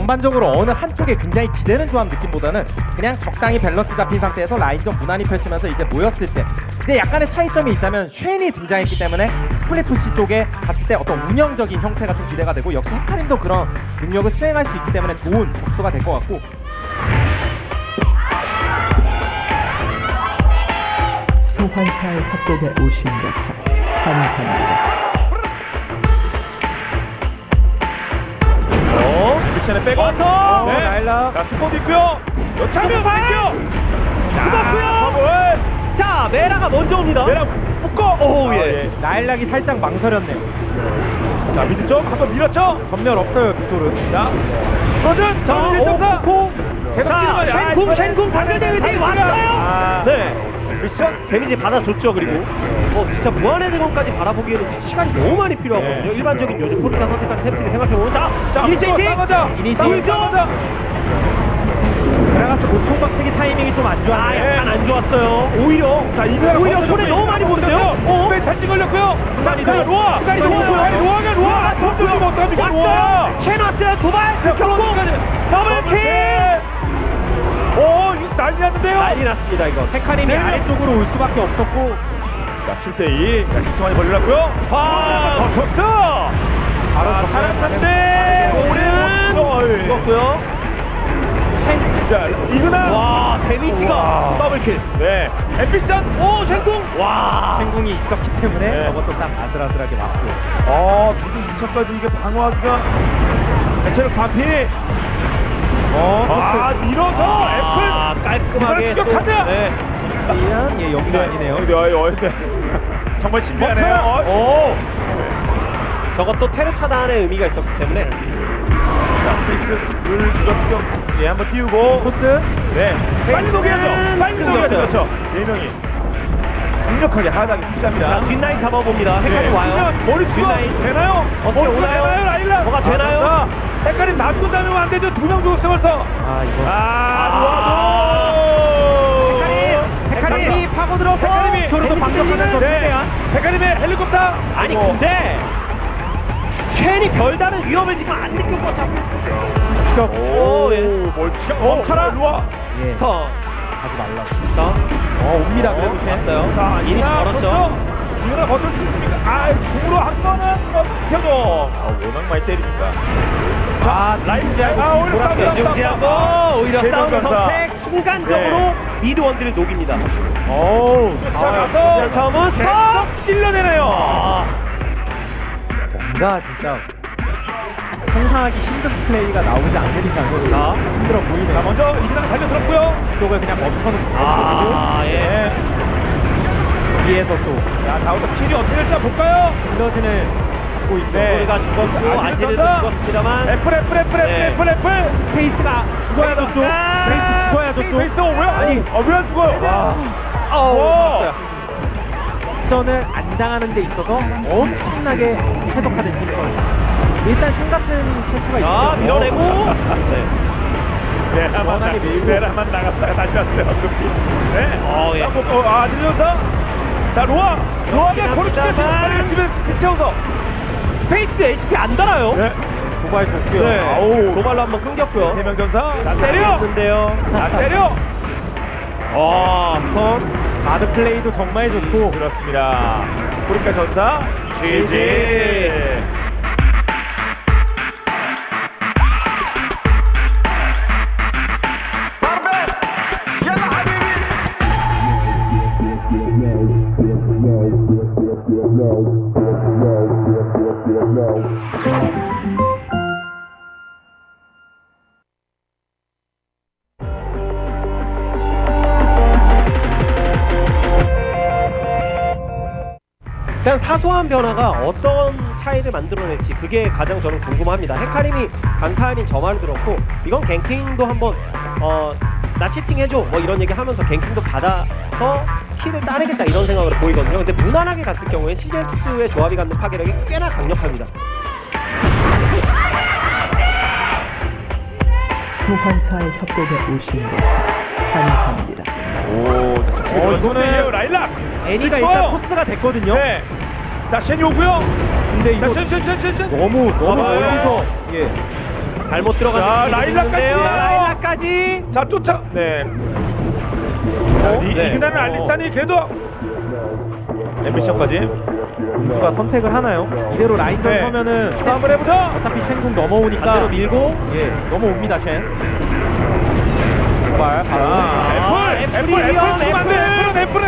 전반적으로 어느 한쪽에 굉장히 기대는 조합 느낌보다는 그냥 적당히 밸런스 잡힌 상태에서 라인전 무난히 펼치면서 이제 모였을 때 이제 약간의 차이점이 있다면 쉔이 등장했기 때문에 스플릿푸시 쪽에 갔을 때 어떤 운영적인 형태가 좀 기대가 되고 역시 헤카림도 그런 능력을 수행할 수 있기 때문에 좋은 접수가 될 것 같고 소환사의 협곡에 오신 것을 환영합니다. 미션에 빼고 와서 라일락 자 슈퍼도 있고요. 여차면 뺏겨. 죽었고요. 자, 메라가 먼저 옵니다. 내랑 묶어. 오, 예. 라일락이 살짝 망설였네요. 자 미드 쪽 한번 밀었죠. 전멸 없어요 빅토르. 자 프로즌 자 1.4 계속 자, 쉔궁 당연히 의지 왔어요. 네. 미션 데미지 받아줬죠. 그리고 진짜 무한의 대공까지 바라보기에는 시간이 너무 많이 필요하거든요. 일반적인 요즘 포르가 선택한 템트를 생각해보면 자 이니시에이팅! 싸가자 이니시에이팅! 싸가자. 드라가스 보통 박치기 타이밍이 좀 안 아, 좋았네요. 약간 안 좋았어요. 오히려 손에 너무 많이 보는데요. 스페이 탈지 걸렸고요. 순간이죠. 자 로아 순간이 넘었고요. 로아가 저 뚫리면 어떡합니까 로아. 왔어요. 쉔 왔어요. 도발. 경고. 더블킬. 오 이거 난리 났는데요. 난리 났습니다 이거. 헤카림이 네 명. 아래쪽으로 올 수밖에 없었고 자 7대2 자 신청환이 벌려놨고요. 버텼어. 바로 살았는데 오른 죽었고요. 자 이그나 와 데미지가 우와. 더블킬. 네 앰비션 오 쉔궁. 와. 생궁이 있었기 때문에 네. 저것도 딱 아슬아슬하게 맞고 지금 2차까지 이게 방어하기가 대체력 반피. 밀어줘 아, 애플. 깔끔하게 이번엔 추격하자. 또, 네. 미안 예 여기가 아니네요. 정말 신기하네요. 오. 저것도 테르 차단의 의미가 있었기 때문에 자 스페이스를 누가 추격 예 한번 띄우고 코스 네 빨리 녹여야죠. 빨리 녹여야죠. 그렇죠. 4명이 강력하게 하단에 자 푸시합니다. 뒷라인 잡아봅니다. 헤카림 와요. 머릿수가 뒷라인 되나요? 어떻게 머릿수가 오나요? 되나요 라일라? 뭐가 되나요? 헤카림 다 죽은 다음에 안 되죠. 2명 죽었어 벌써. 아 이거 노아도 헤카림이 파고 들어서 헤카림이 빅토르도 방격하면서 네. 최대한 헤카림의 헬리콥터. 아니 근데 쉔이 별다른 위협을 지금 안 느꼈고 잡고 있어. 오, 예. 멀치가 멈춰라. 루아. 예 스턴. 하지 말라고. 자, 옵니다 그래도 쉔. 왔어요. 자, 이니시 걸었죠. 이거나 버틸 수 있습니까? 중으로 한 번은 버텨도. 워낙 많이 때리니까. 라이브 오히려 돌았어요. 용지하고 오히려 대박 싸우는 간다. 선택 순간적으로 네. 미드 원딜을 녹입니다. 쫓아가서 처음은 스톱! 계속 찔러내네요. 뭔가 진짜 상상하기 힘든 플레이가 나오지 않는 이상은 힘들어 자, 보이네요. 먼저 이기랑 달려들었고요. 이쪽을 그냥 멈춰놓고 예. 뒤에서 또 자, 다음부터 킬이 어떻게 될지 한번 볼까요? 빌러진을 잡고 있죠. 네. 소리가 죽었고 아지르도 전사. 죽었습니다만 애플. 스페이스가 죽어야 졌죠. 스페이스 죽어야 졌죠. 스페이스 왜 안 죽어요? 와. 죽었어요. 전을 안 당하는 데 있어서 엄청나게 최적화된 팀이거든요. 일단 쉔 같은 캠프가 자 있어요. 밀어내고 베라만 나갔다가 다시 왔어요. 네. 예. 아지르전사. 자, 로아가 고르키가 합니다만. 빨리 집에 채워서. 스페이스 HP 안 달아요. 네. 도발 좋고요. 네. 아우. 도발로 한번 끊겼고요. 3명 전사. 자, 때려. 있는데요. 자, 때려. 스턴. 마드 플레이도 정말 좋고 그렇습니다. 고르키아 전사. GG. 그냥 사소한 변화가 어떤 차이를 만들어낼지 그게 가장 저는 궁금합니다. 헤카림이 강타 아닌 저 말을 들었고 이건 갱킹도 한번 나 채팅해줘 뭐 이런 얘기 하면서 갱킹도 받아서 킬을 따내겠다 이런 생각으로 보이거든요. 근데 무난하게 갔을 경우에 시즌 투스의 조합이 갖는 파괴력이 꽤나 강력합니다. 소환사의 협곡에 오신 것을 환영합니다. 이거는 라일락. 애니가 좋아요. 일단 토스가 됐거든요. 네. 자, 쉔이 오고요. 근데 이거 자, 쉔. 너무 아, 멀리서 예. 잘못 자, 들어간 라일락까지요. 라일락까지. 자, 쫓아. 네. 네. 이그나는 알리스탄이 그래도 앰비션까지. 누가 선택을 하나요? 이대로 라인전 네. 서면은 추가 한번 해보자. 어차피 쉔궁 넘어오니까 반대로 밀고. 예 넘어옵니다 쉔. 도발 바로. 애플 애플이요, 주면 안 돼. 애플.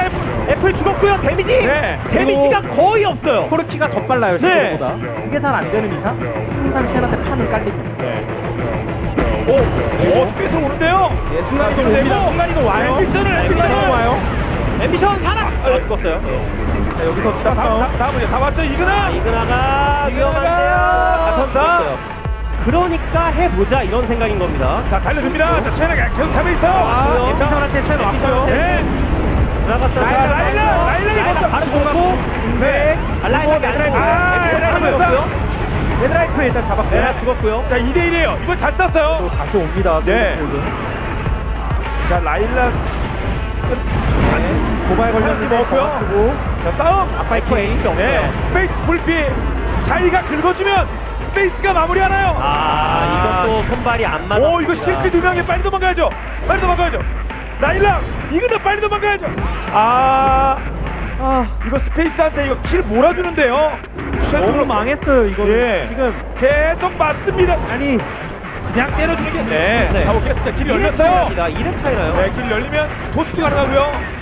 애플 죽었고요. 데미지. 네. 데미지가 거의 없어요. 코르키가 더 빨라요 네. 쉔궁보다. 이게 잘 안 되는 이상 항상 쉔한테 판을 깔립니다. 오, 스페이스 오는데요. 예 순간이동 자, 옵니다. 되고. 순간이동 와요. 앰비션을 와요. 앰비션 살아. 죽었어요. 자, 여기서 추가 싸움. 다음은요. 다 왔죠. 이그나. 이그나가 위험한데요. 천사. 그러니까 해보자 이런 생각인 겁니다. 자, 달려듭니다. 자, 쉔에게 계속 탑에 있어. 앰비션한테 쉔 왔고요. 네. 들어갔어요. 라일락이 먼저. 바로 죽었고. 네. 라일락이 안 되고. 앰비션 죽었고요. 레드라이프 일단 잡았고요. 하나 죽었고요. 자, 2대1이에요. 이번 잘 쐈어요. 또 다시 옵니다. 네. 자, 라일락. 도발 걸렸는데 먹고요. 저거 쓰고 자, 싸움. 앞발킹. 네. 스페이스 불피. 자이가 긁어주면 스페이스가 마무리하나요? 이것도 손발이 안 맞아. 오, 이거 실패 2명이 빨리 도망가야죠. 빨리 도망가야죠. 라일락. 이거도 빨리 도망가야죠. 이거 스페이스한테 이거 킬 몰아주는데요. 너무 망했어요 이거. 예. 지금 계속 맞습니다. 아니 그냥 때려주는 게. 네. 네. 가보겠습니다. 길이 1렙 열렸어요. 차이납니다. 1렙 차이나요? 네, 길 열리면 토스트 가능하고요.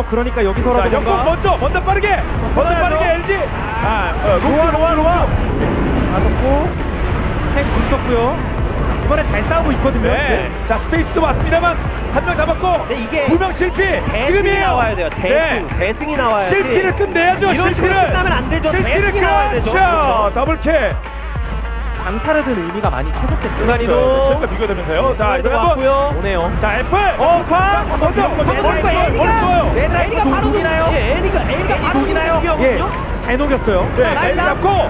그러니까 자, 여기서라도 영국 뭔가 먼저 빠르게. 먼저 빠르게 LG. 로아. 맞았고 탱 불썼고요. 이번에 잘 싸우고 있거든요. 네. 자, 스페이스도 왔습니다만 한 명 잡았고. 네, 이게 2명 실패. 대승이 지금이에요. 나와야 돼요. 대승. 네. 대승이 나와야지. 실패를 끝내야죠. 이런 식으로 실패를 끝나면 안 되죠. 실패를 대승이 나와야 되죠. 그렇죠. 더블킬. 강타를 든 의미가 많이 퇴색됐어요. 순간이동. 실패 비교되면서요. 자, 이거 한번. 왔고요. 오네요. 자, 애플. 자, 먼저. 애니가 바로 녹이나요? 예, 애니가 바로 녹이나요? 예, 잘 녹였어요. 네, 라일락. 엘 잡고.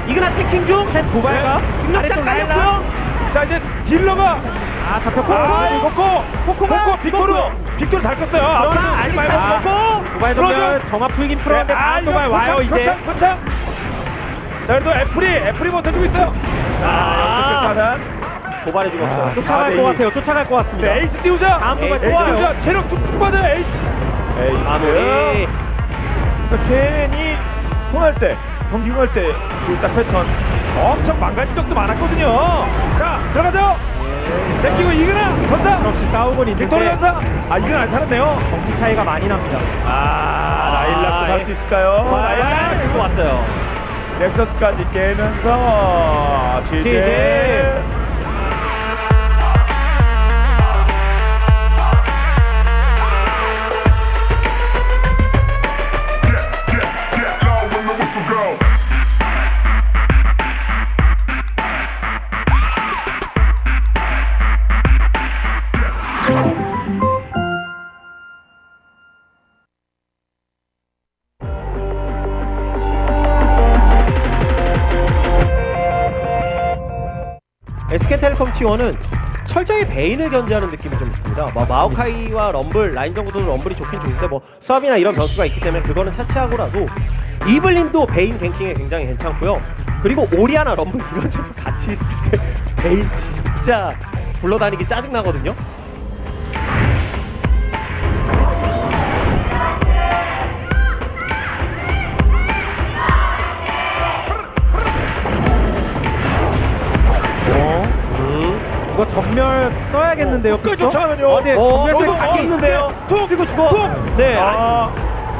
이그나 태킹 중. 도발가 중력자 아래쪽 깔렸고요. 자, 이제 딜러가. 잡혔고 코코 빅토르 잘 껐어요. 그러나 알리스타 죽었고. 도발 전면 정화 풀긴 풀었는데 다음 도발 와요 이제. 표창. 자, 그래도 애플이 버텨주고 있어요. 차단. 도발해 죽었어요. 쫓아갈 4대2. 것 같아요. 쫓아갈 것 같습니다. 네, 에이스 띄우자. 다음 도발 에이스 쏘아요. 띄우자. 체력 쭉쭉 빠져요. 에이스. 마무리. 첸이 통할 때, 경기 할 때, 딱 패턴 엄청 망가진 적도 많았거든요. 자, 들어가죠. 뺏기고 이그나 전사. 없이 싸우곤 빅토르 있는데 전사. 이그나 안 살았네요. 정치 차이가 많이 납니다. 라일락도 갈 수 있을까요? 라일락 들고 왔어요. 넥서스까지 깨면서 지제. SK텔레콤 T1은 철저히 베인을 견제하는 느낌이 좀 있습니다. 마오카이와 럼블, 라인 정도도 럼블이 좋긴 좋은데 수압이나 이런 변수가 있기 때문에 그거는 차치하고라도 이블린도 베인 갱킹에 굉장히 괜찮고요. 그리고 오리아나 럼블 이런 제품 같이 있을 때 베인 진짜 굴러다니기 짜증나거든요. 이거 전멸 써야겠는데요. 끝까지 필서? 쫓아가면요. 네, 전멸 쓸 각이 있는데요. 툭 쓰고 죽어. 네, 아,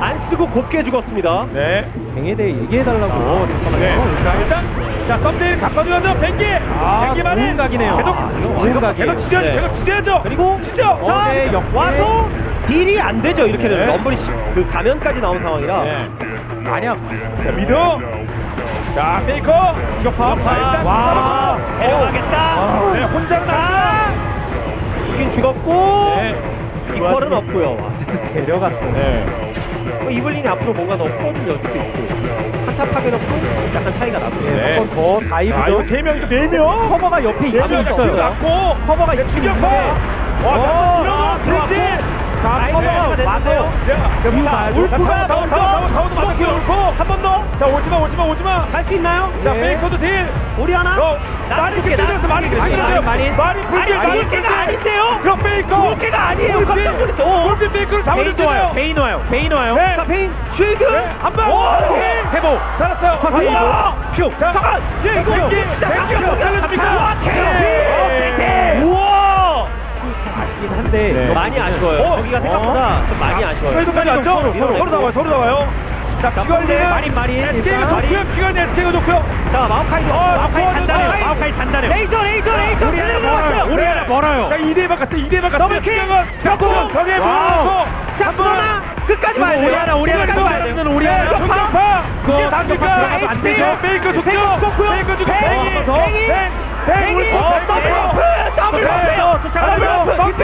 안 쓰고 곱게 죽었습니다. 네. 뱅에 대해 얘기해달라고. 잠깐만요. 네. 자, 일단 자, 썸데일 갚아줘야죠. 뱅기. 뱅기만이 좋은 각이네요. 계속 좋은 각이에요. 계속 치죠. 네. 계속 치죠. 그리고 치죠. 자, 네, 역대. 와서 딜이 안 되죠. 이렇게 되면 네. 럼블이 그 가면까지 나온 상황이라. 네. 아니야. 자, 미드. 자, 페이커. 이격파. 일단 와. 데려가겠다. 네, 혼자 나. 죽긴 죽었고 네. 이퀄은 없고요. 어쨌든 데려갔어요. 네. 이블린이 앞으로 뭔가 더 풀어줄 여지도 있고 한타 파괴놓고 약간 차이가 나고요. 네. 한 번 더 아, 다이브죠. 이거 3명이도 4명. 커버가 옆에 있긴 네 있어요. 낳고 커버가 있긴 충격파. 있는데. 와, 이러면 되지. 자, 커버가 커버가 됐는데요. 울프가 타워도 맞았고요. 울프. 한 번 더. 자, 오지마. 갈 수 있나요? 자, 페이커도 딜. 우리 하나. 많이 들어서 많이 불길. 좋을게가 아닌데요. 그럼 페이커. 좋을게가 아니에요. 깜짝 놀랐어. 골든 페이커를 잡아줬잖아요. 베인 와요. 네. 자, 페인 쉴드. 한 방. 회복. 살았어요. 우와. 퓨. 자, 잠깐. 이거 진짜 살려줍니까? 우와. 아쉽긴 한데 네. 이거 많이 아쉬워요. 저기가 생각보다 좀 많이 아쉬워요. 순간이 왔죠? 서로 나와요. 자, 피관리는 마린 SK가 좋고요. 피관리 SK가 좋고요. 자, 마오카이도. 마오카이 단단해요. 레이저 제대로 들어갔어요. 우리 하나 멀어요. 자, 2대1 바꿨어요. 더블킥. 벽공 벽에 물어놓고 자, 그러나 끝까지 봐야 돼요. 우리 하나 끝까지 봐야 돼요. 우리 하나 총격파. 그거 이게 답니까? 총격파 안 되죠. 페이커 죽죠? 죽었고요. 페이커 죽고 뱅이. 뱅 울프. 더블 쫓아가면서 죽지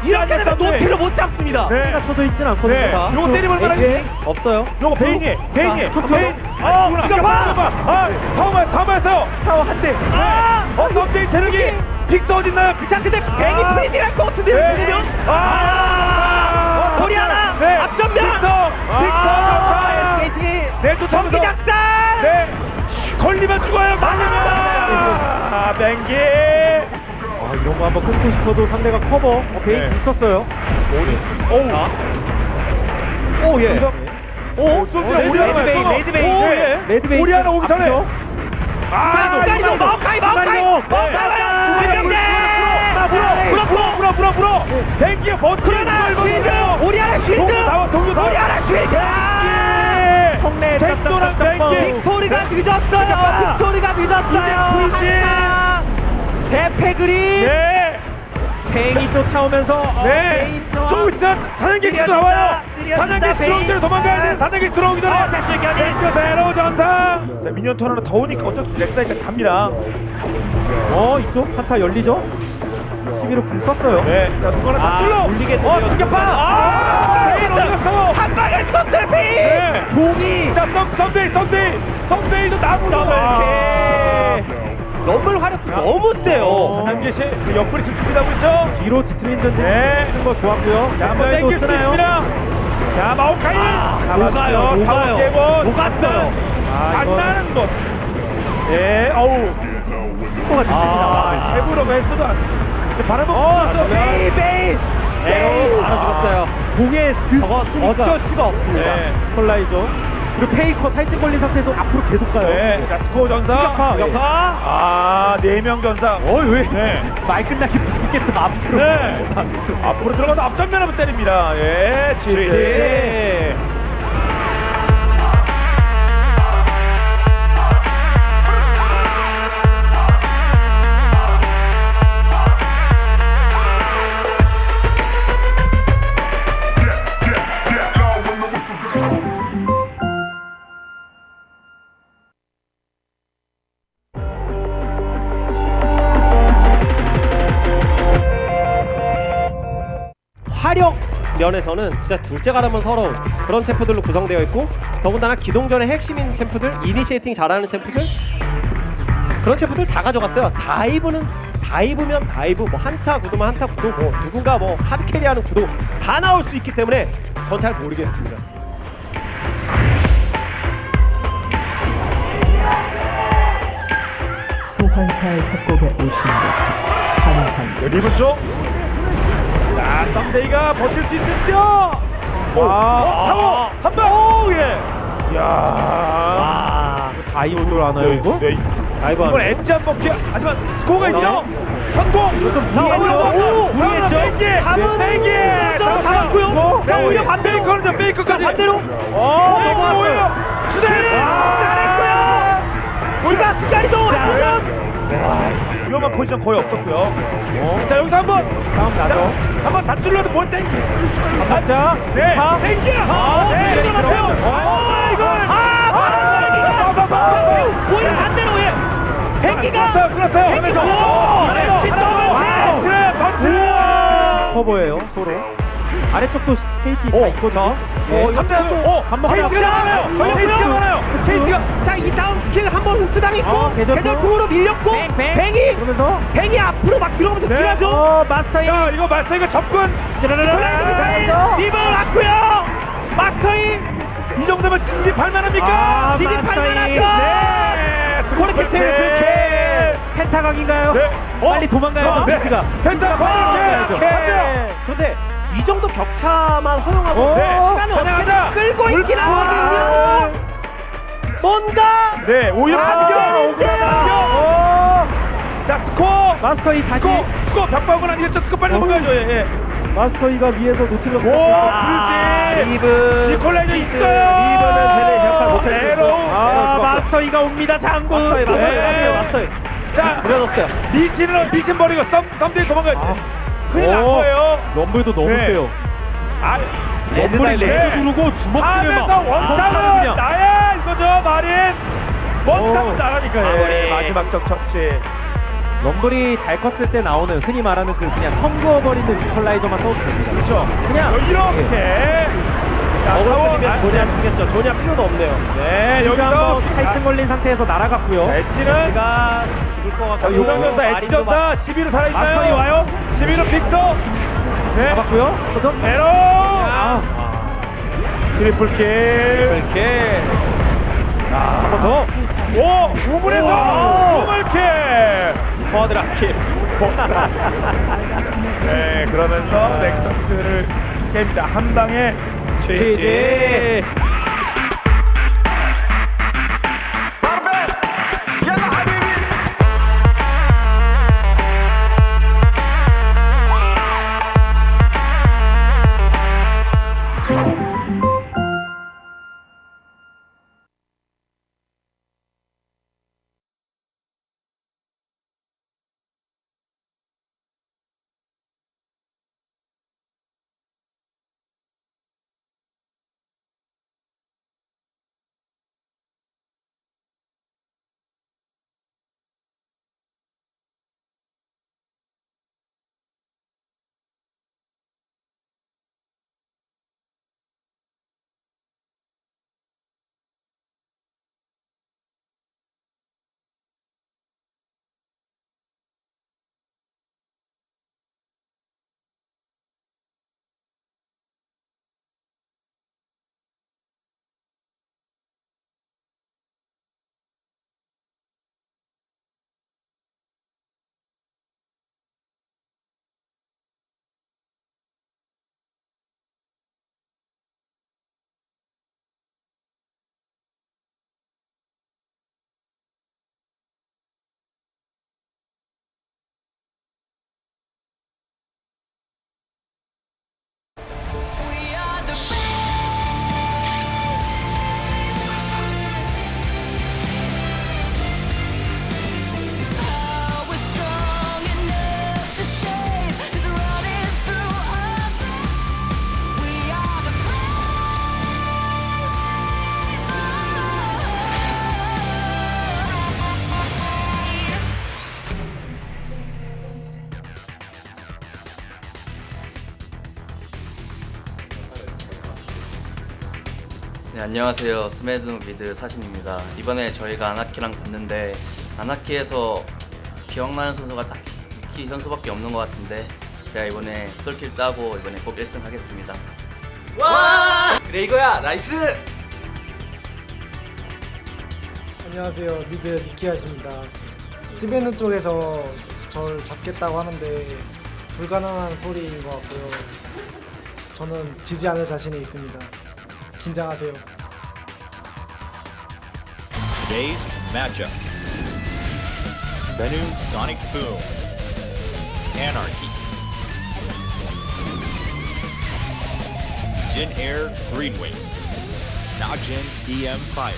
이렇게 되면 않았는데. 노티를 못 잡습니다. 네. 쳐져 있진 않거든요. 네. 다. 요거 때리볼 만한 없어요. 요거 베인이 베인 지갑아. 타워했어요. 타워 한대. 선대이 체력이 빅스 어딨나요? 자, 근데 뱅이 프리딜 할것 같은데요. 그러면 우리 하나 앞전면. 빅스 SKT 네, 쫓아오면서 전기 작살. 네 걸리면 죽어요. 걸리면 뱅기. 이런 거 한번 끊고 싶어도 상대가 커버. 베인 네. 궁 썼어요. 오 예. 오, 좀 전에 우리 하나 레드베인. 우리 하나 오기 전에. 스카이도 마오카이. 물어. 뱅기에 버티는 걸 보세요. 우리 하나 쉴드. 동료 나와. 우리 하나 쉴드. 홍래 생존한 뱅기. 빅토리가 늦었어요. 이제 풀지. 대패그리. 네. 베인이 쫓아오면서 네. 베인 쪽. 조금 있으면 사냥개시 나와요. 사냥개시 들어오기 전에 도망가야 돼. 사냥개시 들어오기 전에. 뱅기 새로 전사. 자, 미니언 턴 하나 더 오니까 어쩔 수 없이 렉사이가 갑니다. 이쪽 한타 열리죠? 11호 궁 썼어요. 네. 자, 누구나 다 찔러. 울리겠는데요. 죽여파. 베인 어디 갔어? 한 방에 죽었어요, 베인. 네. 공이 자, 썬데이도 나무도. 럼블 화력도 너무 세요. 사냥개시 그 옆구리 지금 준비하고 있죠. 뒤로 뒤틀린 전진 네. 쓴 거 좋았고요. 자, 한번 땡겨 땡길 수 있습니다. 자, 마오카이 잡았어요. 타워 깨고 녹았어요. 장난은 것. 예, 어우. 스코어가 됐습니다. 해부로 베스트도 안. 바람은 베인. 바로 죽었어요. 공에 슥 어쩔 수가 없습니다. 네. 콜라이죠. 그리고 페이커 탈진 걸린 상태에서 앞으로 계속 가요. 네. 자, 스코어 전사. 아, 4명 전사. 왜? 네. 말 끝나기 무섭게 또 앞으로. 네. 앞으로 들어가서 앞전면 한번 때립니다. 예, 지지. 화력 면에서는 진짜 둘째 가라면 서러운 그런 챔프들로 구성되어 있고, 더군다나 기동전의 핵심인 챔프들, 이니시에이팅 잘하는 챔프들, 그런 챔프들 다 가져갔어요. 다이브면 다이브, 뭐 한타 구도면 한타 구도, 뭐 누군가 뭐 하드캐리하는 구도 다 나올 수 있기 때문에 전 잘 모르겠습니다. 소환사의 협곡에 오신 것을 환영합니다. 리븐 쪽. 자, 썸데이가 버틸 수 있을지요? 타워! 한 방! 오, 예! 이야. 다이오를 하나요 이거? 네. 이번 엣지 한 바퀴. 하지만 스코어가 있죠? 성공! 이거 좀 무리했죠? 무리했죠? 다음은 뱅기! 잡았고요. 자, 오히려 반대로. 페이커는요, 페이커까지. 반대로. 넘어왔어요. 추대를! 우리가 스카이도 위험한 포지션 거의 없었고요. 자, 여기서 한번. 다음 나죠. 한번 다 찔러도 뭘 땡기. 맞자. 네. 땡기! 네, 네, 들어갔어요. 들어갔어요. 이걸! 오히려 반대로 해. 뱅기가 그렇어요. 하면서. 오! 트랩! 커버예요 서로. 아래쪽도 KT 다 있거든요. 예. 3대 1. 한번 KT가 많아요. KT가 많아요. KT가 자, 이 다음 스킬 한 번 흡수당했고 계절 공으로 밀렸고 뱅이 그러면서 뱅이 앞으로 막 들어오면서 네. 딜하죠. 마스터이 자, 이거 마스터이가 접근. 콜라이드 미사일 리버 왔고요. 마스터이 이 정도면 진입할 만합니까? 진입할 만하죠. 네. 코르키트 트리플 펜타각인가요? 네. 빨리 도망가야죠. 네. 펜타가 펜타 그런데 이 정도 격차만 허용하고 네. 시간을 사냥하자. 어떻게 끌고 있긴 아. 하거든요. 뭔가 네, 오히려 반격. 반격. 자, 스코어. 마스터이 다시 스코어 벽박은 아니겠죠? 스코어 빨리 넘어가야죠. 예. 마스터이가 위에서 노틸러스 오, 리브 그렇지. 니콜라이저 있어요. 리브는 쟤네 역할 못했어요. 에로우. 마스터이가 옵니다. 장군. 마스터이 자, 무너졌어요. 미신 버리고 썸데이 도망가야죠. 큰일 난 오. 거예요. 럼블도 너무 네. 세요. 아, 럼블이 네. 레드 누르고 주먹질을 막 하면서 원탑은 그냥 나야 이거죠, 마린. 원탑은 오. 나가니까. 마무리. 마지막적 처치. 럼블이 잘 컸을 때 나오는 흔히 말하는 그 그냥 선그어버리는 이퀄라이저만 써도 됩니다. 그렇죠. 그냥 이렇게. 자, 어그러뜨리면 조냐 쓰겠죠. 조냐 필요도 없네요. 네, 여기서 여기서 한번 타이튼 걸린 상태에서 날아갔고요. 엣지는 제가 죽을 것 같고 유강전사 엣지 전사 11로 살아있나요? 마스터이 와요? 11로 빅터. 네. 잡았고요. 그래서 에로. 트리플 킬. 이렇게 한번 더. 오, 우물에서 우물킬. 쿼드라킬. 네, 그러면서 넥서스를 깹니다. 한 방에 GG. 네, 안녕하세요. 스매드 미드 사신입니다. 이번에 저희가 아나키랑 봤는데 아나키에서 기억나는 선수가 딱히 미키 선수밖에 없는 것 같은데 제가 이번에 솔킬 따고 이번에 꼭 1승 하겠습니다. 그래 이거야 나이스. 안녕하세요. 미드 니키아십니다. 스베누 쪽에서 저를 잡겠다고 하는데 불가능한 소리인 것 같고요. 저는 지지 않을 자신이 있습니다. 긴장하세요. Today's matchup: Venu Sonic Boom, Anarchy, Jin Air Greenwing, Najin EM Fire.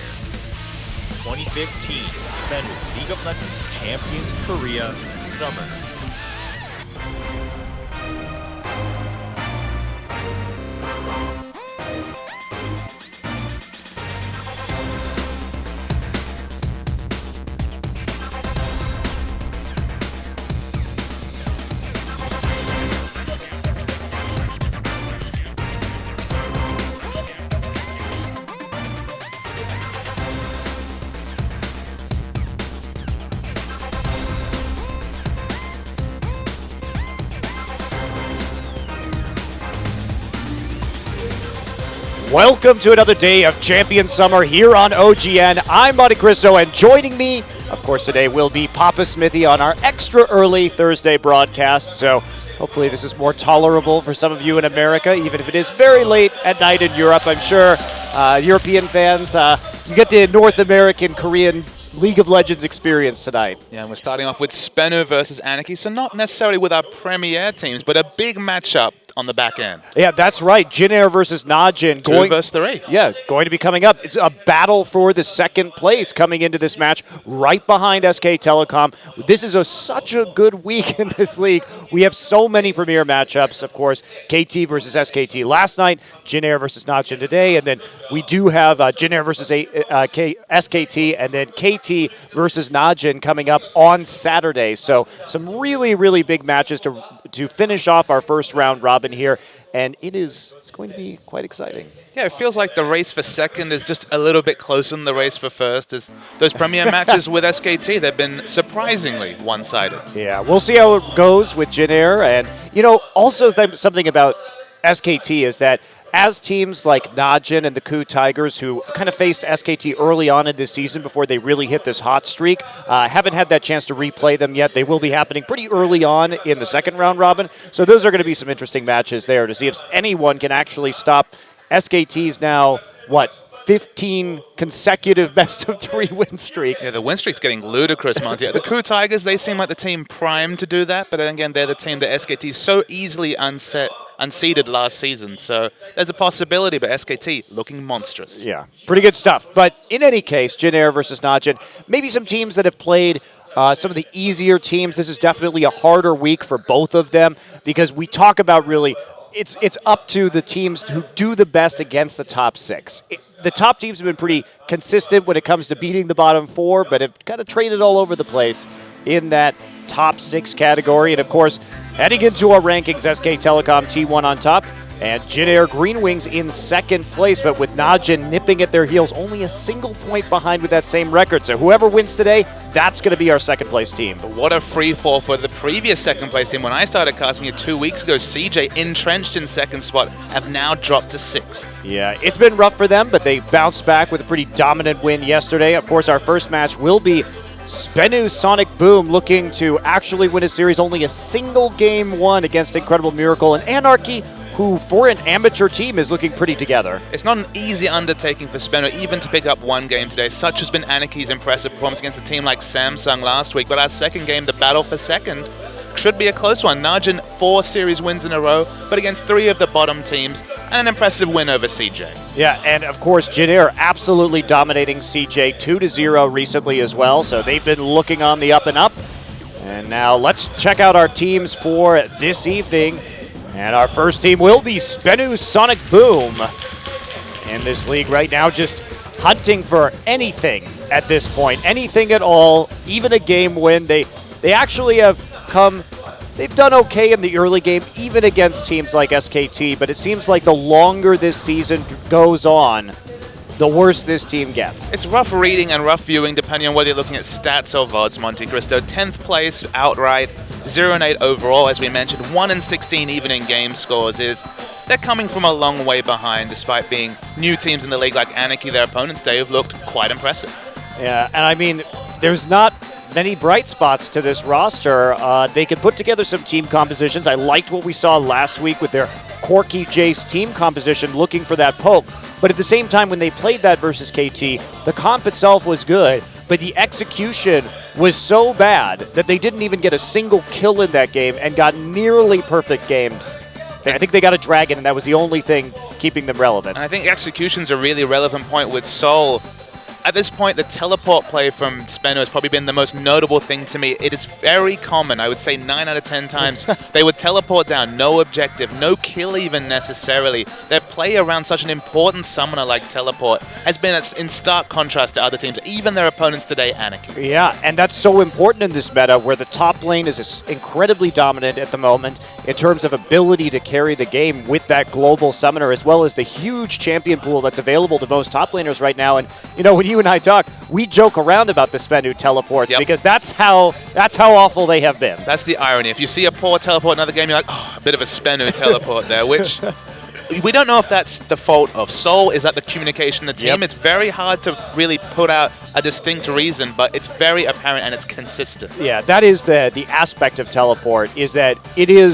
2015 Venu League of Legends Champions Korea Summer. Welcome to another day of Champion Summer here on OGN. I'm Monte Cristo, and joining me, of course, today will be Papa Smithy on our extra early Thursday broadcast. So hopefully this is more tolerable for some of you in America, even if it is very late at night in Europe. I'm sure European fans, you get the North American, Korean League of Legends experience tonight. Yeah, and we're starting off with Spenu versus Anarchy, so not necessarily with our premier teams, but a big matchup on the back end. Yeah, that's right. Jin Air versus Najin. 2 versus 3. Yeah, going to be coming up. It's a battle for the second place coming into this match, right behind SK Telecom. This is such a good week in this league. We have so many premier matchups, of course. KT versus SKT last night, Jin Air versus Najin today, and then we do have Jin Air versus SKT, and then KT versus Najin coming up on Saturday. So some really, really big matches to finish off our first round robin here, and it's going to be quite exciting. Yeah, it feels like the race for second is just a little bit closer than the race for first. As those premier matches with SKT, they've been surprisingly one-sided. Yeah, we'll see how it goes with Jin Air, and also something about SKT is that as teams like Najin and the Ku Tigers, who kind of faced SKT early on in this season before they really hit this hot streak, haven't had that chance to replay them yet. They will be happening pretty early on in the second round robin. So those are going to be some interesting matches there to see if anyone can actually stop SKT's now, 15 consecutive best-of-3 win streak. Yeah, the win streak's getting ludicrous, Monty. The Ku Tigers, they seem like the team primed to do that, but then again, they're the team that SKT so easily unseeded last season. So there's a possibility, but SKT looking monstrous. Yeah, pretty good stuff. But in any case, Jin Air versus Najin, maybe some teams that have played some of the easier teams. This is definitely a harder week for both of them because we talk about really it's up to the teams who do the best against the top 6. The top teams have been pretty consistent when it comes to beating the bottom 4, but have kind of traded all over the place in that top 6 category. And of course, heading into our rankings, SK Telecom T1 on top, and Jin Air Green Wings in second place, but with Najin nipping at their heels, only a single point behind with that same record. So whoever wins today, that's going to be our second place team. But what a free fall for the previous second place team. When I started casting it 2 weeks ago, CJ entrenched in second spot, have now dropped to 6th. Yeah, it's been rough for them, but they bounced back with a pretty dominant win yesterday. Of course, our first match will be Spenu Sonic Boom looking to actually win a series, only a single game won against Incredible Miracle and Anarchy, who for an amateur team is looking pretty together. It's not an easy undertaking for Spenu even to pick up one game today. Such has been Anarchy's impressive performance against a team like Samsung last week. But our second game, the battle for second, should be a close one. Najin 4 series wins in a row, but against 3 of the bottom teams, and an impressive win over CJ. Yeah, and of course, Jin Air absolutely dominating CJ 2-0 recently as well, so they've been looking on the up and up. And now let's check out our teams for this evening. And our first team will be Spenu Sonic Boom. In this league right now, just hunting for anything at this point, anything at all, even a game win. They actually have they've done okay in the early game, even against teams like SKT, but it seems like the longer this season goes on, the worse this team gets. It's rough reading and rough viewing depending on whether you're looking at stats or VODs, Monte Cristo. 10th place outright, 0-8 overall, as we mentioned, 1-16 even in game scores. They're coming from a long way behind despite being new teams in the league like Anarchy. Their opponents, they have looked quite impressive. Yeah, and I mean, there's not many bright spots to this roster. They can put together some team compositions. I liked what we saw last week with their Corky Jace team composition looking for that poke. But at the same time, when they played that versus KT, the comp itself was good, but the execution was so bad that they didn't even get a single kill in that game and got nearly perfect gamed. I think they got a dragon, and that was the only thing keeping them relevant. And I think execution's a really relevant point with Seoul. At this point, the teleport play from Spenu has probably been the most notable thing to me. It is very common. I would say 9 out of 10 times they would teleport down, no objective, no kill even necessarily. Their play around such an important summoner like teleport has been in stark contrast to other teams, even their opponents today, Anarchy. Yeah, and that's so important in this meta where the top lane is incredibly dominant at the moment in terms of ability to carry the game with that global summoner, as well as the huge champion pool that's available to most top laners right now. And when you and I talk, we joke around about the Spenu teleports because that's how awful they have been. That's the irony. If you see a poor teleport in another game, you're like, oh, a bit of a Spenu teleport there, which we don't know if that's the fault of Seoul. Is that the communication of the team? Yep. It's very hard to really put out a distinct reason, but it's very apparent and it's consistent. Yeah, that is the aspect of Teleport, is that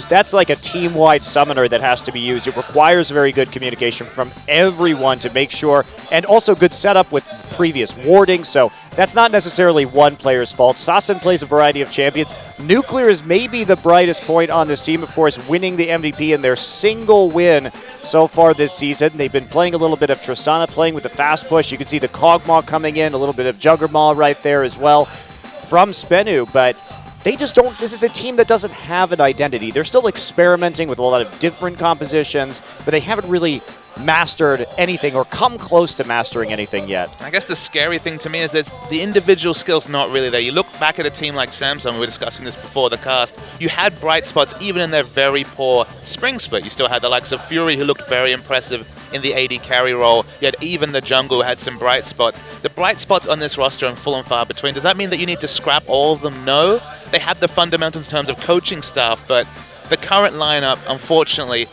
that's like a team-wide summoner that has to be used. It requires very good communication from everyone to make sure, and also good setup with previous warding, so that's not necessarily one player's fault. Sassen plays a variety of champions. Nuclear is maybe the brightest point on this team, of course, winning the MVP in their single win so far this season. They've been playing a little bit of Tristana, playing with the fast push. You can see the Kog'Maw coming in, a little bit of Juggermaw right there as well from Spenu, but they just don't. This is a team that doesn't have an identity. They're still experimenting with a lot of different compositions, but they haven't really mastered anything or come close to mastering anything yet. I guess the scary thing to me is that the individual skill's not really there. You look back at a team like Samsung, we were discussing this before the cast, you had bright spots even in their very poor spring split. You still had the likes of Fury, who looked very impressive in the AD carry role, yet even the jungle had some bright spots. The bright spots on this roster are full and far between. Does that mean that you need to scrap all of them? No. They had the fundamentals in terms of coaching staff, but the current lineup, unfortunately,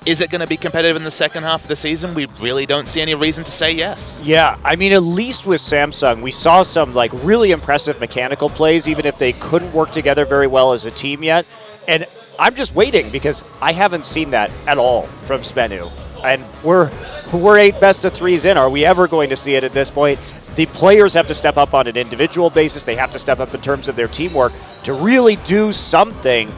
is it going to be competitive in the second half of the season? We really don't see any reason to say yes. Yeah, I mean, at least with Samsung, we saw some like really impressive mechanical plays, even if they couldn't work together very well as a team yet. And I'm just waiting because I haven't seen that at all from Spenu. And we're 8 best-of-3s in. Are we ever going to see it at this point? The players have to step up on an individual basis. They have to step up in terms of their teamwork to really do something.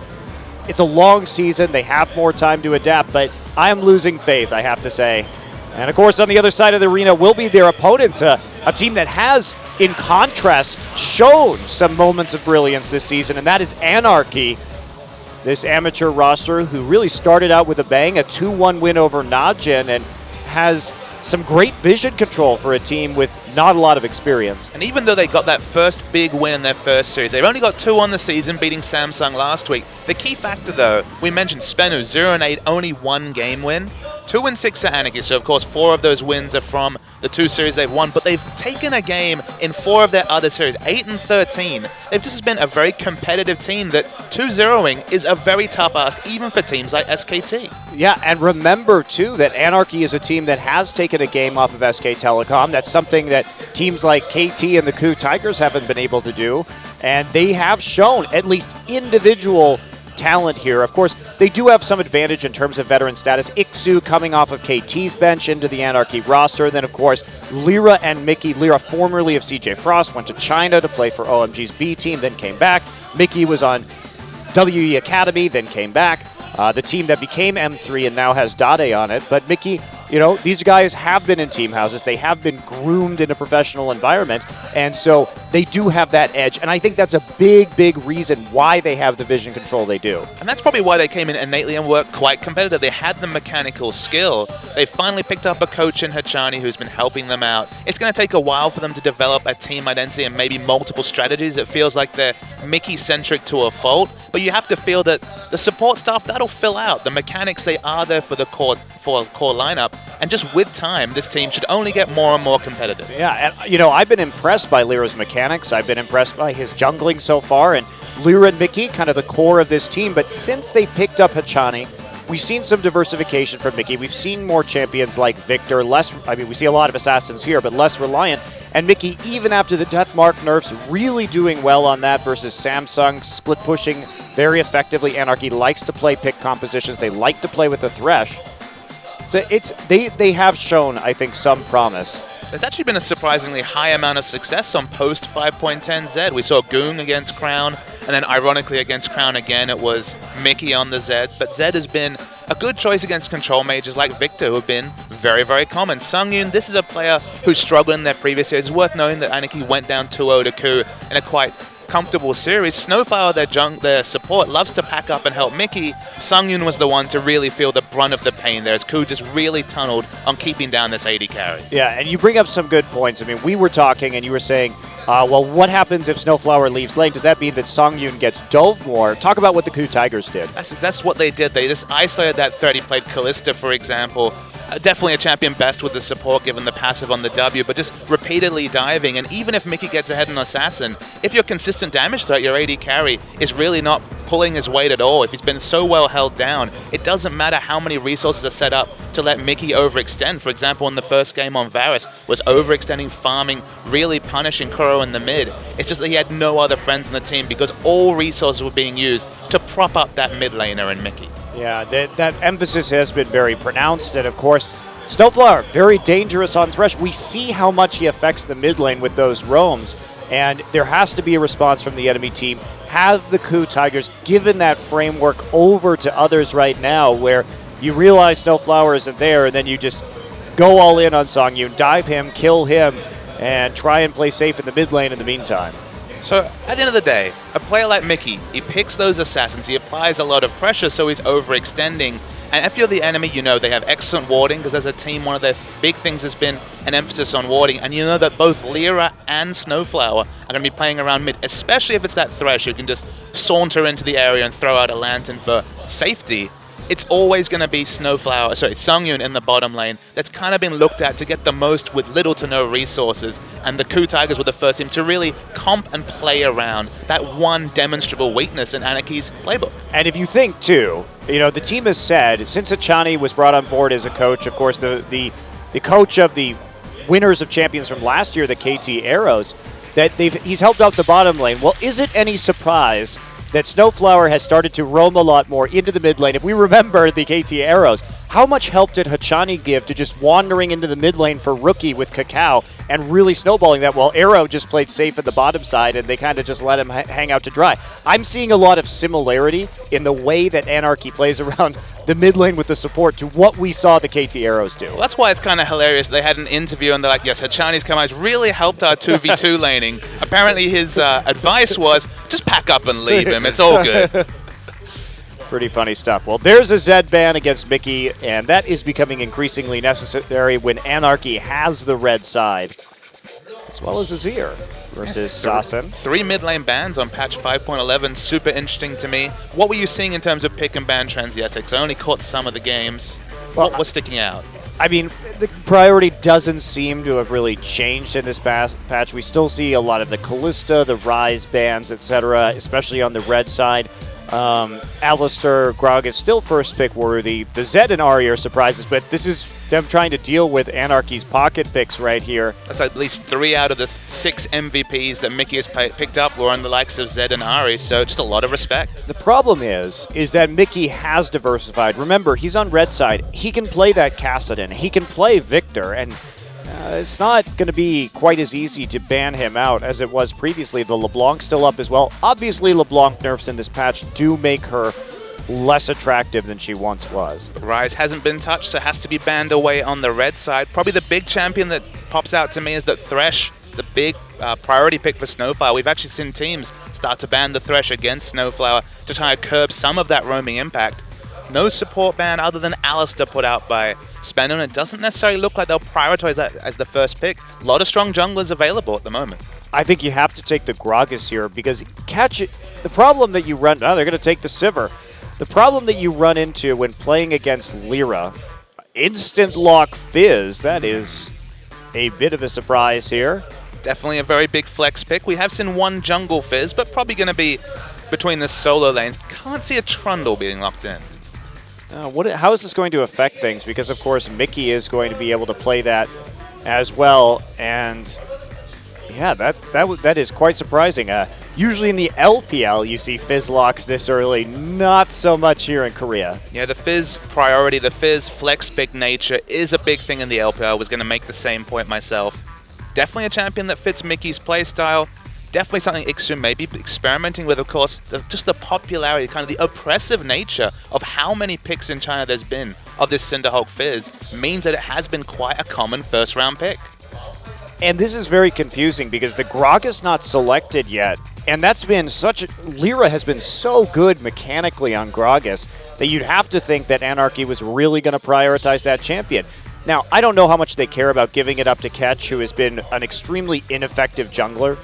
It's a long season. They have more time to adapt, but I am losing faith, I have to say. And, of course, on the other side of the arena will be their opponents, a team that has, in contrast, shown some moments of brilliance this season, and that is Anarchy, this amateur roster who really started out with a bang, a 2-1 win over Najin, and has some great vision control for a team with not a lot of experience. And even though they got that first big win in their first series, they've only got 2 on the season, beating Samsung last week. The key factor, though, we mentioned Spenu, 0-8, only 1 game win. 2-6 at Anarchy, so of course 4 of those wins are from the 2 series they've won, but they've taken a game in 4 of their other series, 8-13. They've just been a very competitive team that 2-0ing is a very tough ask, even for teams like SKT. Yeah, and remember, too, that Anarchy is a team that has taken a game off of SK Telecom. That's something that teams like KT and the KOO Tigers haven't been able to do, and they have shown at least individual talent here. Of course, they do have some advantage in terms of veteran status. Ixu coming off of KT's bench into the Anarchy roster. Then, of course, Lyra and Mickey. Lyra, formerly of CJ Frost, went to China to play for OMG's B team, then came back. Mickey was on WE Academy, then came back. The team that became M3 and now has Dade on it. But Mickey, you know, these guys have been in team houses. They have been groomed in a professional environment. And so they do have that edge. And I think that's a big, big reason why they have the vision control they do. And that's probably why they came in innately and were quite competitive. They had the mechanical skill. They finally picked up a coach in Hachani who's been helping them out. It's going to take a while for them to develop a team identity and maybe multiple strategies. It feels like they're Mickey-centric to a fault. But you have to feel that the support staff, that'll fill out. The mechanics, they are there for the core lineup. And just with time, this team should only get more and more competitive. Yeah, and you know, I've been impressed by Lyra's mechanics. I've been impressed by his jungling so far. And Lyra and Mickey, kind of the core of this team. But since they picked up Hachani, we've seen some diversification from Mickey. We've seen more champions like Victor. We see a lot of assassins here, but less reliant. And Mickey, even after the Death Mark nerfs, really doing well on that versus Samsung, split pushing very effectively. Anarchy likes to play pick compositions. They like to play with the Thresh. So they have shown, I think, some promise. There's actually been a surprisingly high amount of success on post 5.10 Zed. We saw Goong against Crown, and then ironically against Crown again, it was Mickey on the Zed. But Zed has been a good choice against control mages like Victor, who have been very, very common. Sungyun, this is a player who struggled in their previous series. It's worth knowing that Anarchy went down 2-0 to KOO in a quite comfortable series. Snowfire, their support, loves to pack up and help Mickey. Sungyun was the one to really feel the brunt of the pain there, as KOO just really tunneled on keeping down this AD carry. Yeah, and you bring up some good points. I mean, we were talking and you were saying, well, what happens if Snowflower leaves lane? Does that mean that Sungyun gets dove more? Talk about what the KOO Tigers did. That's what they did. They just isolated that 30, played Callista, for example. Definitely a champion best with the support given the passive on the W, but just repeatedly diving. And even if Mickey gets ahead on Assassin, if your consistent damage threat, your AD carry, is really not pulling his weight at all, if he's been so well held down, it doesn't matter how many resources are set up to let Mickey overextend. For example, in the first game on Varus, was overextending, farming, really punishing Kuro in the mid. It's just that he had no other friends in the team because all resources were being used to prop up that mid laner in Mickey. Yeah, that emphasis has been very pronounced, and of course, Snowflower, very dangerous on Thresh. We see how much he affects the mid lane with those roams, and there has to be a response from the enemy team. Have the Coup Tigers given that framework over to others right now, where you realize Snowflower isn't there, and then you just go all in on Songyun, dive him, kill him, and try and play safe in the mid lane in the meantime. So, at the end of the day, a player like Mickey, he picks those assassins, he applies a lot of pressure, so he's overextending. And if you're the enemy, you know they have excellent warding, because as a team, one of their big things has been an emphasis on warding, and you know that both Lyra and Snowflower are going to be playing around mid, especially if it's that Thresh who can just saunter into the area and throw out a lantern for safety. It's always going to be Songyun in the bottom lane that's kind of been looked at to get the most with little to no resources, and the Coup Tigers were the first team to really comp and play around that one demonstrable weakness in Anarchy's playbook. And if you think, too, the team has said, since Achani was brought on board as a coach, of course, the coach of the winners of champions from last year, the KT Arrows, that he's helped out the bottom lane. Well, is it any surprise that Snowflower has started to roam a lot more into the mid lane? If we remember the KT Arrows, how much help did Hachani give to just wandering into the mid lane for Rookie with Kakao and really snowballing that, while Arrow just played safe at the bottom side and they kind of just let him hang out to dry? I'm seeing a lot of similarity in the way that Anarchy plays around the mid lane with the support to what we saw the KT Arrows do. Well, that's why it's kind of hilarious. They had an interview and they're like, yes, Hachani's come out, has really helped our 2v2 laning. Apparently his advice was, just pack up and leave him. It's all good. Pretty funny stuff. Well, there's a Zed ban against Mickey, and that is becoming increasingly necessary when Anarchy has the red side, as well as Azir versus Sassen. 3 mid lane bans on patch 5.11, super interesting to me. What were you seeing in terms of pick and ban trends? Yes, I only caught some of the games. What was sticking out? I mean, the priority doesn't seem to have really changed in this patch. We still see a lot of the Kalista, the Ryze bans, etc., especially on the red side. Alistar, Grog is still first pick worthy. The Zed and Ahri are surprises, but this is them trying to deal with Anarchy's pocket picks right here. That's at least 3 out of the 6 MVPs that Mickey has picked up were on the likes of Zed and Ahri, so just a lot of respect. The problem is that Mickey has diversified. Remember, he's on red side. He can play that Kassadin. He can play Victor, and it's not going to be quite as easy to ban him out as it was previously. The LeBlanc still up as well. Obviously, LeBlanc nerfs in this patch do make her less attractive than she once was. Ryze hasn't been touched, so has to be banned away on the red side. Probably the big champion that pops out to me is that Thresh, the big priority pick for Snowflower. We've actually seen teams start to ban the Thresh against Snowflower to try to curb some of that roaming impact. No support ban other than Alistar put out by Spano, and it doesn't necessarily look like they'll prioritize that as the first pick. A lot of strong junglers available at the moment. I think you have to take the Gragas here because the problem that you run... Oh, they're going to take the Sivir. The problem that you run into when playing against Lyra, instant lock Fizz, that is a bit of a surprise here. Definitely a very big flex pick. We have seen one jungle Fizz, but probably going to be between the solo lanes. Can't see a Trundle being locked in. How is this going to affect things? Because, of course, Mickey is going to be able to play that as well. And, yeah, that is quite surprising. Usually in the LPL, you see Fizz locks this early. Not so much here in Korea. Yeah, the Fizz priority, the Fizz flex pick nature is a big thing in the LPL. I was going to make the same point myself. Definitely a champion that fits Mickey's playstyle. Definitely something Ixun may be experimenting with, of course. Just the popularity, kind of the oppressive nature of how many picks in China there's been of this Cinderhulk Fizz means that it has been quite a common first-round pick. And this is very confusing because the Grog is not selected yet. And that's been Lyra has been so good mechanically on Gragas that you'd have to think that Anarchy was really going to prioritize that champion. Now, I don't know how much they care about giving it up to Ketch, who has been an extremely ineffective jungler.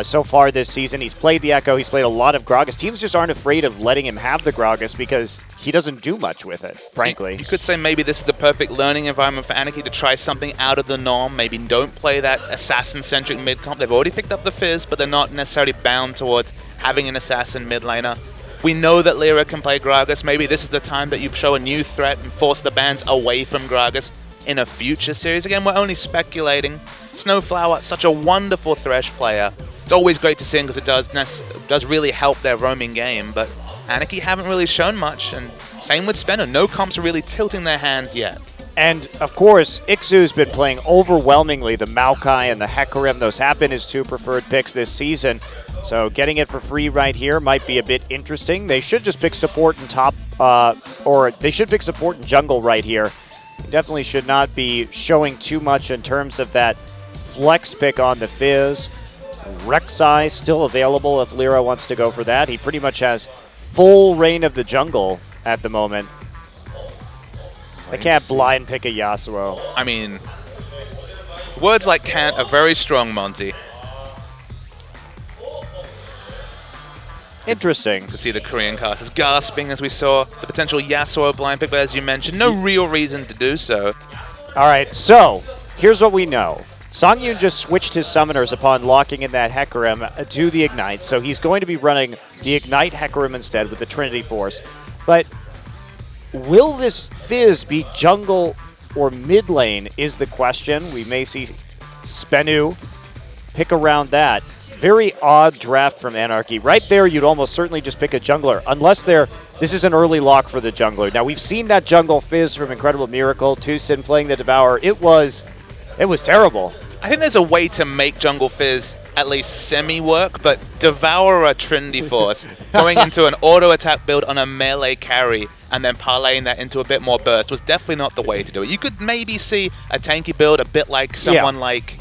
so far this season. He's played the Echo. He's played a lot of Gragas. Teams just aren't afraid of letting him have the Gragas because he doesn't do much with it, frankly. You could say maybe this is the perfect learning environment for Anarchy to try something out of the norm. Maybe don't play that assassin-centric mid-comp. They've already picked up the Fizz, but they're not necessarily bound towards having an assassin mid-laner. We know that Lyra can play Gragas. Maybe this is the time that you show a new threat and force the bans away from Gragas in a future series. Again, we're only speculating. Snowflower, such a wonderful Thresh player. It's always great to see him because it does really help their roaming game, but Anarchy haven't really shown much, and same with Spenno. No comps are really tilting their hands yet. And, of course, Ixu's been playing overwhelmingly the Maokai and the Hecarim. Those have been his 2 preferred picks this season. So getting it for free right here might be a bit interesting. They should just pick support in top, or they should pick support in jungle right here. They definitely should not be showing too much in terms of that flex pick on the Fizz. Rek'Sai still available if Lyra wants to go for that. He pretty much has full reign of the jungle at the moment. They can't blind pick a Yasuo. I mean, words like can't are very strong, Monty. Interesting. To see the Korean casters gasping as we saw the potential Yasuo blind pick, but as you mentioned, no real reason to do so. All right, so here's what we know. Songyun just switched his summoners upon locking in that Hecarim to the Ignite, so he's going to be running the Ignite Hecarim instead with the Trinity Force. But will this Fizz be jungle or mid lane is the question. We may see Spennu pick around that. Very odd draft from Anarchy. Right there, you'd almost certainly just pick a jungler, unless this is an early lock for the jungler. Now, we've seen that jungle Fizz from Incredible Miracle, Tucson playing the Devourer. It was terrible. I think there's a way to make Jungle Fizz at least semi-work, but Devourer Trinity Force, going into an auto-attack build on a melee carry and then parlaying that into a bit more burst was definitely not the way to do it. You could maybe see a tanky build a bit like someone like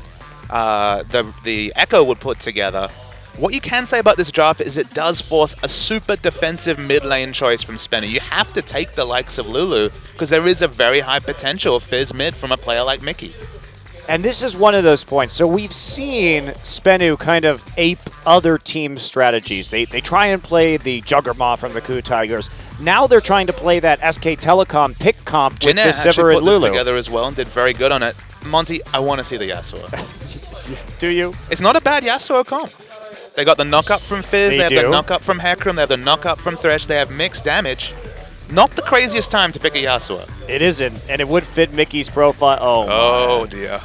the Echo would put together. What you can say about this draft is it does force a super defensive mid lane choice from Spennu. You have to take the likes of Lulu because there is a very high potential of Fizz mid from a player like Mickey. And this is one of those points. So we've seen Spennu kind of ape other team strategies. They try and play the Juggernaut from the Ku Tigers. Now they're trying to play that SK Telecom pick comp with Jin Air the Sivir actually and put this Lulu. together as well and did very good on it. Monty, I want to see the Yasuo. Do you? It's not a bad Yasuo comp. They got the knock-up from Fizz, they have the knock-up from Hecarim, they have the knock-up from Thresh, they have mixed damage. Not the craziest time to pick a Yasuo. It isn't, and it would fit Mickey's profile. Oh dear.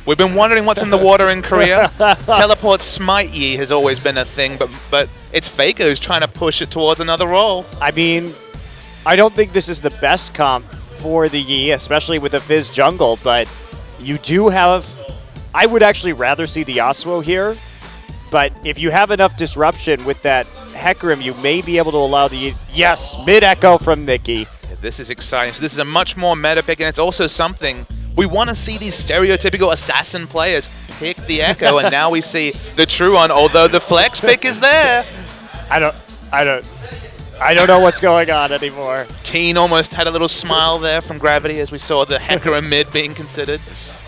We've been wondering what's in the water in Korea. Teleport Smite Yi has always been a thing, but it's Faker who's trying to push it towards another role. I mean, I don't think this is the best comp for the Yi, especially with the Fizz jungle, but you do have... I would actually rather see the Yasuo here, but if you have enough disruption with that Hecarim, you may be able to allow the... Yes, mid-echo from Mickey. This is exciting. So this is a much more meta pick, and it's also something... We want to see these stereotypical assassin players pick the Echo, and now we see the true one, although the flex pick is there. I don't know what's going on anymore. Keen almost had a little smile there from Gravity as we saw the Hecarim mid being considered.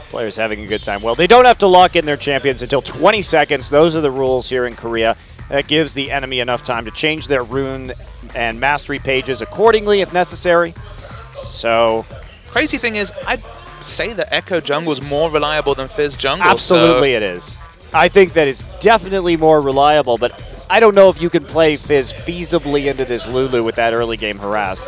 Players having a good time. Well, they don't have to lock in their champions until 20 seconds. Those are the rules here in Korea. That gives the enemy enough time to change their rune and mastery pages accordingly if necessary. So... Crazy thing is, I'd say that Echo Jungle is more reliable than Fizz Jungle. Absolutely it is. I think that is definitely more reliable, but I don't know if you can play Fizz feasibly into this Lulu with that early game harass.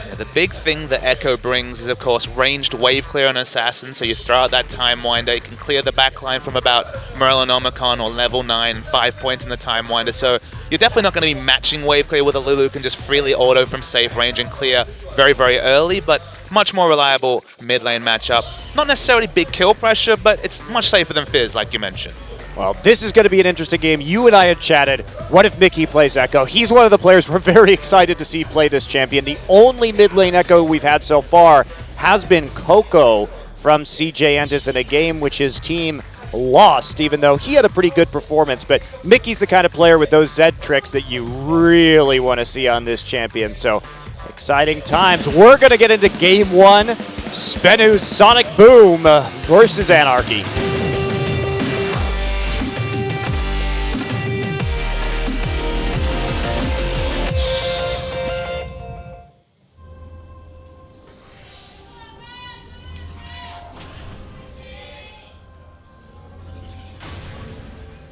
Yeah, the big thing that Echo brings is, of course, ranged wave clear on Assassin, so you throw out that Time Winder, you can clear the backline from about Merlinomicon or level 9 and 5 points in the Time Winder, so you're definitely not going to be matching wave clear with a Lulu who can just freely auto from safe range and clear very, very early, but much more reliable mid lane matchup. Not necessarily big kill pressure, but it's much safer than Fizz, like you mentioned. Well, this is going to be an interesting game. You and I had chatted. What if Mickey plays Echo? He's one of the players we're very excited to see play this champion. The only mid lane Echo we've had so far has been Coco from CJ Entus in a game which his team lost, even though he had a pretty good performance. But Mickey's the kind of player with those Z tricks that you really want to see on this champion. So exciting times. We're going to get into game one. Spennu's Sonic Boom versus Anarchy.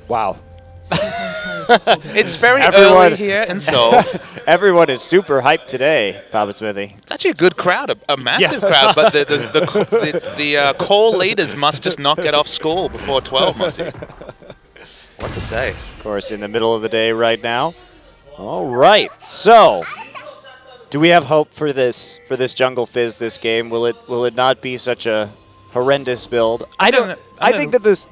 Wow. It's very Everyone- early here in Seoul. Everyone is super hyped today, Papa Smithy. It's actually a good crowd, a massive crowd, but the call leaders must just not get off school before 12, Monty. What to say? Of course, in the middle of the day right now. All right, so do we have hope for this Jungle Fizz this game? Will it not be such a horrendous build? I think that this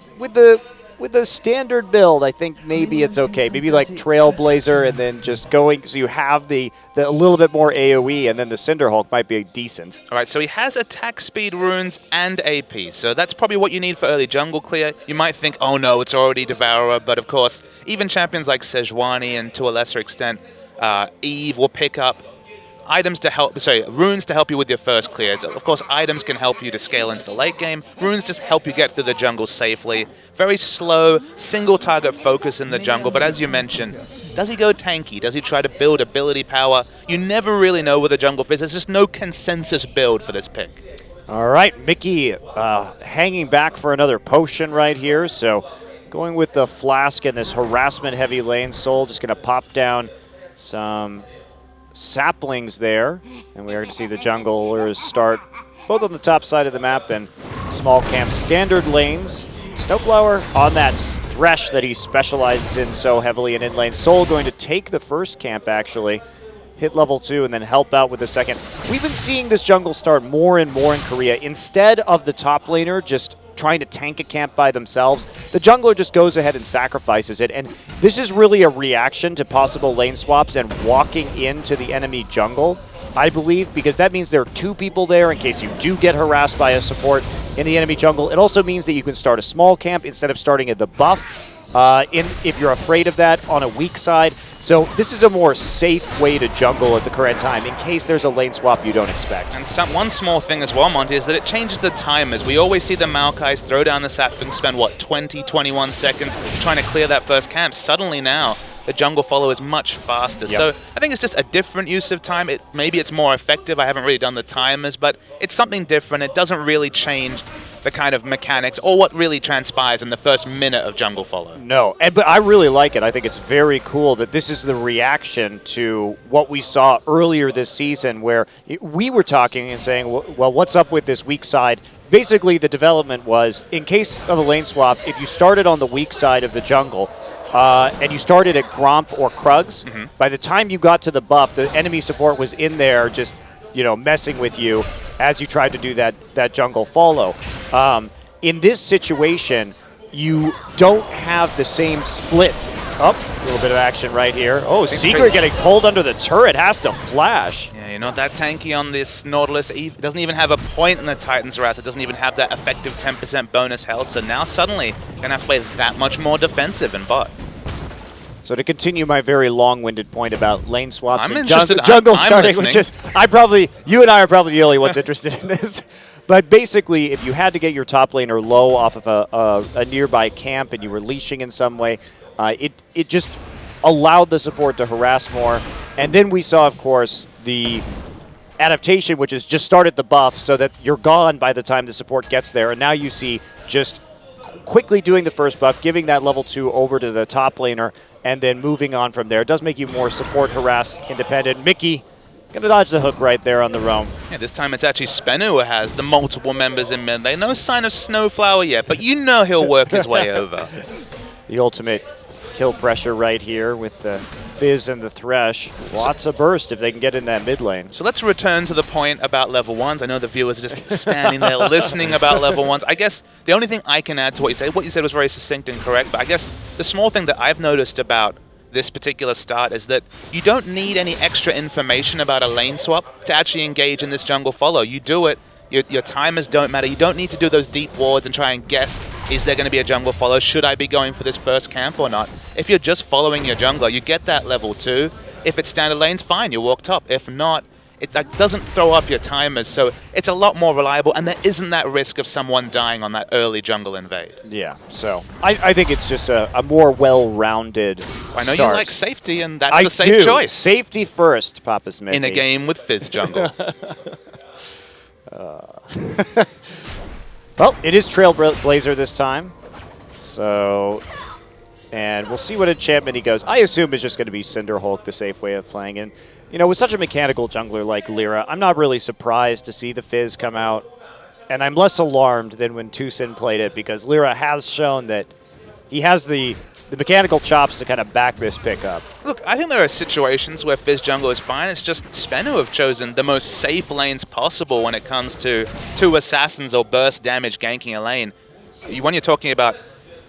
with the standard build, I think maybe it's okay. Maybe like Trailblazer and then just going so you have the a little bit more AoE, and then the Cinderhulk might be decent. All right, so he has attack speed runes and AP, so that's probably what you need for early jungle clear. You might think, oh no, it's already Devourer, but of course, even champions like Sejuani and to a lesser extent Eve will pick up items to help, runes to help you with your first clears. Of course, items can help you to scale into the late game. Runes just help you get through the jungle safely. Very slow, single target focus in the jungle, but as you mentioned, does he go tanky? Does he try to build ability power? You never really know with a Jungle Fizz. There's just no consensus build for this pick. All right, Mickey hanging back for another potion right here, so going with the Flask in this harassment-heavy lane. Soul just going to pop down some saplings there, and we are going to see the junglers start both on the top side of the map and small camp standard lanes. Snowflower on that Thresh that he specializes in so heavily in lane. Soul going to take the first camp, actually, hit level 2, and then help out with the second. We've been seeing this jungle start more and more in Korea. Instead of the top laner just trying to tank a camp by themselves, the jungler just goes ahead and sacrifices it. And this is really a reaction to possible lane swaps and walking into the enemy jungle, I believe, because that means there are 2 people there in case you do get harassed by a support in the enemy jungle. It also means that you can start a small camp instead of starting at the buff if you're afraid of that on a weak side. So this is a more safe way to jungle at the current time in case there's a lane swap you don't expect. And one small thing as well, Monty, is that it changes the timers. We always see the Maokais throw down the sapling, spend, what, 20, 21 seconds trying to clear that first camp. Suddenly now, the jungle follow is much faster. Yep. So I think it's just a different use of time. Maybe it's more effective. I haven't really done the timers, but it's something different. It doesn't really change the kind of mechanics or what really transpires in the first minute of jungle follow. No, but I really like it. I think it's very cool that this is the reaction to what we saw earlier this season, where we were talking and saying, well, what's up with this weak side? Basically, the development was, in case of a lane swap, if you started on the weak side of the jungle, and you started at Gromp or Krugs, by the time you got to the buff, the enemy support was in there just, messing with you as you tried to do that jungle follow. In this situation, you don't have the same split. Oh, a little bit of action right here. Oh, Secret getting pulled under the turret, has to flash. Yeah, you're not that tanky on this Nautilus. It doesn't even have a point in the Titan's Wrath. It doesn't even have that effective 10% bonus health. So now suddenly, you're going to have to play that much more defensive in bot. So to continue my very long-winded point about lane swaps I'm and interested. jungle I'm starting, listening. which is you and I are probably the only ones interested in this. But basically, if you had to get your top laner low off of a nearby camp and you were leashing in some way, it just allowed the support to harass more. And then we saw, of course, the adaptation, which is just start at the buff so that you're gone by the time the support gets there. And now you see just quickly doing the first buff, giving that level 2 over to the top laner, and then moving on from there. It does make you more support, harass, independent. Mickey gonna dodge the hook right there on the roam. Yeah, this time it's actually Spenu who has the multiple members in mid lane. No sign of Snowflower yet, but you know he'll work his way over. The ultimate kill pressure right here with the Fizz and the Thresh. Lots of burst if they can get in that mid lane. So let's return to the point about level 1s. I know the viewers are just standing there listening about level 1s. I guess the only thing I can add to what you said was very succinct and correct, but I guess the small thing that I've noticed about this particular start is that you don't need any extra information about a lane swap to actually engage in this jungle follow. You do it. Your timers don't matter. You don't need to do those deep wards and try and guess, is there going to be a jungle follow? Should I be going for this first camp or not? If you're just following your jungler, you get that level 2. If it's standard lanes, fine, you walk top. If not, it doesn't throw off your timers, so it's a lot more reliable, and there isn't that risk of someone dying on that early jungle invade. Yeah, so I think it's just a more well-rounded I know start. you like safety, and that's the safe choice. Safety first, Papa Smith. In a game with Fizz jungle. Well, it is Trailblazer this time. So And we'll see what enchantment he goes. I assume it's just going to be Cinder Hulk, the safe way of playing. And, you know, with such a mechanical jungler like Lyra, I'm not really surprised to see the Fizz come out. And I'm less alarmed than when Tucson played it, because Lyra has shown that he has the mechanical chops to kind of back this pick up. Look, I think there are situations where Fizz jungle is fine. It's just Spenu have chosen the most safe lanes possible when it comes to 2 assassins or burst damage ganking a lane. When you're talking about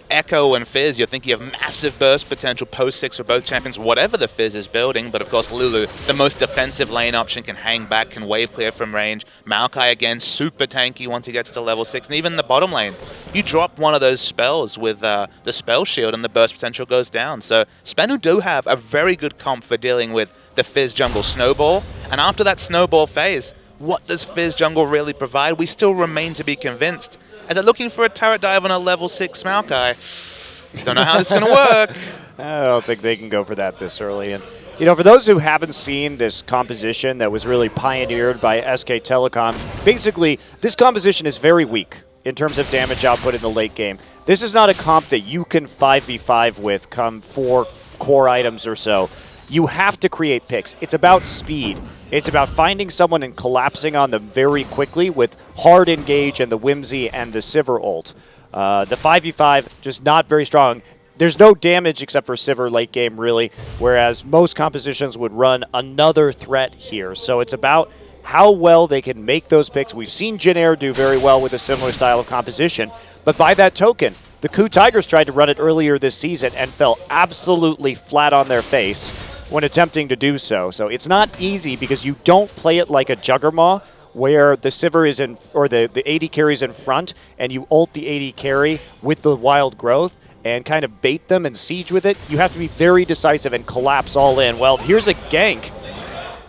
Echo and Fizz, you're thinking of massive burst potential post 6 for both champions, whatever the Fizz is building. But of course, Lulu, the most defensive lane option, can hang back, can wave clear from range. Maokai, again, super tanky once he gets to level 6. And even the bottom lane, you drop one of those spells with the spell shield and the burst potential goes down. So Spenu do have a very good comp for dealing with the Fizz jungle snowball. And after that snowball phase, what does Fizz jungle really provide? We still remain to be convinced. As they're looking for a turret dive on a level 6 Maokai. Don't know how this is going to work. I don't think they can go for that this early. And, you know, for those who haven't seen this composition that was really pioneered by SK Telecom, basically, this composition is very weak in terms of damage output in the late game. This is not a comp that you can 5v5 with come 4 core items or so. You have to create picks. It's about speed. It's about finding someone and collapsing on them very quickly with hard engage and the Whimsy and the Sivir ult. The 5v5, just not very strong. There's no damage except for Sivir late game, really, whereas most compositions would run another threat here. So it's about how well they can make those picks. We've seen Jin Air do very well with a similar style of composition, but by that token, the KOO Tigers tried to run it earlier this season and fell absolutely flat on their face when attempting to do so. So it's not easy because you don't play it like a Juggermaw where the Sivir is in, or the AD carry's in front, and you ult the AD carry with the wild growth and kind of bait them and siege with it. You have to be very decisive and collapse all in. Well, here's a gank.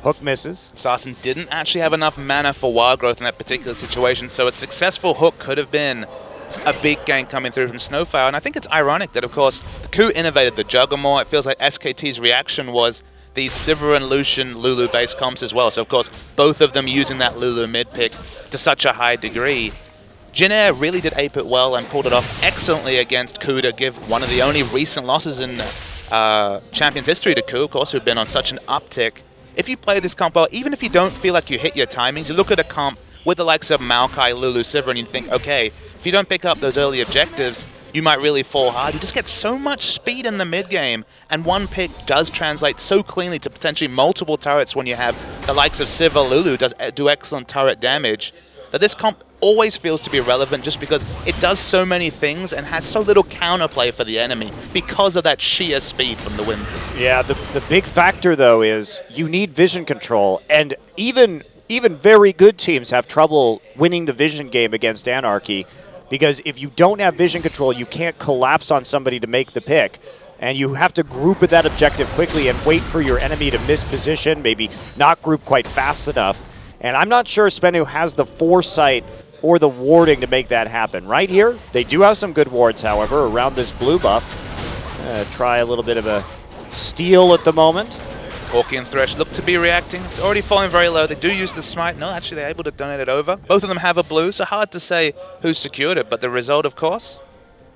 Hook misses. Assassin didn't actually have enough mana for wild growth in that particular situation, so a successful hook could have been a big gank coming through from Snowfire. And I think it's ironic that, of course, the KOO innovated the Juggermaw. It feels like SKT's reaction was these Sivir and Lucian Lulu-based comps as well. So, of course, both of them using that Lulu mid-pick to such a high degree. Jin Air really did ape it well and pulled it off excellently against KOO to give one of the only recent losses in Champions history to KOO, of course, who've been on such an uptick. If you play this comp well, even if you don't feel like you hit your timings, you look at a comp with the likes of Maokai, Lulu, Sivir, and you think, okay, if you don't pick up those early objectives, you might really fall hard. You just get so much speed in the mid-game, and one pick does translate so cleanly to potentially multiple turrets when you have the likes of Sivir, Lulu do excellent turret damage, that this comp always feels to be relevant just because it does so many things and has so little counterplay for the enemy because of that sheer speed from the Whimsy. Yeah, the big factor, though, is you need vision control, and even very good teams have trouble winning the vision game against Anarchy, because if you don't have vision control, you can't collapse on somebody to make the pick. And you have to group at that objective quickly and wait for your enemy to miss position, maybe not group quite fast enough. And I'm not sure Spenu has the foresight or the warding to make that happen. Right here, they do have some good wards, however, around this blue buff. Try a little bit of a steal at the moment. Orky and Thresh look to be reacting. It's already falling very low. They do use the smite. No, actually, they're able to donate it over. Both of them have a blue, so hard to say who's secured it. But the result, of course,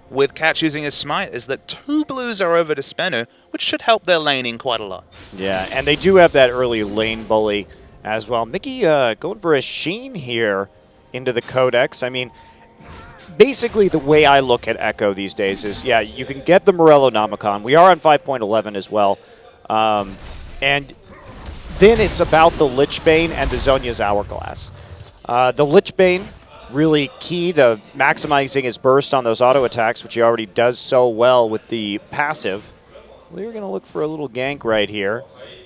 with Catch using his smite, is that 2 blues are over to Spenu, which should help their laning quite a lot. Yeah, and they do have that early lane bully as well. Mickey going for a Sheen here into the Codex. I mean, basically the way I look at Echo these days is, yeah, you can get the Morellonomicon. We are on 5.11 as well. And then it's about the Lichbane and the Zhonya's Hourglass. The Lichbane, really key to maximizing his burst on those auto attacks, which he already does so well with the passive. We're going to look for a little gank right here.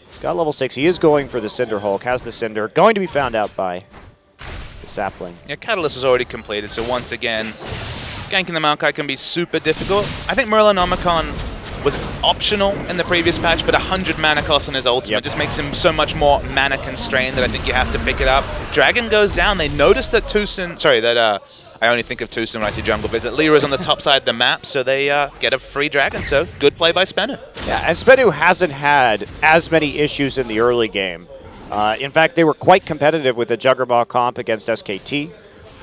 He's got level 6. He is going for the Cinder Hulk, has the Cinder. Going to be found out by the Sapling. Yeah, Catalyst was already completed, so once again, ganking the Maokai can be super difficult. I think Morellonomicon was optional in the previous patch, but 100 mana cost on his ultimate just makes him so much more mana constrained that I think you have to pick it up. Dragon goes down. They noticed that I only think of Tucson when I see Jungle Visit. Lyra's on the top side of the map, so they get a free dragon, so good play by Spenu. Yeah, and Spenu hasn't had as many issues in the early game. In fact, they were quite competitive with the Juggernaut comp against SKT,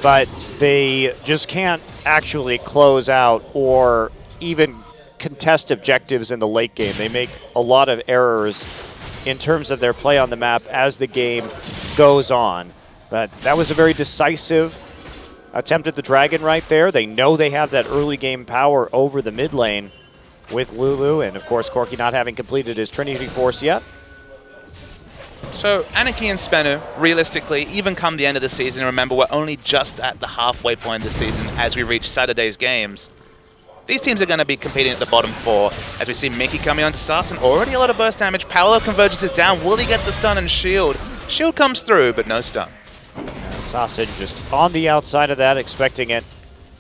but they just can't actually close out or even contest objectives in the late game. They make a lot of errors in terms of their play on the map as the game goes on. But that was a very decisive attempt at the Dragon right there. They know they have that early game power over the mid lane with Lulu, and of course Corki not having completed his Trinity Force yet. So Anarchy and Spenu, realistically, even come the end of the season, remember we're only just at the halfway point of the season as we reach Saturday's games. These teams are going to be competing at the bottom 4 as we see Mickey coming onto Sarsen. Already a lot of burst damage. Paolo Convergence is down. Will he get the stun and shield? Shield comes through, but no stun. Sarsen just on the outside of that, expecting it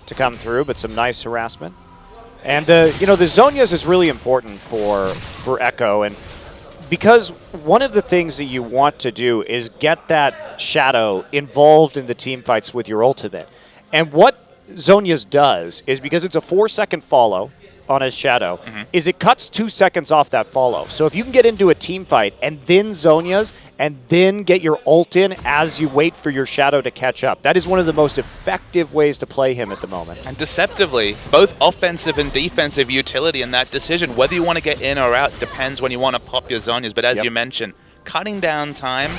to come through, but some nice harassment. And the Zhonya's is really important for Echo, and because one of the things that you want to do is get that Shadow involved in the team fights with your ultimate. And what Zhonya's does is, because it's a 4-second follow on his Shadow, is it cuts 2 seconds off that follow. So if you can get into a team fight and then Zhonya's and then get your ult in as you wait for your Shadow to catch up, that is one of the most effective ways to play him at the moment. And deceptively, both offensive and defensive utility in that decision. Whether you want to get in or out depends when you want to pop your Zhonya's. But as you mentioned, cutting down time,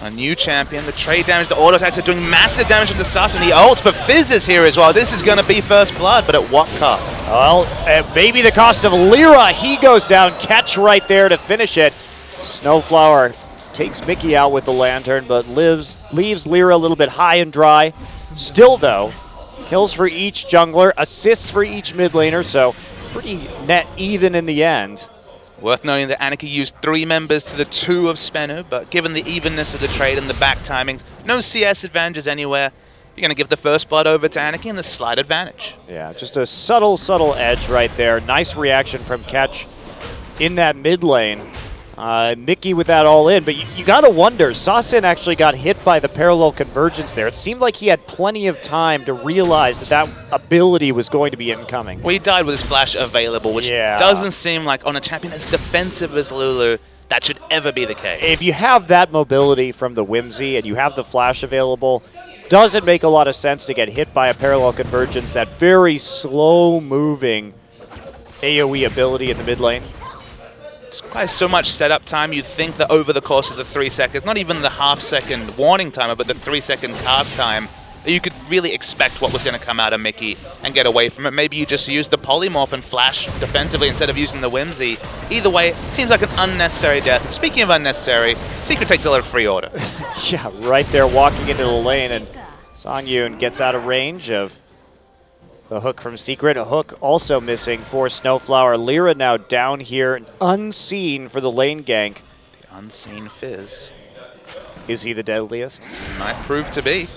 a new champion, the trade damage, the auto attacks are doing massive damage to Sarsen. The ult, but Fizz is here as well. This is going to be first blood, but at what cost? Well, maybe the cost of Lyra. He goes down, catch right there to finish it. Snowflower takes Mickey out with the lantern, but leaves Lyra a little bit high and dry. Still, though, kills for each jungler, assists for each mid laner, so pretty net even in the end. Worth noting that Anarchy used 3 members to the 2 of Spenu, but given the evenness of the trade and the back timings, no CS advantages anywhere. You're going to give the first blood over to Anarchy and the slight advantage. Yeah, just a subtle edge right there. Nice reaction from Catch in that mid lane. Mickey with that all in, but you got to wonder, Sarsen actually got hit by the parallel convergence there. It seemed like he had plenty of time to realize that ability was going to be incoming. Well, he died with his flash available, which doesn't seem like on a champion as defensive as Lulu that should ever be the case. If you have that mobility from the Whimsy and you have the flash available, doesn't make a lot of sense to get hit by a parallel convergence, that very slow-moving AoE ability in the mid lane. Requires so much setup time. You'd think that over the course of the 3 seconds, not even the half-second warning timer, but the 3-second cast time, that you could really expect what was going to come out of Mickey and get away from it. Maybe you just use the polymorph and flash defensively instead of using the Whimsy. Either way, it seems like an unnecessary death. And speaking of unnecessary, Secret takes a lot of free order. Yeah, right there walking into the lane, and Songyun gets out of range of the hook from Secret. A hook also missing for Snowflower. Lyra now down here, unseen for the lane gank. The unseen Fizz. Is he the deadliest? Might prove to be.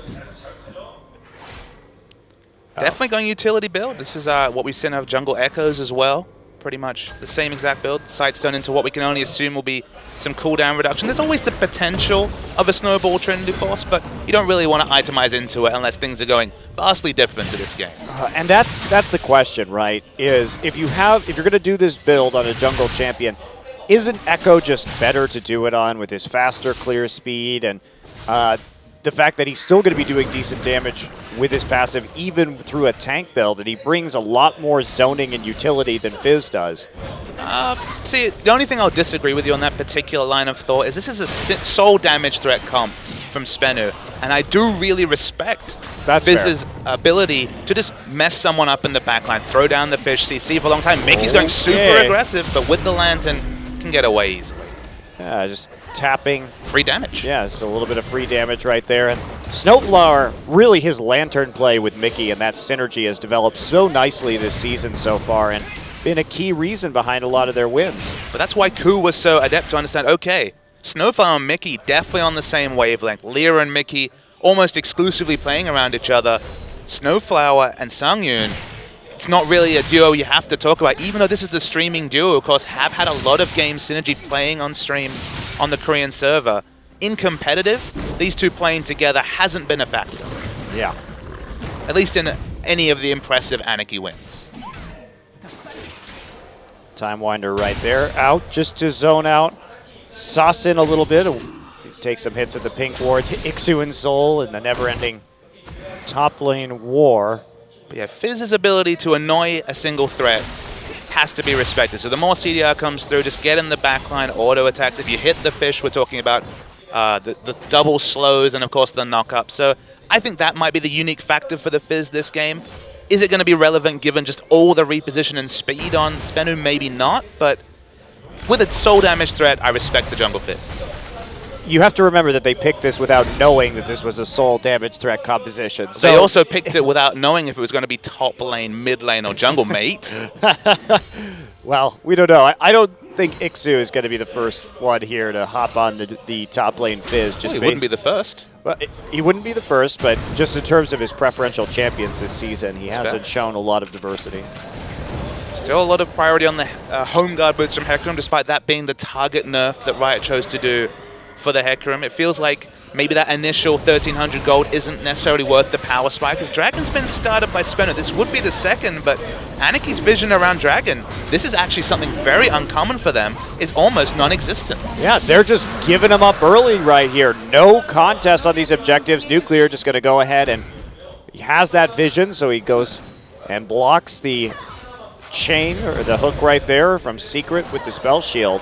Definitely going utility build. This is what we've seen out of Jungle Echoes as well. Pretty much the same exact build. Sightstone into what we can only assume will be some cooldown reduction. There's always the potential of a snowball Trinity Force, but you don't really want to itemize into it unless things are going vastly different to this game. And that's the question, right? Is if you're going to do this build on a jungle champion, isn't Echo just better to do it on with his faster clear speed and the fact that he's still going to be doing decent damage with his passive even through a tank build, and he brings a lot more zoning and utility than Fizz does? See, the only thing I'll disagree with you on that particular line of thought is this is a soul damage threat comp from Spenu, and I do really respect Fizz's ability to just mess someone up in the backline, throw down the fish CC for a long time. Mickey's going super aggressive, but with the lantern, can get away easily. Yeah, just tapping. Free damage. Yeah, it's a little bit of free damage right there. And Snowflower, really his lantern play with Mickey and that synergy has developed so nicely this season so far and been a key reason behind a lot of their wins. But that's why Ku was so adept to understand, okay, Snowflower and Mickey definitely on the same wavelength. Lyra and Mickey almost exclusively playing around each other. Snowflower and Songyun, it's not really a duo you have to talk about, even though this is the streaming duo, of course, have had a lot of game synergy playing on stream on the Korean server. In competitive, these two playing together hasn't been a factor. Yeah. At least in any of the impressive Anarchy wins. Time Winder right there, out just to zone out. Sarsen a little bit, take some hits at the pink wards. Ixu and Soul in the never-ending top lane war. But yeah, Fizz's ability to annoy a single threat has to be respected. So the more CDR comes through, just get in the backline, auto attacks. If you hit the fish, we're talking about the double slows and, of course, the knock-up. So I think that might be the unique factor for the Fizz this game. Is it going to be relevant given just all the reposition and speed on Spenu? Maybe not, but with its soul damage threat, I respect the Jungle Fizz. You have to remember that they picked this without knowing that this was a soul damage threat composition. So They also picked it without knowing if it was going to be top lane, mid lane, or jungle, mate. well, we don't know. I don't think Ixu is going to be the first one here to hop on the top lane Fizz. Just Well, he wouldn't be the first. Well, he wouldn't be the first, but just in terms of his preferential champions this season, he hasn't shown a lot of diversity. Still a lot of priority on the home guard boots from Hecarim, despite that being the target nerf that Riot chose to do for the Hecarim. It feels like maybe that initial 1,300 gold isn't necessarily worth the power spike, because Dragon's been started by Spenu. This would be the second, but Anaki's vision around Dragon, this is actually something very uncommon for them, is almost non-existent. Yeah, they're just giving him up early right here. No contest on these objectives. Nuclear just going to go ahead, and he has that vision, so he goes and blocks the chain or the hook right there from Secret with the spell shield,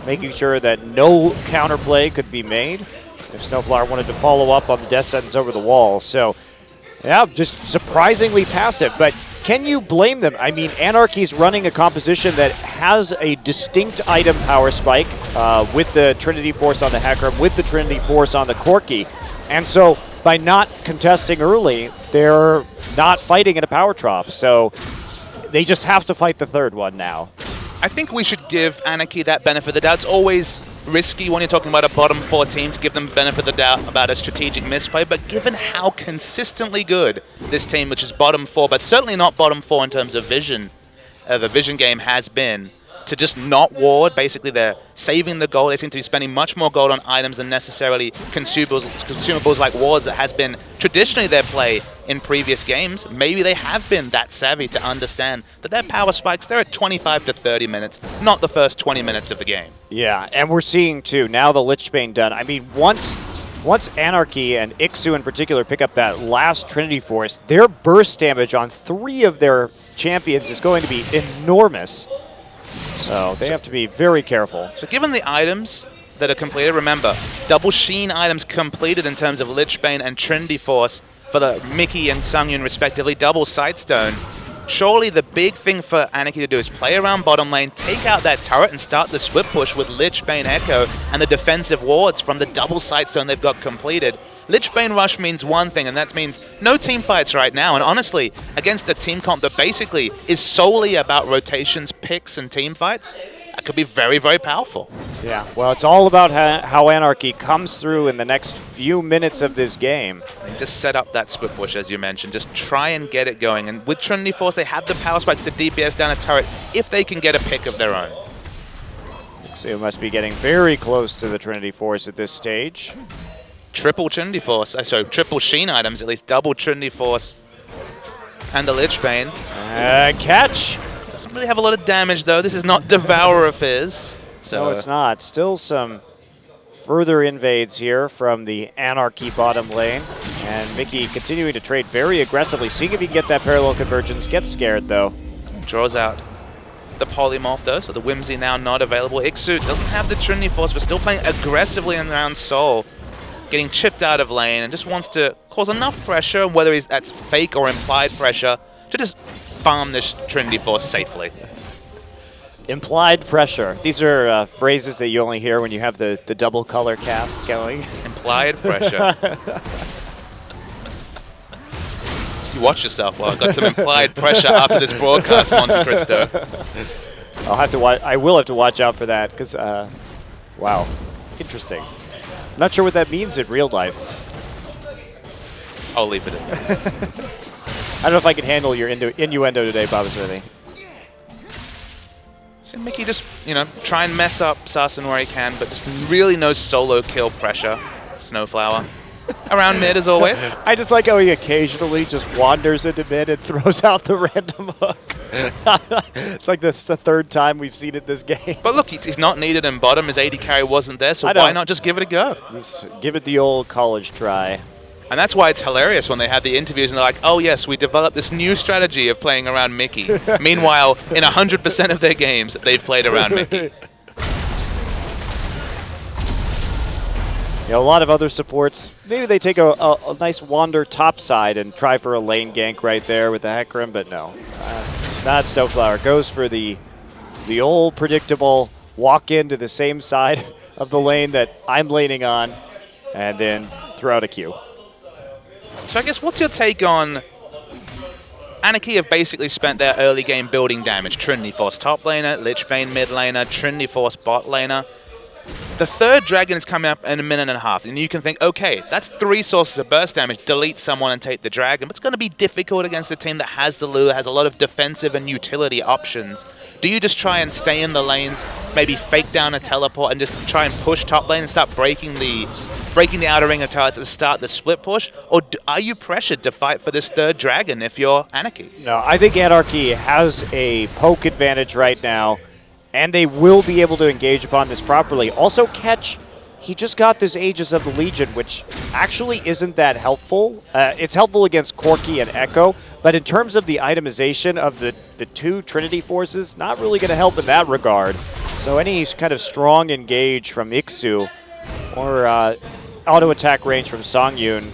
making sure that no counterplay could be made if Snowflower wanted to follow up on the death sentence over the wall. So, yeah, just surprisingly passive. But can you blame them? I mean, Anarchy's running a composition that has a distinct item power spike with the Trinity Force on the Hecarim, with the Trinity Force on the Corki. And so, by not contesting early, they're not fighting in a power trough. So, they just have to fight the third one now. I think we should give Anarchy that benefit of the doubt. It's always risky when you're talking about a bottom 4 team to give them benefit of the doubt about a strategic misplay, but given how consistently good this team, which is bottom 4, but certainly not bottom 4 in terms of vision, the vision game has been, to just not ward, basically they're saving the gold. They seem to be spending much more gold on items than necessarily consumables like wards that has been traditionally their play in previous games. Maybe they have been that savvy to understand that their power spikes, they're at 25 to 30 minutes, not the first 20 minutes of the game. Yeah, and we're seeing, too, now the Lich Bane done. I mean, once Anarchy and Ixu in particular pick up that last Trinity Force, their burst damage on 3 of their champions is going to be enormous. So they have to be very careful. So given the items that are completed, remember, double Sheen items completed in terms of Lich Bane and Trinity Force for the Mickey and Sungyun respectively, double Sightstone. Surely the big thing for Anarchy to do is play around bottom lane, take out that turret and start the swift push with Lich Bane Echo and the defensive wards from the double Sightstone they've got completed. Lich Bane Rush means one thing, and that means no team fights right now. And honestly, against a team comp that basically is solely about rotations, picks, and team fights, that could be very, very powerful. Yeah, well, it's all about how Anarchy comes through in the next few minutes of this game. And just set up that split push, as you mentioned. Just try and get it going. And with Trinity Force, they have the power spikes to DPS down a turret if they can get a pick of their own. So must be getting very close to the Trinity Force at this stage. Triple Trinity Force, so triple Sheen items, at least double Trinity Force and the Lich Bane. Catch! Doesn't really have a lot of damage though. This is not Devourer of Fizz. So no, it's not. Still some further invades here from the Anarchy bottom lane. And Mickey continuing to trade very aggressively, seeing if he can get that parallel convergence. Gets scared though. Draws out the Polymorph though, so the Whimsy now not available. Ixu doesn't have the Trinity Force, but still playing aggressively around Soul. Getting chipped out of lane and just wants to cause enough pressure, whether that's fake or implied pressure, to just farm this Trinity Force safely. Implied pressure. These are phrases that you only hear when you have the double color cast going. Implied pressure. You watch yourself. Well, I've got some implied pressure after this broadcast, Monte Cristo. I'll have to watch. I will have to watch out for that because, wow, interesting. Not sure what that means in real life. I'll leave it in. I don't know if I can handle your innuendo today, Baba Smithy. So Mickey just, try and mess up Sassen where he can, but just really no solo kill pressure. Snowflower. Around mid as always. I just like how he occasionally just wanders into mid and throws out the random hook. It's like this is the 3rd time we've seen it this game. But look, he's not needed in bottom. His AD carry wasn't there, so why not just give it a go? Just give it the old college try. And that's why it's hilarious when they have the interviews and they're like, oh yes, we developed this new strategy of playing around Mickey. Meanwhile, in 100% of their games, they've played around Mickey. You know, a lot of other supports, maybe they take a nice wander top side and try for a lane gank right there with the Hecarim, but no. Not Snowflower. Goes for the old predictable walk into the same side of the lane that I'm laning on and then throw out a Q. So I guess what's your take on Anarchy have basically spent their early game building damage. Trinity Force top laner, Lich Bane mid laner, Trinity Force bot laner. The third dragon is coming up in a minute and a half, and you can think, okay, that's 3 sources of burst damage. Delete someone and take the dragon, but it's going to be difficult against a team that has the Lulu, has a lot of defensive and utility options. Do you just try and stay in the lanes, maybe fake down a teleport, and just try and push top lane and start breaking the outer ring of turrets at the start of the split push? Or are you pressured to fight for this third dragon if you're Anarchy? No, I think Anarchy has a poke advantage right now, and they will be able to engage upon this properly. Also, Ketch, he just got this Aegis of the Legion, which actually isn't that helpful. It's helpful against Corki and Echo, but in terms of the itemization of the 2 Trinity Forces, not really going to help in that regard. So any kind of strong engage from Ixu or auto attack range from Songyun,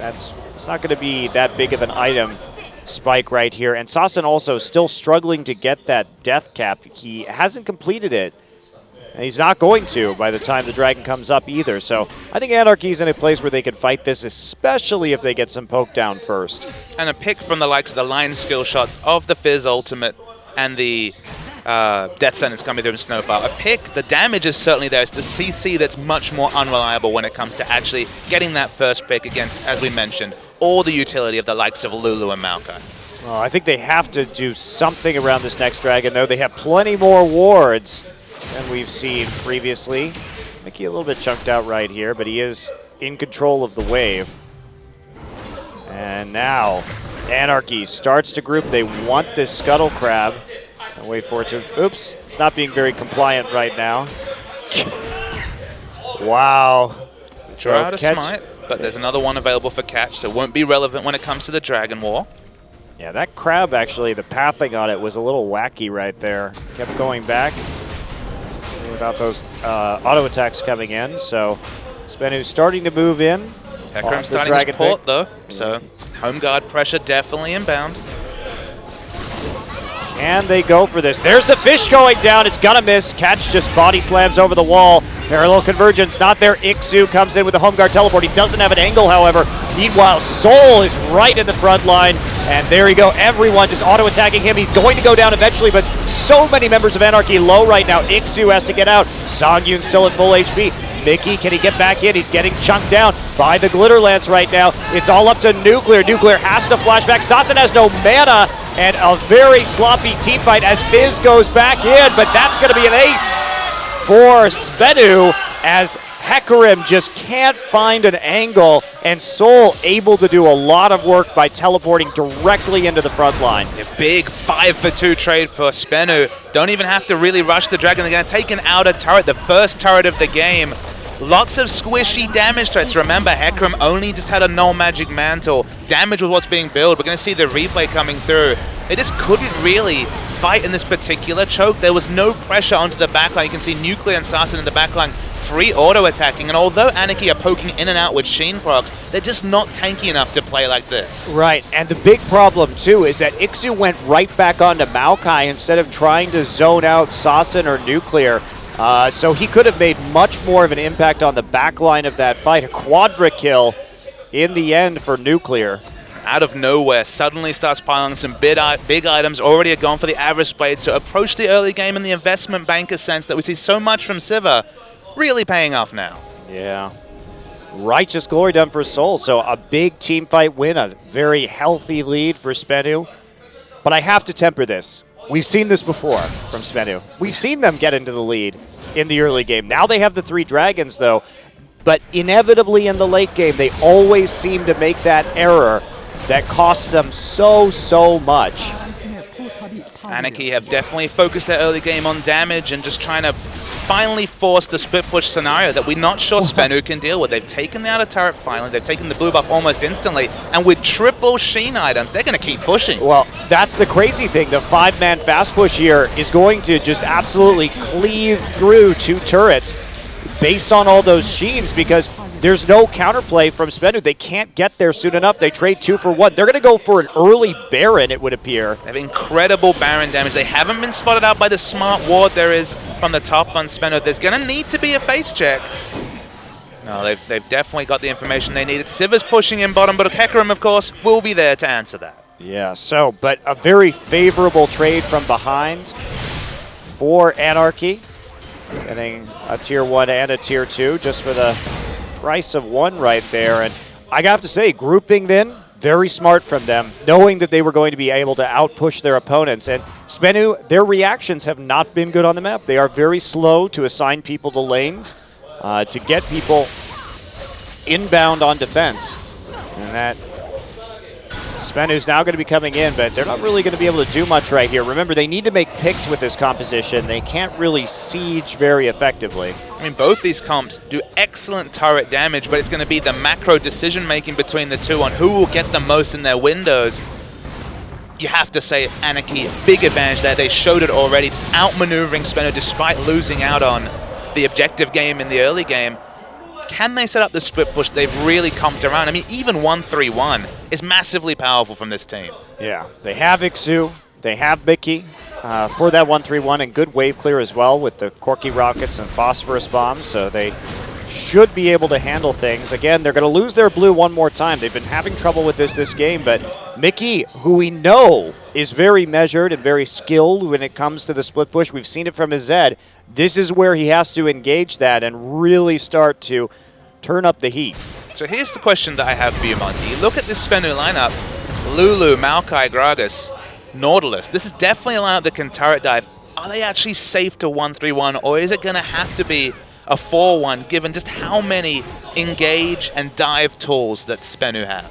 it's not going to be that big of an item spike right here. And Sasan also still struggling to get that death cap. He hasn't completed it, and he's not going to by the time the dragon comes up either. So I think Anarchy's in a place where they can fight this, especially if they get some poke down first. And a pick from the likes of the line skill shots of the Fizz ultimate and the Death Sentence coming through in Snowfall. A pick, the damage is certainly there. It's the CC that's much more unreliable when it comes to actually getting that first pick against, as we mentioned, all the utility of the likes of Lulu and Maokai. Well, I think they have to do something around this next dragon, though. They have plenty more wards than we've seen previously. Mickey a little bit chunked out right here, but he is in control of the wave. And now Anarchy starts to group. They want this Scuttle Crab. And wait for it to... Oops, it's not being very compliant right now. Wow. Throw out a smite, but there's another one available for catch, so it won't be relevant when it comes to the Dragon War. Yeah, that crab actually, the pathing on it was a little wacky right there. Kept going back without those auto attacks coming in, so Spenu starting to move in. Hecarim starting his port though, so home guard pressure definitely inbound. And they go for this. There's the fish going down. It's gonna miss. Catch just body slams over the wall. Parallel convergence not there. Ixu comes in with the home guard teleport. He doesn't have an angle, however. Meanwhile, Soul is right in the front line. And there you go. Everyone just auto-attacking him. He's going to go down eventually, but so many members of Anarchy low right now. Ixu has to get out. Songyun still at full HP. Mickey, can he get back in? He's getting chunked down by the Glitter Lance right now. It's all up to Nuclear. Nuclear has to flash back. Sasan has no mana, and a very sloppy team fight as Fizz goes back in, but that's going to be an ace for Spenu as Hecarim just can't find an angle, and Soul able to do a lot of work by teleporting directly into the front line. A big 5-for-2 trade for Spenu. Don't even have to really rush the dragon. They're going to take an outer turret, the first turret of the game. Lots of squishy damage threats. Remember, Hecarim only just had a null magic mantle. Damage was what's being built. We're going to see the replay coming through. They just couldn't really fight in this particular choke. There was no pressure onto the backline. You can see Nuclear and Sasan in the backline free auto-attacking. And although Anarchy are poking in and out with Sheen procs, they're just not tanky enough to play like this. Right, and the big problem, too, is that Ixu went right back onto Maokai instead of trying to zone out Sasan or Nuclear. So he could have made much more of an impact on the back line of that fight. A quadra kill in the end for Nuclear. Out of nowhere, suddenly starts piling some big items. Already gone for the Avarice Blade. So approach the early game in the investment banker sense that we see so much from Sivir. Really paying off now. Yeah. Righteous glory done for Soul. So a big team fight win, a very healthy lead for Spenu. But I have to temper this. We've seen this before from Spenu. We've seen them get into the lead in the early game. Now they have the 3 dragons, though. But inevitably in the late game, they always seem to make that error that costs them so much. Anarchy have definitely focused their early game on damage and just trying to finally forced the split push scenario that we're not sure Spenu can deal with. They've taken the outer turret finally, they've taken the blue buff almost instantly, and with triple Sheen items, they're going to keep pushing. Well, that's the crazy thing. The 5-man fast push here is going to just absolutely cleave through 2 turrets based on all those Sheens, because there's no counterplay from Spenu. They can't get there soon enough. They trade 2 for 1. They're going to go for an early Baron, it would appear. They have incredible Baron damage. They haven't been spotted out by the smart ward there is from the top on Spenu. There's going to need to be a face check. No, they've definitely got the information they needed. Siva's pushing in bottom, but Hecarim, of course, will be there to answer that. Yeah, so, but a very favorable trade from behind for Anarchy. Getting a tier 1 and a tier 2 just for the price of 1 right there. And I have to say, grouping then, very smart from them, knowing that they were going to be able to outpush their opponents. And Spenu, their reactions have not been good on the map. They are very slow to assign people to lanes, to get people inbound on defense. And that Spenu's now going to be coming in, but they're not really going to be able to do much right here. Remember, they need to make picks with this composition. They can't really siege very effectively. I mean, both these comps do excellent turret damage, but it's going to be the macro decision-making between the two on who will get the most in their windows. You have to say Anarchy, big advantage there. They showed it already, just outmaneuvering Spenu despite losing out on the objective game in the early game. Can they set up the split push? They've really comped around. I mean, even 1-3-1 is massively powerful from this team. Yeah, they have Ixu, they have Mickey for that 1-3-1, and good wave clear as well with the Corky Rockets and Phosphorus Bombs, so they should be able to handle things. Again, they're going to lose their blue one more time. They've been having trouble with this game, but Mickey, who we know is very measured and very skilled when it comes to the split push, we've seen it from his Zed, this is where he has to engage that and really start to turn up the heat. So here's the question that I have for you, Monty. You look at this Spenu lineup, Lulu, Maokai, Gragas, Nautilus. This is definitely a lineup that can turret dive. Are they actually safe to 1-3-1, or is it going to have to be a 4-1, given just how many engage and dive tools that Spenu have?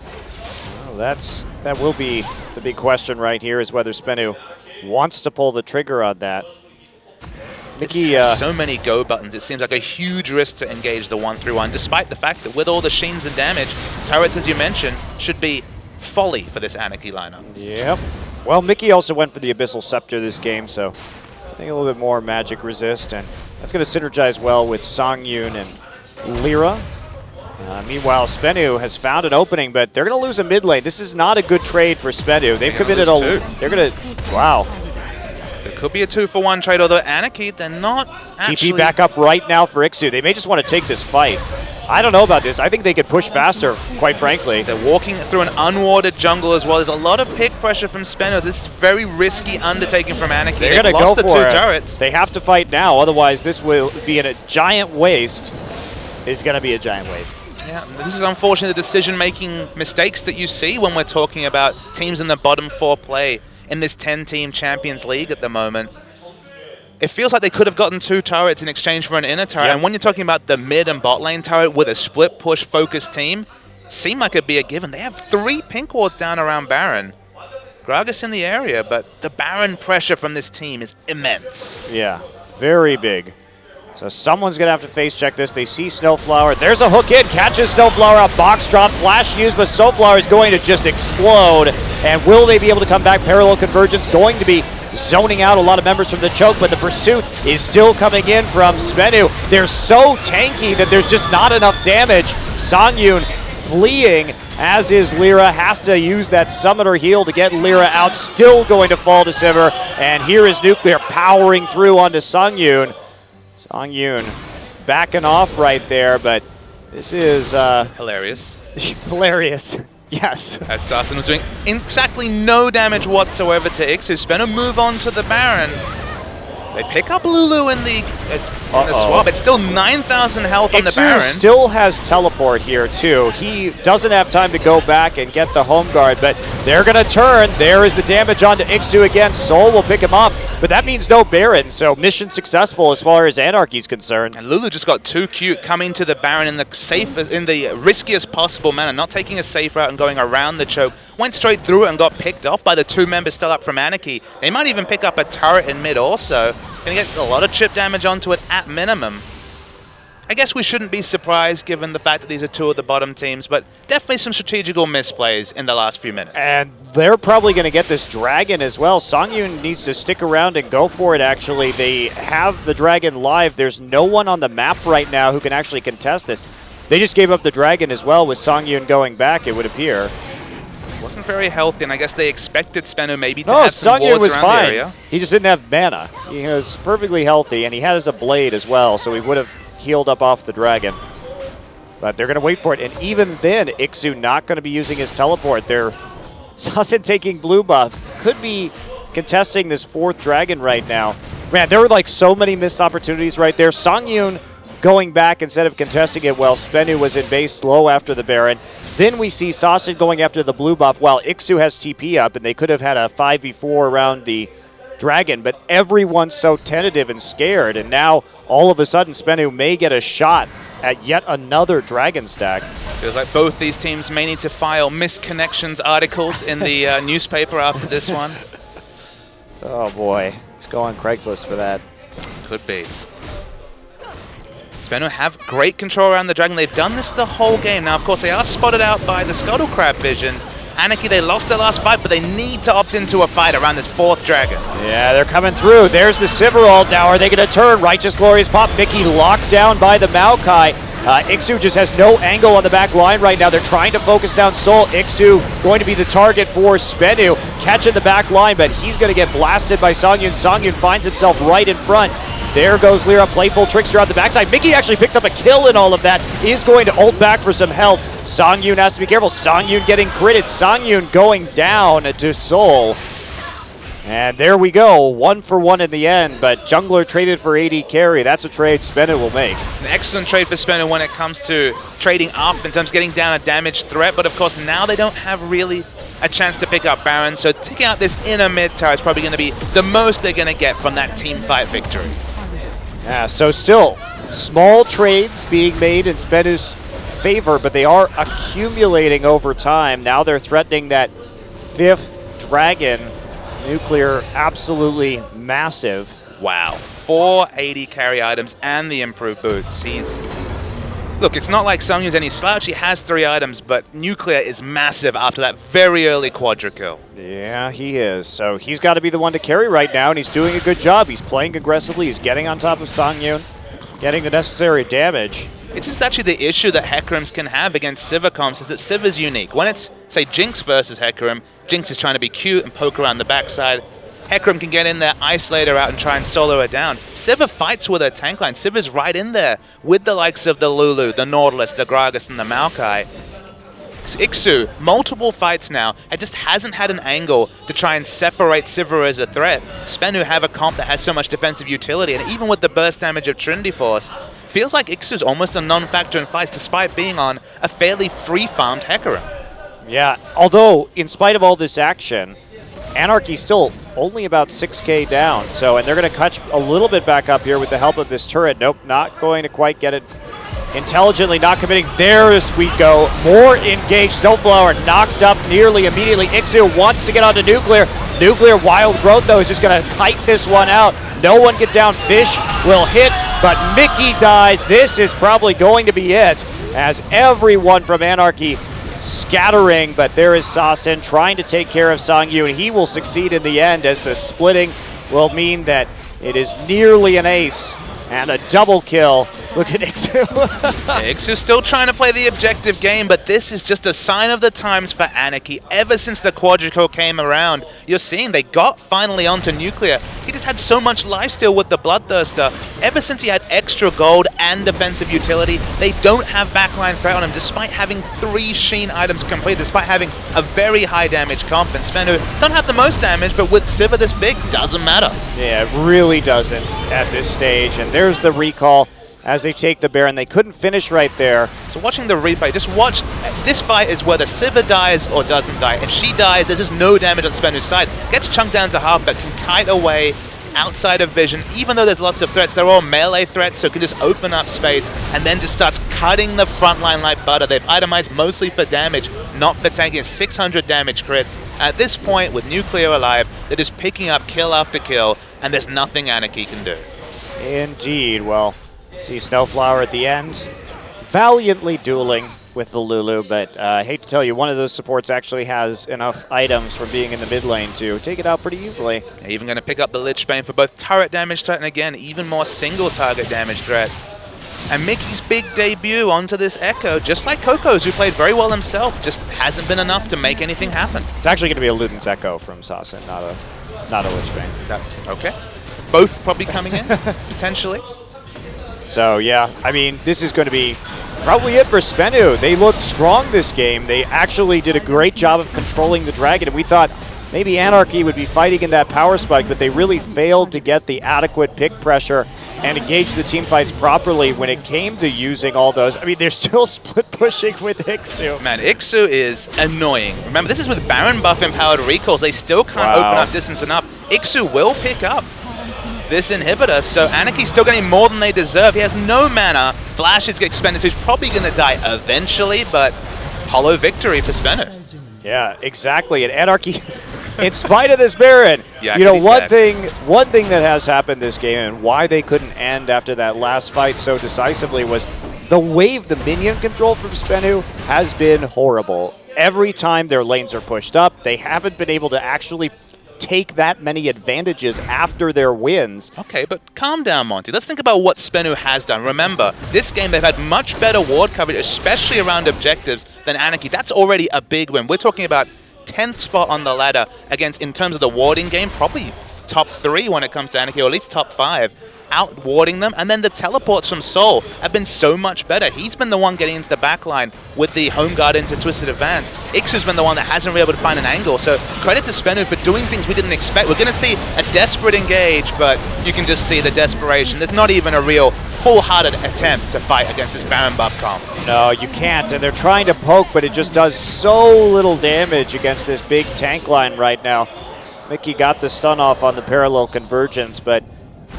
Well, that will be the big question right here, is whether Spenu wants to pull the trigger on that. Mickey, so many go buttons. It seems like a huge risk to engage the 1-3-1, despite the fact that with all the Sheens and damage, turrets, as you mentioned, should be folly for this Anarchy lineup. Yep. Well, Mickey also went for the Abyssal Scepter this game, so I think a little bit more magic resist, and that's going to synergize well with Songyun and Lyra. Meanwhile, Spenu has found an opening, but they're going to lose a mid lane. This is not a good trade for Spenu. They've committed a... They're going to... Wow. There could be a 2-for-1 trade, although Anarchy, they're not actually... TP back up right now for Ixu. They may just want to take this fight. I don't know about this. I think they could push faster, quite frankly. They're walking through an unwarded jungle as well. There's a lot of pick pressure from Spenu. This is a very risky undertaking from Anarchy. They're going to lost go the for 2 it. turrets. They have to fight now, otherwise this will be in a giant waste. It's going to be a giant waste. Yeah, this is unfortunately the decision-making mistakes that you see when we're talking about teams in the bottom 4 play in this 10-team Champions League at the moment. It feels like they could have gotten 2 turrets in exchange for an inner turret. Yep. And when you're talking about the mid and bot lane turret with a split push focused team, seem like it'd be a given. They have 3 pink wards down around Baron. Gragas in the area, but the Baron pressure from this team is immense. Yeah, very big. So someone's going to have to face check this. They see Snowflower. There's a hook in. Catches Snowflower out. Box drop. Flash used, but Snowflower is going to just explode. And will they be able to come back? Parallel Convergence going to be zoning out a lot of members from the choke, but the pursuit is still coming in from Spenu. They're so tanky that there's just not enough damage. Songyun fleeing, as is Lyra. Has to use that summoner heal to get Lyra out. Still going to fall to Sivir. And here is Nuclear powering through onto Songyun. Songyun backing off right there, but this is Hilarious. hilarious. Yes. As Sassen was doing exactly no damage whatsoever to Ixu. Spenu move on to the Baron. They pick up Lulu in the swap. It's still 9,000 health on the Baron. Ixu still has teleport here too. He doesn't have time to go back and get the home guard, but they're going to turn. There is the damage onto Ixu again. Soul will pick him up, but that means no Baron, so mission successful as far as Anarchy's concerned. And Lulu just got too cute coming to the Baron in the safest, in the riskiest possible manner, not taking a safe route and going around the choke. Went straight through it and got picked off by the 2 members still up from Anarchy. They might even pick up a turret in mid also. Gonna get a lot of chip damage onto it at minimum. I guess we shouldn't be surprised given the fact that these are two of the bottom teams, but definitely some strategical misplays in the last few minutes. And they're probably going to get this dragon as well. Songyun needs to stick around and go for it, actually. They have the dragon live. There's no one on the map right now who can actually contest this. They just gave up the dragon as well with Songyun going back, it would appear. Wasn't very healthy, and I guess they expected Spenu maybe to have some Songyun wards was around fine. the area. He just didn't have mana. He was perfectly healthy, and he has a blade as well, so he would have healed up off the dragon. But they're going to wait for it, and even then, Ixu not going to be using his teleport. They're Sasin taking blue buff. Could be contesting this fourth dragon right now. Man, there were like so many missed opportunities right there. Songyun going back instead of contesting it while Spenu was in base slow after the Baron. Then we see Sasin going after the blue buff while Ixu has TP up, and they could have had a 5v4 around the dragon, but everyone's so tentative and scared, and now all of a sudden Spenu may get a shot at yet another dragon stack. Feels like both these teams may need to file misconnections articles in the newspaper after this one. Oh boy, let's go on Craigslist for that. Could be. Spenu have great control around the dragon. They've done this the whole game. Now, of course, they are spotted out by the Scuttle Crab vision. Anarchy, they lost their last fight, but they need to opt into a fight around this fourth dragon. Yeah, they're coming through. There's the Sivir ult. Now, are they going to turn? Righteous Glorious Pop. Mickey locked down by the Maokai. Ixu just has no angle on the back line right now. They're trying to focus down Soul. Ixu going to be the target for Spenu. Catching the back line, but he's going to get blasted by Songyun. Songyun finds himself right in front. There goes Lyra, playful trickster on the backside. Mickey actually picks up a kill in all of that. Is going to ult back for some help. Songyun has to be careful. Songyun getting critted. Songyun going down to Soul. And there we go, 1-for-1 in the end, but Jungler traded for AD carry. That's a trade Spenu will make. It's an excellent trade for Spenu when it comes to trading up in terms of getting down a damage threat, but of course now they don't have really a chance to pick up Baron, so taking out this inner mid tower is probably going to be the most they're going to get from that team fight victory. Yeah, so still small trades being made in Spenu's favor, but they are accumulating over time. Now they're threatening that fifth dragon. Nuclear, absolutely massive. Wow, 4 AD carry items and the improved boots. Look, it's not like Songyun's any slouch. He has 3 items, but Nuclear is massive after that very early quadra kill. Yeah, he is. So he's got to be the one to carry right now, and he's doing a good job. He's playing aggressively. He's getting on top of Songyun, getting the necessary damage. This is actually the issue that Hecarims can have against Sivir comps, is that Sivir's unique. When it's, say, Jinx versus Hecarim, Jinx is trying to be cute and poke around the backside. Hecarim can get in there, isolate her out, and try and solo her down. Sivir fights with her tank line. Sivir's right in there with the likes of the Lulu, the Nautilus, the Gragas, and the Maokai. Ixu, multiple fights now, and just hasn't had an angle to try and separate Sivir as a threat. Spenu have a comp that has so much defensive utility, and even with the burst damage of Trinity Force, feels like Ixu's almost a non-factor in fights despite being on a fairly free-farmed Hecarim. Yeah, although in spite of all this action, Anarchy's still only about 6k down, so, and they're going to catch a little bit back up here with the help of this turret. Nope, not going to quite get it intelligently, not committing. There we go, more engaged. Snowflower knocked up nearly immediately. Ixu wants to get onto Nuclear. Nuclear Wild Growth, though, is just going to kite this one out. No one get down. Fish will hit, but Mickey dies. This is probably going to be it, as everyone from Anarchy scattering, but there is Sasin trying to take care of Songyun. He will succeed in the end, as the splitting will mean that it is nearly an ace and a double kill. Look at Ixu. Ixu's still trying to play the objective game, but this is just a sign of the times for Anarchy. Ever since the Quadrico came around, you're seeing they got finally onto Nuclear. He just had so much lifesteal with the Bloodthirster. Ever since he had extra gold and defensive utility, they don't have backline threat on him, despite having 3 Sheen items complete, despite having a very high damage comp. And Spenu don't have the most damage, but with Sivir this big, doesn't matter. Yeah, it really doesn't at this stage. And there's the recall as they take the Baron. They couldn't finish right there. So watching the replay, just watch. This fight is whether Sivir dies or doesn't die. If she dies, there's just no damage on Spenu's side. Gets chunked down to half, but can kite away outside of vision. Even though there's lots of threats, they're all melee threats, so it can just open up space and then just starts cutting the front line like butter. They've itemized mostly for damage, not for tanking. 600 damage crits. At this point, with Nuclear alive, they're just picking up kill after kill. and there's nothing Anarchy can do. Indeed. Well, see Snowflower at the end, valiantly dueling with the Lulu, but I hate to tell you, one of those supports actually has enough items from being in the mid lane to take it out pretty easily. Even going to pick up the Lich Bane for both turret damage threat and, again, even more single target damage threat. And Mickey's big debut onto this Echo, just like Coco's, who played very well himself, just hasn't been enough to make anything happen. It's actually going to be a Luden's Echo from Sasin, not a Lich Bane. That's okay. Both probably coming in, potentially. So, yeah, I mean, this is going to be probably it for Spenu. They looked strong this game. They actually did a great job of controlling the Dragon, and we thought maybe Anarchy would be fighting in that power spike, but they really failed to get the adequate pick pressure and engage the team fights properly when it came to using all those. I mean, they're still split pushing with Ixu. Man, Ixu is annoying. Remember, this is with Baron buff empowered recalls. They still can't open up distance enough. Ixu will pick up this inhibitor, so Anarchy's still getting more than they deserve. He has no mana. Flash is expended, so he's probably going to die eventually, but hollow victory for Spenu. Yeah, exactly. And Anarchy, in spite of this Baron, Yeah, you know, one thing that has happened this game and why they couldn't end after that last fight so decisively was the wave, the minion control from Spenu has been horrible. Every time their lanes are pushed up, they haven't been able to actually take that many advantages after their wins. Okay, but calm down, Monty. Let's think about what Spenu has done. Remember, this game they've had much better ward coverage, especially around objectives, than Anarchy. That's already a big win. We're talking about 10th spot on the ladder against, in terms of the warding game, probably top 3 when it comes to Anarchy, or at least top 5. Out warding them, and then the teleports from Soul have been so much better. He's been the one getting into the backline with the home guard into Twisted Advance. Ixu's been the one that hasn't been able to find an angle, so credit to Spenu for doing things we didn't expect. We're going to see a desperate engage, but you can just see the desperation. There's not even a real full-hearted attempt to fight against this Baron buff comp. No, you can't, and they're trying to poke, but it just does so little damage against this big tank line right now. Mickey got the stun off on the parallel convergence, but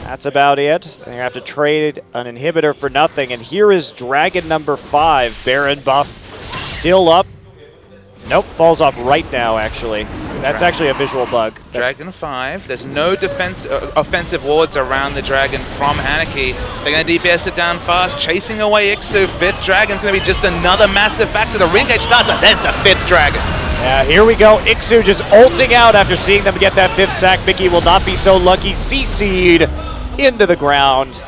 that's about it. They're going to have to trade an inhibitor for nothing. And here is Dragon number 5, Baron buff, still up. Nope, falls off right now, actually. That's actually a visual bug. Dragon 5. There's no offensive wards around the Dragon from Anarchy. They're going to DPS it down fast, chasing away Ixu. 5th Dragon's going to be just another massive factor. The ring gauge starts, and there's the 5th Dragon. Yeah, here we go. Ixu just ulting out after seeing them get that 5th sack. Mickey will not be so lucky. CC'd into the ground.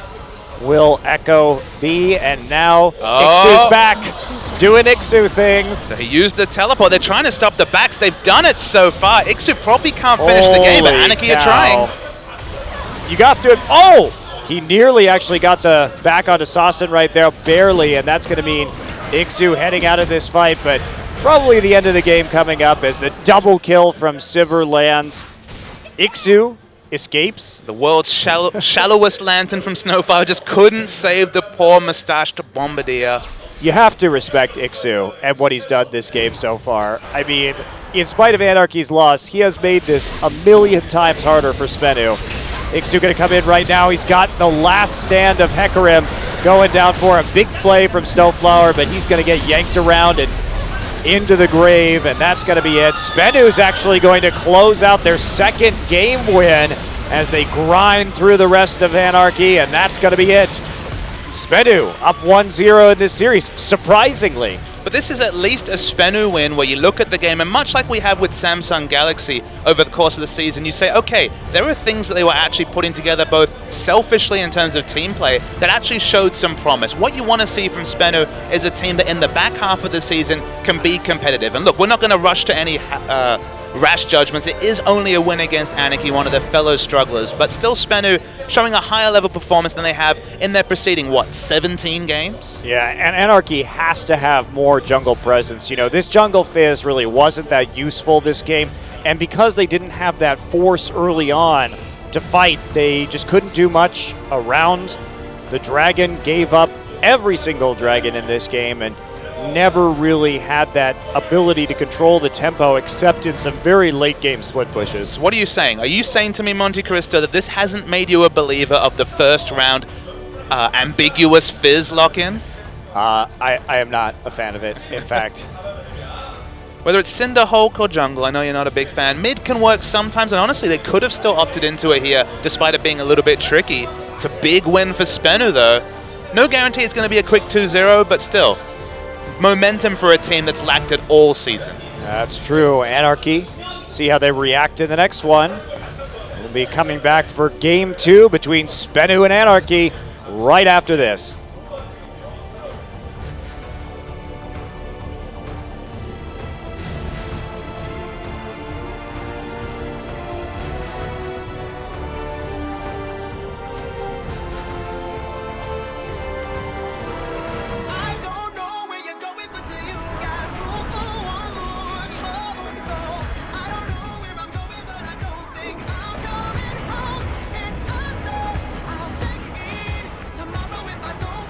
Will Echo be? And now Ixu's back, doing Ixu things. So he used the teleport. They're trying to stop the backs. They've done it so far. Ixu probably can't finish the game, but Anarchy are trying. You got to. Oh! He nearly actually got the back onto Sasin right there, barely, and that's going to mean Ixu heading out of this fight, but probably the end of the game coming up as the double kill from Sivir lands. Ixu escapes. The world's shallowest lantern from Snowfire just couldn't save the poor mustached bombardier. You have to respect Ixu and what he's done this game so far. I mean, in spite of Anarchy's loss, he has made this a million times harder for Spenu. Ixu going to come in right now. He's got the last stand of Hecarim going down for a big play from Snowflower, but he's going to get yanked around and into the grave, and that's going to be it. Spenu's actually going to close out their second game win as they grind through the rest of Anarchy, and that's going to be it. Spenu up 1-0 in this series, surprisingly. But this is at least a Spenu win where you look at the game, and much like we have with Samsung Galaxy over the course of the season, you say, okay, there are things that they were actually putting together both selfishly in terms of team play that actually showed some promise. What you want to see from Spenu is a team that in the back half of the season can be competitive. And look, we're not going to rush to any rash judgments. It is only a win against Anarchy, one of their fellow strugglers, but still Spenu showing a higher level performance than they have in their preceding, 17 games? Yeah, and Anarchy has to have more jungle presence. You know, this jungle Fizz really wasn't that useful this game, and because they didn't have that force early on to fight, they just couldn't do much around. The Dragon gave up every single Dragon in this game, and never really had that ability to control the tempo except in some very late game split pushes. What are you saying? Are you saying to me, Monte Cristo, that this hasn't made you a believer of the first round ambiguous Fizz lock-in? I am not a fan of it, in fact. Whether it's Cinder, Hulk, or Jungle, I know you're not a big fan. Mid can work sometimes, and honestly, they could have still opted into it here, despite it being a little bit tricky. It's a big win for Spenu, though. No guarantee it's going to be a quick 2-0, but still. Momentum for a team that's lacked it all season. That's true. Anarchy. See how they react in the next one. We'll be coming back for game 2 between Spenu and Anarchy right after this. Tomorrow if I don't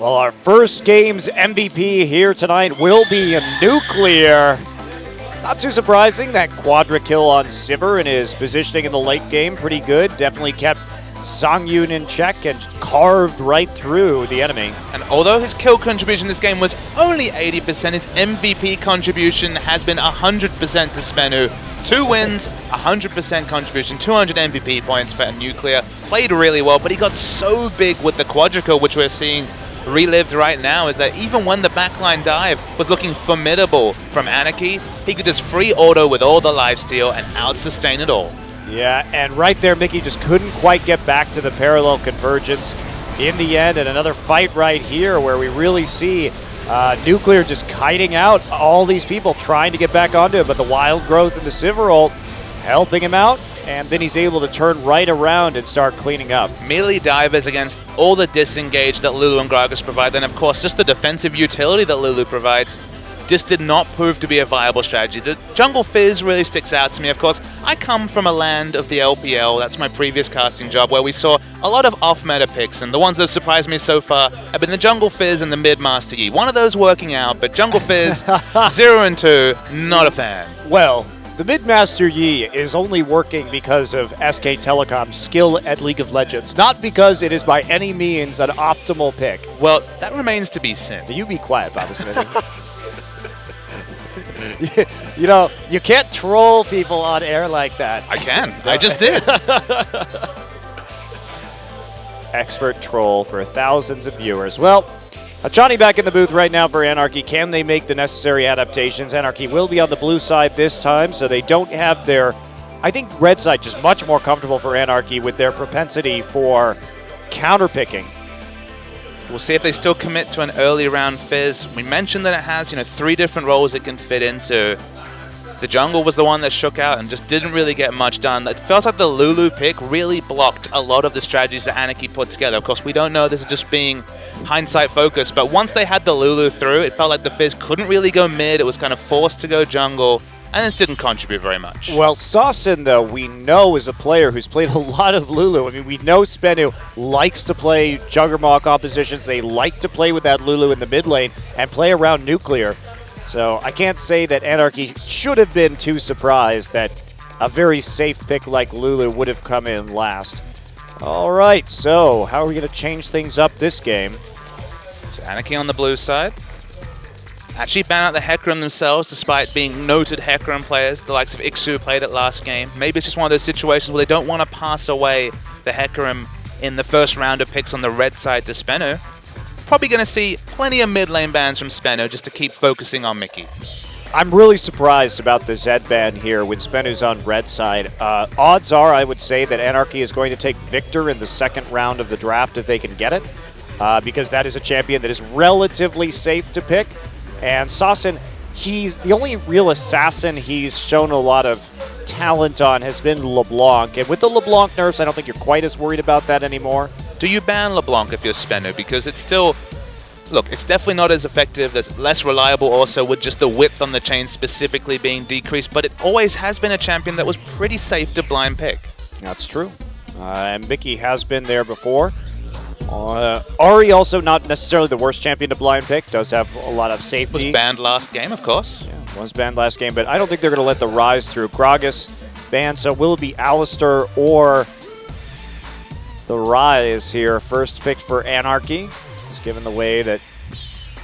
Well, our first game's MVP here tonight will be Nuclear. Not too surprising, that quadra kill on Sivir and his positioning in the late game, pretty good. Definitely kept Zangyun in check and carved right through the enemy. And although his kill contribution this game was only 80%, his MVP contribution has been 100% to Spenu. 2 wins, 100% contribution, 200 MVP points for Nuclear. Played really well, but he got so big with the quadra kill, which we're seeing relived right now, is that even when the backline dive was looking formidable from Anarchy, he could just free auto with all the lifesteal and out-sustain it all. Yeah, and right there, Mickey just couldn't quite get back to the parallel convergence in the end, and another fight right here where we really see Nuclear just kiting out all these people trying to get back onto it, but the wild growth and the Sivir ult helping him out, and then he's able to turn right around and start cleaning up. Melee divers against all the disengage that Lulu and Gragas provide, and of course just the defensive utility that Lulu provides, just did not prove to be a viable strategy. The Jungle Fizz really sticks out to me. Of course, I come from a land of the LPL, that's my previous casting job, where we saw a lot of off-meta picks, and the ones that have surprised me so far have been the Jungle Fizz and the Mid-Master Yi. One of those working out, but Jungle Fizz, 0 and 2, not a fan. Well, the Mid-Master Yi is only working because of SK Telecom's skill at League of Legends, not because it is by any means an optimal pick. Well, that remains to be seen. You be quiet, Baba Smithy. You know, you can't troll people on air like that. I can. I just did. Expert troll for thousands of viewers. Well, Johnny back in the booth right now for Anarchy. Can they make the necessary adaptations? Anarchy will be on the blue side this time, so they don't have their... I think red side just much more comfortable for Anarchy with their propensity for counterpicking. We'll see if they still commit to an early round Fizz. We mentioned that it has, 3 different roles it can fit into. The jungle was the one that shook out and just didn't really get much done. It feels like the Lulu pick really blocked a lot of the strategies that Anarchy put together. Of course, we don't know, this is just being hindsight focused, but once they had the Lulu through, it felt like the Fizz couldn't really go mid. It was kind of forced to go jungle, and this didn't contribute very much. Well, Sawson, though, we know is a player who's played a lot of Lulu. I mean, we know Spenu likes to play Juggermawk oppositions. They like to play with that Lulu in the mid lane and play around Nuclear. So I can't say that Anarchy should have been too surprised that a very safe pick like Lulu would have come in last. All right, so how are we going to change things up this game? So Anarchy on the blue side. Actually ban out the Hecarim themselves, despite being noted Hecarim players. The likes of Ixu played it last game. Maybe it's just one of those situations where they don't want to pass away the Hecarim in the first round of picks on the red side to Spenu. Probably going to see plenty of mid lane bans from Spenu just to keep focusing on Mickey. I'm really surprised about the Zed ban here when Spenu's on red side. Odds are, I would say, that Anarchy is going to take Victor in the second round of the draft if they can get it, because that is a champion that is relatively safe to pick. And Sawson, he's the only real assassin he's shown a lot of talent on has been LeBlanc. And with the LeBlanc nerfs, I don't think you're quite as worried about that anymore. Do you ban LeBlanc if you're Spenu? Because it's still... Look, it's definitely not as effective, that's less reliable also with just the width on the chain specifically being decreased, but it always has been a champion that was pretty safe to blind pick. That's true. And Mickey has been there before. Ari also not necessarily the worst champion to blind pick, does have a lot of safety. Was banned last game, of course. Yeah, was banned last game, but I don't think they're going to let the Rise through. Gragas banned, so will it be Alistar or the Rise here? First picked for Anarchy, just given the way that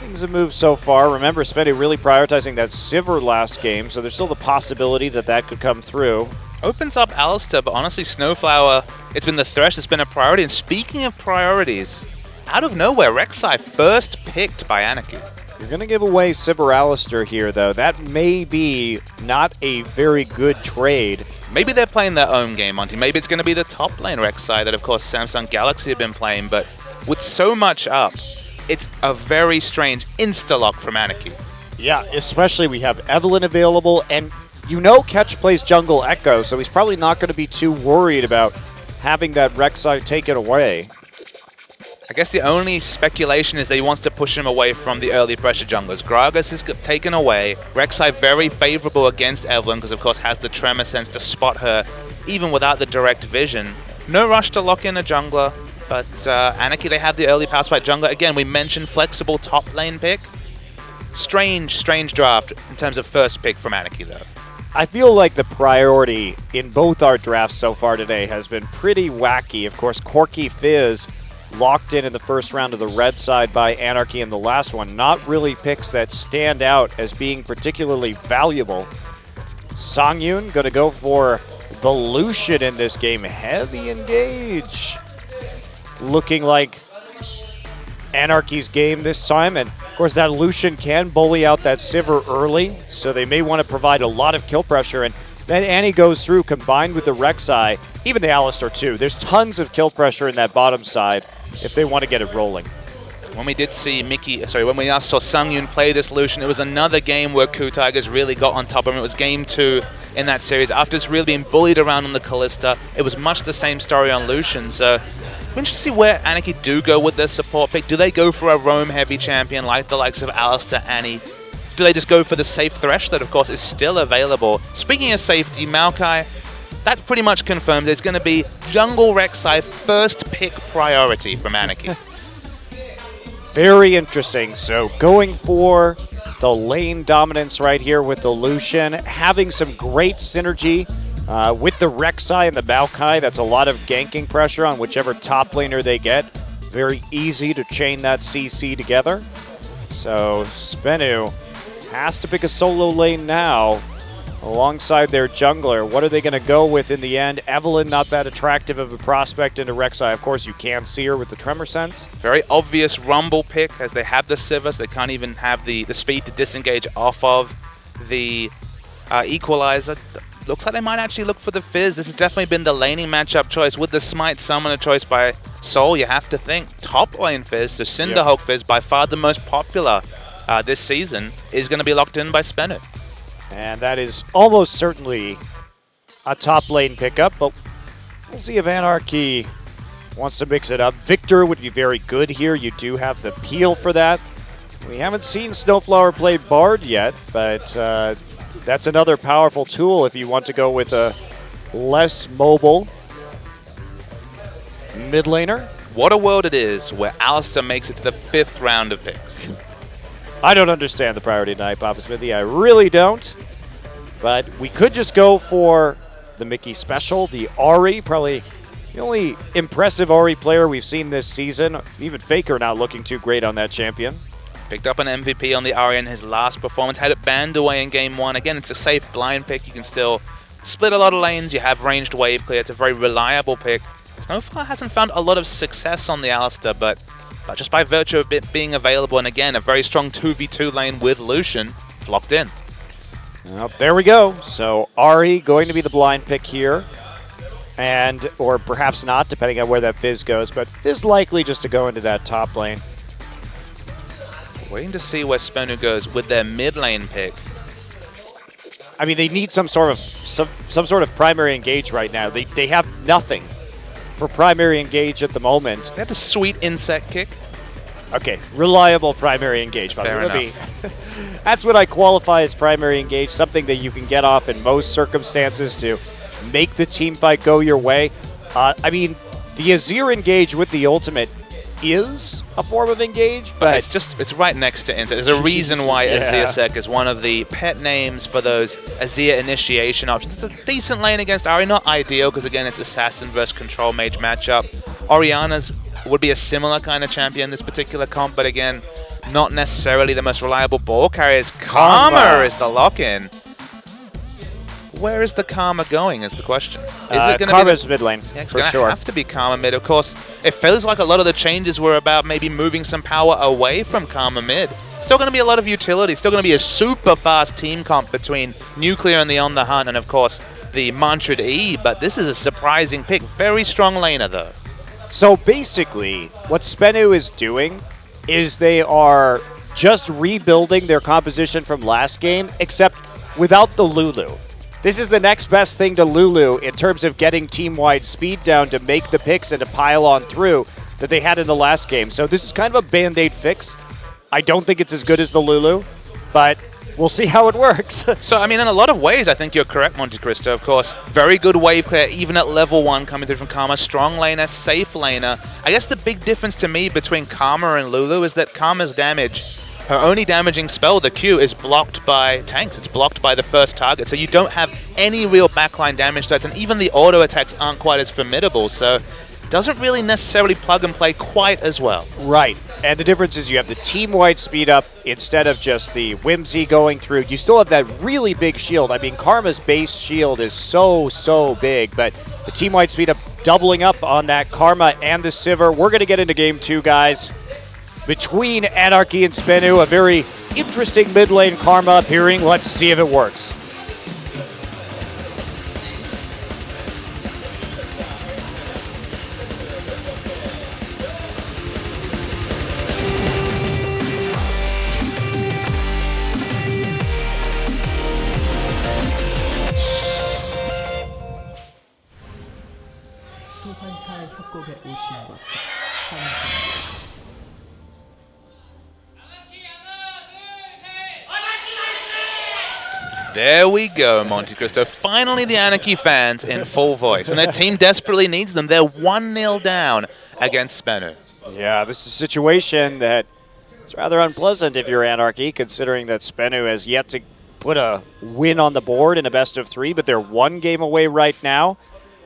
things have moved so far. Remember, Spenu really prioritizing that Sivir last game, so there's still the possibility that that could come through. Opens up Alistar, but honestly, Snowflower, it's been the Thresh that's been a priority. And speaking of priorities, out of nowhere, Rek'Sai first picked by Anarchy. You're going to give away Sivir Alistar here, though. That may be not a very good trade. Maybe they're playing their own game, Monty. Maybe it's going to be the top lane Rek'Sai that, of course, Samsung Galaxy have been playing. But with so much up, it's a very strange insta-lock from Anarchy. Yeah, especially we have Evelynn available, and you know Ketch plays jungle Echo, so he's probably not going to be too worried about having that Rek'Sai taken away. I guess the only speculation is that he wants to push him away from the early pressure junglers. Gragas is taken away. Rek'Sai very favorable against Evelynn because, of course, has the Tremor Sense to spot her even without the direct vision. No rush to lock in a jungler. But Anarchy, they have the early power spike jungler. Again, we mentioned flexible top lane pick. Strange draft in terms of first pick from Anarchy, though. I feel like the priority in both our drafts so far today has been pretty wacky. Of course, Corki Fizz locked in the first round of the red side by Anarchy in the last one. Not really picks that stand out as being particularly valuable. Songyun going to go for the Lucian in this game. Heavy engage. Looking like Anarchy's game this time, and of course that Lucian can bully out that Sivir early, so they may want to provide a lot of kill pressure, and then Annie goes through combined with the Rek'Sai, even the Alistar too. There's tons of kill pressure in that bottom side if they want to get it rolling. When we did see when we saw Songyun play this Lucian, it was another game where Ku Tigers really got on top of him. It was game 2 in that series. After just really being bullied around on the Kalista, it was much the same story on Lucian, so we're interested to see where Anarchy do go with their support pick. Do they go for a roam heavy champion like the likes of Alistar, Annie? Do they just go for the safe Thresh that, of course, is still available? Speaking of safety, Maokai, that pretty much confirms it's going to be jungle Rek'Sai first pick priority from Anarchy. Very interesting. So going for the lane dominance right here with the Lucian, having some great synergy with the Rek'Sai and the Maokai. That's a lot of ganking pressure on whichever top laner they get. Very easy to chain that CC together. So Spenu has to pick a solo lane now alongside their jungler. What are they going to go with in the end? Evelynn, not that attractive of a prospect into Rek'Sai. Of course, you can see her with the Tremor Sense. Very obvious Rumble pick, as they have the Sivir, so they can't even have the speed to disengage off of the Equalizer. Looks like they might actually look for the Fizz. This has definitely been the laning matchup choice. With the Smite Summoner choice by Soul, you have to think top lane Fizz, so Cinderhulk Fizz, by far the most popular this season, is going to be locked in by Spenu. And that is almost certainly a top lane pickup, but we'll see if Anarchy wants to mix it up. Victor would be very good here. You do have the peel for that. We haven't seen Snowflower play Bard yet, but that's another powerful tool if you want to go with a less mobile mid laner. What a world it is where Alistar makes it to the 5th round of picks. I don't understand the priority tonight, Papa Smithy. I really don't. But we could just go for the Mickey special, the Ahri, probably the only impressive Ahri player we've seen this season. Even Faker not looking too great on that champion. Picked up an MVP on the Ahri in his last performance, had it banned away in game 1. Again, it's a safe blind pick. You can still split a lot of lanes. You have ranged wave clear. It's a very reliable pick. Snowflower hasn't found a lot of success on the Alistar, but just by virtue of it being available, and again, a very strong 2v2 lane with Lucian, it's locked in. Well, there we go. So Ahri going to be the blind pick here. Or perhaps not, depending on where that Fizz goes, but Fizz likely just to go into that top lane. Waiting to see where Spenu goes with their mid lane pick. I mean, they need some sort of primary engage right now. They have nothing for primary engage at the moment. They have the sweet insect kick. Okay, reliable primary engage. Fair enough. That's what I qualify as primary engage, something that you can get off in most circumstances to make the team fight go your way. I mean, the Azir engage with the ultimate is a form of engage, but it's right next to insect. There's a reason why Azir Sec is one of the pet names for those Azir initiation options. It's a decent lane against Ahri, not ideal because again it's assassin versus control mage matchup. Orianna's would be a similar kind of champion in this particular comp, but again, not necessarily the most reliable ball carriers. Karma is the lock-in. Where is the Karma going is the question. Is it going to be Karma's mid lane, yeah, it's for going to sure. have to be Karma mid. Of course, it feels like a lot of the changes were about maybe moving some power away from Karma mid. Still going to be a lot of utility. Still going to be a super fast team comp between Nuclear and the On the Hunt, and of course the Mantrid E. But this is a surprising pick. Very strong laner though. So basically, what Spenu is doing is they are just rebuilding their composition from last game, except without the Lulu. This is the next best thing to Lulu in terms of getting team-wide speed down to make the picks and to pile on through that they had in the last game. So this is kind of a Band-Aid fix. I don't think it's as good as the Lulu, but we'll see how it works. So, I mean, in a lot of ways, I think you're correct, Monte Cristo, of course. Very good wave clear, even at level 1 coming through from Karma. Strong laner, safe laner. I guess the big difference to me between Karma and Lulu is that Karma's damage, her only damaging spell, the Q, is blocked by tanks. It's blocked by the first target, so you don't have any real backline damage threats, and even the auto attacks aren't quite as formidable, so doesn't really necessarily plug and play quite as well. Right, and the difference is you have the team-wide speed up instead of just the Whimsy going through. You still have that really big shield. I mean, Karma's base shield is so big, but the team-wide speed up doubling up on that Karma and the Sivir. We're going to get into game 2, guys. Between Anarchy and Spenu, a very interesting mid lane Karma appearing. Let's see if it works. 소환사의 협곡에 오신 것을 환영합니다. There we go, Monte Cristo. Finally, the Anarchy fans in full voice, and their team desperately needs them. They're 1-0 down against Spenu. Yeah, this is a situation that is rather unpleasant if you're Anarchy, considering that Spenu has yet to put a win on the board in a best-of-3, but they're 1 game away right now.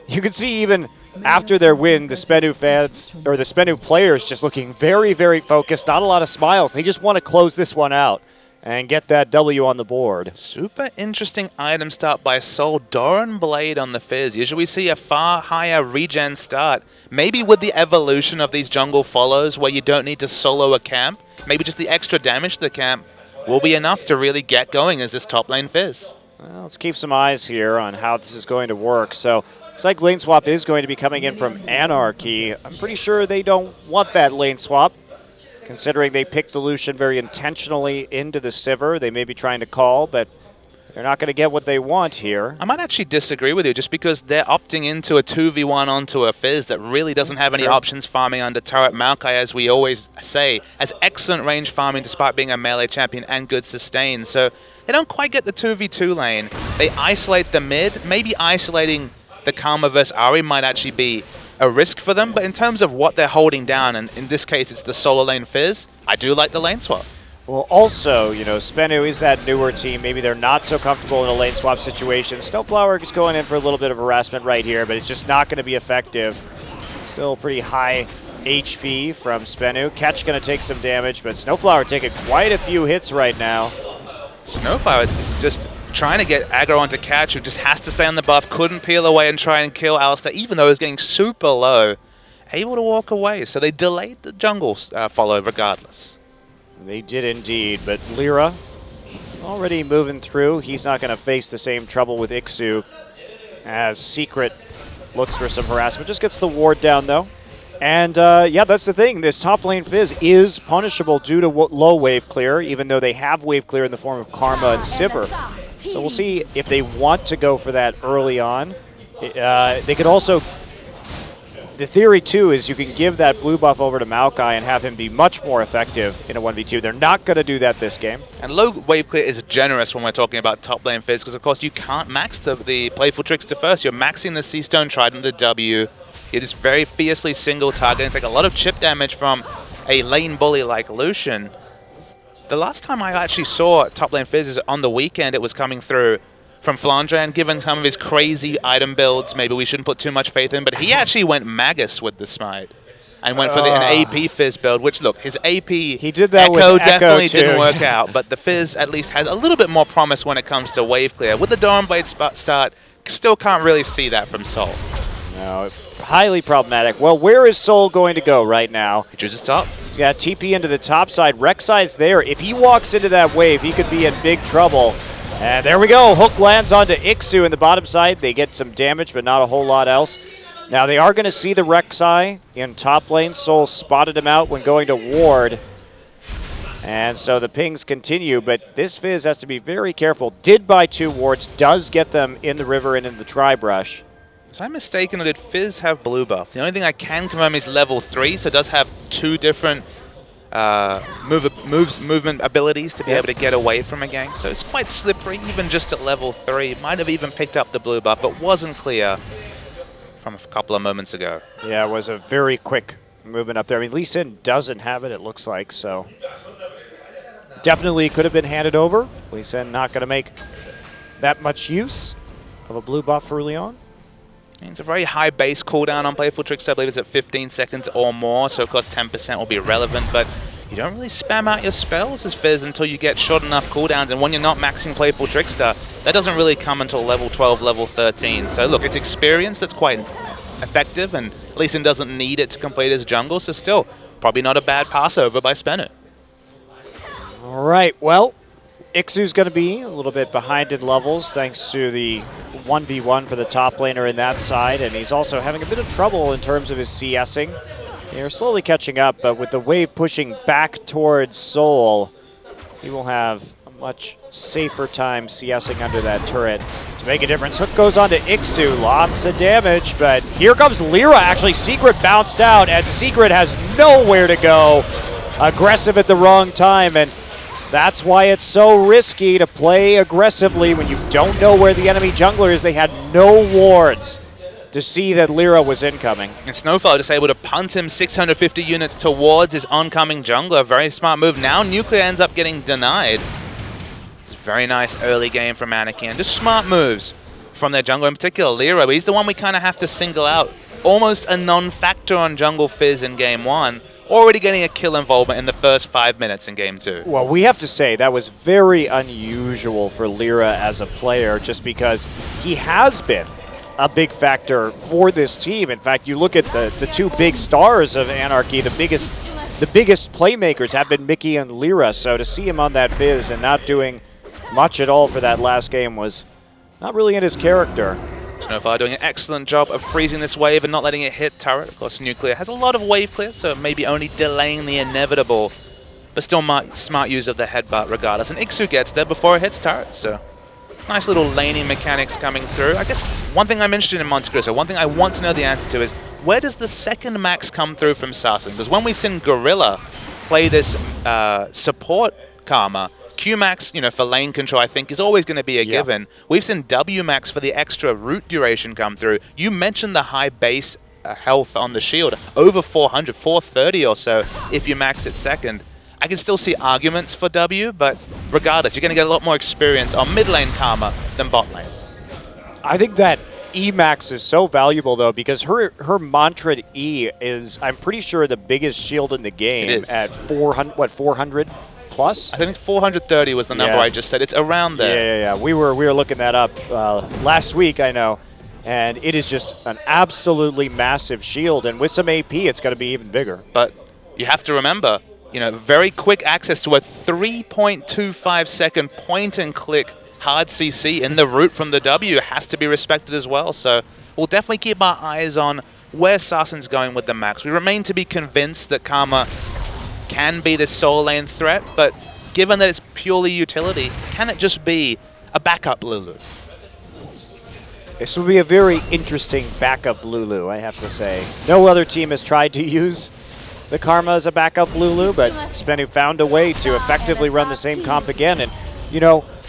You can see even after their win, the Spenu fans, or the Spenu players, just looking very focused, not a lot of smiles. They just want to close this one out and get that W on the board. Super interesting item start by Soul. Doran Blade on the Fizz. Usually we see a far higher regen start. Maybe with the evolution of these jungle follows where you don't need to solo a camp, maybe just the extra damage to the camp will be enough to really get going as this top lane Fizz. Well, let's keep some eyes here on how this is going to work. So, looks like lane swap is going to be coming in from Anarchy. I'm pretty sure they don't want that lane swap, considering they picked the Lucian very intentionally into the Sivir. They may be trying to call, but they're not going to get what they want here. I might actually disagree with you just because they're opting into a 2v1 onto a Fizz that really doesn't have any options farming under turret. Maokai, as we always say, has excellent range farming despite being a melee champion and good sustain. So they don't quite get the 2v2 lane. They isolate the mid. Maybe isolating the Karma versus Ahri might actually be a risk for them, but in terms of what they're holding down, and in this case it's the solo lane Fizz, I do like the lane swap. Well, also, you know, Spenu is that newer team. Maybe they're not so comfortable in a lane swap situation. Snowflower is going in for a little bit of harassment right here, but it's just not going to be effective. Still pretty high HP from Spenu. Catch going to take some damage, but Snowflower taking quite a few hits right now. Snowflower just trying to get aggro onto Catch, who just has to stay on the buff, couldn't peel away and try and kill Alistar, even though he was getting super low. Able to walk away, so they delayed the jungle follow regardless. They did indeed, but Lyra already moving through. He's not going to face the same trouble with Ixu as Secret looks for some harassment. Just gets the ward down, though. And, yeah, that's the thing. This top lane Fizz is punishable due to low wave clear, even though they have wave clear in the form of Karma and Sivir. So we'll see if they want to go for that early on. They could also... The theory, too, is you can give that blue buff over to Maokai and have him be much more effective in a 1v2. They're not going to do that this game. And low wave clear is generous when we're talking about top lane Fizz, because, of course, you can't max the Playful Trickster first. You're maxing the Seastone Trident, the W. You're just very fiercely single target and take a lot of chip damage from a lane bully like Lucian. The last time I actually saw top lane Fizz is on the weekend. It was coming through from Flandre, given some of his crazy item builds, maybe we shouldn't put too much faith in, but he actually went Magus with the Smite and went for an AP Fizz build, which, look, his AP he did that Echo with definitely Echo didn't too. work out, but the Fizz at least has a little bit more promise when it comes to wave clear. With the Dawnblade start, still can't really see that from Soul. No, highly problematic. Well, where is Soul going to go right now? He chooses top. He's got TP into the top side. Rek'Sai's there. If he walks into that wave, he could be in big trouble. And there we go. Hook lands onto Ixu in the bottom side. They get some damage, but not a whole lot else. Now, they are going to see the Rek'Sai in top lane. Soul spotted him out when going to ward. And so the pings continue, but this Fizz has to be very careful. Did buy 2 wards, does get them in the river and in the tri-brush. Was I mistaken, or did Fizz have blue buff? The only thing I can confirm is level 3, so it does have 2 different movement abilities to be able to get away from a gank. So it's quite slippery, even just at level 3. Might have even picked up the blue buff, but wasn't clear from a couple of moments ago. Yeah, it was a very quick movement up there. I mean, Lee Sin doesn't have it looks like, so definitely could have been handed over. Lee Sin not going to make that much use of a blue buff early on. It's a very high base cooldown on Playful Trickster. I believe it's at 15 seconds or more, so of course 10% will be relevant, but you don't really spam out your spells as Fizz until you get short enough cooldowns, and when you're not maxing Playful Trickster, that doesn't really come until level 12, level 13. So look, it's experience that's quite effective, and Lee Sin doesn't need it to complete his jungle, so still, probably not a bad passover by Spenu. All right, well, Ixu's going to be a little bit behind in levels thanks to the 1v1 for the top laner in that side, and he's also having a bit of trouble in terms of his CSing. They're slowly catching up, but with the wave pushing back towards Seoul, he will have a much safer time CSing under that turret to make a difference. Hook goes on to Ixu, lots of damage, but here comes Lyra. Actually, Secret bounced out, and Secret has nowhere to go. Aggressive at the wrong time, and that's why it's so risky to play aggressively when you don't know where the enemy jungler is. They had no wards to see that Lyra was incoming. And Snowfall just able to punt him 650 units towards his oncoming jungler. Very smart move. Now Nuclear ends up getting denied. It's a very nice early game from Anakin. Just smart moves from their jungler, in particular Lyra. But he's the one we kind of have to single out. Almost a non-factor on jungle Fizz in game 1. Already getting a kill involvement in the first 5 minutes in game 2. Well, we have to say that was very unusual for Lyra as a player, just because he has been a big factor for this team. In fact, you look at the two big stars of Anarchy, the biggest playmakers have been Mickey and Lyra, so to see him on that Fizz and not doing much at all for that last game was not really in his character. Snowfire doing an excellent job of freezing this wave and not letting it hit turret. Of course, Nuclear has a lot of wave clear, so maybe only delaying the inevitable, but still smart use of the headbutt regardless. And Ixu gets there before it hits turret, so nice little laning mechanics coming through. I guess one thing I'm interested in Monte Cristo, one thing I want to know the answer to is, where does the second max come through from Sassen? Because when we've seen Gorilla play this support Karma, Q-Max, for lane control, I think, is always going to be a given. We've seen W-Max for the extra root duration come through. You mentioned the high base health on the shield, over 400, 430 or so if you max it second. I can still see arguments for W, but regardless, you're going to get a lot more experience on mid lane Karma than bot lane. I think that E-Max is so valuable, though, because her mantra E is, I'm pretty sure, the biggest shield in the game. It is. At 400 plus? I think 430 was the number I just said. It's around there. Yeah. We were looking that up last week, I know, and it is just an absolutely massive shield, and with some AP, it's going to be even bigger. But you have to remember, very quick access to a 3.25 second point and click hard CC in the root from the W has to be respected as well. So we'll definitely keep our eyes on where Sassen's going with the max. We remain to be convinced that Karma can be this solo lane threat, but given that it's purely utility, can it just be a backup Lulu? This will be a very interesting backup Lulu, I have to say. No other team has tried to use the Karma as a backup Lulu, but Spenu found a way to effectively run the same comp again. And,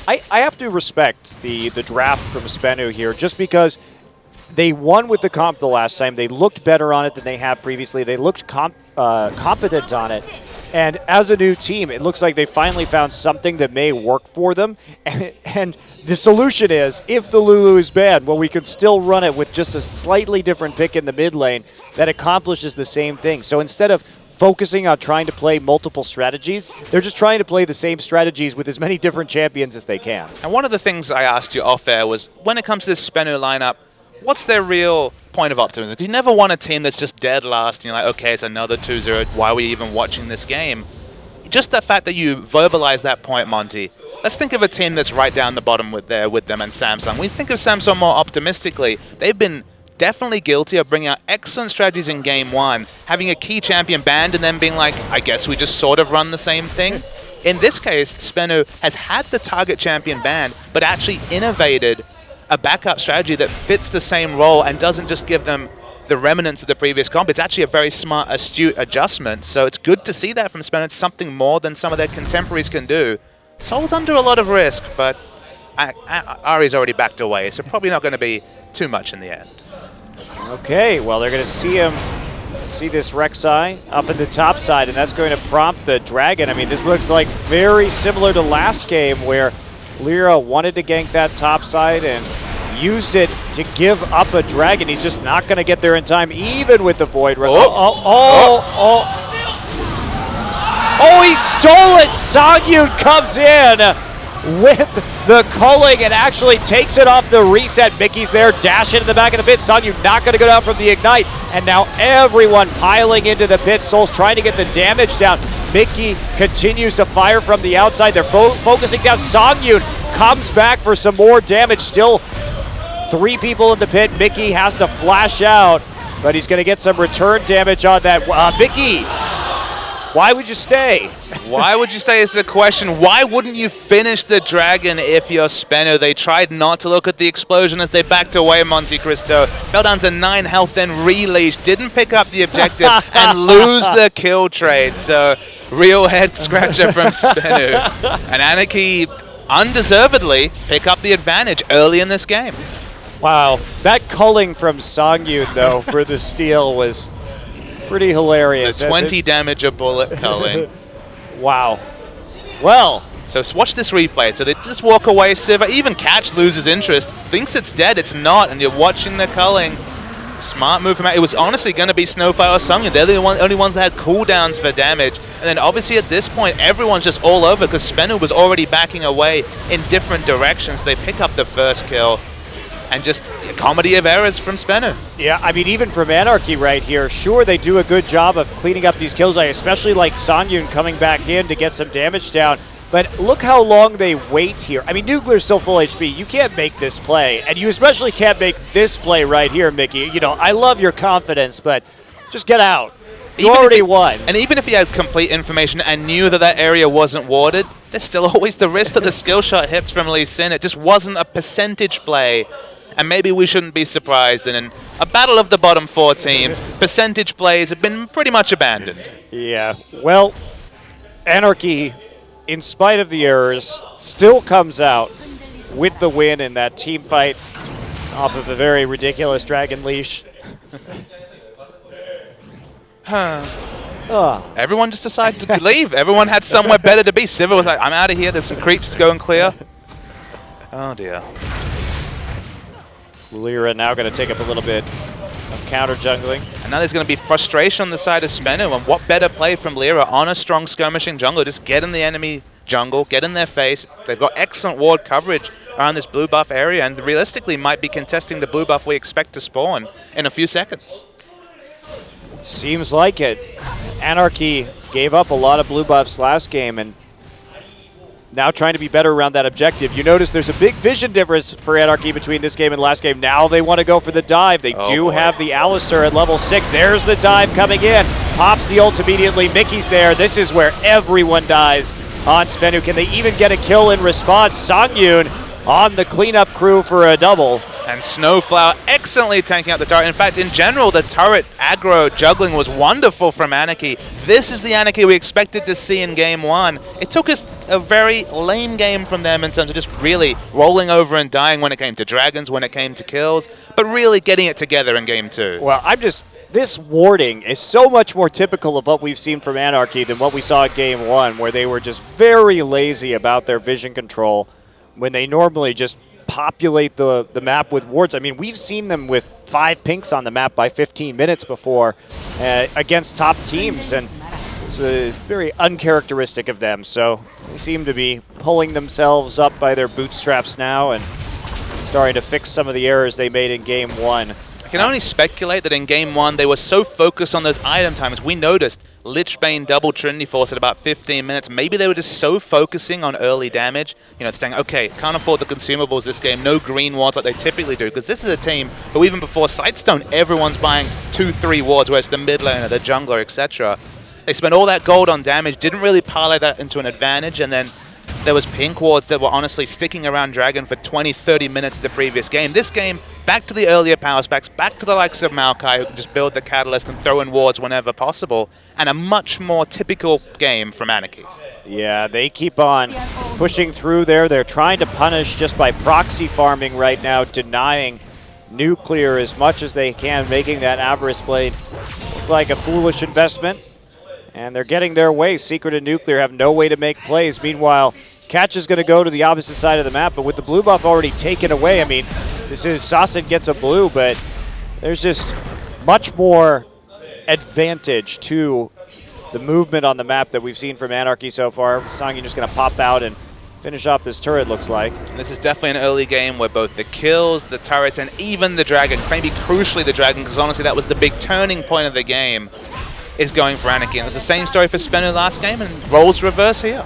I have to respect the draft from Spenu here, just because they won with the comp the last time. They looked better on it than they have previously. They looked competent on it. And as a new team, it looks like they finally found something that may work for them. And the solution is, if the Lulu is bad, well, we could still run it with just a slightly different pick in the mid lane that accomplishes the same thing. So instead of focusing on trying to play multiple strategies, they're just trying to play the same strategies with as many different champions as they can. And one of the things I asked you off air was, when it comes to this Spenu lineup, what's their real point of optimism? Because you never want a team that's just dead last and you're like, okay, it's another 2-0, why are we even watching this game? Just the fact that you verbalize that point, Monty. Let's think of a team that's right down the bottom with them and Samsung. We think of Samsung more optimistically. They've been definitely guilty of bringing out excellent strategies in game 1, having a key champion banned and then being like, I guess we just sort of run the same thing. In this case, Spenu has had the target champion banned, but actually innovated a backup strategy that fits the same role and doesn't just give them the remnants of the previous comp. It's actually a very smart, astute adjustment. So it's good to see that from Spenno. It's something more than some of their contemporaries can do. Soul's under a lot of risk, but Ari's already backed away, so probably not going to be too much in the end. Okay, well, they're going to see this Rek'Sai up in the top side, and that's going to prompt the Dragon. I mean, this looks like very similar to last game where Lyra wanted to gank that top side and used it to give up a Dragon. He's just not going to get there in time, even with the Void. Oh, he stole it! Songyun comes in with the culling and actually takes it off the reset. Mickey's there, dashing in the back of the pit. Songyun not going to go down from the ignite. And now everyone piling into the pit. Soul's trying to get the damage down. Mickey continues to fire from the outside. They're focusing down. Songyun comes back for some more damage. Still 3 people in the pit. Mickey has to flash out, but he's going to get some return damage on that. Mickey, why would you stay? Why would you stay is the question. Why wouldn't you finish the Dragon if you're Spenno? They tried not to look at the explosion as they backed away Monte Cristo. Fell down to 9 health, then releash. Didn't pick up the objective and lose the kill trade. So real head scratcher from Spenno. And Anarchy undeservedly pick up the advantage early in this game. Wow, that culling from Songyun though for the steal was pretty hilarious. The 20 damage a bullet culling. Wow. Well, so watch this replay. So they just walk away. Sivir, even Catch loses interest, thinks it's dead. It's not, and you're watching the culling. Smart move from It was honestly going to be Snowfire or Songyun. They're the only ones that had cooldowns for damage. And then obviously at this point, everyone's just all over because Spenno was already backing away in different directions. They pick up the first kill. And just a comedy of errors from Spenno. Yeah, I mean, even from Anarchy right here, sure, they do a good job of cleaning up these kills. I especially like Songyun coming back in to get some damage down. But look how long they wait here. I mean, Nuclear's still full HP. You can't make this play. And you especially can't make this play right here, Mickey. You know, I love your confidence, but just get out. You already won. And even if he had complete information and knew that that area wasn't warded, there's still always the risk that the skill shot hits from Lee Sin. It just wasn't a percentage play. And maybe we shouldn't be surprised. And in a battle of the bottom 4 teams, percentage plays have been pretty much abandoned. Yeah. Well, Anarchy, in spite of the errors, still comes out with the win in that team fight off of a very ridiculous Dragon Leash. Everyone just decided to leave. Everyone had somewhere better to be. Sivir was like, I'm out of here. There's some creeps to go and clear. Oh, dear. Lyra now going to take up a little bit of counter jungling. And now there's going to be frustration on the side of Spenno. And what better play from Lyra on a strong skirmishing jungle? Just get in the enemy jungle, get in their face. They've got excellent ward coverage around this blue buff area and realistically might be contesting the blue buff we expect to spawn in a few seconds. Seems like it. Anarchy gave up a lot of blue buffs last game and now trying to be better around that objective. You notice there's a big vision difference for Anarchy between this game and last game. Now they want to go for the dive. They do have the Alistar at level 6. There's the dive coming in. Pops the ult immediately. Mickey's there. This is where everyone dies on Spenno. Can they even get a kill in response? Songyun on the cleanup crew for a double. And Snowflower excellently tanking out the turret. In fact, in general, the turret aggro juggling was wonderful from Anarchy. This is the Anarchy we expected to see in Game 1. It took us a very lame game from them in terms of just really rolling over and dying when it came to dragons, when it came to kills, but really getting it together in Game 2. Well, this warding is so much more typical of what we've seen from Anarchy than what we saw at Game 1, where they were just very lazy about their vision control when they normally just populate the map with wards. I mean, we've seen them with 5 pinks on the map by 15 minutes before against top teams, and it's very uncharacteristic of them. So they seem to be pulling themselves up by their bootstraps now and starting to fix some of the errors they made in Game 1. I can only speculate that in Game 1 they were so focused on those item times. We noticed Lichbane double Trinity Force at about 15 minutes. Maybe they were just so focusing on early damage, you know, saying, okay, can't afford the consumables this game, no green wards like they typically do, because this is a team who even before Sightstone, everyone's buying 2-3 wards, whereas the mid laner, the jungler, etc. They spent all that gold on damage, didn't really parlay that into an advantage, and then there was pink wards that were honestly sticking around Dragon for 20, 30 minutes the previous game. This game, back to the earlier power specs, back to the likes of Maokai, who can just build the Catalyst and throw in wards whenever possible, and a much more typical game from Anarchy. Yeah, they keep on pushing through there. They're trying to punish just by proxy farming right now, denying Nuclear as much as they can, making that Avarice Blade look like a foolish investment. And they're getting their way. Secret and Nuclear have no way to make plays. Meanwhile, Catch is going to go to the opposite side of the map, but with the blue buff already taken away, I mean, this is Sasin gets a blue, but there's just much more advantage to the movement on the map that we've seen from Anarchy so far. Songyun just going to pop out and finish off this turret, looks like. And this is definitely an early game where both the kills, the turrets, and even the Dragon, maybe crucially the Dragon, because honestly that was the big turning point of the game, is going for Anarchy. And it was the same story for Spenu last game, and roles reverse here.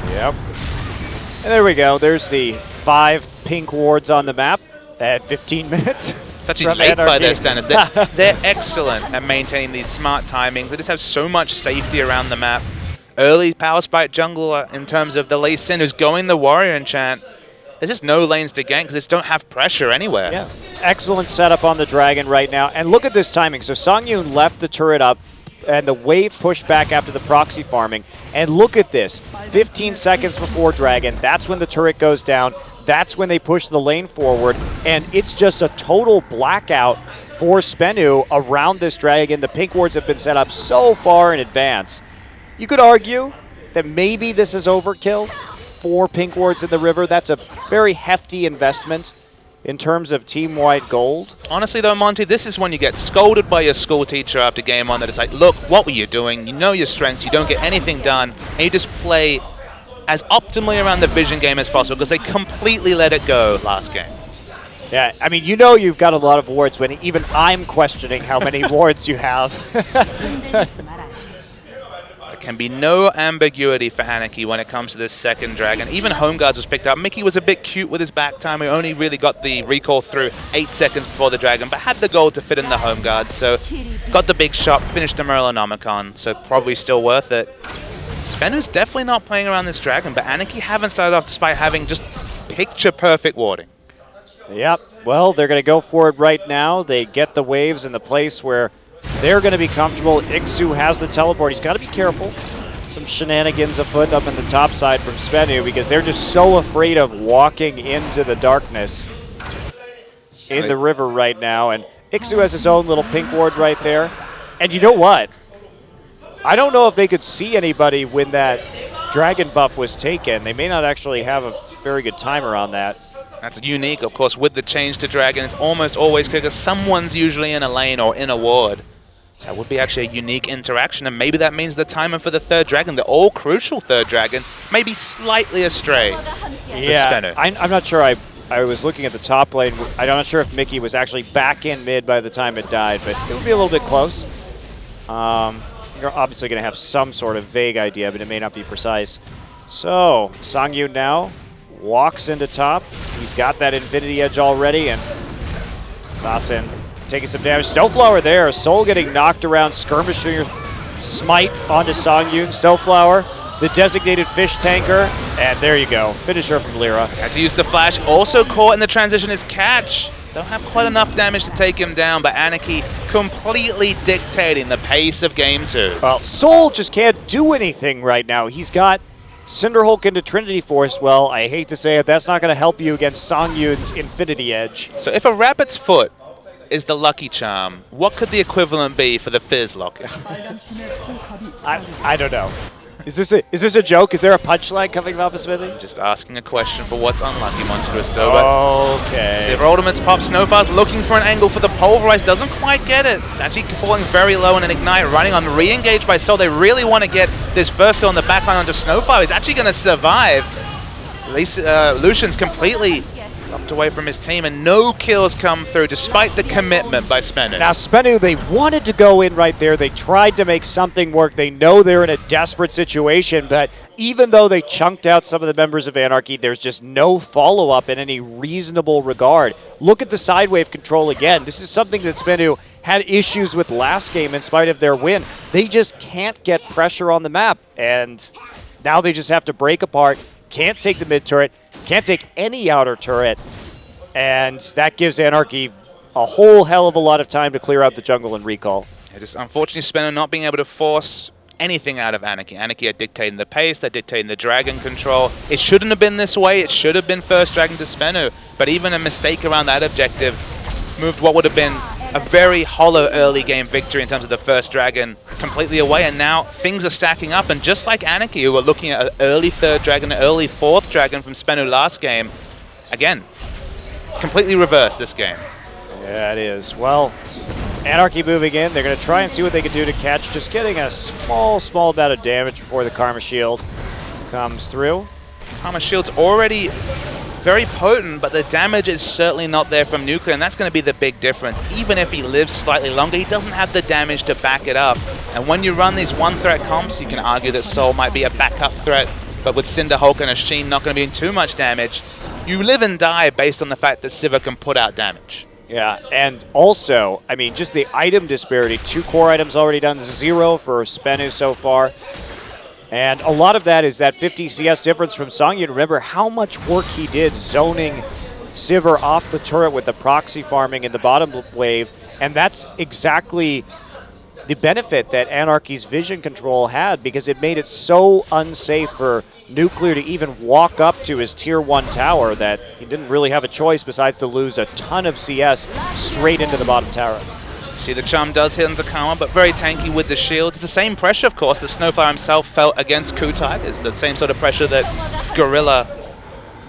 Yep. And there we go. There's the 5 pink wards on the map at 15 minutes. It's actually late by their standards. They're excellent at maintaining these smart timings. They just have so much safety around the map. Early Power Spike jungle in terms of the Lee Sin who's going the Warrior enchant. There's just no lanes to gank because they just don't have pressure anywhere. Yeah. Excellent setup on the Dragon right now. And look at this timing. So Songyun left the turret up and the wave pushed back after the proxy farming. And look at this. 15 seconds before Dragon, that's when the turret goes down. That's when they push the lane forward. And it's just a total blackout for Spenu around this Dragon. The pink wards have been set up so far in advance. You could argue that maybe this is overkill. 4 pink wards in the river. That's a very hefty investment in terms of team-wide gold. Honestly though, Monty, this is when you get scolded by your school teacher after game 1 that it's like, look, what were you doing? You know your strengths, you don't get anything done, and you just play as optimally around the vision game as possible because they completely let it go last game. Yeah, I mean, you know you've got a lot of wards when even I'm questioning how many wards you have. There can be no ambiguity for Anarchy when it comes to this second Dragon. Even Home Guards was picked up. Mickey was a bit cute with his back time. He only really got the recall through 8 seconds before the Dragon, but had the goal to fit in the Home Guards. So got the big shot, finished the Merlinomicon, so probably still worth it. Spenu's definitely not playing around this Dragon, but Anarchy haven't started off despite having just picture-perfect warding. Yep, well, they're going to go for it right now. They get the waves in the place where they're going to be comfortable. Ixu has the teleport. He's got to be careful. Some shenanigans afoot up in the top side from Spenu because they're just so afraid of walking into the darkness in the river right now. And Ixu has his own little pink ward right there. And you know what? I don't know if they could see anybody when that Dragon buff was taken. They may not actually have a very good timer on that. That's unique, of course, with the change to Dragon. It's almost always clear because someone's usually in a lane or in a ward. So that would be actually a unique interaction, and maybe that means the timer for the third Dragon, the all-crucial third Dragon, may be slightly astray Yeah, for Spenu. I'm not sure. I was looking at the top lane. I'm not sure if Mickey was actually back in mid by the time it died, but it would be a little bit close. You're obviously going to have some sort of vague idea, but it may not be precise. So, Songyun now walks into top. He's got that Infinity Edge already, and Sasin taking some damage. Snowflower there. Soul getting knocked around, skirmishing smite onto Songyun. Snowflower, the designated fish tanker, and there you go. Finisher from Lyra. Had to use the flash. Also caught in the transition is Catch. Don't have quite enough damage to take him down, but Anarchy completely dictating the pace of game 2. Well, Soul just can't do anything right now. He's got Cinderhulk into Trinity Force. Well, I hate to say it, that's not going to help you against Songyun's Infinity Edge. So if a Rabbit's Foot is the Lucky Charm, what could the equivalent be for the Fizz Locket? I don't know. Is this a joke? Is there a punchline coming off of Smithy? Just asking a question for what's unlucky, Montecristo. But Okay. Silver Ultimates pop. Snowfire's looking for an angle for the Pulverize. Doesn't quite get it. It's actually falling very low in an Ignite. Running on re-engage by Soul. They really want to get this first kill on the backline onto Snowfire. He's actually going to survive. Lucian's completely locked away from his team, and no kills come through despite the commitment by Spenu. Now, Spenu, they wanted to go in right there. They tried to make something work. They know they're in a desperate situation, but even though they chunked out some of the members of Anarchy, there's just no follow-up in any reasonable regard. Look at the sidewave control again. This is something that Spenu had issues with last game in spite of their win. They just can't get pressure on the map, and now they just have to break apart, Can't take the mid turret, can't take any outer turret, and that gives Anarchy a whole hell of a lot of time to clear out the jungle and recall. Just unfortunately, Spinner not being able to force anything out of Anarchy. Anarchy are dictating the pace, they're dictating the dragon control. It shouldn't have been this way, it should have been first dragon to Spenu, but even a mistake around that objective moved what would have been a very hollow early game victory in terms of the first dragon completely away, and now things are stacking up, and just like Anarchy, who were looking at an early third dragon, an early fourth dragon from Spenu last game, again, it's completely reversed this game. Yeah, it is. Well, Anarchy moving in. They're going to try and see what they can do to catch. Just getting a small amount of damage before the Karma Shield comes through. Karma Shield's already very potent, but the damage is certainly not there from Nuclear, and that's going to be the big difference. Even if he lives slightly longer, he doesn't have the damage to back it up. And when you run these one-threat comps, you can argue that Soul might be a backup threat, but with Cinderhulk and Ashin not going to be doing too much damage, you live and die based on the fact that Sivir can put out damage. Yeah, and also, I mean, just the item disparity. 2 core items already done, 0 for Spenu so far. And a lot of that is that 50 CS difference from Songyun. Remember how much work he did zoning Sivir off the turret with the proxy farming in the bottom wave. And that's exactly the benefit that Anarchy's vision control had, because it made it so unsafe for Nuclear to even walk up to his tier 1 tower that he didn't really have a choice besides to lose a ton of CS straight into the bottom tower. See, the Chum does hit into Karma, but very tanky with the shield. It's the same pressure, of course, that Snowfire himself felt against Kutai. It's the same sort of pressure that Gorilla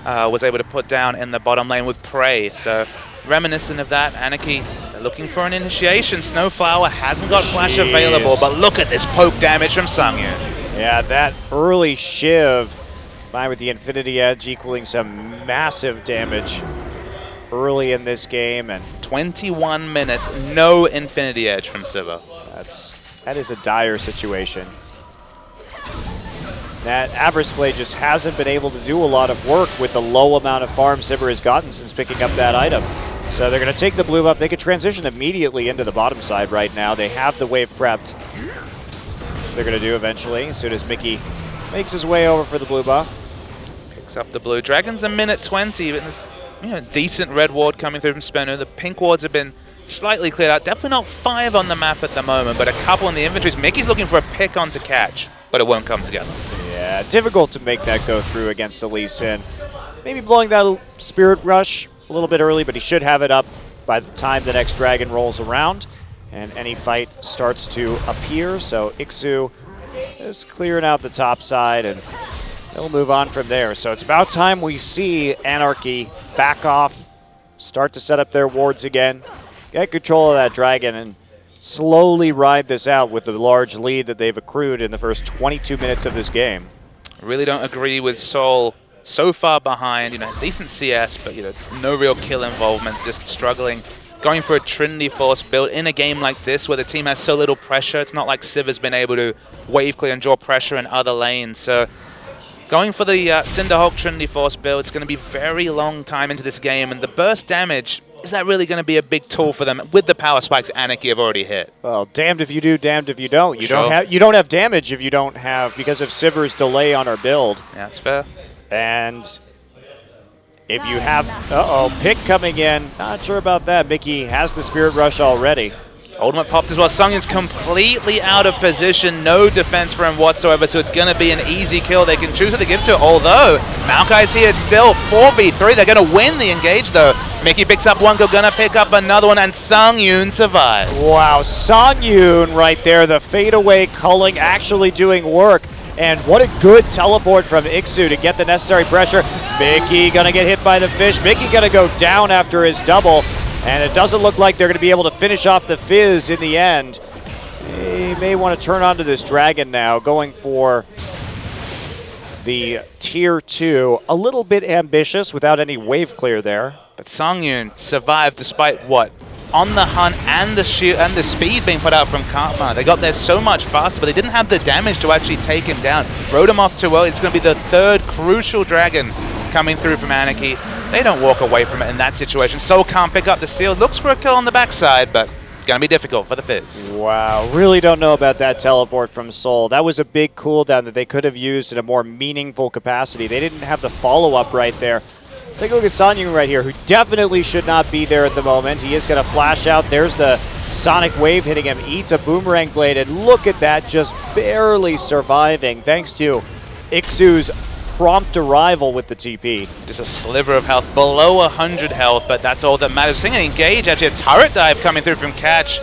was able to put down in the bottom lane with Prey. So, reminiscent of that, Anarchy, they're looking for an initiation. Snowflower hasn't got Flash available, but look at this poke damage from Songyun. Yeah, that early Shiv, combined with the Infinity Edge, equaling some massive damage early in this game. And 21 minutes, no Infinity Edge from Sivir. That is a dire situation. That Abyss Blade just hasn't been able to do a lot of work with the low amount of farm Sivir has gotten since picking up that item. So they're going to take the blue buff. They could transition immediately into the bottom side right now. They have the wave prepped. They're going to do eventually, as soon as Mickey makes his way over for the blue buff. Picks up the blue. Dragon's a minute 20, but there's decent red ward coming through from Spenu. The pink wards have been slightly cleared out. Definitely not 5 on the map at the moment, but a couple in the inventories. Mickey's looking for a pick on to catch, but it won't come together. Yeah, difficult to make that go through against the Lee Sin. Maybe blowing that Spirit Rush a little bit early, but he should have it up by the time the next dragon rolls around and any fight starts to appear. So Ixu is clearing out the top side, and they'll move on from there. So it's about time we see Anarchy back off, start to set up their wards again, get control of that dragon, and slowly ride this out with the large lead that they've accrued in the first 22 minutes of this game. I really don't agree with Soul so far behind. Decent CS, but no real kill involvement, just struggling. Going for a Trinity Force build in a game like this where the team has so little pressure. It's not like Sivir's been able to wave clear and draw pressure in other lanes. So going for the Cinderhulk Trinity Force build, it's going to be very long time into this game, and the burst damage, is that really going to be a big tool for them with the power spikes Anarchy have already hit? Well, damned if you do, damned if you don't. You Sure. don't have damage if you don't have, because of Sivir's delay on our build. Yeah, that's fair. And if you have, pick coming in, not sure about that. Mickey has the Spirit Rush already. Ultimate popped as well. Songyun's completely out of position. No defense for him whatsoever, so it's going to be an easy kill. They can choose who to give to, although Maokai's here still. 4v3. They're going to win the engage, though. Mickey picks up one, going to pick up another one, and Songyun survives. Wow, Songyun right there. The fadeaway culling actually doing work. And what a good teleport from Ixu to get the necessary pressure. Mickey going to get hit by the fish. Mickey going to go down after his double. And it doesn't look like they're going to be able to finish off the Fizz in the end. They may want to turn onto this dragon now, going for the tier 2. A little bit ambitious without any wave clear there. But Songyun survived despite what? On the hunt and the shield and the speed being put out from Karma. They got there so much faster, but they didn't have the damage to actually take him down. Rode him off too early. It's going to be the third crucial dragon coming through from Anarchy. They don't walk away from it in that situation. Soul can't pick up the steal. Looks for a kill on the backside, but Gonna be difficult for the Fizz. Wow, really don't know about that teleport from Seoul. That was a big cooldown that they could have used in a more meaningful capacity. They didn't have the follow-up right there. Let's take a look at Sanyu right here, who definitely should not be there at the moment. He is going to flash out. There's the Sonic Wave hitting him, eats a Boomerang Blade, and look at that, just barely surviving thanks to Ixu's prompt arrival with the TP. Just a sliver of health, below 100 health, but that's all that matters. Seeing an engage, actually a turret dive coming through from Catch.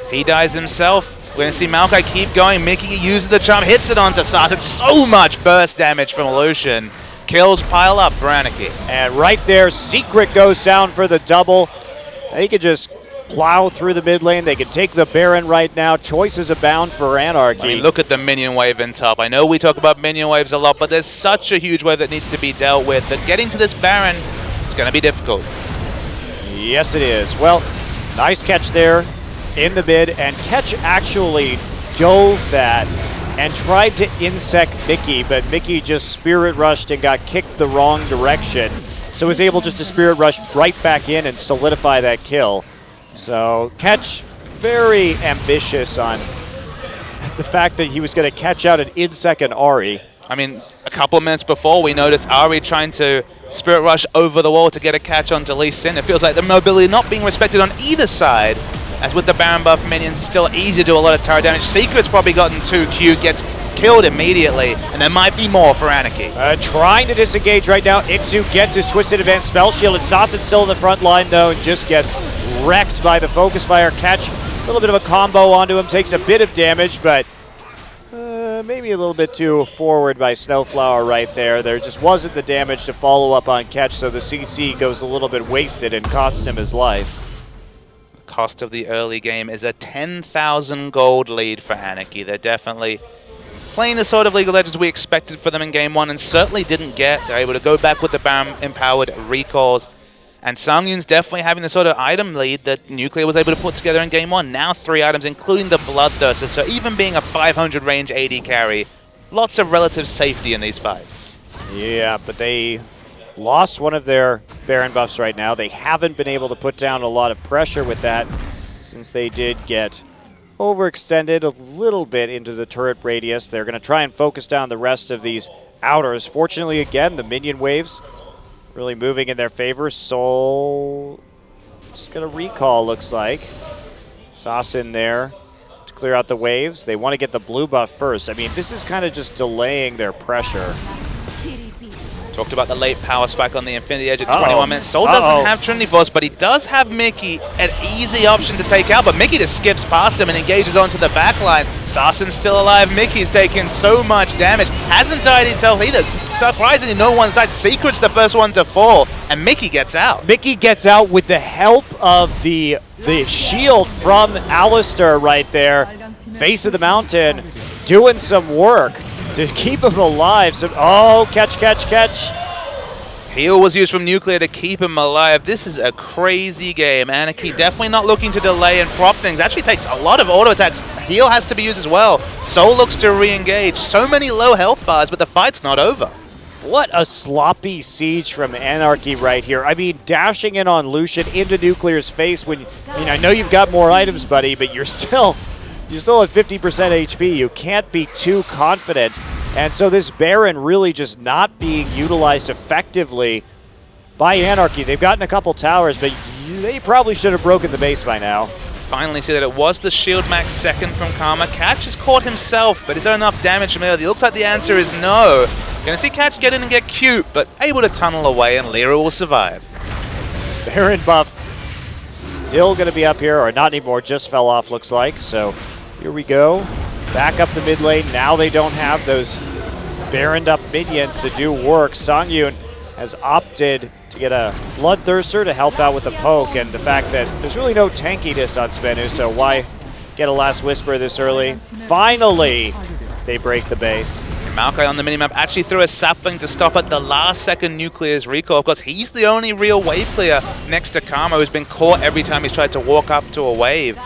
He dies himself. We're going to see Maokai keep going. Mickey uses the charm, hits it onto Sarsyn. So much burst damage from Lucian. Kills pile up for Anarchy. And right there, Secret goes down for the double. They could just plow through the mid lane. They can take the Baron right now. Choices abound for Anarchy. I mean, look at the minion wave in top. I know we talk about minion waves a lot, but there's such a huge wave that needs to be dealt with that getting to this Baron is going to be difficult. Yes, it is. Well, nice catch there in the mid, and Catch actually dove that and tried to insect Mickey, but Mickey just Spirit Rushed and got kicked the wrong direction. So was able just to Spirit Rush right back in and solidify that kill. So Catch very ambitious on the fact that he was going to catch out an insect and Ahri. I mean, a couple of minutes before, we noticed Ahri trying to Spirit Rush over the wall to get a catch on Lee Sin. It feels like the mobility not being respected on either side. As with the Baron buff, minions still easy to do a lot of tower damage. Secret's probably gotten too cute, gets killed immediately, and there might be more for Anarchy. Trying to disengage right now. Ixu gets his Twisted Advanced Spell Shield, and Sarsyn still in the front line though, and just gets wrecked by the Focus Fire. Catch a little bit of a combo onto him, takes a bit of damage, but maybe a little bit too forward by Snowflower right there. There just wasn't the damage to follow up on Catch, so the CC goes a little bit wasted and costs him his life. Cost of the early game is a 10,000 gold lead for Anarchy. They're definitely playing the sort of League of Legends we expected for them in game one and certainly didn't get. They're able to go back with the Baron-empowered recalls. And Sangyun's definitely having the sort of item lead that Nuclear was able to put together in game one. Now 3 items, including the Bloodthirster. So even being a 500 range AD carry, lots of relative safety in these fights. Yeah, but they lost one of their Baron buffs right now. They haven't been able to put down a lot of pressure with that since they did get overextended a little bit into the turret radius. They're going to try and focus down the rest of these outers. Fortunately, again, the minion waves really moving in their favor. Soul just going to recall, looks like. Sarsyn there to clear out the waves. They want to get the blue buff first. I mean, this is kind of just delaying their pressure. Talked about the late power spike on the Infinity Edge at 21 minutes. Soul doesn't have Trinity Force, but he does have Mickey, an easy option to take out, but Mickey just skips past him and engages onto the back line. Sarsyn's still alive. Mickey's taken so much damage. Hasn't died himself either. Surprisingly, no one's died. Secret's the first one to fall, and Mickey gets out. Mickey gets out with the help of the shield from Alistair right there. Face of the mountain, doing some work to keep him alive. So, catch. Heal was used from Nuclear to keep him alive. This is a crazy game. Anarchy definitely not looking to delay and prop things. Actually takes a lot of auto attacks. Heal has to be used as well. Soul looks to re-engage. So many low health bars, but the fight's not over. What a sloppy siege from Anarchy right here. I mean, dashing in on Lucian into Nuclear's face when, I know you've got more items, buddy, but you're still at 50% HP. You can't be too confident. And so this Baron really just not being utilized effectively by Anarchy. They've gotten a couple towers, but they probably should have broken the base by now. Finally see that it was the shield max second from Karma. Catch has caught himself, but is there enough damage from Lyra? It looks like the answer is no. Gonna see Catch get in and get cute, but able to tunnel away, and Lyra will survive. Baron buff still gonna be up here, or not anymore, just fell off looks like. So here we go. Back up the mid lane. Now they don't have those Baroned up minions to do work. Sangyun has opted to get a Bloodthirster to help out with the poke, and the fact that there's really no tankiness on Spenu, so why get a Last Whisper this early? Finally, they break the base. Maokai on the minimap actually threw a sapling to stop at the last second Nuclear's recall. Of course, he's the only real wave clear next to Karma who's been caught every time he's tried to walk up to a wave.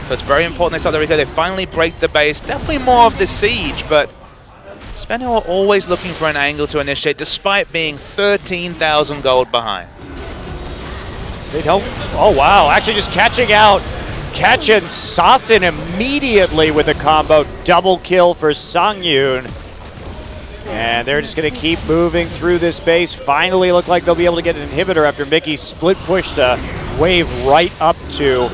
So it's very important they start the recall. They finally break the base. Definitely more of the siege, but Spenu are always looking for an angle to initiate despite being 13,000 gold behind. They don't. Oh, wow. Actually just catching out catching Sasin immediately with a combo. Double kill for Sangyun. And they're just going to keep moving through this base. Finally look like they'll be able to get an inhibitor after Mickey split pushed a wave right up to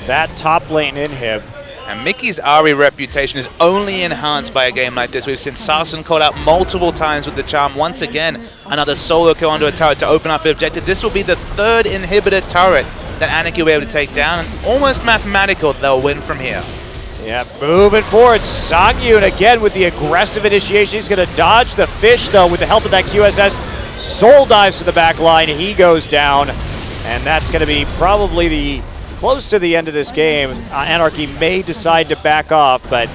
that top lane inhib. And Mickey's Ahri reputation is only enhanced by a game like this. We've seen Sasin called out multiple times with the charm. Once again, another solo kill onto a turret to open up the objective. This will be the third inhibitor turret that Anarchy will be able to take down. And almost mathematical, they'll win from here. Yeah, moving forward. Sangyun again with the aggressive initiation. He's going to dodge the fish, though, with the help of that QSS. Soul dives to the back line. He goes down. And that's going to be probably the close to the end of this game. Anarchy may decide to back off, but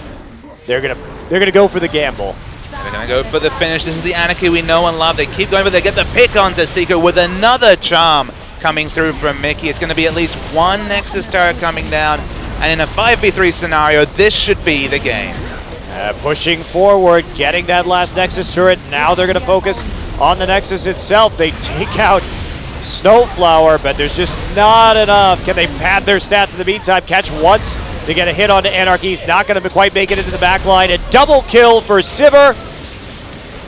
they're gonna go for the gamble. They're going to go for the finish. This is the Anarchy we know and love. They keep going, but they get the pick onto Secret with another charm coming through from Mickey. It's going to be at least one Nexus turret coming down. And in a 5v3 scenario, this should be the game. Pushing forward, getting that last Nexus turret. Now they're going to focus on the Nexus itself. They take out Snowflower, but there's just not enough. Can they pad their stats in the meantime? Catch once to get a hit onto Anarchy. He's not going to quite make it into the back line. A double kill for Sivir.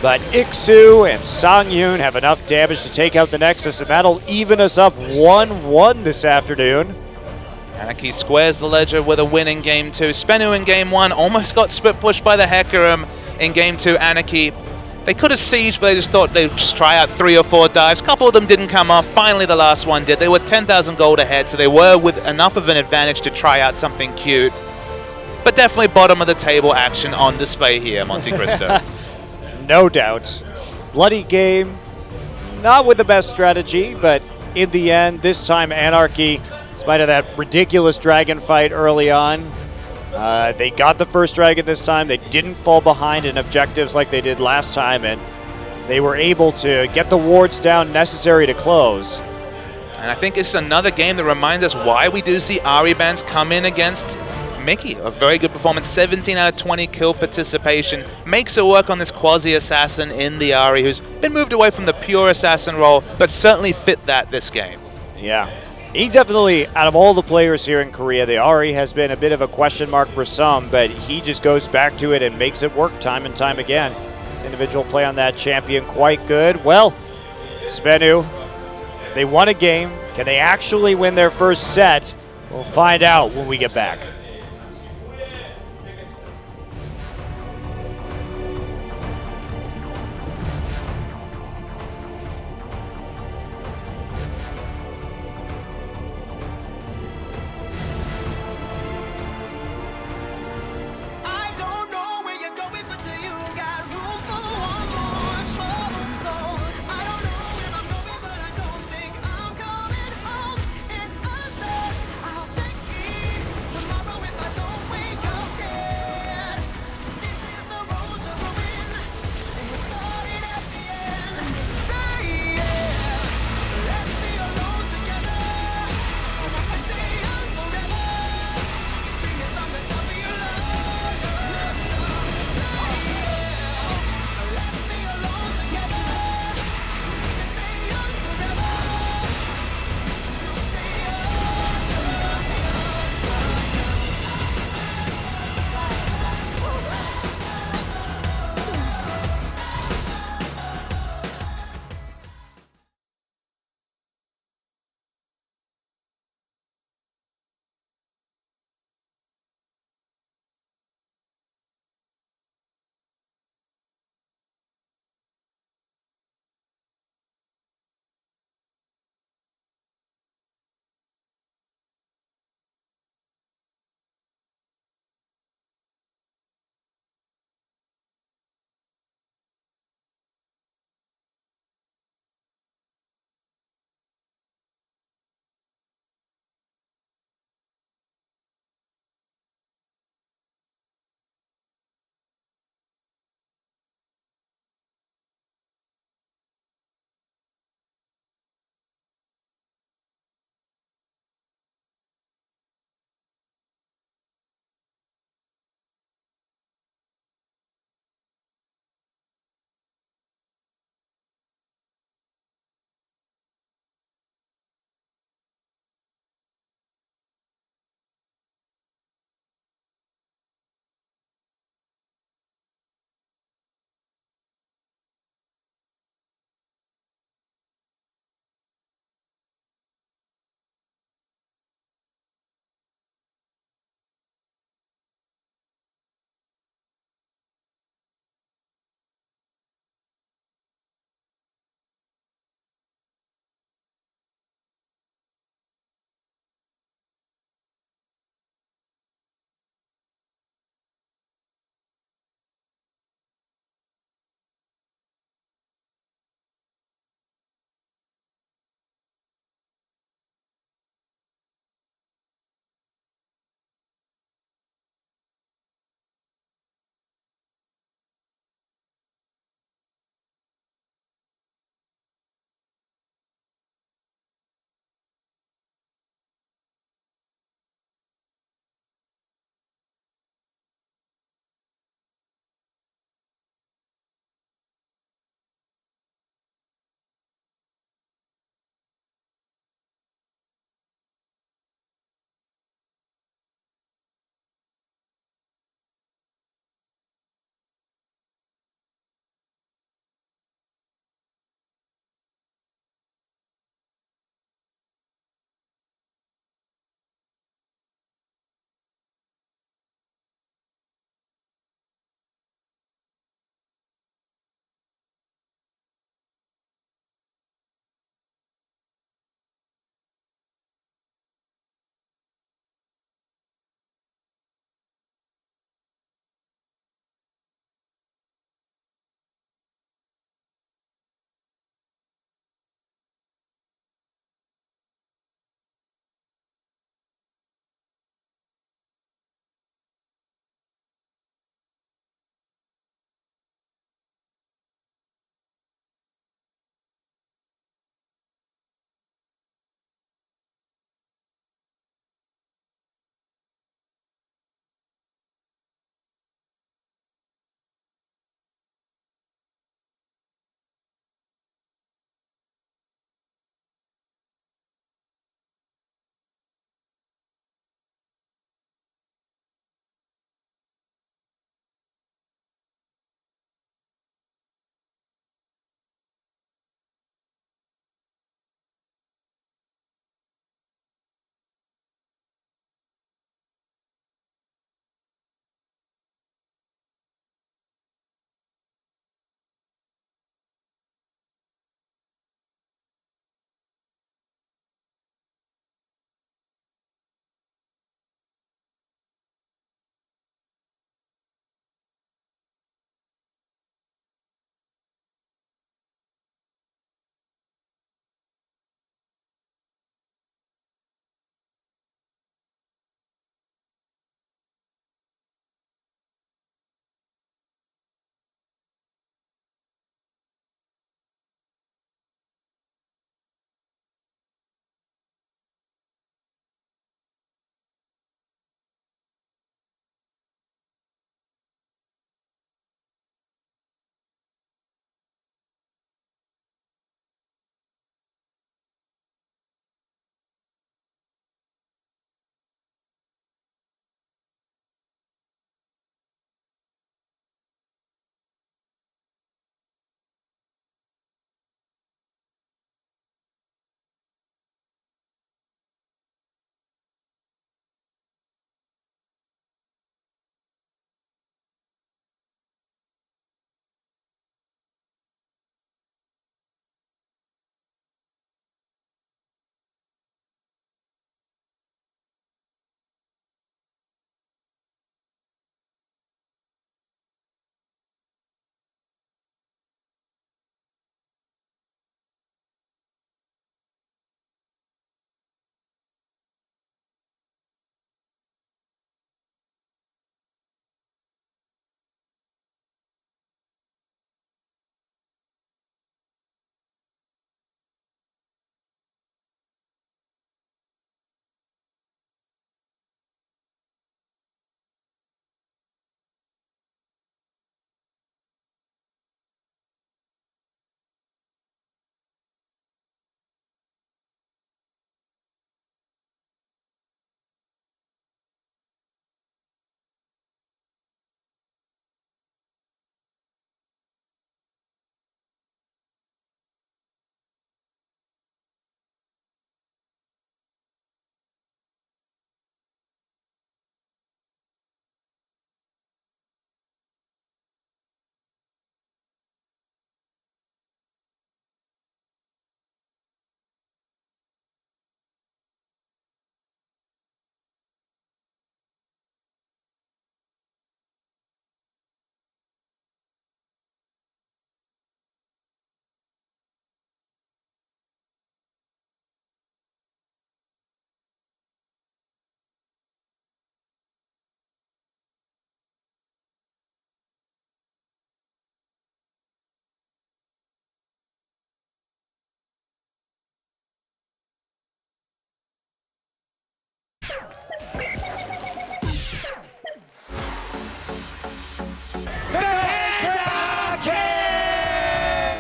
But Ixu and Sangyun have enough damage to take out the Nexus, and that'll even us up 1-1 this afternoon. Anarchy squares the ledger with a win in Game 2. Spenu in Game 1 almost got split pushed by the Hecarim. In Game 2, Anarchy, they could have sieged, but they just thought they'd just try out 3 or 4 dives. A couple of them didn't come off. Finally, the last one did. They were 10,000 gold ahead, so they were with enough of an advantage to try out something cute. But definitely bottom of the table action on display here, Monte Cristo. No doubt. Bloody game. Not with the best strategy, but in the end, this time Anarchy, in spite of that ridiculous dragon fight early on, they got the first dragon this time. They didn't fall behind in objectives like they did last time, and they were able to get the wards down necessary to close. And I think it's another game that reminds us why we do see Ahri bans come in against Mickey. A very good performance, 17 out of 20 kill participation. Makes it work on this quasi-assassin in the Ahri, who's been moved away from the pure assassin role, but certainly fit that this game. Yeah. He definitely, out of all the players here in Korea, the Ahri has been a bit of a question mark for some, but he just goes back to it and makes it work time and time again. His individual play on that champion quite good. Well, Spenu, they won a game. Can they actually win their first set? We'll find out when we get back.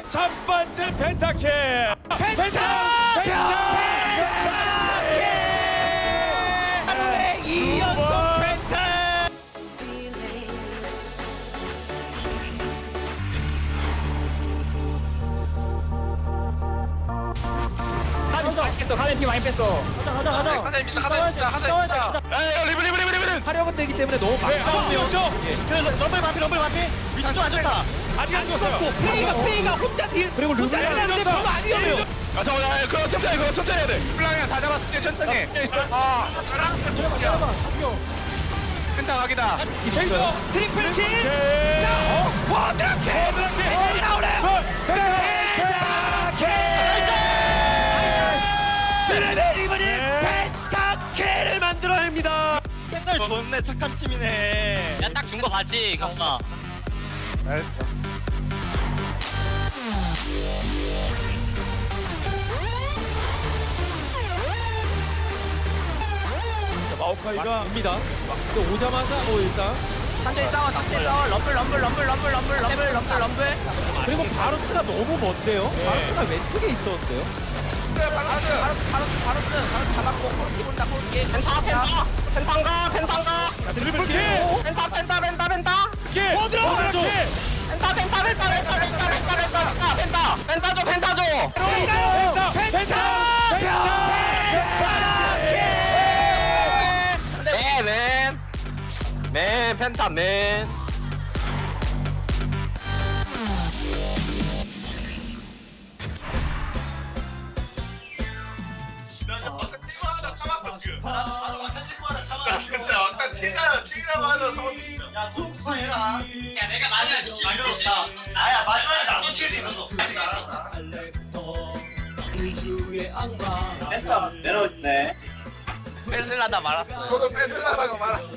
첫 번째 펜타킬. 펜타킬. 화력은 되기 때문에 너무 막 싸우면 위치도 안 좋다. 아직 안 죽었어요. 페이가 혼자 딜 그리고 루브가 별로 안 위험해요. 그거 천천히 해야 돼. 플랑이야 다 잡았을 때 천천히. 펜타 각이다. 있어요. 트리플 킬. 쿼드라킬 나오네. 스레데리브니 펜타킬을 만들어냅니다. 맨날 좋네 착한 팀이네. 야 딱 준 거 봤지 경마. 마오카이가 맞습니다. 또 오자마자 일단 천천히 싸워 럼블. 그리고 바루스가 너무 먼데요. 바루스가 왼쪽에 있었는데요. 바로스 잡았고 코르키 본다 코르키. 펜타가. 자, 트리플 킬. 펜타. 킬. 들어가죠. 펜타 줘. 맨 펜타 맨. 뺏으려다 말았어. 저도 뺏으려다가 말았어.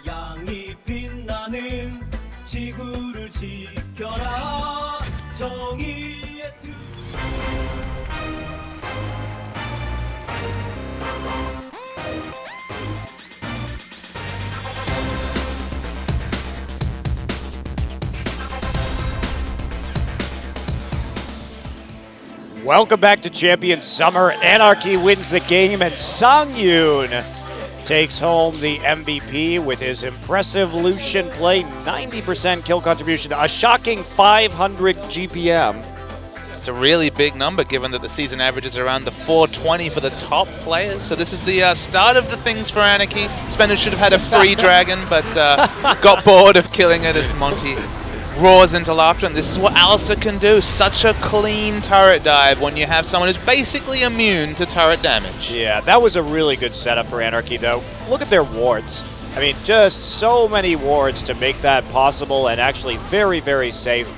태양이 빛나는 지구를 지켜라 정의의 Welcome back to Champions Summer. Anarchy wins the game, and Sang-yoon takes home the MVP with his impressive Lucian play, 90% kill contribution, a shocking 500 GPM. It's a really big number given that the season average is around the 420 for the top players. So this is the start of the things for Anarchy. Spender should have had a free dragon, but got bored of killing it as Monty roars into laughter. And this is what Alistair can do. Such a clean turret dive when you have someone who's basically immune to turret damage. Yeah, that was a really good setup for Anarchy, though. Look at their wards. I mean, just so many wards to make that possible, and actually very, very safe,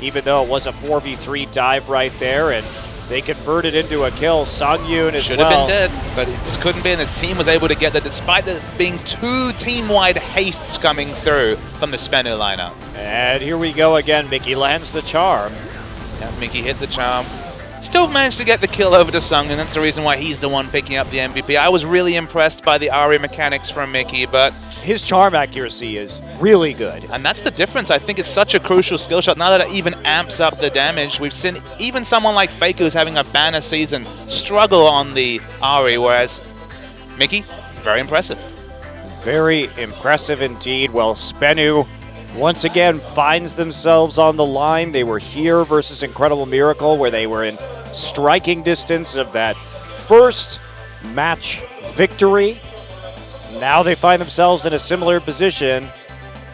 even though it was a 4v3 dive right there, and they converted into a kill. Sang-yoon as Should well. have been dead, but he just couldn't be, and his team was able to get there despite there being two team-wide hastes coming through from the Spenu lineup. And here we go again. Mickey lands the charm. Yeah, Mickey hit the charm. Still managed to get the kill over to Sung, and that's the reason why he's the one picking up the MVP. I was really impressed by the Ari mechanics from Mickey, but his charm accuracy is really good. And that's the difference. I think it's such a crucial skill shot. Now that it even amps up the damage, we've seen even someone like Faker who's having a banner season struggle on the Ari, whereas Mickey, very impressive. Very impressive indeed. Well, Spenu once again finds themselves on the line. They were here versus Incredible Miracle, where they were in striking distance of that first match victory. Now they find themselves in a similar position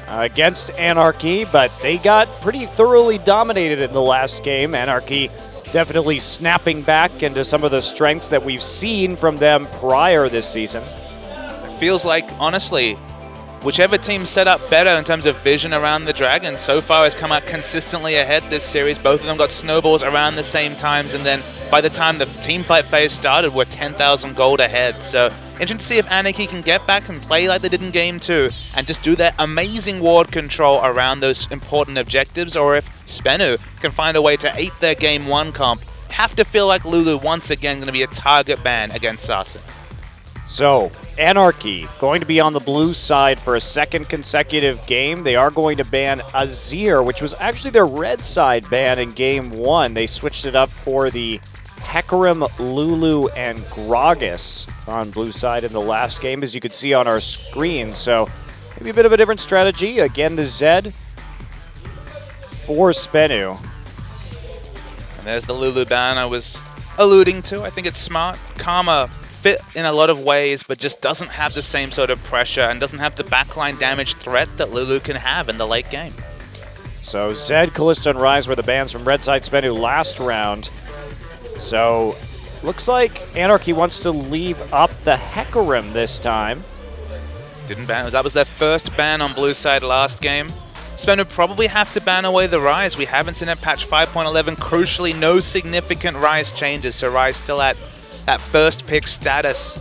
against Anarchy, but they got pretty thoroughly dominated in the last game. Anarchy definitely snapping back into some of the strengths that we've seen from them prior this season. It feels like, honestly, whichever team set up better in terms of vision around the Dragon so far has come out consistently ahead this series. Both of them got snowballs around the same times, and then by the time the team fight phase started, we're 10,000 gold ahead. So interesting to see if Anarchy can get back and play like they did in Game 2 and just do that amazing ward control around those important objectives, or if Spenu can find a way to ape their Game 1 comp have to feel like Lulu once again going to be a target ban against Sasin. So, Anarchy going to be on the blue side for a second consecutive game. They are going to ban Azir, which was actually their red side ban in game 1. They switched it up for the Hecarim, Lulu, and Gragas on blue side in the last game, as you could see on our screen. So, maybe a bit of a different strategy. Again, the Zed for Spenu. And there's the Lulu ban I was alluding to. I think it's smart. Karma fit in a lot of ways, but just doesn't have the same sort of pressure and doesn't have the backline damage threat that Lulu can have in the late game. So Zed, Kalista, and Ryze were the bans from red side Spenu last round. So looks like Anarchy wants to leave up the Hecarim this time. Didn't ban. That was their first ban on blue side last game. Spenu would probably have to ban away the Ryze. We haven't seen it patch 5.11. Crucially, no significant Ryze changes, so Ryze still at that first pick status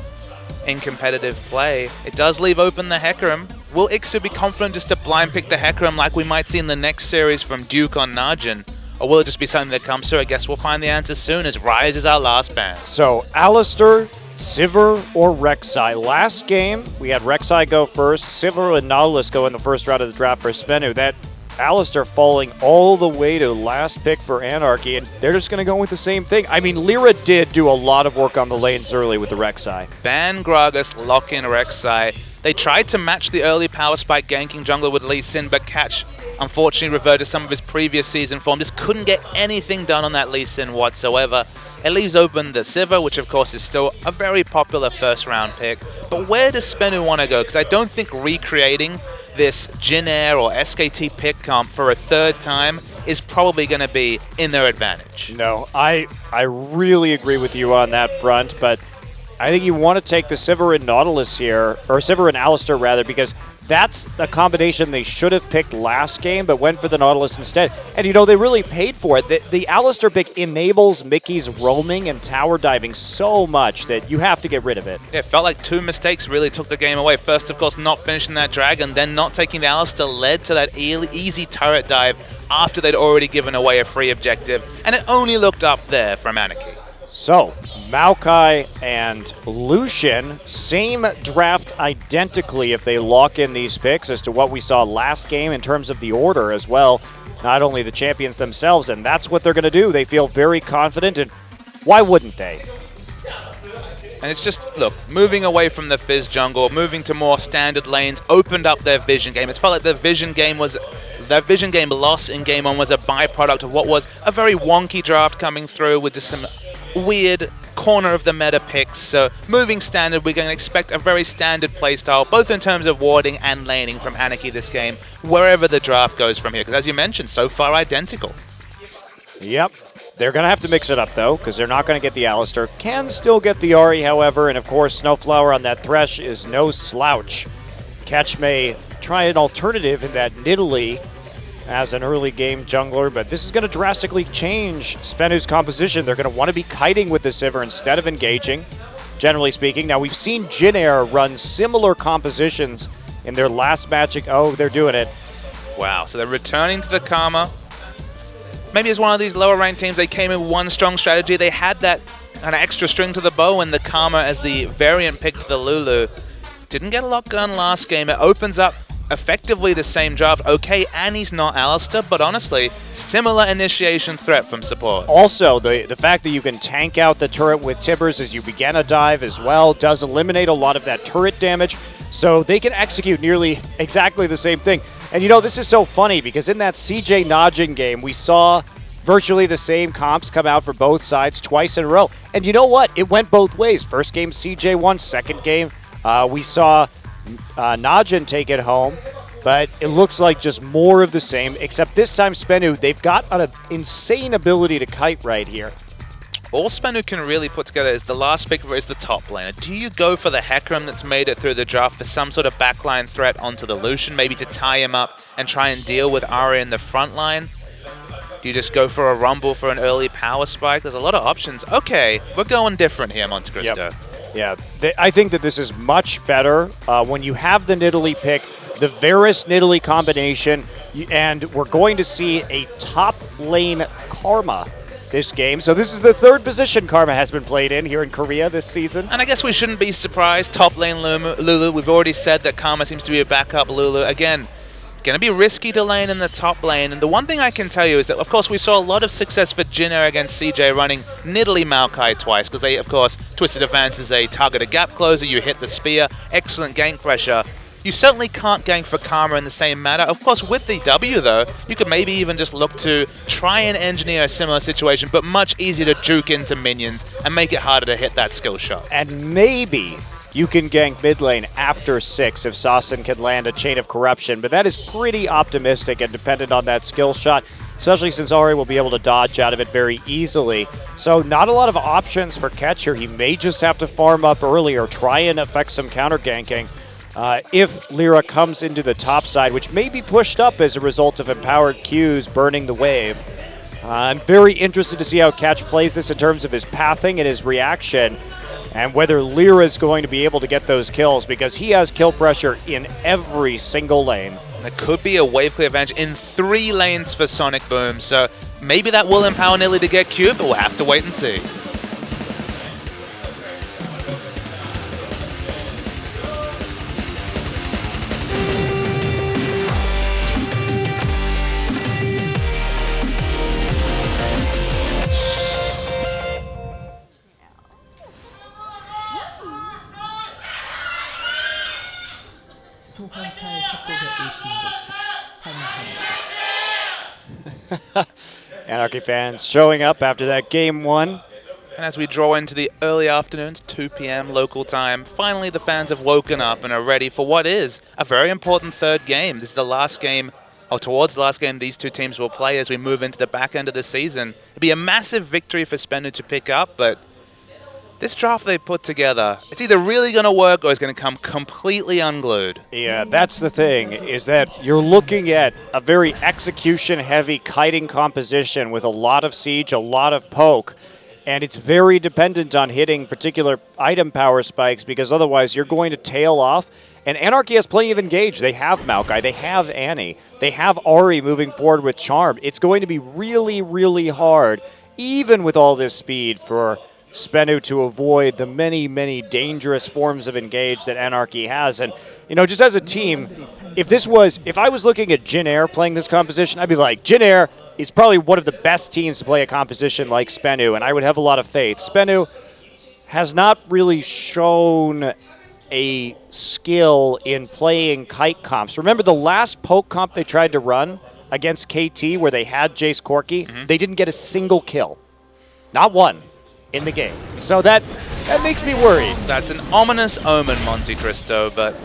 in competitive play. It does leave open the Hecarim. Will Ixu be confident just to blind pick the Hecarim like we might see in the next series from Duke on Najin? Or will it just be something that comes through? I guess we'll find the answer soon, as Ryze is our last ban. So Alistar, Sivir, or Rek'Sai. Last game, we had Rek'Sai go first, Sivir and Nautilus go in the first round of the draft for Spenu. That Alistar falling all the way to last pick for Anarchy, and they're just going to go with the same thing. I mean, Lyra did do a lot of work on the lanes early with the Rek'Sai. Ban Gragas, lock in Rek'Sai. They tried to match the early power spike ganking jungle with Lee Sin, but Catch unfortunately reverted to some of his previous season form. Just couldn't get anything done on that Lee Sin whatsoever. It leaves open the Sivir, which of course is still a very popular first round pick. But where does Spenu want to go? Because I don't think recreating this Jin Air or SKT pick comp for a third time is probably going to be in their advantage. No, I really agree with you on that front, but I think you want to take the Sivir and Nautilus here, or Sivir and Alistar rather, because that's a combination they should have picked last game, but went for the Nautilus instead. And, you know, they really paid for it. The Alistar pick enables Mickey's roaming and tower diving so much that you have to get rid of it. Yeah, it felt like two mistakes really took the game away. First, of course, not finishing that dragon, then not taking the Alistar led to that easy turret dive after they'd already given away a free objective, and it only looked up there from Anarchy. So, Maokai and Lucian, same draft identically if they lock in these picks as to what we saw last game in terms of the order as well. Not only the champions themselves, and that's what they're going to do. They feel very confident, and why wouldn't they? And it's just, look, moving away from the Fizz jungle, moving to more standard lanes, opened up their vision game. It felt like their vision game loss in game 1 was a byproduct of what was a very wonky draft coming through with just some weird corner of the meta picks. So moving standard, we're going to expect a very standard playstyle, both in terms of warding and laning from Anarchy this game, wherever the draft goes from here. Because as you mentioned, so far identical. Yep. They're going to have to mix it up, though, because they're not going to get the Alistar. Can still get the Ahri, however, and of course, Snowflower on that Thresh is no slouch. Catch may try an alternative in that Nidalee as an early game jungler, but this is going to drastically change Spenu's composition. They're going to want to be kiting with the Sivir instead of engaging, generally speaking. Now, we've seen Jin Air run similar compositions in their last Magic. Oh, they're doing it. Wow, so they're returning to the Karma. Maybe as one of these lower ranked teams, they came in with one strong strategy. They had that kind of extra string to the bow, and the Karma as the variant pick to the Lulu. Didn't get a lot done last game. It opens up effectively the same draft. Okay, and he's not Alistar, but honestly, similar initiation threat from support. Also, the fact that you can tank out the turret with Tibbers as you begin a dive as well does eliminate a lot of that turret damage, so they can execute nearly exactly the same thing. And you know, this is so funny because in that CJ Najin game, we saw virtually the same comps come out for both sides twice in a row. And you know what? It went both ways. First game, CJ won. Second game, we saw Najin take it home, but it looks like just more of the same, except this time Spenu, they've got an insane ability to kite right here. All Spenu can really put together is the last pick is the top laner. Do you go for the Hecarim that's made it through the draft for some sort of backline threat onto the Lucian, maybe to tie him up and try and deal with Ahri in the front line? Do you just go for a Rumble for an early power spike? There's a lot of options. Okay, we're going different here, Monte Cristo. Yep. Yeah, I think that this is much better when you have the Nidalee pick, the Varus Nidalee combination, and we're going to see a top lane Karma this game. So this is the third position Karma has been played in here in Korea this season. And I guess we shouldn't be surprised. Top lane Lulu. We've already said that Karma seems to be a backup Lulu. Again, going to be risky to lane in the top lane. And the one thing I can tell you is that, of course, we saw a lot of success for Jin Air against CJ running Nidalee Maokai twice because they, of course, Twisted Advance is a targeted gap closer. You hit the spear. Excellent gank pressure. You certainly can't gank for Karma in the same manner. Of course, with the W, though, you could maybe even just look to try and engineer a similar situation, but much easier to juke into minions and make it harder to hit that skill shot. And maybe you can gank mid lane after 6 if Sasin can land a Chain of Corruption, but that is pretty optimistic and dependent on that skill shot, especially since Ahri will be able to dodge out of it very easily. So not a lot of options for Ketch here. He may just have to farm up early or try and affect some counter ganking. If Lyra comes into the top side, which may be pushed up as a result of empowered Qs burning the wave. I'm very interested to see how Ketch plays this in terms of his pathing and his reaction, and whether Lyra is going to be able to get those kills, because he has kill pressure in every single lane. There could be a wave clear advantage in 3 lanes for Sonic Boom, so maybe that will empower Nidalee to get Q, but we'll have to wait and see. Anarchy fans showing up after that game 1. And as we draw into the early afternoons, 2 p.m. local time, finally the fans have woken up and are ready for what is a very important third game. This is the last game, or towards the last game these two teams will play as we move into the back end of the season. It'd be a massive victory for Spenu to pick up, but this draft they put together, it's either really going to work or it's going to come completely unglued. Yeah, that's the thing, is that you're looking at a very execution-heavy kiting composition with a lot of siege, a lot of poke, and it's very dependent on hitting particular item power spikes, because otherwise you're going to tail off. And Anarchy has plenty of engage. They have Maokai, they have Annie, they have Ahri moving forward with Charm. It's going to be really, really hard, even with all this speed, for Spenu to avoid the many, many dangerous forms of engage that Anarchy has. And, you know, just as a team, if I was looking at Jin Air playing this composition, I'd be like, Jin Air is probably one of the best teams to play a composition like Spenu, and I would have a lot of faith. Spenu has not really shown a skill in playing kite comps. Remember the last poke comp they tried to run against KT where they had Jace Corki? They didn't get a single kill. Not one in the game. So that makes me worried. That's an ominous omen, Monte Cristo, but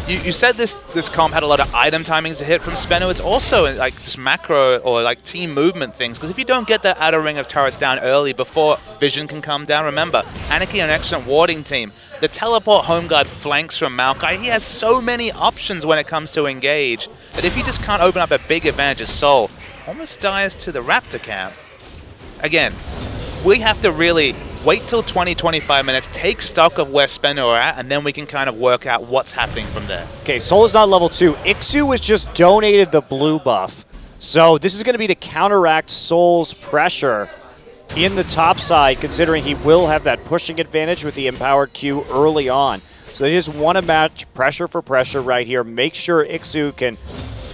you said this comp had a lot of item timings to hit from Spenu. It's also like just macro or like team movement things, because if you don't get that outer ring of turrets down early before Vision can come down, remember, Anarchy are an excellent warding team. The teleport home guard flanks from Maokai. He has so many options when it comes to engage that if you just can't open up a big advantage as Soul, almost dies to the Raptor camp. Again, we have to really wait till 20-25 minutes, take stock of where Spenu are at, and then we can kind of work out what's happening from there. Okay, Soul is not level 2. Ixu was just donated the blue buff. So this is going to be to counteract Soul's pressure in the top side, considering he will have that pushing advantage with the empowered Q early on. So they just want to match pressure for pressure right here. Make sure Ixu can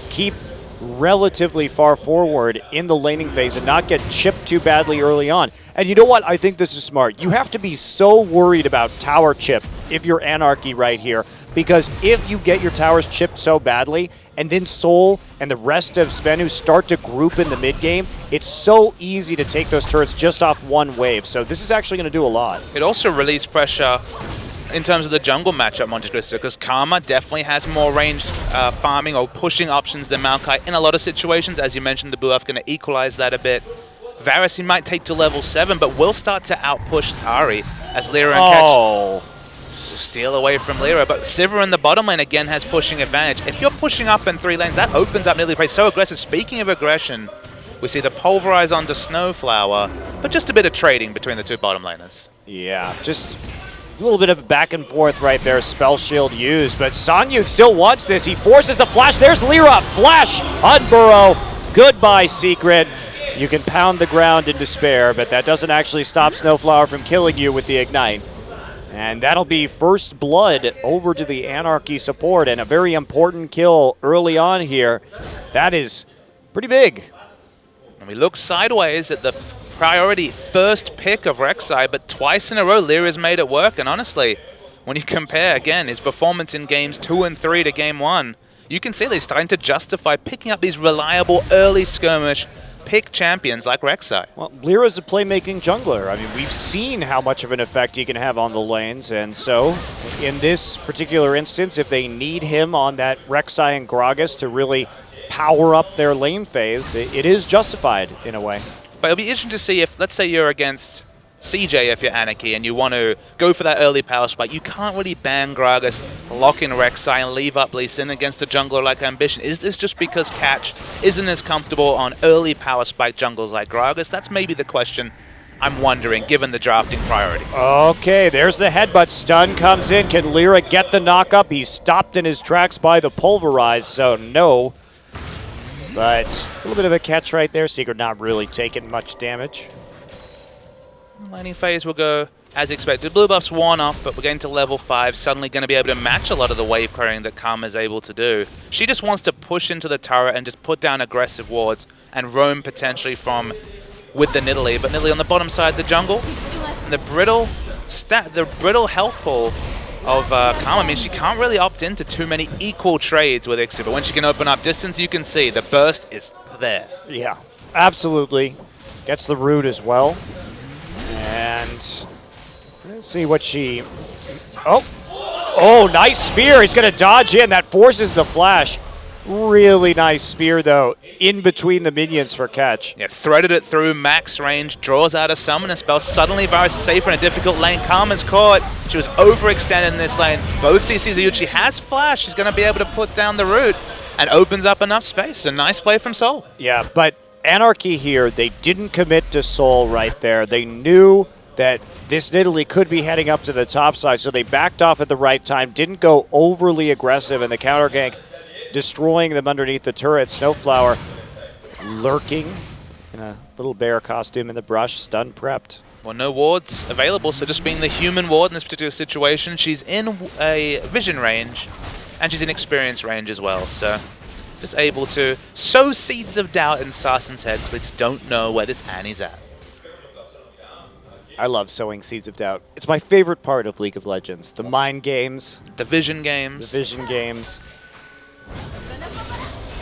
keep relatively far forward in the laning phase and not get chipped too badly early on. And you know what? I think this is smart. You have to be so worried about tower chip if you're Anarchy right here, because if you get your towers chipped so badly and then Soul and the rest of Spenu start to group in the mid game, it's so easy to take those turrets just off one wave. So this is actually going to do a lot. It also relieves pressure in terms of the jungle matchup, Monte Cristo, because Karma definitely has more ranged farming or pushing options than Maokai in a lot of situations. As you mentioned, the blue buff going to equalize that a bit. Varus, he might take to level 7, but will start to outpush Ahri as Lyra and Ketch will steal away from Lyra. But Sivir in the bottom lane again has pushing advantage. If you're pushing up in 3 lanes, that opens up Nidalee play so aggressive. Speaking of aggression, we see the Pulverize onto Snowflower, but just a bit of trading between the two bottom laners. Yeah, just a little bit of back and forth right there. Spell Shield used, but Sanyun still wants this. He forces the flash. There's Lyra. Flash on Burrow. Goodbye, Secret. You can pound the ground in despair, but that doesn't actually stop Snowflower from killing you with the Ignite. And that'll be first blood over to the Anarchy support, and a very important kill early on here. That is pretty big. And we look sideways at the priority first pick of Rek'Sai, but twice in a row Lyra's made it work. And honestly, when you compare, again, his performance in games 2 and 3 to game 1, you can see that he's starting to justify picking up these reliable early skirmish pick champions like Rek'Sai. Well, Lyra's a playmaking jungler. I mean, we've seen how much of an effect he can have on the lanes, and so in this particular instance, if they need him on that Rek'Sai and Gragas to really power up their lane phase, it is justified in a way. But it'll be interesting to see if, let's say you're against CJ if you're Anarchy and you want to go for that early power spike. You can't really ban Gragas, lock in Rek'Sai, and leave up Lee Sin against a jungler like Ambition. Is this just because Catch isn't as comfortable on early power spike junglers like Gragas? That's maybe the question I'm wondering, given the drafting priorities. Okay, there's the headbutt. Stun comes in. Can Lyra get the knock-up? He's stopped in his tracks by the Pulverize, so no. But a little bit of a catch right there. Secret not really taking much damage. Laning phase will go as expected. Blue buff's worn off, but we're getting to level 5. Suddenly going to be able to match a lot of the wave clearing that Karma's able to do. She just wants to push into the turret and just put down aggressive wards and roam potentially from with the Nidalee. But Nidalee on the bottom side of the jungle. And the brittle health pool of Karma means she can't really opt into too many equal trades with Ixu. But when she can open up distance, you can see the burst is there. Yeah, absolutely. Gets the root as well. And let's see what she... Oh, nice spear. He's going to dodge in. That forces the flash. Really nice spear, though, in between the minions for Catch. Yeah, threaded it through max range, draws out a summoner spell. Suddenly, Varus is safer in a difficult lane. Karma's caught. She was overextended in this lane. Both CCs are huge. She has flash. She's going to be able to put down the root and opens up enough space. A nice play from Soul. Yeah, but Anarchy here, they didn't commit to Soul right there. They knew that this Nidalee could be heading up to the top side, so they backed off at the right time, didn't go overly aggressive in the counter gank, destroying them underneath the turret. Snowflower lurking in a little bear costume in the brush, stun prepped. Well, no wards available, so just being the human ward in this particular situation, she's in a vision range, and she's in experience range as well, so just able to sow seeds of doubt in Sarsen's head because they just don't know where this Annie's at. I love sowing seeds of doubt. It's my favorite part of League of Legends. The mind games. The vision games. The vision games.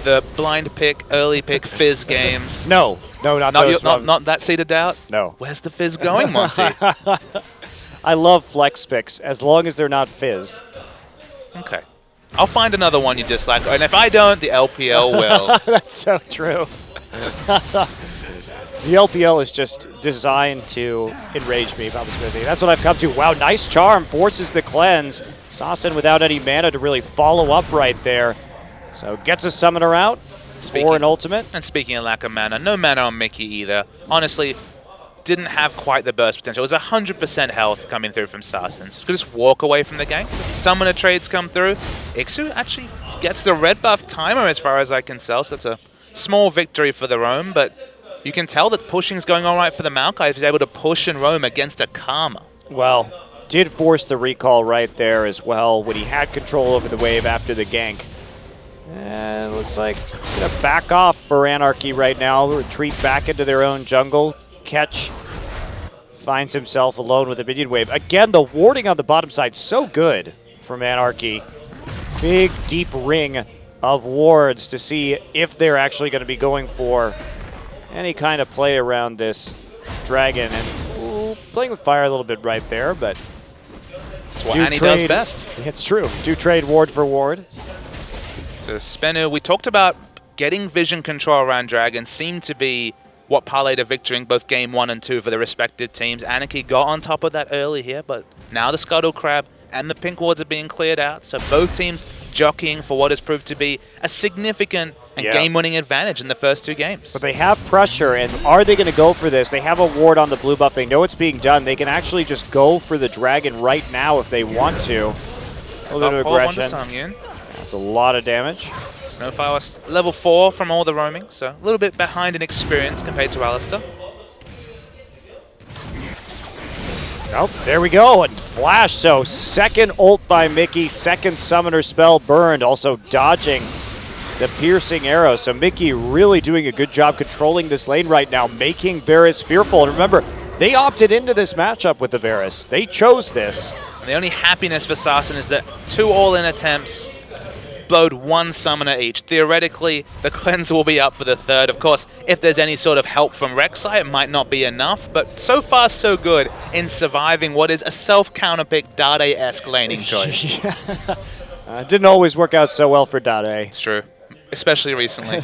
The blind pick, early pick, fizz games. No, not those. Not that seed of doubt? No. Where's the fizz going, Monty? I love flex picks, as long as they're not fizz. Okay. I'll find another one you dislike, and if I don't, the LPL will. That's so true. The LPL is just designed to enrage me, if I was with you. That's what I've come to. Wow, nice charm. Forces the cleanse. Sasen without any mana to really follow up right there. So gets a summoner out for an ultimate. And speaking of lack of mana, no mana on Mickey either. Honestly, didn't have quite the burst potential. It was 100% health coming through from Sarsen. So could just walk away from the game. Summoner trades come through. Ixu actually gets the red buff timer as far as I can tell. So that's a small victory for the roam, but you can tell that pushing's going all right for the Maokai. He's able to push and roam against a Karma. Well, did force the recall right there as well when he had control over the wave after the gank. And looks like he's going to back off for Anarchy right now. Retreat back into their own jungle. Catch finds himself alone with a minion wave. Again, the warding on the bottom side so good from Anarchy. Big, deep ring of wards to see if they're actually going to be going for any kind of play around this dragon. And playing with fire a little bit right there, but that's what Annie does best. It's true. Do trade ward for ward. So Spenu, we talked about getting vision control around Dragon seemed to be what parlayed a victory in both game 1 and 2 for the respective teams. Anarchy got on top of that early here, but now the Scuttle Crab and the pink wards are being cleared out, so both teams jockeying for what has proved to be a significant and game-winning advantage in the first 2 games. But they have pressure, and are they going to go for this? They have a ward on the blue buff. They know it's being done. They can actually just go for the dragon right now if they want to. A little bit of aggression. That's a lot of damage. Snowfire level 4 from all the roaming, so a little bit behind in experience compared to Alistar. Oh, there we go, and flash. So second ult by Mickey, second summoner spell burned, also dodging the piercing arrow. So Mickey really doing a good job controlling this lane right now, making Varus fearful. And remember, they opted into this matchup with the Varus. They chose this. And the only happiness for Sarsen is that 2 all-in attempts blowed 1 summoner each. Theoretically, the cleanse will be up for the 3rd. Of course, if there's any sort of help from Rek'Sai, it might not be enough, but so far so good in surviving what is a self-counterpick Dade-esque laning choice. Didn't always work out so well for Dade. It's true, especially recently.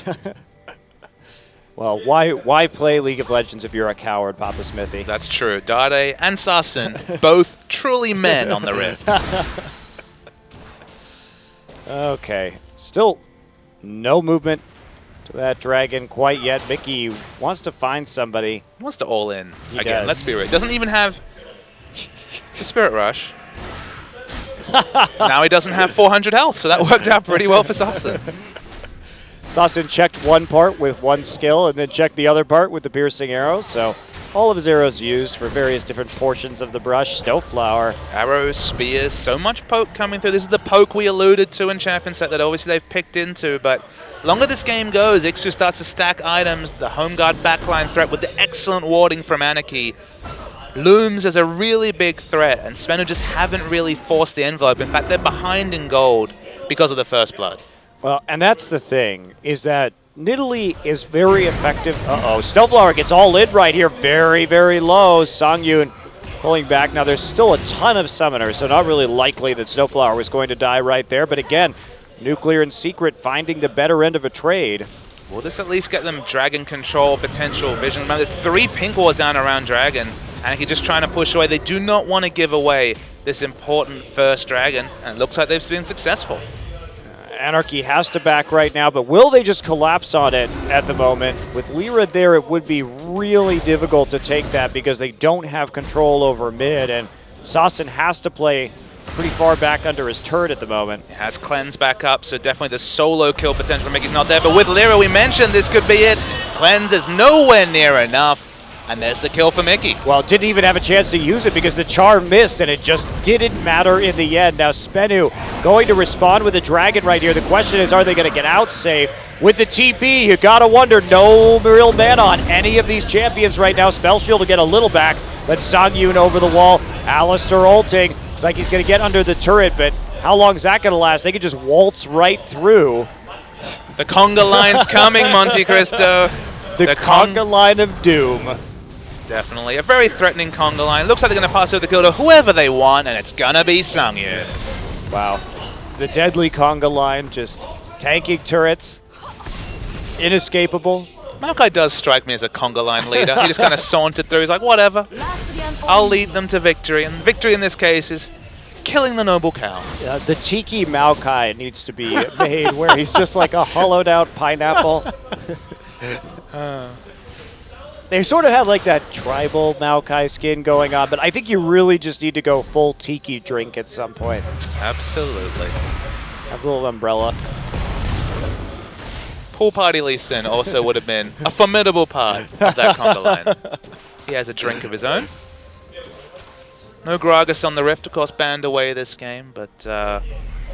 Well, why play League of Legends if you're a coward, Papa Smithy? That's true. Dade and Sarsen, both truly men on the Rift. Okay, still no movement to that dragon quite yet. Mickey wants to find somebody. He wants to all in. He Again, does. let's be real. He doesn't even have the Spirit Rush. Now he doesn't have 400 health, so that worked out pretty well for Sarsen. Sarsen checked one part with one skill and then checked the other part with the piercing arrow. So all of his arrows used for various different portions of the brush. Snowflower. Arrows, spears, so much poke coming through. This is the poke we alluded to in Champion Set that obviously they've picked into, but longer this game goes, Ixu starts to stack items. The home guard backline threat with the excellent warding from Anarchy looms as a really big threat, and Spenu just haven't really forced the envelope. In fact, they're behind in gold because of the first blood. Well, and that's the thing, is that Nidalee is very effective. Uh-oh, Snowflower gets all in right here. Very, very low. Songyun pulling back. Now, there's still a ton of summoners, so not really likely that Snowflower was going to die right there. But again, Nuclear and Secret finding the better end of a trade. Will this at least get them Dragon control potential vision? Remember, there's 3 pink wards down around Dragon. Anarchy just trying to push away. They do not want to give away this important first Dragon, and it looks like they've been successful. Anarchy has to back right now, but will they just collapse on it at the moment? With Lyra there, it would be really difficult to take that because they don't have control over mid, and Sarsen has to play pretty far back under his turret at the moment. It has Cleanse back up, so definitely the solo kill potential for Mickey's not there, but with Lyra, we mentioned this could be it. Cleanse is nowhere near enough. And there's the kill for Mickey. Well, didn't even have a chance to use it because the charm missed, and it just didn't matter in the end. Now Spenu going to respond with a dragon right here. The question is, are they going to get out safe? With the TP, you got to wonder, no real mana on any of these champions right now. Spell Shield will get a little back, but Songyun over the wall. Alistar ulting. Looks like he's going to get under the turret, but how long is that going to last? They could just waltz right through. The conga line's coming, Monte Cristo. The conga line of doom. Definitely a very threatening conga line. Looks like they're going to pass over the kill to whoever they want, and it's going to be Songyun. Wow. The deadly conga line just tanking turrets. Inescapable. Maokai does strike me as a conga line leader. He just kind of sauntered through. He's like, whatever. I'll lead them to victory. And victory in this case is killing the noble cow. Yeah, the Tiki Maokai needs to be made where he's just like a hollowed out pineapple. They sort of have like that tribal Maokai skin going on, but I think you really just need to go full tiki drink at some point. Absolutely. Have a little umbrella. Pool Party Lee Sin also would have been a formidable part of that conga line. He has a drink of his own. No Gragas on the Rift, of course, banned away this game, but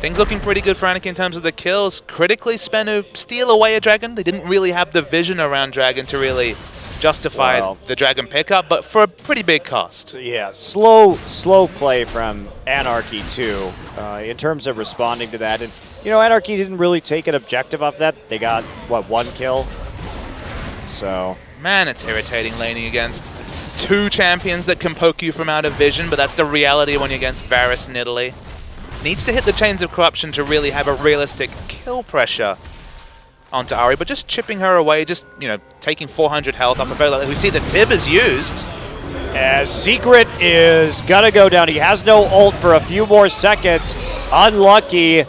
things looking pretty good for Anarchy in terms of the kills. Critically, Spenu steal away a Dragon. They didn't really have the vision around Dragon to really justify the Dragon pickup, but for a pretty big cost. Yeah, slow play from Anarchy too, in terms of responding to that. And you know, Anarchy didn't really take an objective off that. They got what, 1 kill. So man, it's irritating laning against 2 champions that can poke you from out of vision, but that's the reality when you're against Varus Nidalee. Needs to hit the Chains of Corruption to really have a realistic kill pressure onto Ahri, but just chipping her away, just, you know, taking 400 health off of her. We see the Tib is used. As Secret is gonna go down. He has no ult for a few more seconds. Unlucky.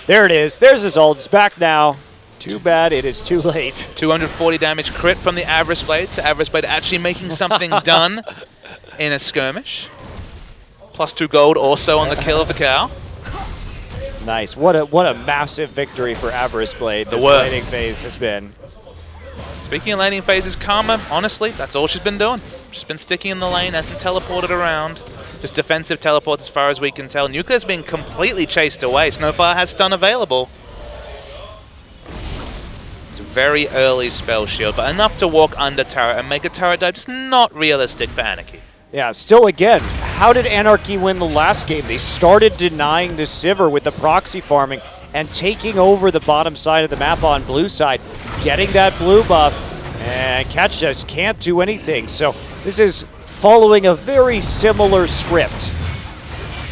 There it is. There's his ult. It's back now. Too bad it is too late. 240 damage crit from the Avarice Blade, so Avarice Blade actually making something done in a skirmish. +2 gold also on the kill of the cow. Nice. What a massive victory for Avarice Blade. This worth. laning phase has been. Speaking of laning phases, Karma, honestly, that's all she's been doing. She's been sticking in the lane, hasn't teleported around. Just defensive teleports as far as we can tell. Nuclear's being completely chased away. Snowfire has stun available. It's a very early spell shield, but enough to walk under turret and make a turret dive. Just not realistic for Anarchy. Yeah, still again, how did Anarchy win the last game? They started denying the Sivir with the proxy farming and taking over the bottom side of the map on blue side, getting that blue buff, and Catch just can't do anything. So this is following a very similar script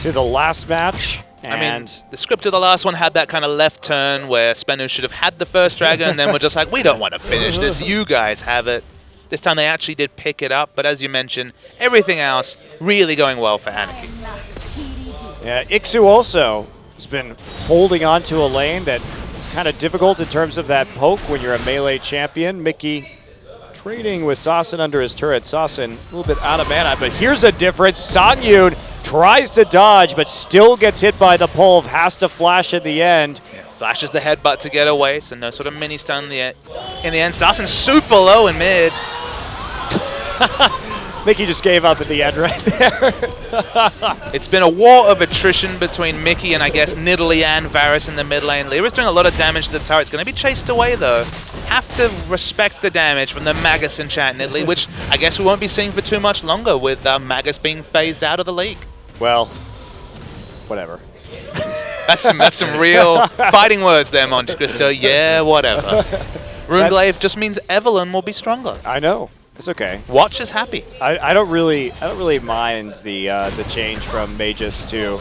to the last match. I mean, the script of the last one had that kind of left turn where Spenu should have had the first dragon, and then we're just like, we don't want to finish this, you guys have it. This time they actually did pick it up, but as you mentioned, everything else really going well for Anarchy. Yeah, Ixu also has been holding on to a lane that's kind of difficult in terms of that poke when you're a melee champion. Mickey trading with Sasin under his turret. Sasin a little bit out of mana, but here's a difference. Songyun tries to dodge, but still gets hit by the pulve, has to flash at the end. Yeah, flashes the headbutt to get away, so no sort of mini stun in the end. Sasin super low in mid. Mickey just gave up at the end right there. It's been a war of attrition between Mickey and I guess Nidalee and Varus in the mid lane. Lyra's doing a lot of damage to the turret. It's going to be chased away though. Have to respect the damage from the Magus enchant Nidalee, which I guess we won't be seeing for too much longer with Magus being phased out of the league. Well, whatever. That's some real fighting words there, Monte Cristo. Yeah, whatever. Runeglaive just means Evelyn will be stronger. I know. It's okay. Watch is happy. I don't really mind the change from Magus to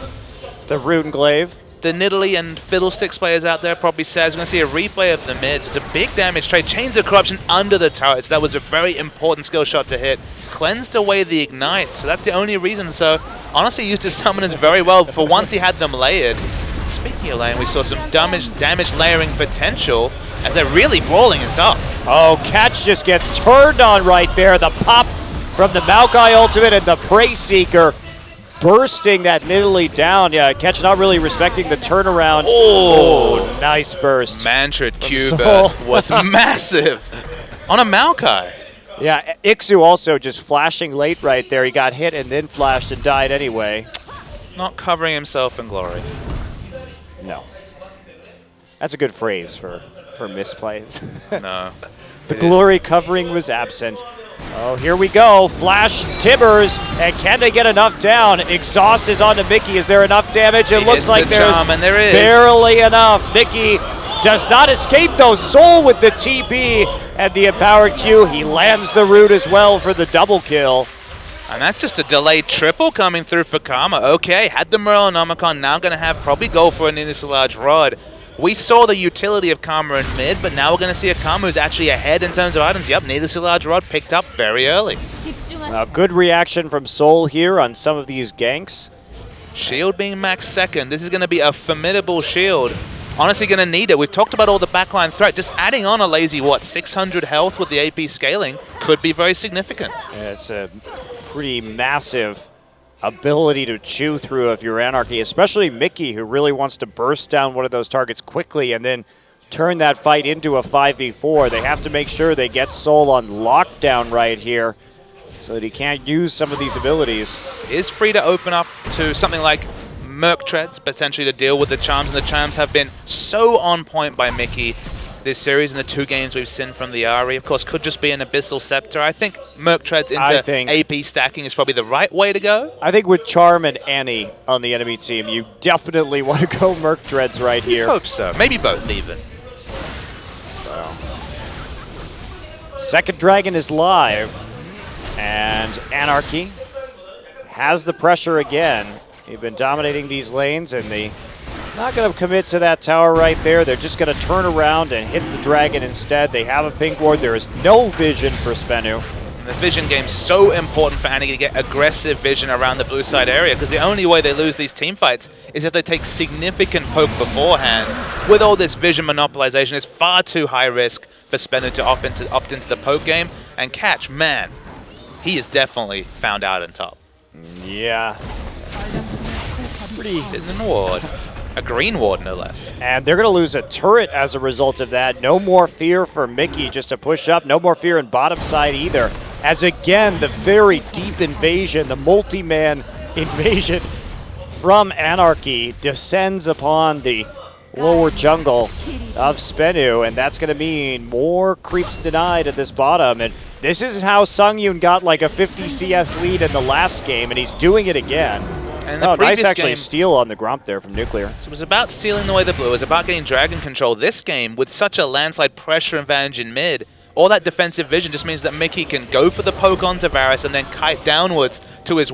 the Runeglaive. The Nidalee and Fiddlesticks players out there probably says we're going to see a replay of the mids. It's a big damage trade. Chains of Corruption under the turrets. That was a very important skill shot to hit. Cleansed away the Ignite, so that's the only reason. So honestly used his summoners very well. For once he had them layered. Speaking of layering, we saw some damage layering potential as they're really brawling it up. Oh, Catch just gets turned on right there. The pop from the Maokai ultimate and the Prey Seeker bursting that Nidalee down. Yeah, Catch not really respecting the turnaround. Oh, nice burst. Mantrid Q burst was massive on a Maokai. Yeah, Ixu also just flashing late right there. He got hit and then flashed and died anyway. Not covering himself in glory. No. That's a good phrase for misplays. No. The glory covering was absent. Oh, here we go. Flash Tibbers, and can they get enough down? Exhaust is onto Mickey. Is there enough damage? It looks like there's barely enough. Mickey does not escape though. Soul with the TP and the empowered Q. He lands the root as well for the double kill. And that's just a delayed triple coming through for Karma. Okay, had the Morellonomicon, now going to have probably go for an Innis Large Rod. We saw the utility of Karma in mid, but now we're going to see a Karma who's actually ahead in terms of items. Yep, Innis Large Rod picked up very early. Good reaction from Soul here on some of these ganks. Shield being max second. This is going to be a formidable shield. Honestly going to need it. We've talked about all the backline threat. Just adding on a lazy, 600 health with the AP scaling could be very significant. Yeah, it's a pretty massive ability to chew through if you're Anarchy, especially Mickey, who really wants to burst down one of those targets quickly and then turn that fight into a 5v4. They have to make sure they get Soul on lockdown right here so that he can't use some of these abilities. Is free to open up to something like Merc Treads, potentially to deal with the charms, and the charms have been so on point by Mickey this series in the 2 games we've seen from the Ahri. Of course, could just be an Abyssal Scepter. I think Merc Treads into AP stacking is probably the right way to go. I think with Charm and Annie on the enemy team, you definitely want to go Merc Treads right here. I hope so. Maybe both even. Second Dragon is live, and Anarchy has the pressure again. They've been dominating these lanes, and they not going to commit to that tower right there. They're just going to turn around and hit the dragon instead. They have a pink ward. There is no vision for Spenu. And the vision game's so important for Anarchy to get aggressive vision around the blue side area, because the only way they lose these team fights is if they take significant poke beforehand. With all this vision monopolization, it's far too high risk for Spenu to opt into the poke game. And Catch, man, he is definitely found out on top. Yeah. Pretty in the ward. A green ward, no less. And they're going to lose a turret as a result of that. No more fear for Mickey just to push up. No more fear in bottom side either. As again, the very deep invasion, the multi-man invasion from Anarchy descends upon the lower jungle of Spenu, and that's going to mean more creeps denied at this bottom. And this is how Sungyun got like a 50 CS lead in the last game, and he's doing it again. And Oh, the nice previous actually game, steal on the Gromp there from Nuclear. so it was about stealing away the blue. It was about getting dragon control. This game, with such a landslide pressure advantage in mid, all that defensive vision just means that Mickey can go for the poke onto Varus and then kite downwards to his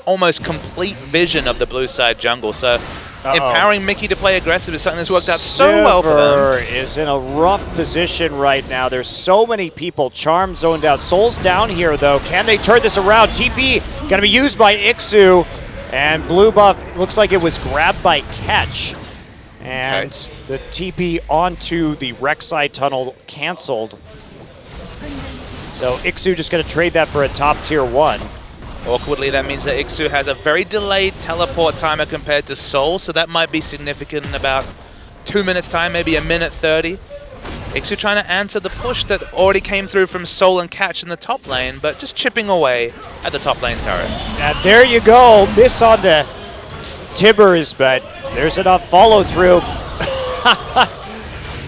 almost complete vision of the blue side jungle. So empowering Mickey to play aggressive is something that's worked out so well for them. Sivir is in a rough position right now. There's so many people. Charm zoned out. Soul's down here, though. Can they turn this around? TP going to be used by Ixu. And blue buff looks like it was grabbed by Catch. And the TP onto the Rek'Sai tunnel canceled. So Ixu just going to trade that for a top tier 1. Awkwardly, that means that Ixu has a very delayed teleport timer compared to Soul, so that might be significant in about 2 minutes time, maybe a minute 30. Ixu trying to answer the push that already came through from Soul and Catch in the top lane, but just chipping away at the top lane turret. And there you go. Miss on the Tibbers, but there's enough follow through.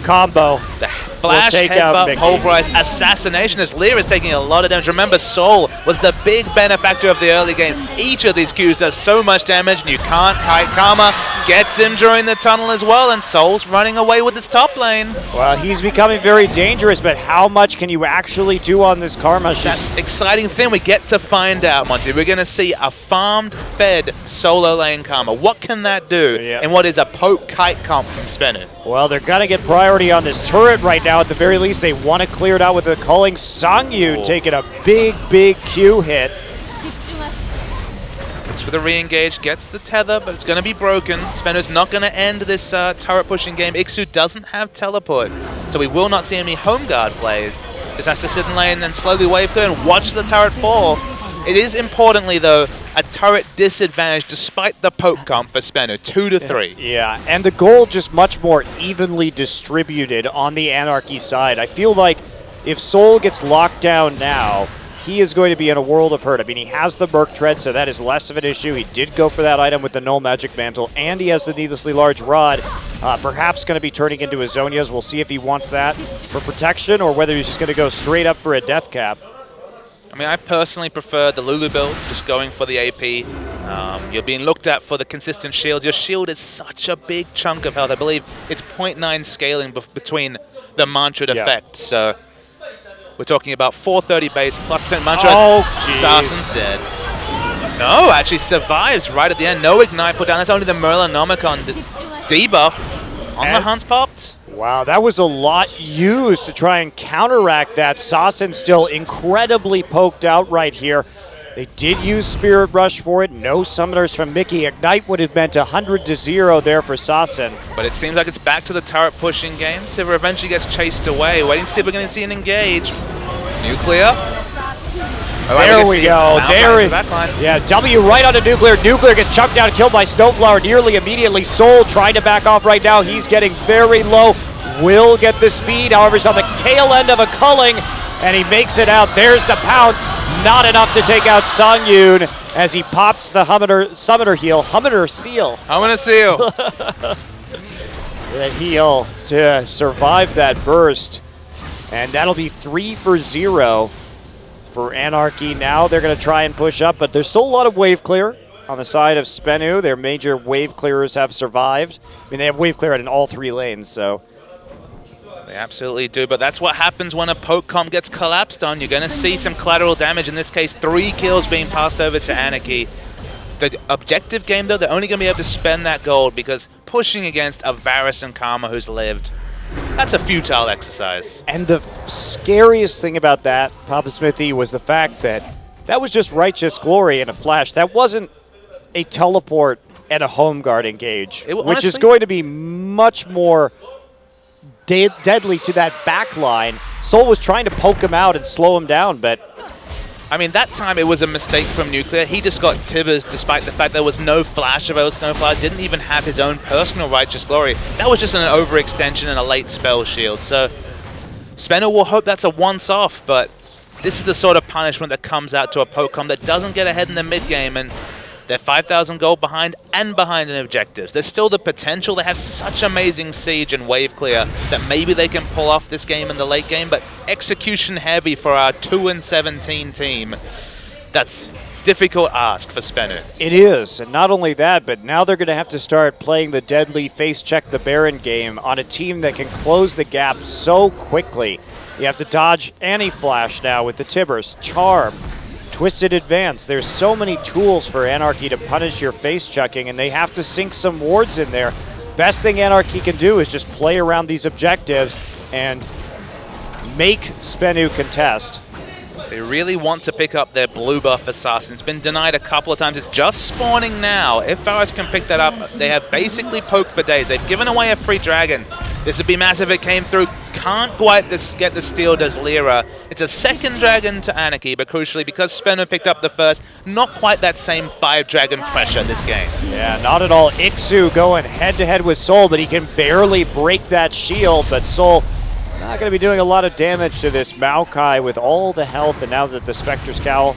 Combo. The flash take out headbutt Mickey. pulverize assassination as Lear is taking a lot of damage. Remember, Soul was the big benefactor of the early game. Each of these Qs does so much damage, and you can't kite. Karma gets him during the tunnel as well, and Soul's running away with his top lane. Well, he's becoming very dangerous, but how much can you actually do on this Karma? That's the exciting thing. We get to find out, Monty. We're going to see a farmed, fed solo lane Karma. What can that do in what is a poke kite comp from Spenu? Well, they're going to get priority on this turret right now. At the very least, they want to clear it out with the culling. Sungyun taking a big, big Q hit. Looks for the re-engage, gets the tether, but it's going to be broken. Spenu's not going to end this turret pushing game. Ixu doesn't have teleport, so we will not see any home guard plays. Just has to sit in lane and slowly wave through and watch the turret fall. It is importantly, though, a turret disadvantage despite the poke comp for Spenu, 2 to 3. Yeah, and the gold just much more evenly distributed on the Anarchy side. I feel like if Soul gets locked down now, he is going to be in a world of hurt. I mean, he has the Merc Tread, so that is less of an issue. He did go for that item with the Null Magic Mantle, and he has the Needlessly Large Rod. Perhaps going to be turning into his Zonias. We'll see if he wants that for protection or whether he's just going to go straight up for a death cap. I mean, I personally prefer the Lulu build, just going for the AP. You're being looked at for the consistent shields. Your shield is such a big chunk of health. I believe it's 0.9 scaling between the Mantra effects. So we're talking about 430 base plus 10 Mantra. Sarson's dead. No, actually survives right at the end. No Ignite put down. That's only the Merlinomicon debuff on the Hunt popped. Wow, that was a lot used to try and counteract that. Sasin still incredibly poked out right here. They did use Spirit Rush for it. No summoners from Mickey. Ignite would have meant 100-0 there for Sasin. But it seems like it's back to the turret pushing game. Sivir eventually gets chased away. Waiting to see if we're going to see an engage. Nuclear. There we go. There is. Yeah, W right onto Nuclear. Nuclear gets chucked down, killed by Snowflower nearly immediately. Soul trying to back off right now. He's getting very low. Will get the speed. However, he's on the tail end of a culling, and he makes it out. There's the pounce. Not enough to take out Sungyun as he pops the Summoner Seal. The heal to survive that burst. And that'll be 3 for 0 for Anarchy. Now they're going to try and push up, but there's still a lot of wave clear on the side of Spenu. Their major wave clearers have survived. I mean, they have wave clear in all 3 lanes, so. They absolutely do, but that's what happens when a poke comp gets collapsed on. You're going to see some collateral damage. In this case, 3 kills being passed over to Anarchy. The objective game, though, they're only going to be able to spend that gold because pushing against a Varus and Karma who's lived, that's a futile exercise. And the scariest thing about that, Papa Smithy, was the fact that that was just Righteous Glory in a flash. That wasn't a teleport and a home guard engage, which is going to be much more deadly to that back line. Soul was trying to poke him out and slow him down, but I mean, that time it was a mistake from Nuclear. He just got Tibbers despite the fact there was no flash of Snowflower, didn't even have his own personal Righteous Glory. That was just an overextension and a late spell shield. So Spennu will hope that's a once-off, but this is the sort of punishment that comes out to a Pokemon that doesn't get ahead in the mid-game, and they're 5,000 gold behind and behind in objectives. There's still the potential. They have such amazing Siege and Wave Clear that maybe they can pull off this game in the late game, but execution heavy for our 2-17 team. That's difficult ask for Spennu. It is, and not only that, but now they're going to have to start playing the deadly face check the Baron game on a team that can close the gap so quickly. You have to dodge Anti-Flash now with the Tibbers, Charm, Twisted Advance. There's so many tools for Anarchy to punish your face checking, and they have to sink some wards in there. Best thing Anarchy can do is just play around these objectives and make Spennu contest. They really want to pick up their blue buff Assassin. It's been denied a couple of times. It's just spawning now. If Faris can pick that up, they have basically poked for days. They've given away a free dragon. This would be massive if it came through. Can't quite get the steal, does Lyra. It's a second dragon to Anarchy, but crucially, because Spennu picked up the first, not quite that same 5-dragon pressure this game. Yeah, not at all. Ixu going head-to-head with Soul, but he can barely break that shield, but Soul not going to be doing a lot of damage to this Maokai with all the health, and now that the Spectre Scowl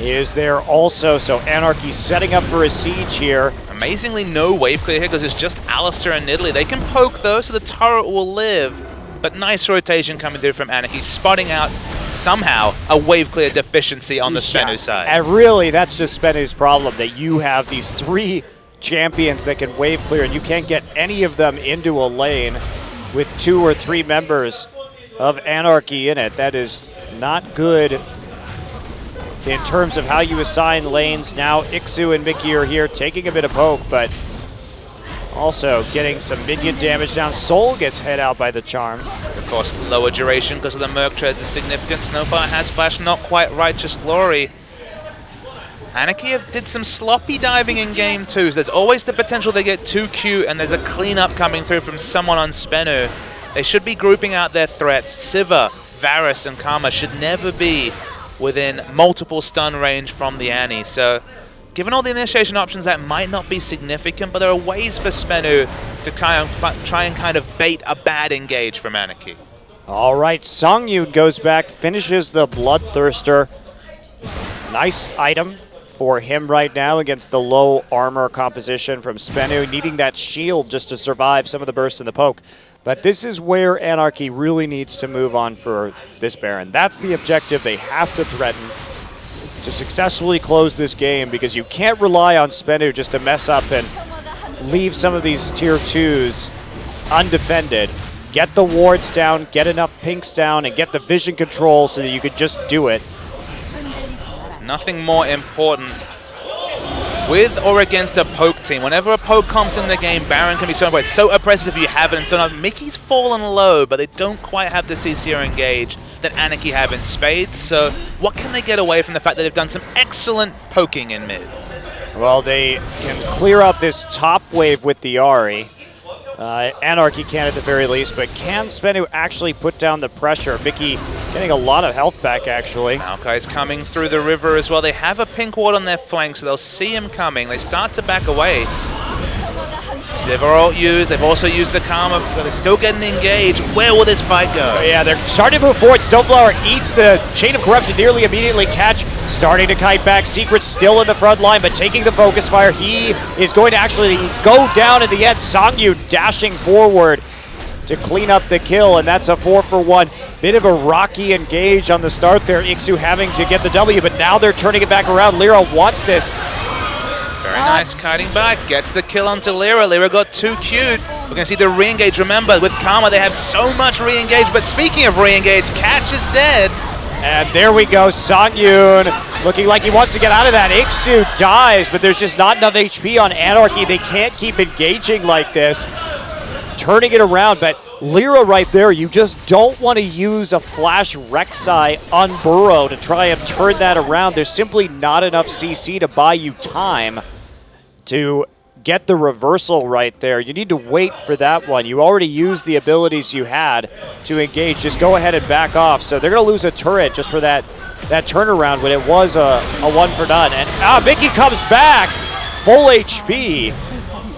is there also, so Anarchy setting up for a siege here. Amazingly, no wave clear here because it's just Alistair and Nidalee. They can poke though, so the turret will live. But nice rotation coming through from Anarchy, spotting out somehow a wave clear deficiency on the Spennu side. And really, that's just Spennu's problem, that you have these 3 champions that can wave clear, and you can't get any of them into a lane with 2 or 3 members of Anarchy in it. That is not good in terms of how you assign lanes. Now Ixu and Mickey are here taking a bit of poke, but also getting some minion damage down. Soul gets head out by the Charm. Of course, lower duration because of the Merc Treads is significant. Snowfire has Flash, not quite Righteous Glory. Anarchy did some sloppy diving in game 2. So there's always the potential they get too cute and there's a cleanup coming through from someone on Spennu. They should be grouping out their threats. Siva, Varus, and Karma should never be within multiple stun range from the Annie. So given all the initiation options, that might not be significant, but there are ways for Spennu to try and kind of bait a bad engage from Anarchy. All right, Songyun goes back, finishes the Bloodthirster. Nice item for him right now against the low armor composition from Spennu, needing that shield just to survive some of the bursts in the poke. But this is where Anarchy really needs to move on for this Baron. That's the objective they have to threaten to successfully close this game, because you can't rely on Spennu just to mess up and leave some of these tier 2s undefended. Get the wards down, get enough pinks down, and get the vision control so that you could just do it. There's nothing more important with or against a poke team. Whenever a poke comes in the game, Baron can be so important. It's so oppressive if you have it, and so now Mickey's fallen low, but they don't quite have the CC or engage that Anarchy have in spades. So what can they get away from the fact that they've done some excellent poking in mid? Well, they can clear out this top wave with the Ahri. Anarchy can at the very least, but can Spennu actually put down the pressure? Mickey getting a lot of health back, actually. Maokai's coming through the river as well. They have a pink ward on their flank, so they'll see him coming. They start to back away. Sivir ult used. They've also used the Karma, but they're still getting engaged. Where will this fight go? Yeah, they're starting to move forward. Snowflower eats the Chain of Corruption nearly immediately. Catch starting to kite back. Secret's still in the front line, but taking the focus fire. He is going to actually go down at the end. Songyun dashing forward to clean up the kill, and that's a 4-for-1. Bit of a rocky engage on the start there. Ixu having to get the W, but now they're turning it back around. Lyra wants this. Very nice, kiting back, gets the kill onto Lyra. Lyra got too cute. We're going to see the re-engage. Remember, with Karma, they have so much re-engage, but speaking of re-engage, Catch is dead. And there we go, Songyun looking like he wants to get out of that. Ixu dies, but there's just not enough HP on Anarchy. They can't keep engaging like this. Turning it around, but Lyra right there, you just don't want to use a Flash Rek'Sai on Burrow to try and turn that around. There's simply not enough CC to buy you time to get the reversal right there. You need to wait for that one. You already used the abilities you had to engage. Just go ahead and back off. So they're going to lose a turret just for that that turnaround when it was a 1 for none. And Mickey comes back, full HP.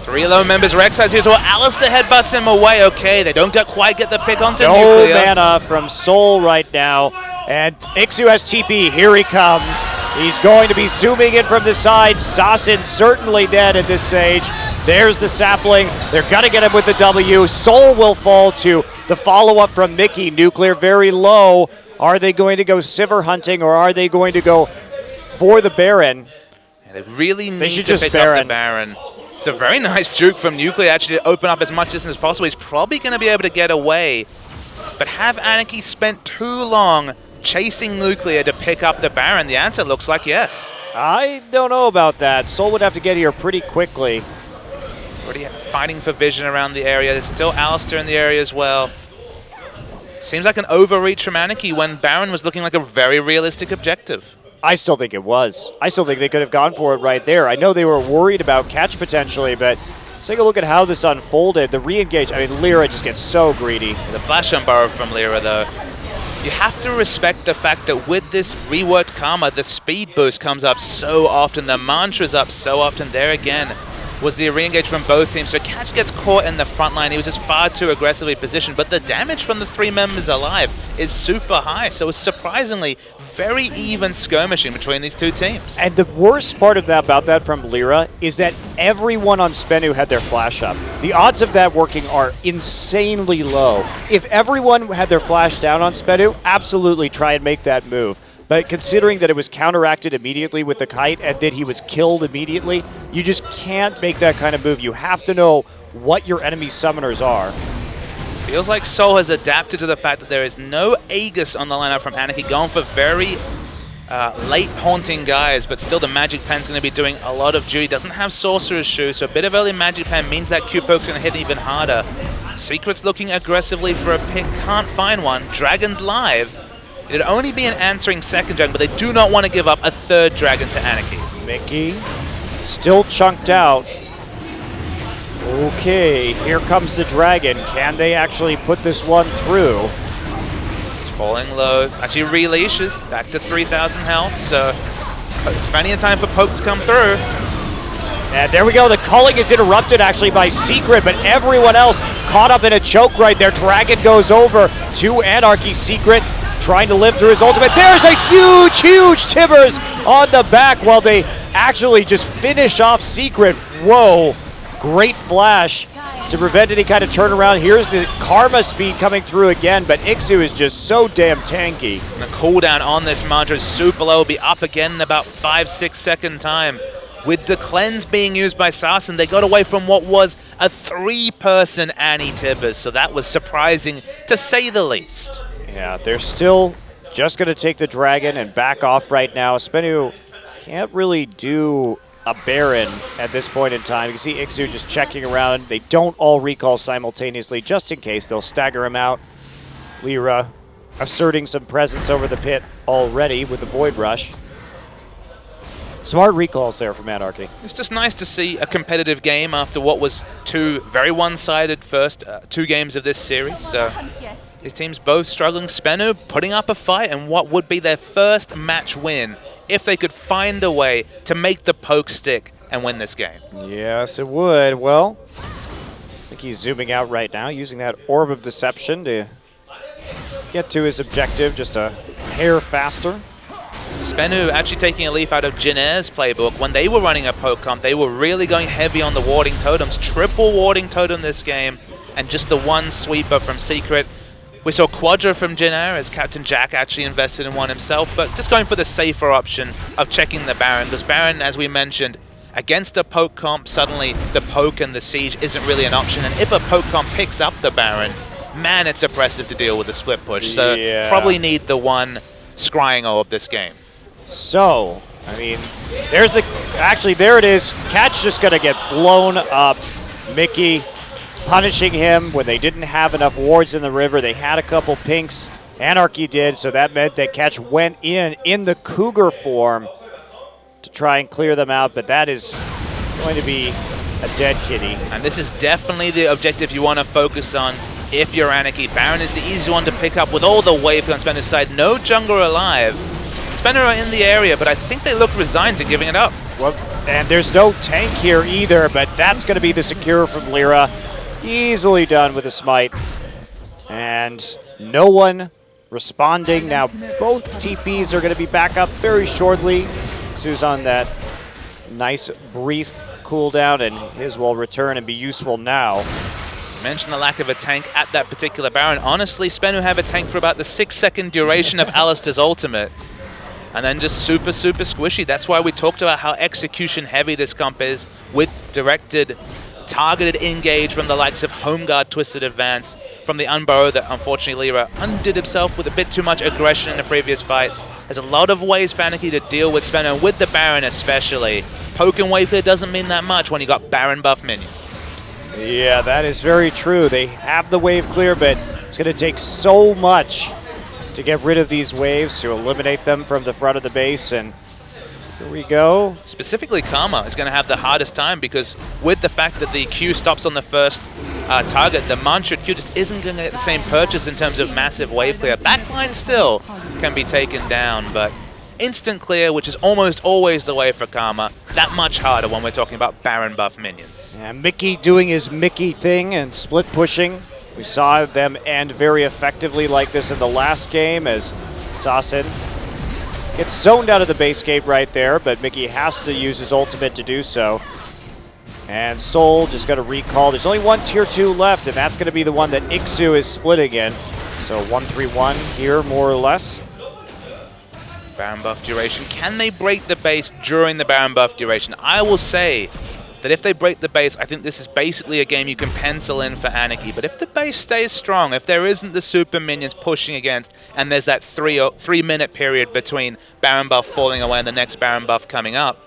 3 low members, Rek'Sai's here as well. Alistair headbutts him away. Okay, they don't quite get the pick onto No Nuclear. mana from Soul right now. And Ixu has TP. Here he comes. He's going to be zooming in from the side. Sasin certainly dead at this stage. There's the sapling. They're going to get him with the W. Soul will fall to the follow-up from Mickey. Nuclear very low. Are they going to go Sivir hunting or are they going to go for the Baron? They really need should to just pick Baron. up the Baron. It's a very nice juke from Nuclear actually to open up as much distance as possible. He's probably going to be able to get away. But have Anarchy spent too long chasing Nuclear to pick up the Baron? The answer looks like yes. I don't know about that. Soul would have to get here pretty quickly. Already fighting for vision around the area. There's still Alistair in the area as well. Seems like an overreach from Anarchy when Baron was looking like a very realistic objective. I still think it was. I still think they could have gone for it right there. I know they were worried about catch potentially, but let's take a look at how this unfolded. The re-engage, I mean, Lyra just gets so greedy. The flash on borrow from Lyra, though. You have to respect the fact that with this reworked Karma, the speed boost comes up so often, the mantra's up so often. There again was the re-engage from both teams. So Catch gets caught in the front line. He was just far too aggressively positioned, but the damage from the 3 members alive is super high. So it's surprisingly very even skirmishing between these 2 teams. And the worst part of that about that from Lyra is that everyone on Spenu had their flash up. The odds of that working are insanely low. If everyone had their flash down on Spenu, absolutely try and make that move. But considering that it was counteracted immediately with the kite and that he was killed immediately, you just can't make that kind of move. You have to know what your enemy summoners are. Feels like Soul has adapted to the fact that there is no Aegis on the lineup from Anarchy, going for very late haunting guys, but still the Magic Pen's going to be doing a lot of duty. Doesn't have Sorcerer's Shoe, so a bit of early Magic Pen means that Q-Poke's going to hit even harder. Secret's looking aggressively for a pick, can't find one. Dragon's live. It'd only be an answering second dragon, but they do not want to give up a 3rd dragon to Anarchy. Mickey still chunked out. Okay, here comes the dragon. Can they actually put this one through? It's falling low. Actually releashes back to 3,000 health, so it's plenty of time for Poke to come through. And there we go. The culling is interrupted actually by Secret, but everyone else caught up in a choke right there. Dragon goes over to Anarchy. Secret trying to live through his ultimate. There's a huge Tibbers on the back while they actually just finish off Secret. Whoa, great flash to prevent any kind of turnaround. Here's the Karma speed coming through again, but Ixu is just so damn tanky. And the cooldown on this mantra is super low. Will be up again in about 5-6 second time. With the cleanse being used by Sasin, they got away from what was a 3-person Annie Tibbers, so that was surprising to say the least. Yeah, they're still just going to take the dragon and back off right now. Spenu can't really do a Baron at this point in time. You can see Ixu just checking around. They don't all recall simultaneously, just in case. They'll stagger him out. Lyra asserting some presence over the pit already with the Void Rush. Smart recalls there from Anarchy. It's just nice to see a competitive game after what was 2 very one-sided first 2 games of this series. So these teams both struggling. Spenu putting up a fight and what would be their first match win if they could find a way to make the poke stick and win this game. Yes, it would. Well, I think he's zooming out right now, using that Orb of Deception to get to his objective just a hair faster. Spenu actually taking a leaf out of Jinair's playbook. When they were running a poke comp, they were really going heavy on the warding totems. Triple warding totem this game, and just the 1 sweeper from Secret. We saw Quadra from Jinair as Captain Jack actually invested in one himself, but just going for the safer option of checking the Baron. Because Baron, as we mentioned, against a poke comp, suddenly the poke and the siege isn't really an option. And if a poke comp picks up the Baron, man, it's oppressive to deal with the split push. So probably need the 1 scrying orb this game. So, I mean, there's the... Actually, there it is. Catch just going to get blown up. Mickey punishing him when they didn't have enough wards in the river. They had a couple pinks. Anarchy did, so that meant that Catch went in the Cougar form to try and clear them out, but that is going to be a dead kitty. And this is definitely the objective you want to focus on if you're Anarchy. Baron is the easy one to pick up with all the wave guns on his side. No jungler alive. Spinner are in the area, but I think they look resigned to giving it up. Well, and there's no tank here either, but that's going to be the secure from Lyra. Easily done with a smite. And no one responding. Now both TPs are going to be back up very shortly. Su's on that nice brief cooldown, and his will return and be useful now. Mentioned the lack of a tank at that particular Baron. Honestly, Spenu have a tank for about the 6-second duration of Alistair's ultimate. And then just super, super squishy. That's why we talked about how execution heavy this comp is, with directed, targeted engage from the likes of Home Guard Twisted Advance, from the Unburrow that unfortunately Lyra undid himself with a bit too much aggression in the previous fight. There's a lot of ways for Anarchy to deal with Spenu, with the Baron especially. Poke and wave here doesn't mean that much when you got Baron buff minions. Yeah, that is very true. They have the wave clear, but it's going to take so much to get rid of these waves, to eliminate them from the front of the base, and here we go. Specifically, Karma is going to have the hardest time because with the fact that the Q stops on the first target, the Mantra Q just isn't going to get the same purchase in terms of massive wave clear. Backline still can be taken down, but instant clear, which is almost always the way for Karma, that much harder when we're talking about Baron buff minions. And Mickey doing his Mickey thing and split pushing. We saw them end very effectively like this in the last game as Sasin gets zoned out of the base gate right there, but Mickey has to use his ultimate to do so. And Soul just got to recall. There's only one tier 2 left, and that's going to be the one that Ixu is splitting in. So 1-3-1 here, more or less. Baron buff duration. Can they break the base during the Baron buff duration? I will say that if they break the base, I think this is basically a game you can pencil in for Anarchy. But if the base stays strong, if there isn't the super minions pushing against, and there's that 3-minute period between Baron buff falling away and the next Baron buff coming up,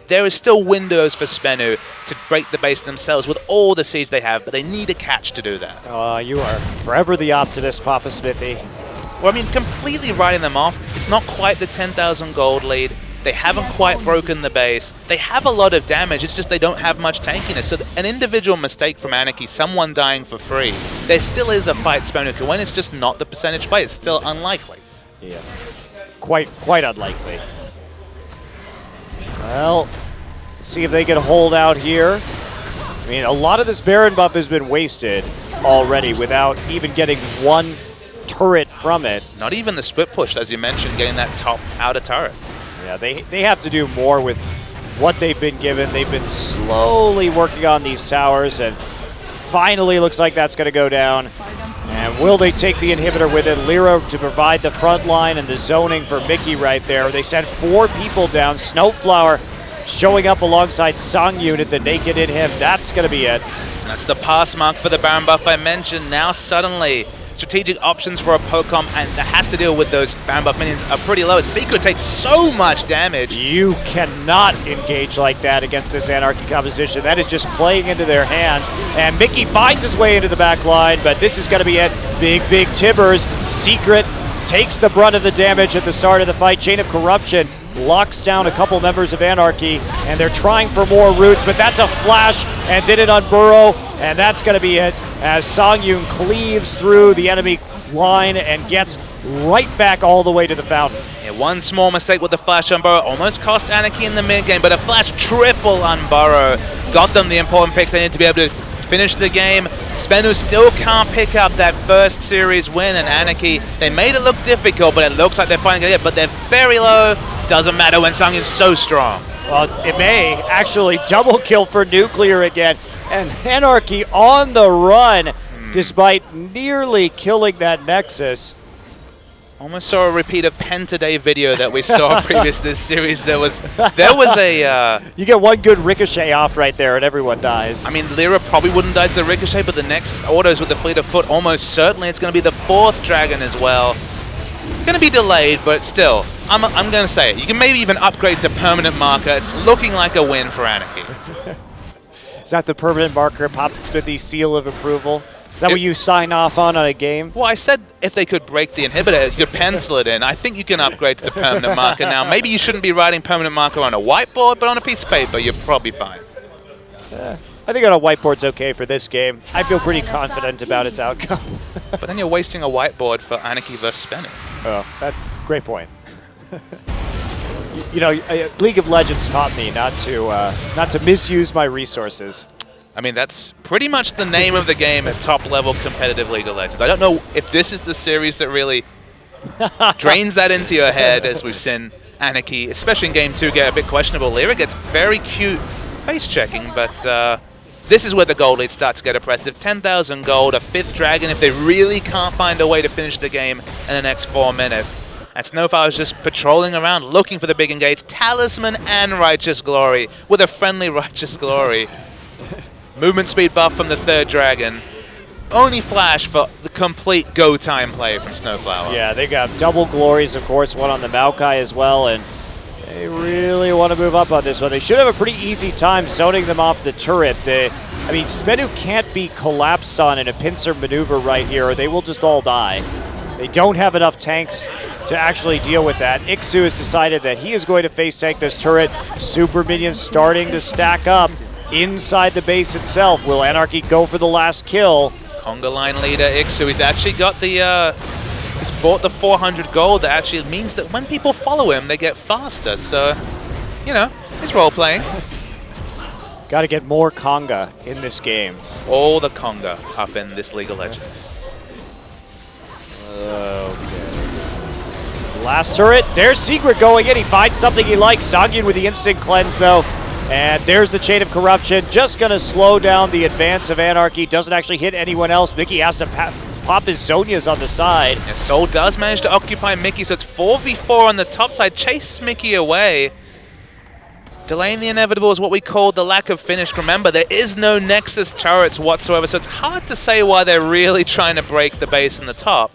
there is still windows for Spenu to break the base themselves with all the siege they have, but they need a catch to do that. You are forever the optimist, Papa Smithy. Well, I mean, completely writing them off. It's not quite the 10,000 gold lead. They haven't quite broken the base. They have a lot of damage, it's just they don't have much tankiness. So an individual mistake from Anarchy, someone dying for free, there still is a fight Spenu can win. It's just not the percentage fight. It's still unlikely. Yeah, quite unlikely. Well, see if they can hold out here. I mean, a lot of this Baron buff has been wasted already without even getting one turret from it. Not even the split push, as you mentioned, getting that top outer turret. Yeah, they have to do more with what they've been given. They've been slowly working on these towers, and finally looks like that's going to go down. And will they take the inhibitor with it? Lyra to provide the front line and the zoning for Mickey right there. They sent 4 people down. Snowflower showing up alongside Songyun at the naked in him. That's going to be it. That's the pass mark for the Baron buff I mentioned. Now suddenly, strategic options for a Pocom, and that has to deal with those Baron buff minions, are pretty low. Secret takes so much damage. You cannot engage like that against this Anarchy composition. That is just playing into their hands. And Mickey finds his way into the back line, but this is going to be it. Big Tibbers. Secret takes the brunt of the damage at the start of the fight. Chain of Corruption locks down a couple members of Anarchy, and they're trying for more roots, but that's a flash, and did it on Burrow, and that's going to be it as Songyun cleaves through the enemy line and gets right back all the way to the fountain. Yeah, one small mistake with the flash on Burrow almost cost Anarchy in the mid game, but a flash triple on Burrow got them the important picks they need to be able to finish the game. Spenu still can't pick up that first series win, and Anarchy, they made it look difficult, but it looks like they're finally going to get it, but they're very low. Doesn't matter when Songyun's so strong. Well, it may actually double kill for Nuclear again, and Anarchy on the run despite nearly killing that Nexus. Almost saw a repeat of Pentaday video that we saw previous to this series. There was a... you get one good ricochet off right there and everyone dies. I mean, Lyra probably wouldn't die to the ricochet, but the next autos with the Fleet of Foot, almost certainly it's going to be the 4th Dragon as well. Going to be delayed, but still, I'm going to say it. You can maybe even upgrade to permanent marker. It's looking like a win for Anarchy. Is that the permanent marker, Papa Smithy seal of approval? Is that what you sign off on a game? Well, I said if they could break the inhibitor, you could pencil it in. I think you can upgrade to the permanent marker now. Maybe you shouldn't be writing permanent marker on a whiteboard, but on a piece of paper, you're probably fine. I think on a whiteboard's okay for this game. I feel pretty confident about its outcome. But then you're wasting a whiteboard for Anarchy versus Spenu. Oh, great point. You know, League of Legends taught me not to misuse my resources. I mean, that's pretty much the name of the game at top-level competitive League of Legends. I don't know if this is the series that really drains that into your head, as we've seen Anarchy, especially in Game 2, get a bit questionable. Lyra gets very cute face-checking, but this is where the gold lead starts to get oppressive. 10,000 gold, a 5th dragon if they really can't find a way to finish the game in the next 4 minutes. And Snowflower is just patrolling around, looking for the big engage. Talisman and Righteous Glory, with a friendly Righteous Glory. Movement speed buff from the 3rd dragon. Only flash for the complete go time play from Snowflower. Yeah, they got double glories, of course, one on the Maokai as well, and they really want to move up on this one. They should have a pretty easy time zoning them off the turret. I mean, Spenu can't be collapsed on in a pincer maneuver right here, or they will just all die. They don't have enough tanks to actually deal with that. Ixu has decided that he is going to face tank this turret. Super minions starting to stack up inside the base itself. Will Anarchy go for the last kill? Conga line leader Ixu, he's actually got the, he's bought the 400 gold. That actually means that when people follow him, they get faster. So, you know, he's role-playing. Got to get more Conga in this game. All the Conga up in this League of Legends. Last turret, there's Secret going in. He finds something he likes. Sangyun with the instant cleanse, though. And there's the Chain of Corruption. Just going to slow down the advance of Anarchy. Doesn't actually hit anyone else. Mickey has to pop his Zonias on the side. And Soul does manage to occupy Mickey, so it's 4v4 on the top side. Chases Mickey away. Delaying the inevitable is what we call the lack of finish. Remember, there is no Nexus turrets whatsoever, so it's hard to say why they're really trying to break the base in the top.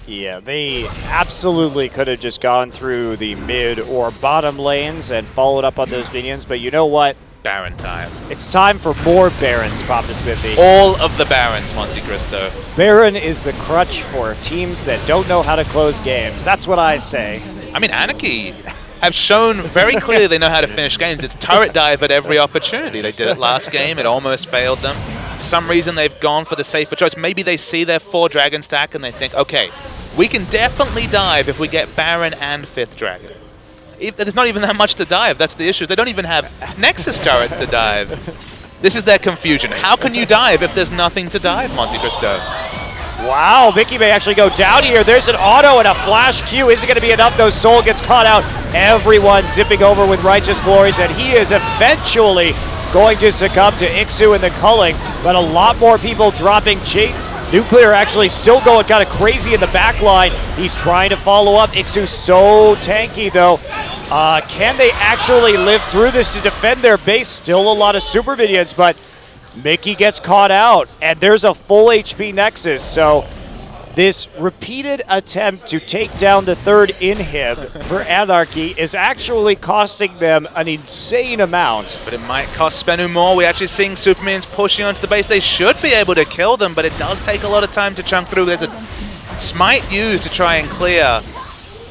Yeah, they absolutely could have just gone through the mid or bottom lanes and followed up on those minions, but you know what? Baron time. It's time for more Barons, Papa Smithy. All of the Barons, Monte Cristo. Baron is the crutch for teams that don't know how to close games. That's what I say. I mean, Anarchy have shown very clearly they know how to finish games. It's turret dive at every opportunity. They did it last game. It almost failed them. For some reason, they've gone for the safer choice. Maybe they see their 4 dragon stack and they think, okay, we can definitely dive if we get Baron and 5th dragon. There's not even that much to dive. That's the issue. They don't even have Nexus turrets to dive. This is their confusion. How can you dive if there's nothing to dive, Monte Cristo? Wow, Mickey may actually go down here. There's an auto and a flash Q. Is it going to be enough, though? Soul gets caught out. Everyone zipping over with Righteous Glories, and he is eventually going to succumb to Ixu and the culling, but a lot more people dropping cheap. Nuclear actually still going kind of crazy in the back line. He's trying to follow up. Ixu so tanky, though. Can they actually live through this to defend their base? Still a lot of super minions, but Mickey gets caught out, and there's a full HP Nexus, so this repeated attempt to take down the 3rd inhib for Anarchy is actually costing them an insane amount. But it might cost Spenu more. We're actually seeing super minions pushing onto the base. They should be able to kill them, but it does take a lot of time to chunk through. There's a smite used to try and clear.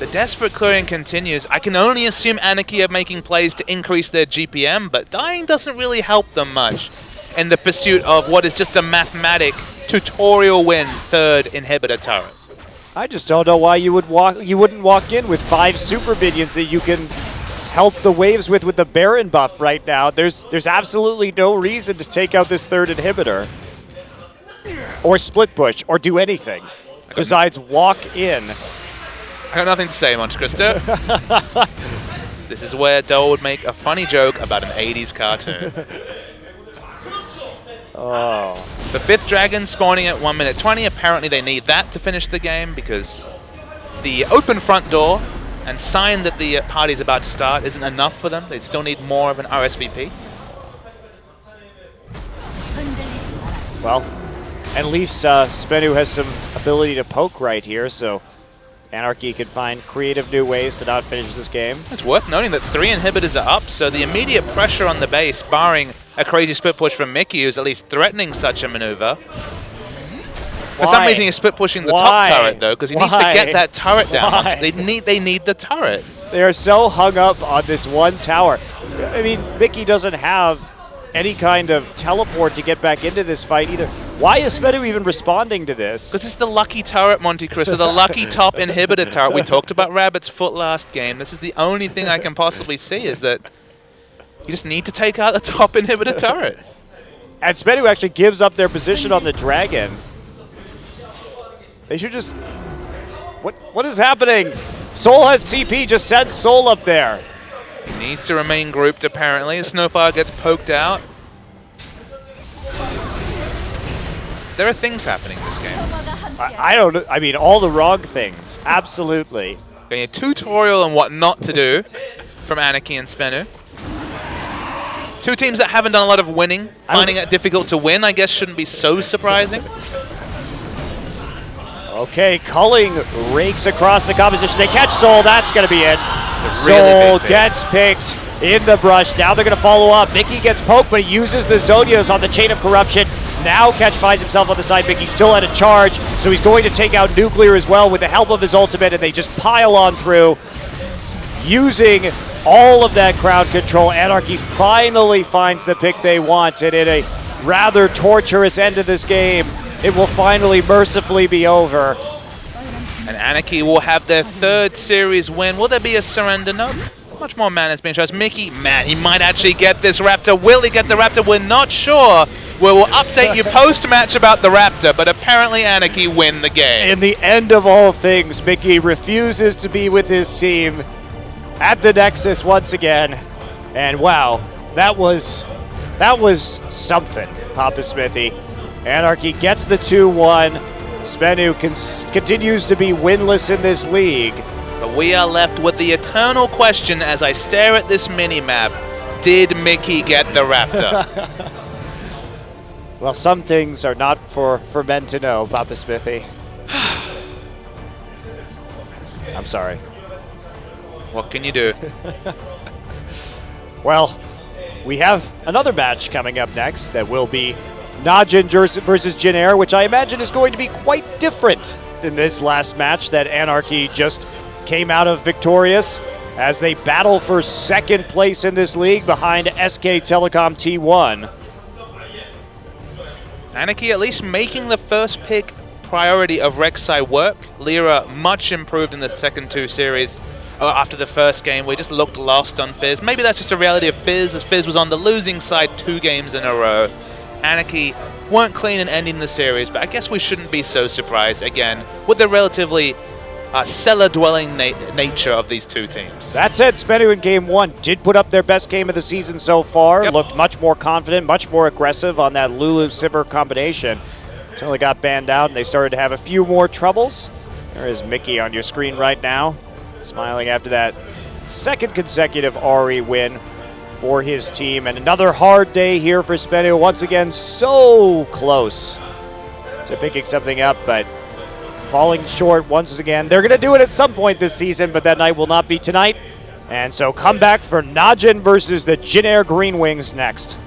The desperate clearing continues. I can only assume Anarchy are making plays to increase their GPM, but dying doesn't really help them much in the pursuit of what is just a mathematic tutorial win 3rd inhibitor turret. I just don't know why you wouldn't walk in with 5 super minions that you can help the waves with the Baron buff right now. There's absolutely no reason to take out this 3rd inhibitor. Or split push, or do anything besides walk in. I got nothing to say, Monte Cristo. This is where Doe would make a funny joke about an 80s cartoon. Oh. The 5th dragon spawning at 1 minute 20. Apparently they need that to finish the game because the open front door and sign that the party's about to start isn't enough for them. They still need more of an RSVP. Well, at least Spenu has some ability to poke right here, so Anarchy can find creative new ways to not finish this game. It's worth noting that 3 inhibitors are up, so the immediate pressure on the base, barring a crazy split push from Mickey, who's at least threatening such a maneuver. For some reason, he's split pushing the top turret, though, because he needs to get that turret down. They need the turret. They are so hung up on this one tower. I mean, Mickey doesn't have any kind of teleport to get back into this fight either. Why is Spenu even responding to this? Because it's the lucky turret, Monte Cristo, the lucky top inhibitor turret. We talked about Rabbit's foot last game. This is the only thing I can possibly see is that you just need to take out the top inhibitor turret. And Spenu actually gives up their position on the dragon. They should just... What is happening? Soul has TP, just send Soul up there. He needs to remain grouped, apparently. Snowfire gets poked out. There are things happening in this game. I don't know. I mean, all the wrong things. Absolutely. Getting a tutorial on what not to do from Anarchy and Spenu. Two teams that haven't done a lot of winning, finding it difficult to win, I guess shouldn't be so surprising. Okay, Culling rakes across the composition. They catch Soul. That's going to be it. Really Soul big gets picked in the brush. Now they're going to follow up. Mickey gets poked, but he uses the Zodias on the Chain of Corruption. Now Catch finds himself on the side. Mickey still at a charge, so he's going to take out Nuclear as well with the help of his ultimate, and they just pile on through. Using all of that crowd control, Anarchy finally finds the pick they want, and in a rather torturous end of this game, it will finally mercifully be over. And Anarchy will have their third series win. Will there be a surrender? No. Much more mana is being shown. Mickey, man, he might actually get this Raptor. Will he get the Raptor? We're not sure. We will update you post-match about the Raptor, but apparently Anarchy win the game. In the end of all things, Mickey refuses to be with his team at the Nexus once again. And wow, that was something, Papa Smithy. Anarchy gets the 2-1. Spenu continues to be winless in this league. But we are left with the eternal question as I stare at this mini-map. Did Mickey get the Raptor? Well, some things are not for men to know, Papa Smithy. I'm sorry. What can you do? Well, we have another match coming up next that will be Najin versus Jin Air, which I imagine is going to be quite different than this last match that Anarchy just came out of victorious as they battle for second place in this league behind SK Telecom T1. Anarchy at least making the first pick priority of Rek'Sai work. Lyra much improved in the second two series. After the first game, we just looked lost on Fizz. Maybe that's just a reality of Fizz, as Fizz was on the losing side 2 games in a row. Anarchy weren't clean in ending the series, but I guess we shouldn't be so surprised, again, with the relatively cellar-dwelling nature of these two teams. That said, Spenu in Game 1 did put up their best game of the season so far. Yep. Looked much more confident, much more aggressive on that Lulu-Sivir combination. Until they got banned out and they started to have a few more troubles. There is Mickey on your screen right now, smiling after that second consecutive Ahri win for his team. And another hard day here for Spenu. Once again, so close to picking something up, but falling short once again. They're going to do it at some point this season, but that night will not be tonight. And so come back for Najin versus the Jin Air Green Wings next.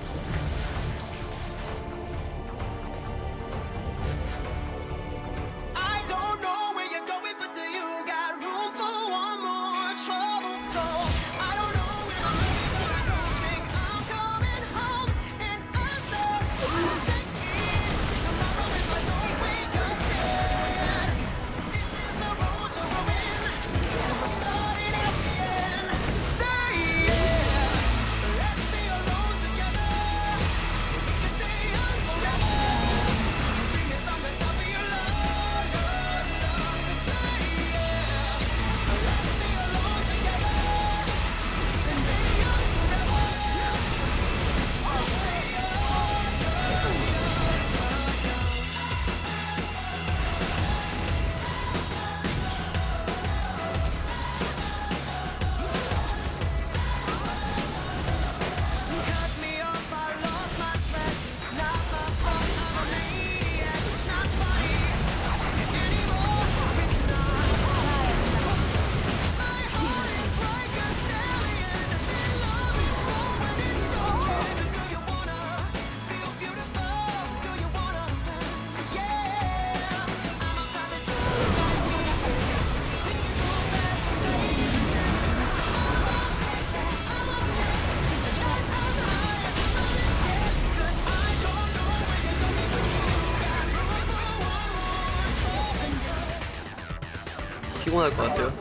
피곤할 것 같아요.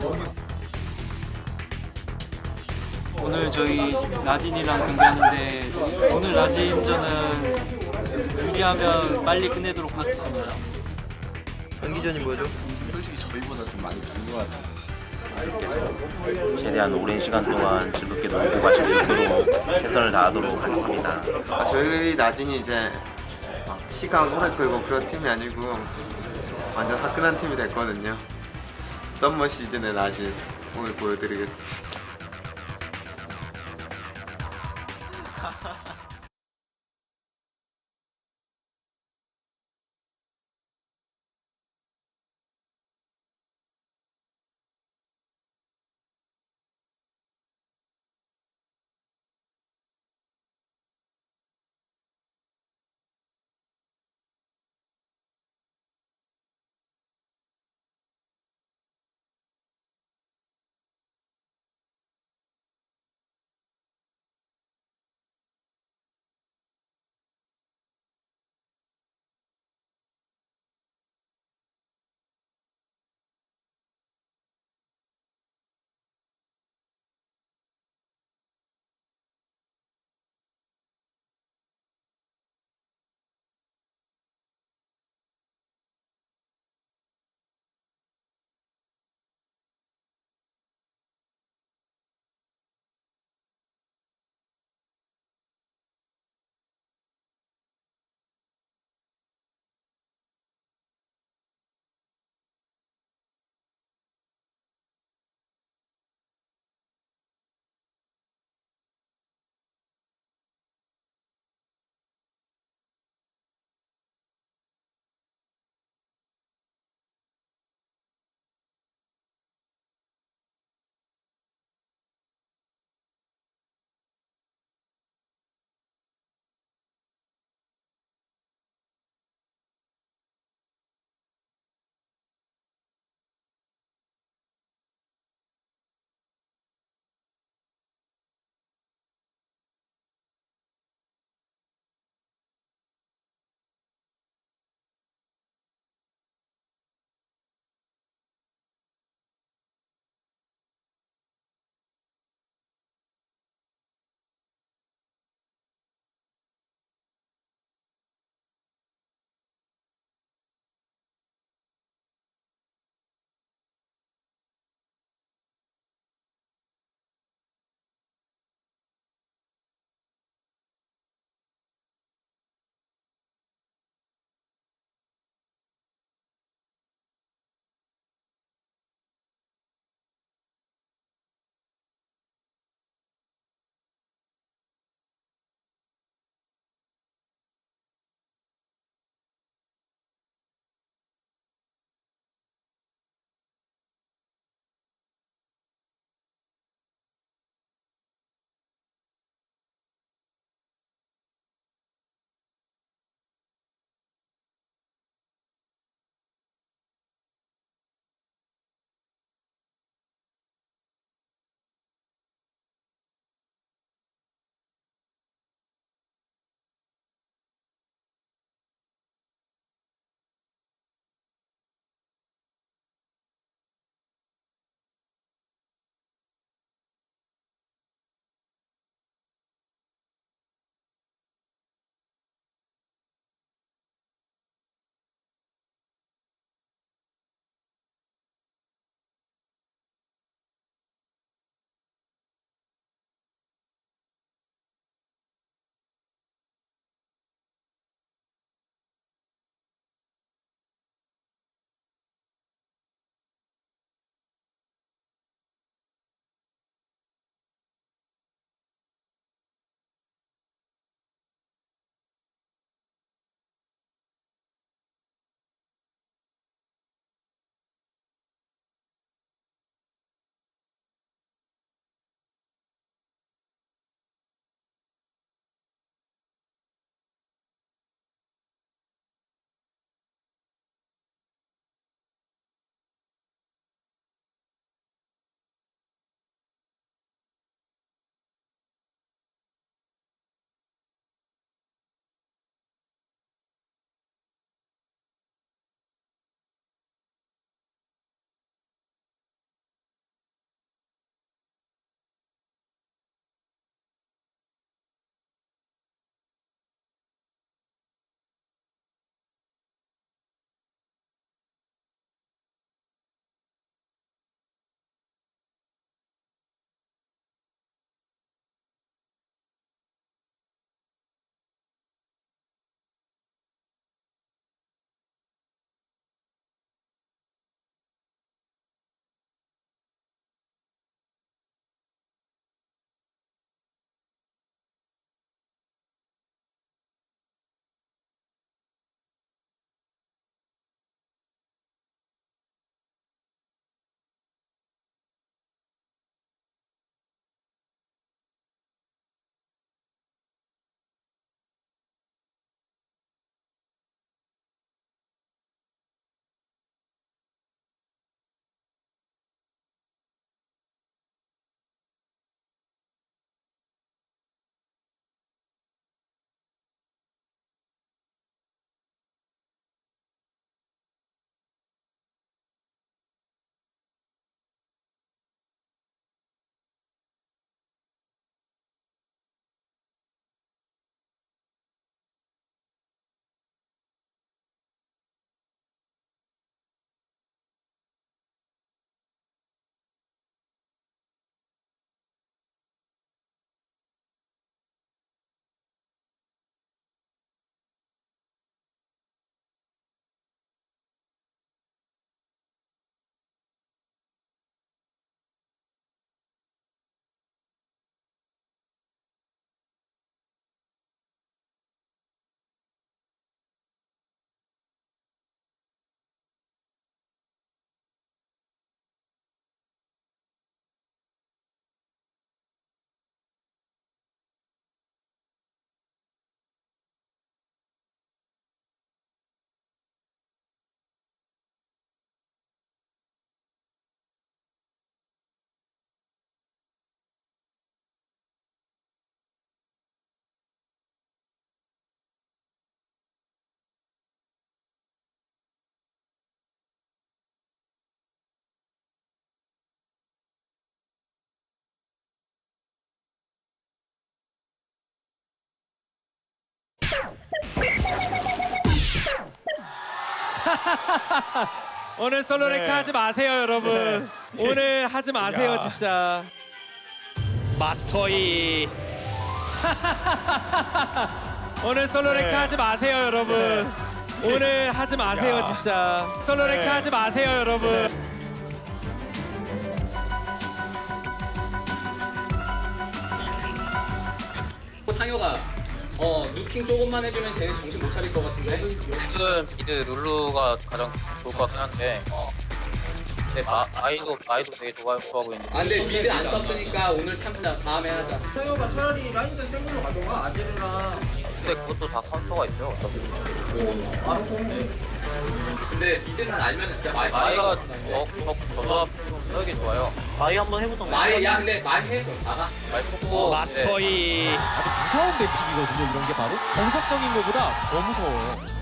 오늘 저희 라진이랑 경기하는데 오늘 라진전은 유리하면 빨리 끝내도록 하겠습니다. 경기전이 뭐죠? 솔직히 저희보다 좀 많이 긴 것 같아요. 최대한 오랜 시간 동안 즐겁게 놀고 마실 수 있도록 최선을 다하도록 하겠습니다. 저희 나진이 이제 막 시간 오래 끌고 그런 팀이 아니고 완전 화끈한 팀이 됐거든요. 썸머 시즌의 나진 오늘 보여드리겠습니다. 오늘 솔로 랭크 하지 마세요, 여러분. 오늘 하지 마세요, 야. 진짜. 마스터이. 오늘 솔로 랭크 하지 마세요, 여러분. 오늘 하지 마세요, 야. 진짜. 솔로 랭크 하지 마세요, 여러분. 상효가 누킹 조금만 해주면 쟤는 정신 못 차릴 것 같은데. 지금 미드 룰루가 가장 좋을 것 같긴 한데 근데 아이도 되게 좋아 보이는데. 아 근데 미드 안 떴으니까 오늘 참자. 다음에 하자. 상효가 차라리 라인전 생물로 가져가. 아제르랑 근데 그것도 다 카운터가 있죠. 어차피. 바로 소음. 근데 미드는 알면 진짜 많이 마이가 저조합 좀 쓰기 좋아요. 마이 한번 해보던가. 많이 야 근데 많이 해. 그럼 나가. 마이 뽑고 마스터이. 아주 무서운 맵픽이거든요, 이런 게 바로. 정석적인 것보다 더 무서워요.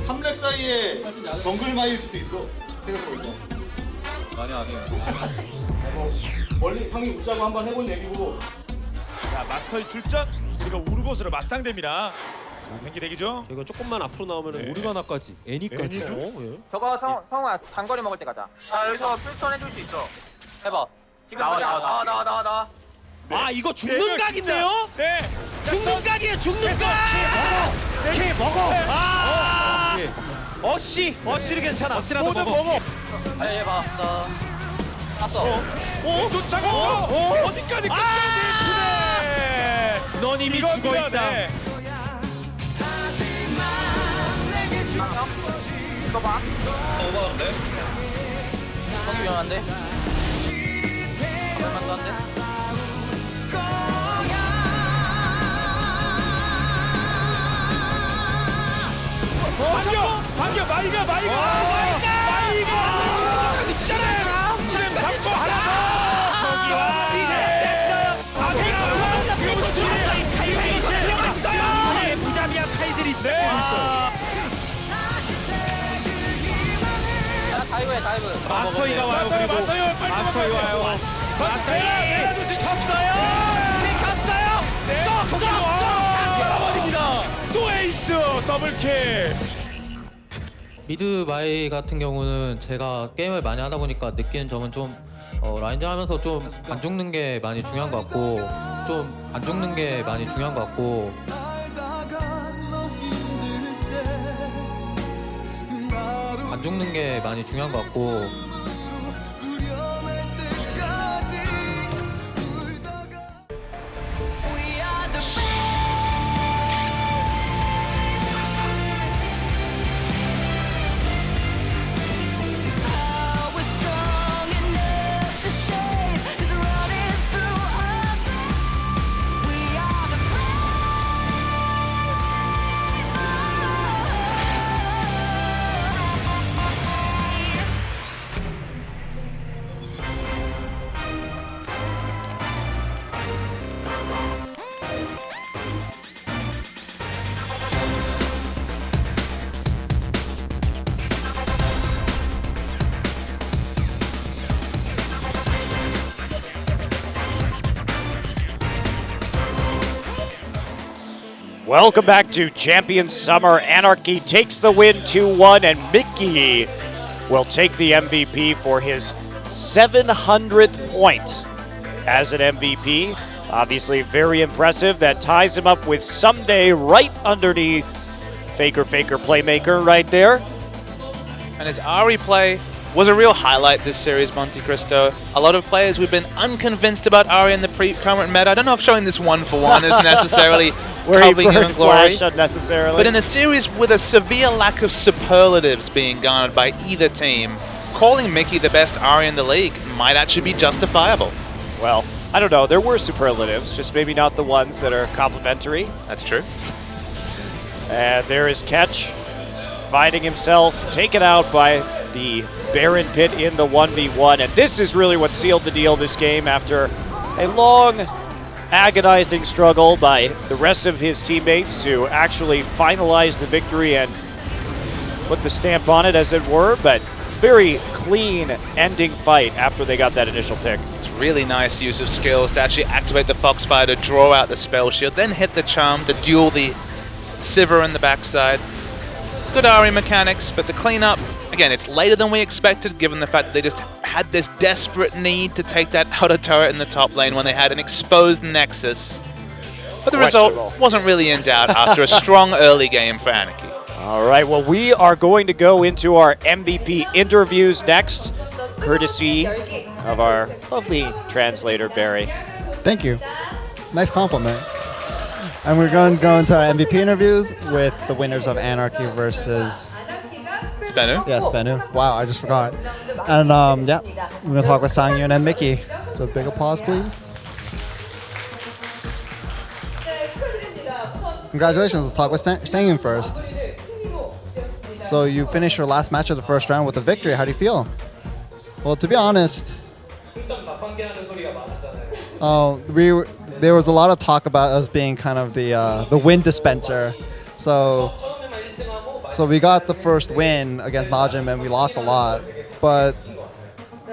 탑렉 사이에 정글 마일 수도 있어. 생각해보니까. 아니에요. 멀리 형이 웃자고 한번 해본 얘기고. 자, 마스터의 출전 그리고 우르고스로 맞상됩니다. 자, 경기 대기죠. 이거 조금만 앞으로 나오면 우리가 나까지, 애니까지. 애니도? 저거 성우야 장거리 먹을 때 가자. 여기서 풀턴 해줄 수 있어. 해봐. 지금 나와. 아, 이거 죽는 네, 각인데요? 네. 죽는 각이에요, 죽는 각! 네, 먹어. 아! 어시는 괜찮아. 어시라도 모두 먹어. 먹어. 아니 해봐. 땄어. 쫓아가. 어디까지 끝까지 치네. 넌 이미 죽어있다. 네. 이거 봐. 형이 위험한데? 가만만도 한데? 반겨 마이가 지금 잡고 하나 저기와 이제 됐어요. 무자비한 카이즐이 있어요. 야 다이브 해 다이브. 마스터이가 와요. 그리고 마스터이 와요. 마스터이 쳤어요. 또 에이스 더블킬. 미드 마이 같은 경우는 제가 게임을 많이 하다 보니까 느끼는 점은 좀 라인전 하면서 좀 안 죽는 게 많이 중요한 것 같고 Welcome back to Champions Summer. Anarchy takes the win 2-1, and Mickey will take the MVP for his 700th point as an MVP. Obviously very impressive. That ties him up with Someday right underneath Faker Playmaker right there. And his Ari play was a real highlight this series, Monte Cristo. A lot of players we've been unconvinced about Ari in the current meta. I don't know if showing this 1-for-1 is necessarily Where he covering him in burned glory. Flash unnecessarily. But in a series with a severe lack of superlatives being garnered by either team, calling Mickey the best Ari in the league might actually be justifiable. Well, I don't know. There were superlatives, just maybe not the ones that are complimentary. That's true. And there is Ketch finding himself taken out by the Baron Pit in the 1v1. And this is really what sealed the deal this game after a long, agonizing struggle by the rest of his teammates to actually finalize the victory and put the stamp on it, as it were. But very clean ending fight after they got that initial pick. It's Really nice use of skills to actually activate the Foxfire to draw out the spell shield, then hit the charm to duel the Sivir in the backside. Good Ahri mechanics, but the cleanup, again, it's later than we expected given the fact that they just had this desperate need to take that outer turret in the top lane when they had an exposed Nexus. But the result wasn't really in doubt after a strong early game for Anarchy. All right, well, we are going to go into our MVP interviews next, courtesy of our lovely translator, Barry. Thank you. Nice compliment. And we're going to go into our MVP interviews with the winners of Anarchy versus Spenu. Yeah, Spenu. Wow, I just forgot. And yeah, we're going to talk with Sangyun and Mickey. So big applause, please. Congratulations. Let's talk with Sangyun first. So you finished your last match of the first round with a victory. How do you feel? Well, to be honest, there was a lot of talk about us being kind of the win dispenser. So we got the first win against Najim and we lost a lot, but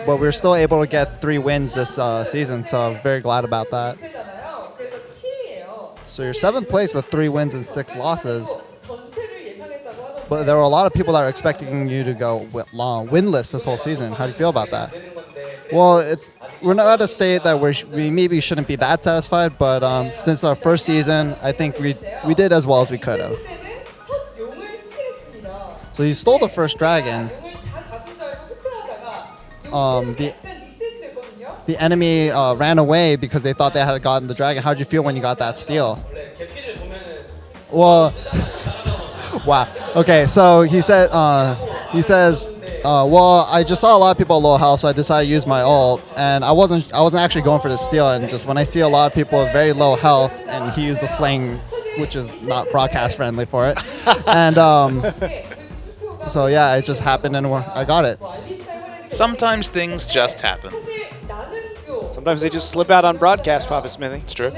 we were still able to get 3 wins this season. So I'm very glad about that. So you're 7th place with 3 wins and 6 losses. But there were a lot of people that are expecting you to go winless this whole season. How do you feel about that? Well, we're not at a state that we maybe shouldn't be that satisfied, but since our first season, I think we did as well as we could have. So you stole the first dragon. The enemy ran away because they thought they had gotten the dragon. How did you feel when you got that steal? Well, wow. Okay, so he says, well, I just saw a lot of people at low health, so I decided to use my ult, and I wasn't actually going for the steal, and just when I see a lot of people with very low health, and he used the slang, which is not broadcast friendly for it, and so yeah, it just happened, and I got it. Sometimes things just happen. Sometimes they just slip out on broadcast, Papa Smithy. It's true.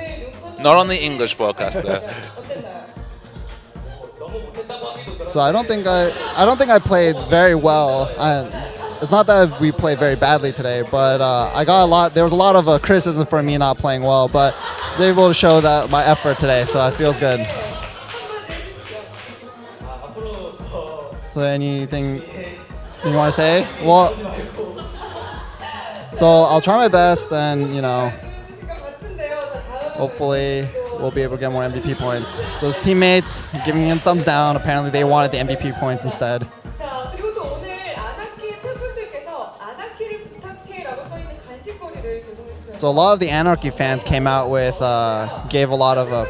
Not on the English broadcast, though. So I don't think I played very well. It's not that we played very badly today, but I got a lot. There was a lot of criticism for me not playing well, but I was able to show that my effort today, so it feels good. So anything you want to say? Well, so I'll try my best, and hopefully we'll be able to get more MVP points. So his teammates giving him thumbs down. Apparently they wanted the MVP points instead. So a lot of the Anarchy fans came out with, gave a lot of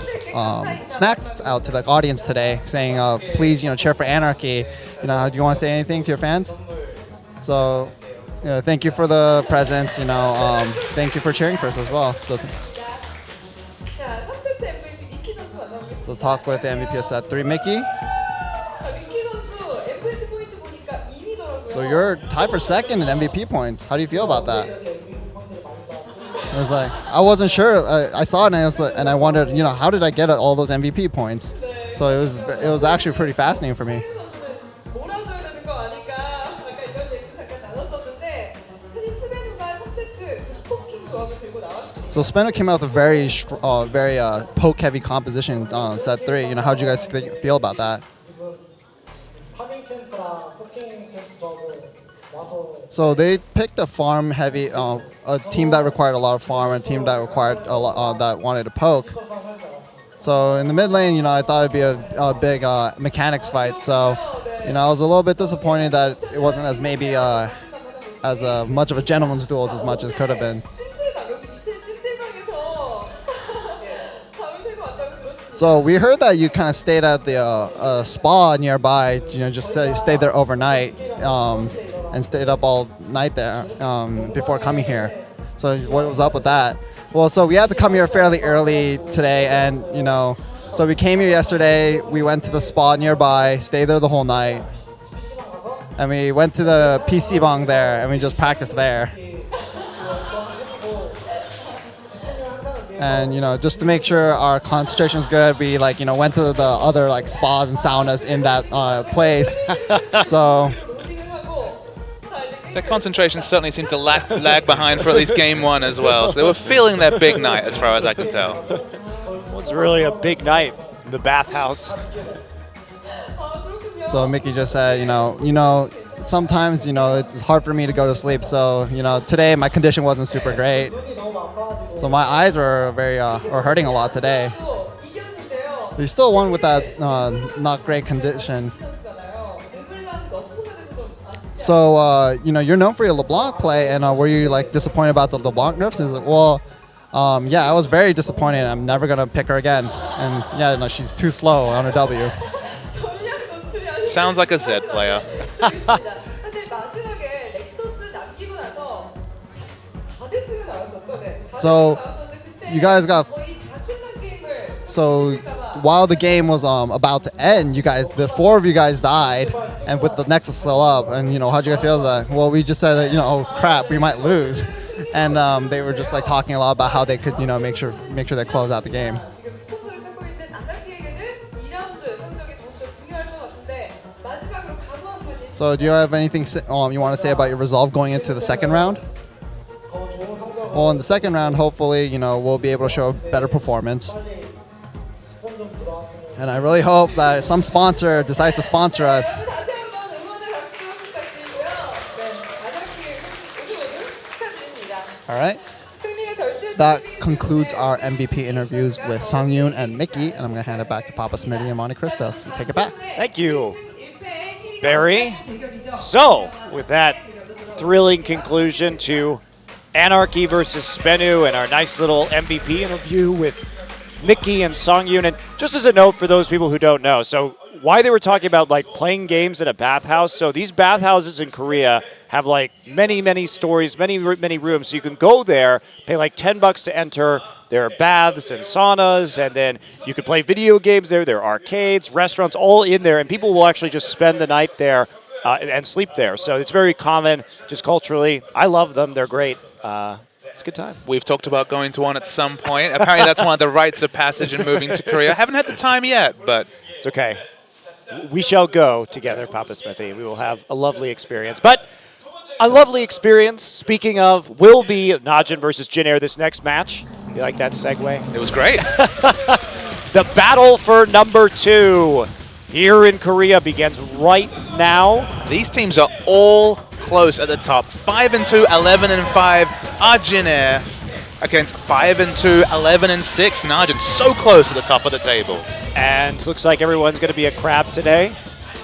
snacks out to the audience today, saying, please, cheer for Anarchy. Do you want to say anything to your fans? So, thank you for the presents. Thank you for cheering for us as well. So let's talk with the MVP set 3, Mickey. So you're tied for 2nd in MVP points. How do you feel about that? I was like, I wasn't sure. I saw it and I wondered, how did I get all those MVP points? So it was actually pretty fascinating for me. So Spenu came out with a very poke-heavy composition on set 3. How did you guys feel about that? So they picked a farm-heavy, a team that required a lot of farm, and a team that required a lot, that wanted to poke. So in the mid lane, I thought it'd be a big mechanics fight. So, I was a little bit disappointed that it wasn't as much of a gentleman's duel as much as it could have been. So we heard that you kind of stayed at the spa nearby, just stayed there overnight and stayed up all night there before coming here. So what was up with that? Well, so we had to come here fairly early today, and so we came here yesterday. We went to the spa nearby, stayed there the whole night, and we went to the PC bang there, and we just practiced there. And just to make sure our concentration is good, we went to the other spas and saunas in that place. So Their concentration certainly seemed to lag behind for at least game one as well. So they were feeling their big night as far as I can tell. It was really a big night in the bathhouse. So Mickey just said, sometimes, it's hard for me to go to sleep. So, today my condition wasn't super great. So my eyes were are hurting a lot today. We still won with that not great condition. So, you're known for your LeBlanc play, and were you disappointed about the LeBlanc nerfs? And he's like, well, yeah, I was very disappointed. I'm never gonna pick her again. And yeah, no, she's too slow on her W. Sounds like a Z player. So, you guys got. So, while the game was about to end, the 4 of you guys died, and with the Nexus still up. And how'd you guys feel? Well, we just said that oh crap, we might lose, and they were just talking a lot about how they could make sure they close out the game. So, do you have anything you want to say about your resolve going into the second round? Well, in the second round, hopefully, we'll be able to show better performance. And I really hope that some sponsor decides to sponsor us. All right. That concludes our MVP interviews with Sung-Yoon and Mickey, and I'm going to hand it back to Papa Smithy and Monte Cristo. So take it back. Thank you, Barry. So, with that thrilling conclusion to Anarchy versus Spenu and our nice little MVP interview with Mickey and Sung-Yoon. And just as a note for those people who don't know, so why they were talking about playing games in a bathhouse. So these bathhouses in Korea have many stories, many rooms. So you can go there, pay $10 to enter. There are baths and saunas, and then you can play video games there. There are arcades, restaurants, all in there, and people will actually just spend the night there and sleep there. So it's very common, just culturally. I love them. They're great. It's a good time. We've talked about going to one at some point. Apparently that's one of the rites of passage in moving to Korea. I haven't had the time yet, but it's okay. We shall go together, Papa Smithy. We will have a lovely experience. But a lovely experience, speaking of, will be Najin versus Jin Air this next match. You like that segue? It was great. The battle for number 2 here in Korea begins right now. These teams are all close at the top. 5-2, 11-5 are Jin Air against 5-2, 11-6 Najin. So close at the top of the table. And looks like everyone's going to be a crab today.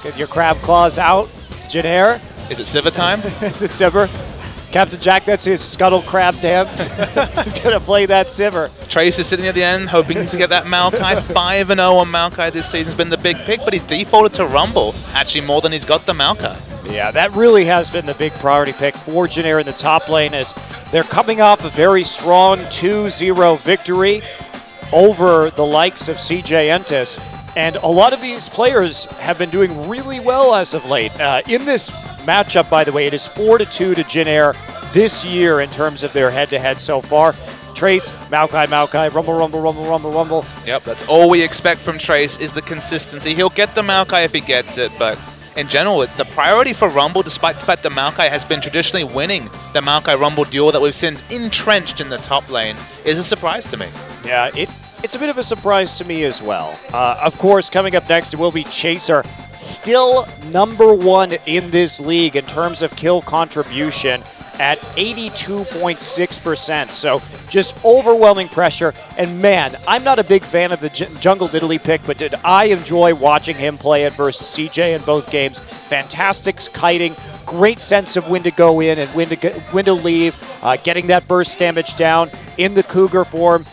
Get your crab claws out, Jin Air. Is it Sivir time? Is it Sivir? Captain Jack, that's his scuttle crab dance. He's going to play that Sivir. Trace is sitting at the end, hoping to get that Maokai. 5-0 on Maokai this season's been the big pick, but he defaulted to Rumble, actually more than he's got the Maokai. Yeah, that really has been the big priority pick for Jin Air in the top lane, as they're coming off a very strong 2-0 victory over the likes of CJ Entus. And a lot of these players have been doing really well as of late. In this matchup, by the way, it is 4-2 to Jin Air this year in terms of their head-to-head so far. Trace, Maokai, rumble. Yep, that's all we expect from Trace is the consistency. He'll get the Maokai if he gets it, but in general, the priority for Rumble, despite the fact that Maokai has been traditionally winning the Maokai-Rumble duel that we've seen entrenched in the top lane, is a surprise to me. Yeah, it's a bit of a surprise to me as well. Of course, coming up next, it will be Chaser, still number 1 in this league in terms of kill contribution at 82.6%. So just overwhelming pressure. And man, I'm not a big fan of the Jungle Diddley pick, but did I enjoy watching him play it versus CJ in both games. Fantastic kiting, great sense of when to go in and when to leave, getting that burst damage down in the Cougar form.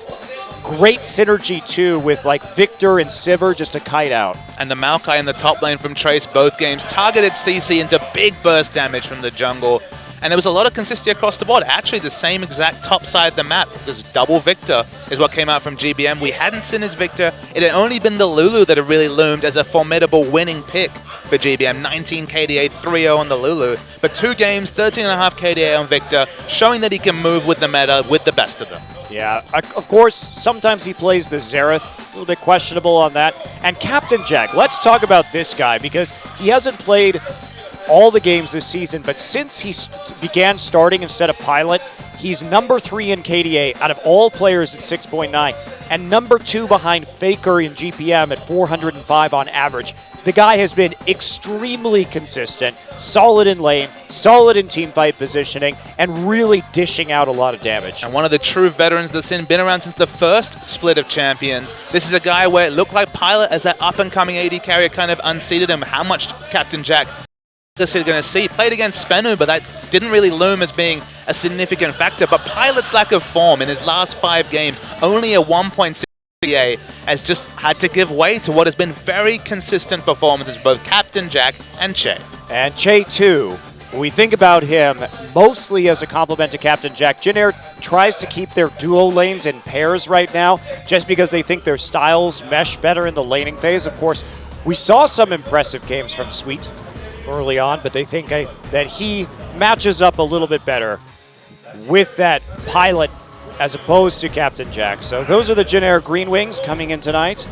Great synergy, too, with Victor and Sivir just to kite out. And the Maokai in the top lane from Trace both games targeted CC into big burst damage from the jungle. And there was a lot of consistency across the board. Actually, the same exact top side of the map. This double Victor is what came out from GBM. We hadn't seen his Victor. It had only been the Lulu that had really loomed as a formidable winning pick for GBM. 19 KDA, 3-0 on the Lulu. But 2 games, 13.5 KDA on Victor, showing that he can move with the meta with the best of them. Yeah, of course, sometimes he plays the Xerath, a little bit questionable on that. And Captain Jack, let's talk about this guy, because he hasn't played all the games this season, but since he began starting instead of Pilot, he's number 3 in KDA out of all players at 6.9, and number 2 behind Faker in GPM at 405 on average. The guy has been extremely consistent, solid in lane, solid in teamfight positioning, and really dishing out a lot of damage. And one of the true veterans of the scene, been around since the first split of champions. This is a guy where it looked like Pilot as that up-and-coming AD carrier kind of unseated him. How much Captain Jack is going to see? Played against Spenu, but that didn't really loom as being a significant factor. But Pilot's lack of form in his last 5 games, only a 1.6 KDA, has just had to give way to what has been very consistent performances, both Captain Jack and Che. And Che too. When we think about him mostly as a complement to Captain Jack, Jin Air tries to keep their duo lanes in pairs right now just because they think their styles mesh better in the laning phase. Of course, we saw some impressive games from Sweet early on, but they think that he matches up a little bit better with that Pilot as opposed to Captain Jack. So those are the Jin Air Green Wings coming in tonight.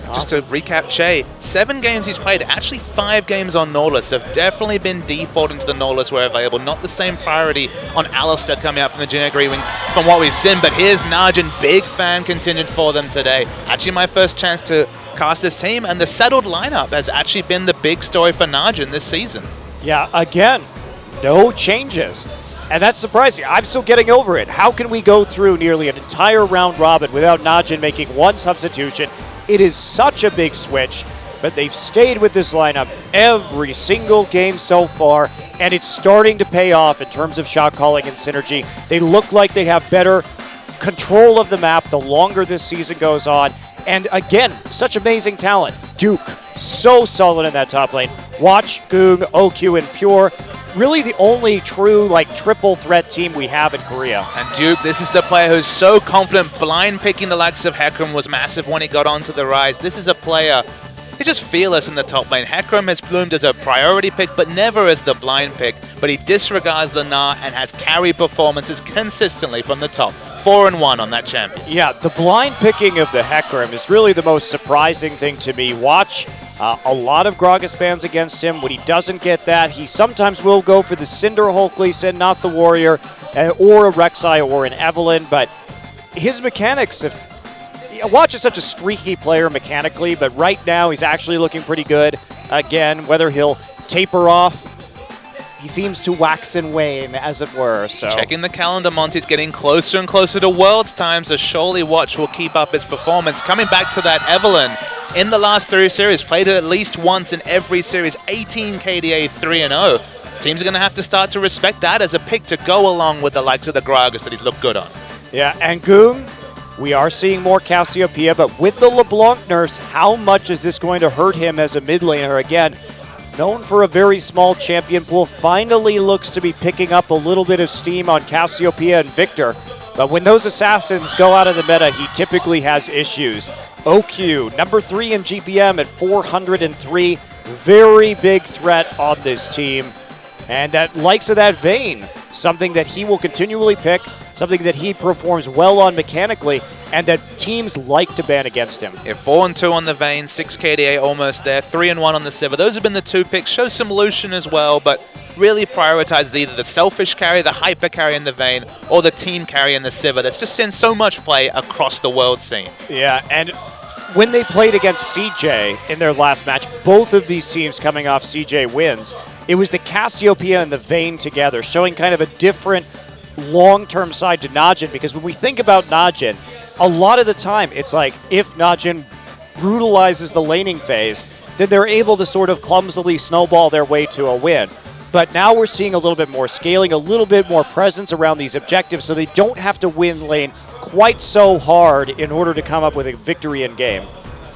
Just to recap, Che, 7 games he's played, actually 5 games on Nautilus have definitely been defaulting to the Nautilus where available. Not the same priority on Alistair coming out from the Jin Air Green Wings from what we've seen, but here's Najin, big fan contingent for them today. Actually my first chance to cast this team, and the settled lineup has actually been the big story for Najin this season. Yeah, again, no changes. And that's surprising. I'm still getting over it. How can we go through nearly an entire round robin without Najin making one substitution? It is such a big switch, but they've stayed with this lineup every single game so far, and it's starting to pay off in terms of shot calling and synergy. They look like they have better control of the map the longer this season goes on. And again, such amazing talent. Duke, so solid in that top lane. Watch, Goong, OQ, and Pure. Really the only true triple threat team we have in Korea. And Duke, this is the player who's so confident. Blind picking the likes of Hecarim was massive when he got onto the rise. This is a player, he's just fearless in the top lane. Hecarim has bloomed as a priority pick, but never as the blind pick. But he disregards the Gnar and has carry performances consistently from the top. 4-1 on that champion. Yeah, the blind picking of the Hecarim is really the most surprising thing to me. Watch a lot of Gragas bans against him. When he doesn't get that, he sometimes will go for the Cinder Hulk Lee Sin, not the Warrior, or a Rek'Sai or an Evelynn, but his mechanics have... Watch is such a streaky player mechanically, but right now he's actually looking pretty good. Again, whether he'll taper off, he seems to wax and wane, as it were. So checking the calendar, Monty's getting closer and closer to Worlds time, so surely Watch will keep up his performance. Coming back to that Evelynn, in the last 3 series, played it at least once in every series, 18 KDA 3-0. Teams are going to have to start to respect that as a pick to go along with the likes of the Gragas that he's looked good on. Yeah, and Goong, we are seeing more Cassiopeia, but with the LeBlanc nerfs, how much is this going to hurt him as a mid laner? Again, known for a very small champion pool, finally looks to be picking up a little bit of steam on Cassiopeia and Victor. But when those assassins go out of the meta, he typically has issues. OQ, number 3 in GPM at 403. Very big threat on this team. And that likes of that Vayne, something that he will continually pick, something that he performs well on mechanically, and that teams like to ban against him. Yeah, 4-2 on the Vayne, 6 KDA almost there, 3-1 on the Sivir. Those have been the 2 picks. Show some Lucian as well, but really prioritizes either the selfish carry, the hyper carry in the Vayne, or the team carry in the Sivir. That's just seen so much play across the world scene. Yeah, and when they played against CJ in their last match, both of these teams coming off CJ wins, it was the Cassiopeia and the Vayne together, showing kind of a different long-term side to Najin, because when we think about Najin, a lot of the time it's like if Najin brutalizes the laning phase, then they're able to sort of clumsily snowball their way to a win. But now we're seeing a little bit more scaling, a little bit more presence around these objectives, so they don't have to win lane quite so hard in order to come up with a victory in game.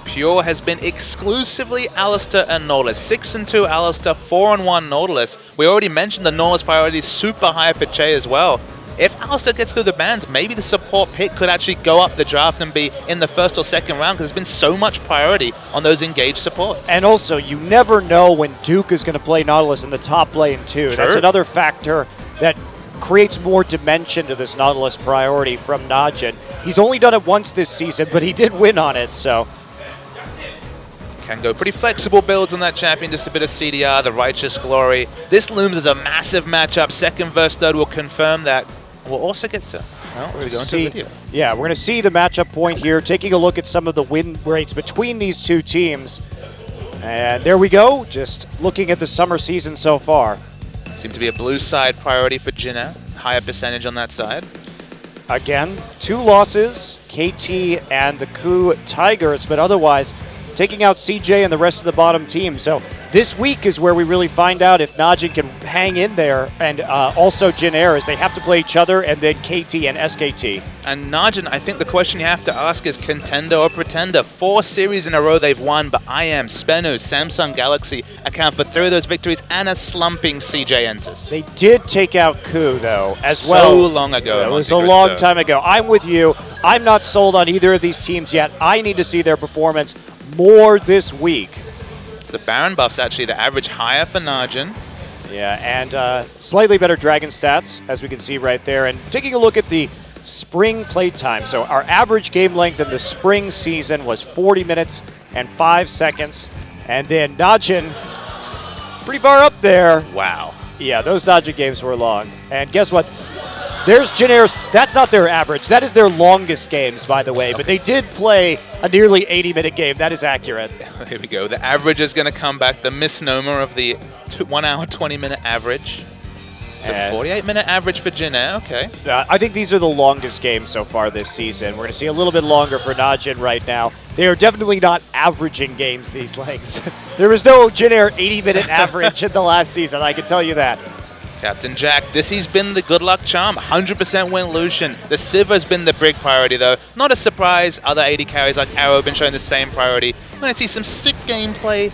Pure has been exclusively Alistair and Nautilus. 6-2 Alistair, 4-1 Nautilus. We already mentioned the Nautilus priority is super high for Che as well. If Alistair gets through the bans, maybe the support pick could actually go up the draft and be in the first or second round, because there's been so much priority on those engaged supports. And also, you never know when Duke is going to play Nautilus in the top lane too. True. That's another factor that creates more dimension to this Nautilus priority from Najin. He's only done it once this season, but he did win on it, so... Can go pretty flexible builds on that champion, just a bit of CDR, the Righteous Glory. This looms as a massive matchup. Second versus third will confirm that. We'll also get to, well, we're going to video. Yeah, we're going to see the matchup point here, taking a look at some of the win rates between these two teams. And there we go, just looking at the summer season so far. Seems to be a blue side priority for Jin Air. Higher percentage on that side. Again, 2 losses, KT and the KOO Tigers, but otherwise taking out CJ and the rest of the bottom team. So this week is where we really find out if Najin can hang in there, and also Jin Air, as they have to play each other, and then KT and SKT. And Najin, I think the question you have to ask is contender or pretender. 4 series in a row they've won, but IM, Spenu, Samsung Galaxy account for 3 of those victories, and a slumping CJ enters. They did take out KOO, though, as well. So long ago. It was a long time ago. I'm with you. I'm not sold on either of these teams yet. I need to see their performance more this week. So the Baron buff's actually the average higher for Najin. Yeah, and slightly better Dragon stats, as we can see right there. And taking a look at the spring playtime. So our average game length in the spring season was 40 minutes and 5 seconds. And then Najin, pretty far up there. Wow. Yeah, those Najin games were long. And guess what? There's Jin Air's. That's not their average. That is their longest games, by the way. But they did play a nearly 80-minute game. That is accurate. Here we go. The average is going to come back. The misnomer of the 1 hour, 20-minute average. So 48-minute average for Jin Air. Okay. I think these are the longest games so far this season. We're going to see a little bit longer for Najin right now. They are definitely not averaging games, these lengths. There was no Jin Air 80-minute average in the last season, I can tell you that. Captain Jack, he's been the good luck charm. 100% win Lucian. The Civ has been the big priority, though. Not a surprise. Other AD carries like Arrow have been showing the same priority. We're going to see some sick gameplay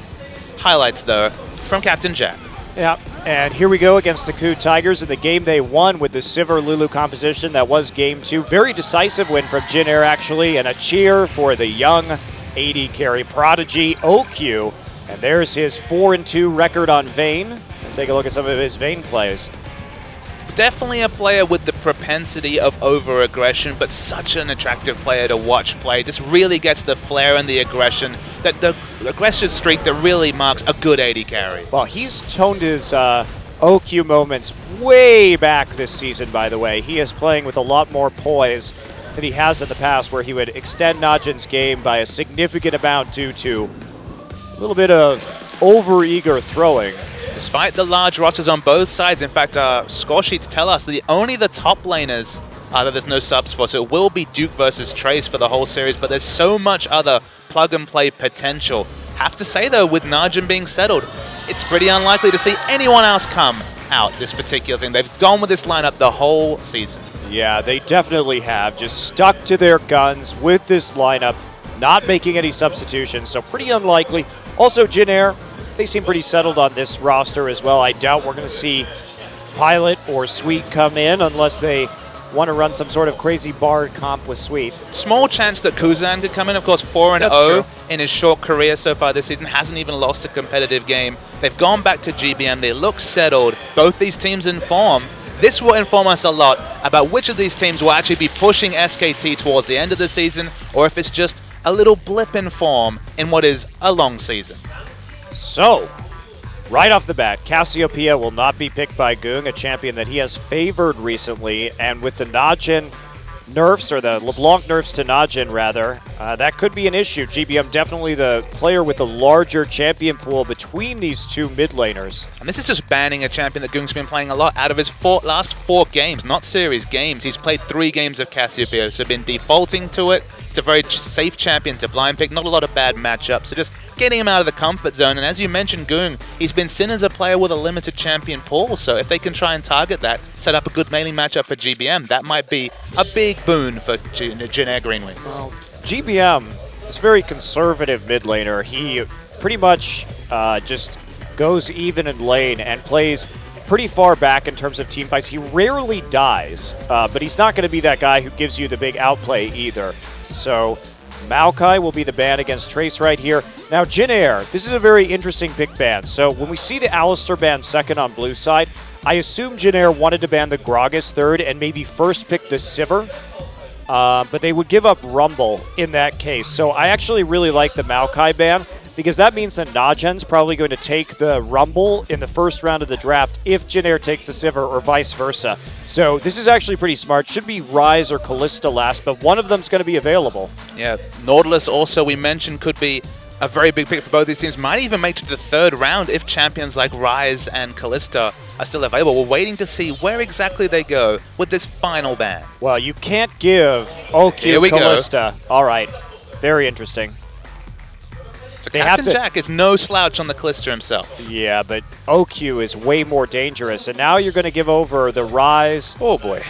highlights, though, from Captain Jack. Yeah, and here we go against the KOO Tigers in the game they won with the Sivir Lulu composition. That was game 2. Very decisive win from Jin Air, actually, and a cheer for the young AD carry prodigy, OQ. And there's his 4-2 record on Vayne. Take a look at some of his Vayne plays. Definitely a player with the propensity of over-aggression, but such an attractive player to watch play. Just really gets the flair and the aggression, that the aggressive streak that really marks a good AD carry. Well, he's toned his OQ moments way back this season, by the way. He is playing with a lot more poise than he has in the past, where he would extend Najin's game by a significant amount due to a little bit of over-eager throwing. Despite the large rosters on both sides, in fact, score sheets tell us that only the top laners that there's no subs for, so it will be Duke versus Trace for the whole series, but there's so much other plug-and-play potential. Have to say, though, with Najin being settled, it's pretty unlikely to see anyone else come out this particular thing. They've gone with this lineup the whole season. Yeah, they definitely have. Just stuck to their guns with this lineup, not making any substitutions, so pretty unlikely. Also, Jin Air, they seem pretty settled on this roster as well. I doubt we're going to see Pilot or Sweet come in unless they want to run some sort of crazy Bard comp with Sweet. Small chance that Kuzan could come in. Of course, 4-0 in his short career so far this season. Hasn't even lost a competitive game. They've gone back to GBM. They look settled. Both these teams in form. This will inform us a lot about which of these teams will actually be pushing SKT towards the end of the season, or if it's just a little blip in form in what is a long season. So, right off the bat, Cassiopeia will not be picked by Goong, a champion that he has favored recently, and with the Najin nerfs, or the LeBlanc nerfs to Najin, rather, that could be an issue. GBM definitely the player with the larger champion pool between these two mid laners. And this is just banning a champion that Goong's been playing a lot out of his last 4 games, not series, games. He's played 3 games of Cassiopeia, so been defaulting to it. It's a very safe champion to blind pick, not a lot of bad matchups, so just getting him out of the comfort zone. And as you mentioned, Goong, he's been seen as a player with a limited champion pool, so if they can try and target that, set up a good melee matchup for GBM, that might be a big boon for Jin Air Green Wings. Well, GBM is a very conservative mid laner. He pretty much just goes even in lane and plays pretty far back in terms of team fights. He rarely dies, but he's not going to be that guy who gives you the big outplay either. So Maokai will be the ban against Trace right here. Now, Jin Air, this is a very interesting pick ban. So when we see the Alistar ban second on blue side, I assume Jin Air wanted to ban the Gragas third and maybe first pick the Sivir. But they would give up Rumble in that case. So I actually really like the Maokai ban. because that means that Najen's probably going to take the Rumble in the first round of the draft if Jin Air takes the Sivir or vice versa. So this is actually pretty smart. Should be Ryze or Kalista last, but one of them's going to be available. Yeah, Nautilus also we mentioned could be a very big pick for both these teams. Might even make it to the third round if champions like Ryze and Kalista are still available. We're waiting to see where exactly they go with this final ban. Well, you can't give OQ Here we Kalista. All right, very interesting. So They Captain have to- Jack is no slouch on the Kalista himself. Yeah, but OQ is way more dangerous, and now you're going to give over the Ryze. Oh boy.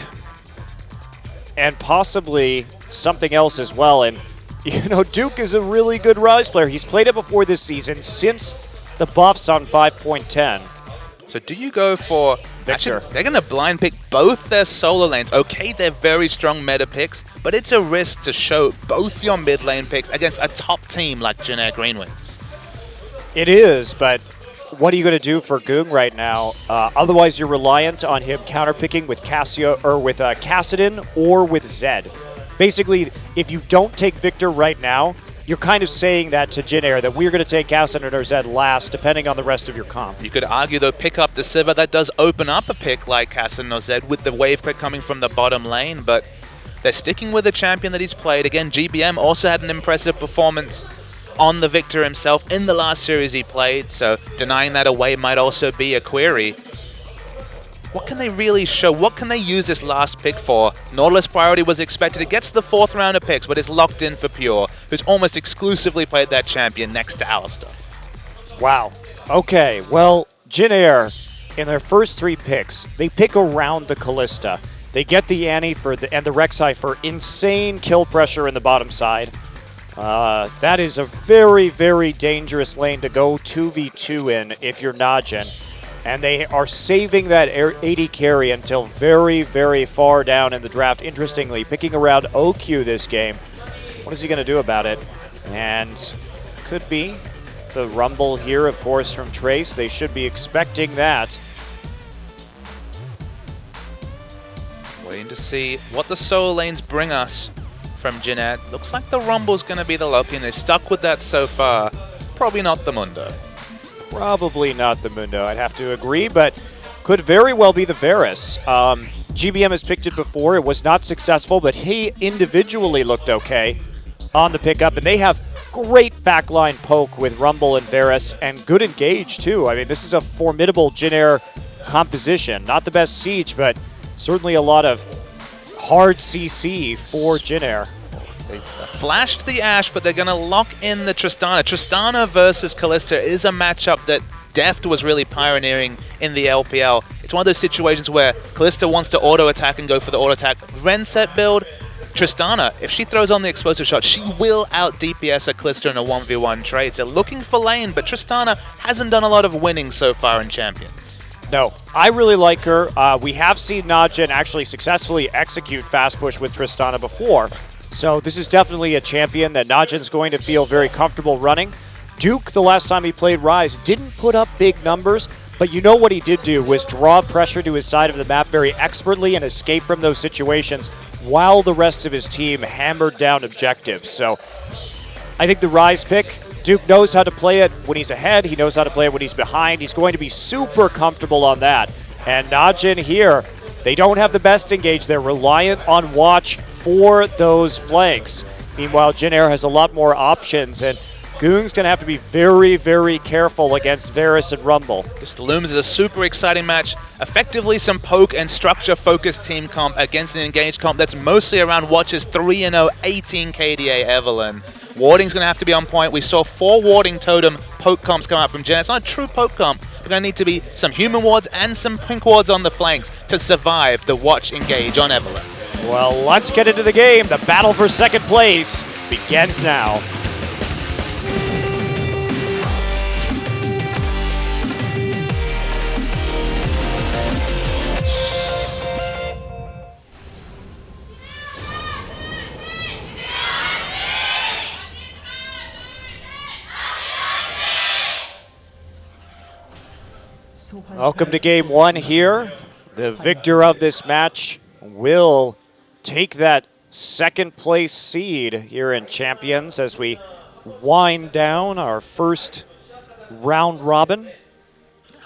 And possibly something else as well. And you know, Duke is a really good Ryze player. He's played it before this season since the buffs on 5.10. So do you go for Victor? Actually, they're going to blind pick both their solo lanes. Okay, they're very strong meta picks, but it's a risk to show both your mid lane picks against a top team like Jin Air Green Wings. It is, but what are you going to do for Goong right now? Otherwise, you're reliant on him counterpicking with Cassio or with Kassadin or with Zed. Basically, if you don't take Victor right now, you're kind of saying that to Jin Air that we're going to take Kassadin or Zed last, depending on the rest of your comp. You could argue, though, pick up the Sivir. That does open up a pick like Kassadin or Zed with the wave click coming from the bottom lane, but they're sticking with the champion that he's played. Again, GBM also had an impressive performance on the Victor himself in the last series he played, so denying that away might also be a query. What can they really show? What can they use this last pick for? Nautilus priority was expected. It gets the fourth round of picks, but is locked in for Pure, who's almost exclusively played that champion next to Alistar. Wow. Okay, well, Jin Air, in their first 3 picks, they pick around the Kalista. They get the Annie and the Rek'Sai for insane kill pressure in the bottom side. That is a very, very dangerous lane to go 2v2 in if you're Najen. And they are saving that AD carry until very, very far down in the draft. Interestingly, picking around OQ this game. What is he going to do about it? And could be the Rumble here, of course, from Trace. They should be expecting that. Waiting to see what the solo lanes bring us from Jin Air. Looks like the Rumble's going to be the lock-in. They've stuck with that so far. Probably not the Mundo. Probably not the Mundo, I'd have to agree, but could very well be the Varus. GBM has picked it before. It was not successful, but he individually looked okay on the pickup, and they have great backline poke with Rumble and Varus, and good engage, too. I mean, this is a formidable Jin Air composition. Not the best Siege, but certainly a lot of hard CC for Jin Air. They flashed the Ashe, but they're going to lock in the Tristana. Tristana versus Kalista is a matchup that Deft was really pioneering in the LPL. It's one of those situations where Kalista wants to auto-attack and go for the auto-attack. Renset build, Tristana, if she throws on the explosive shot, she will out-DPS a Kalista in a 1v1 trade. So looking for lane, but Tristana hasn't done a lot of winning so far in Champions. No, I really like her. We have seen Najen actually successfully execute fast push with Tristana before. So this is definitely a champion that Najen's going to feel very comfortable running. Duke, the last time he played Ryze, didn't put up big numbers, but you know what he did do was draw pressure to his side of the map very expertly and escape from those situations while the rest of his team hammered down objectives. So I think the Ryze pick, Duke knows how to play it when he's ahead. He knows how to play it when he's behind. He's going to be super comfortable on that. And Najen here, they don't have the best engage. They're reliant on Watch for those flanks. Meanwhile, Jin Air has a lot more options, and Goong's going to have to be very, very careful against Varus and Rumble. This looms as a super exciting match. Effectively some poke and structure-focused team comp against an engaged comp that's mostly around Watch's 3-0, 18 KDA Evelynn. Warding's going to have to be on point. We saw 4 warding totem poke comps come out from Jin Air. It's not a true poke comp. There's going to need to be some human wards and some pink wards on the flanks to survive the Watch engage on Evelynn. Well, let's get into the game. The battle for second place begins now. Welcome to game 1 here. The victor of this match will take that second place seed here in Champions as we wind down our first round robin.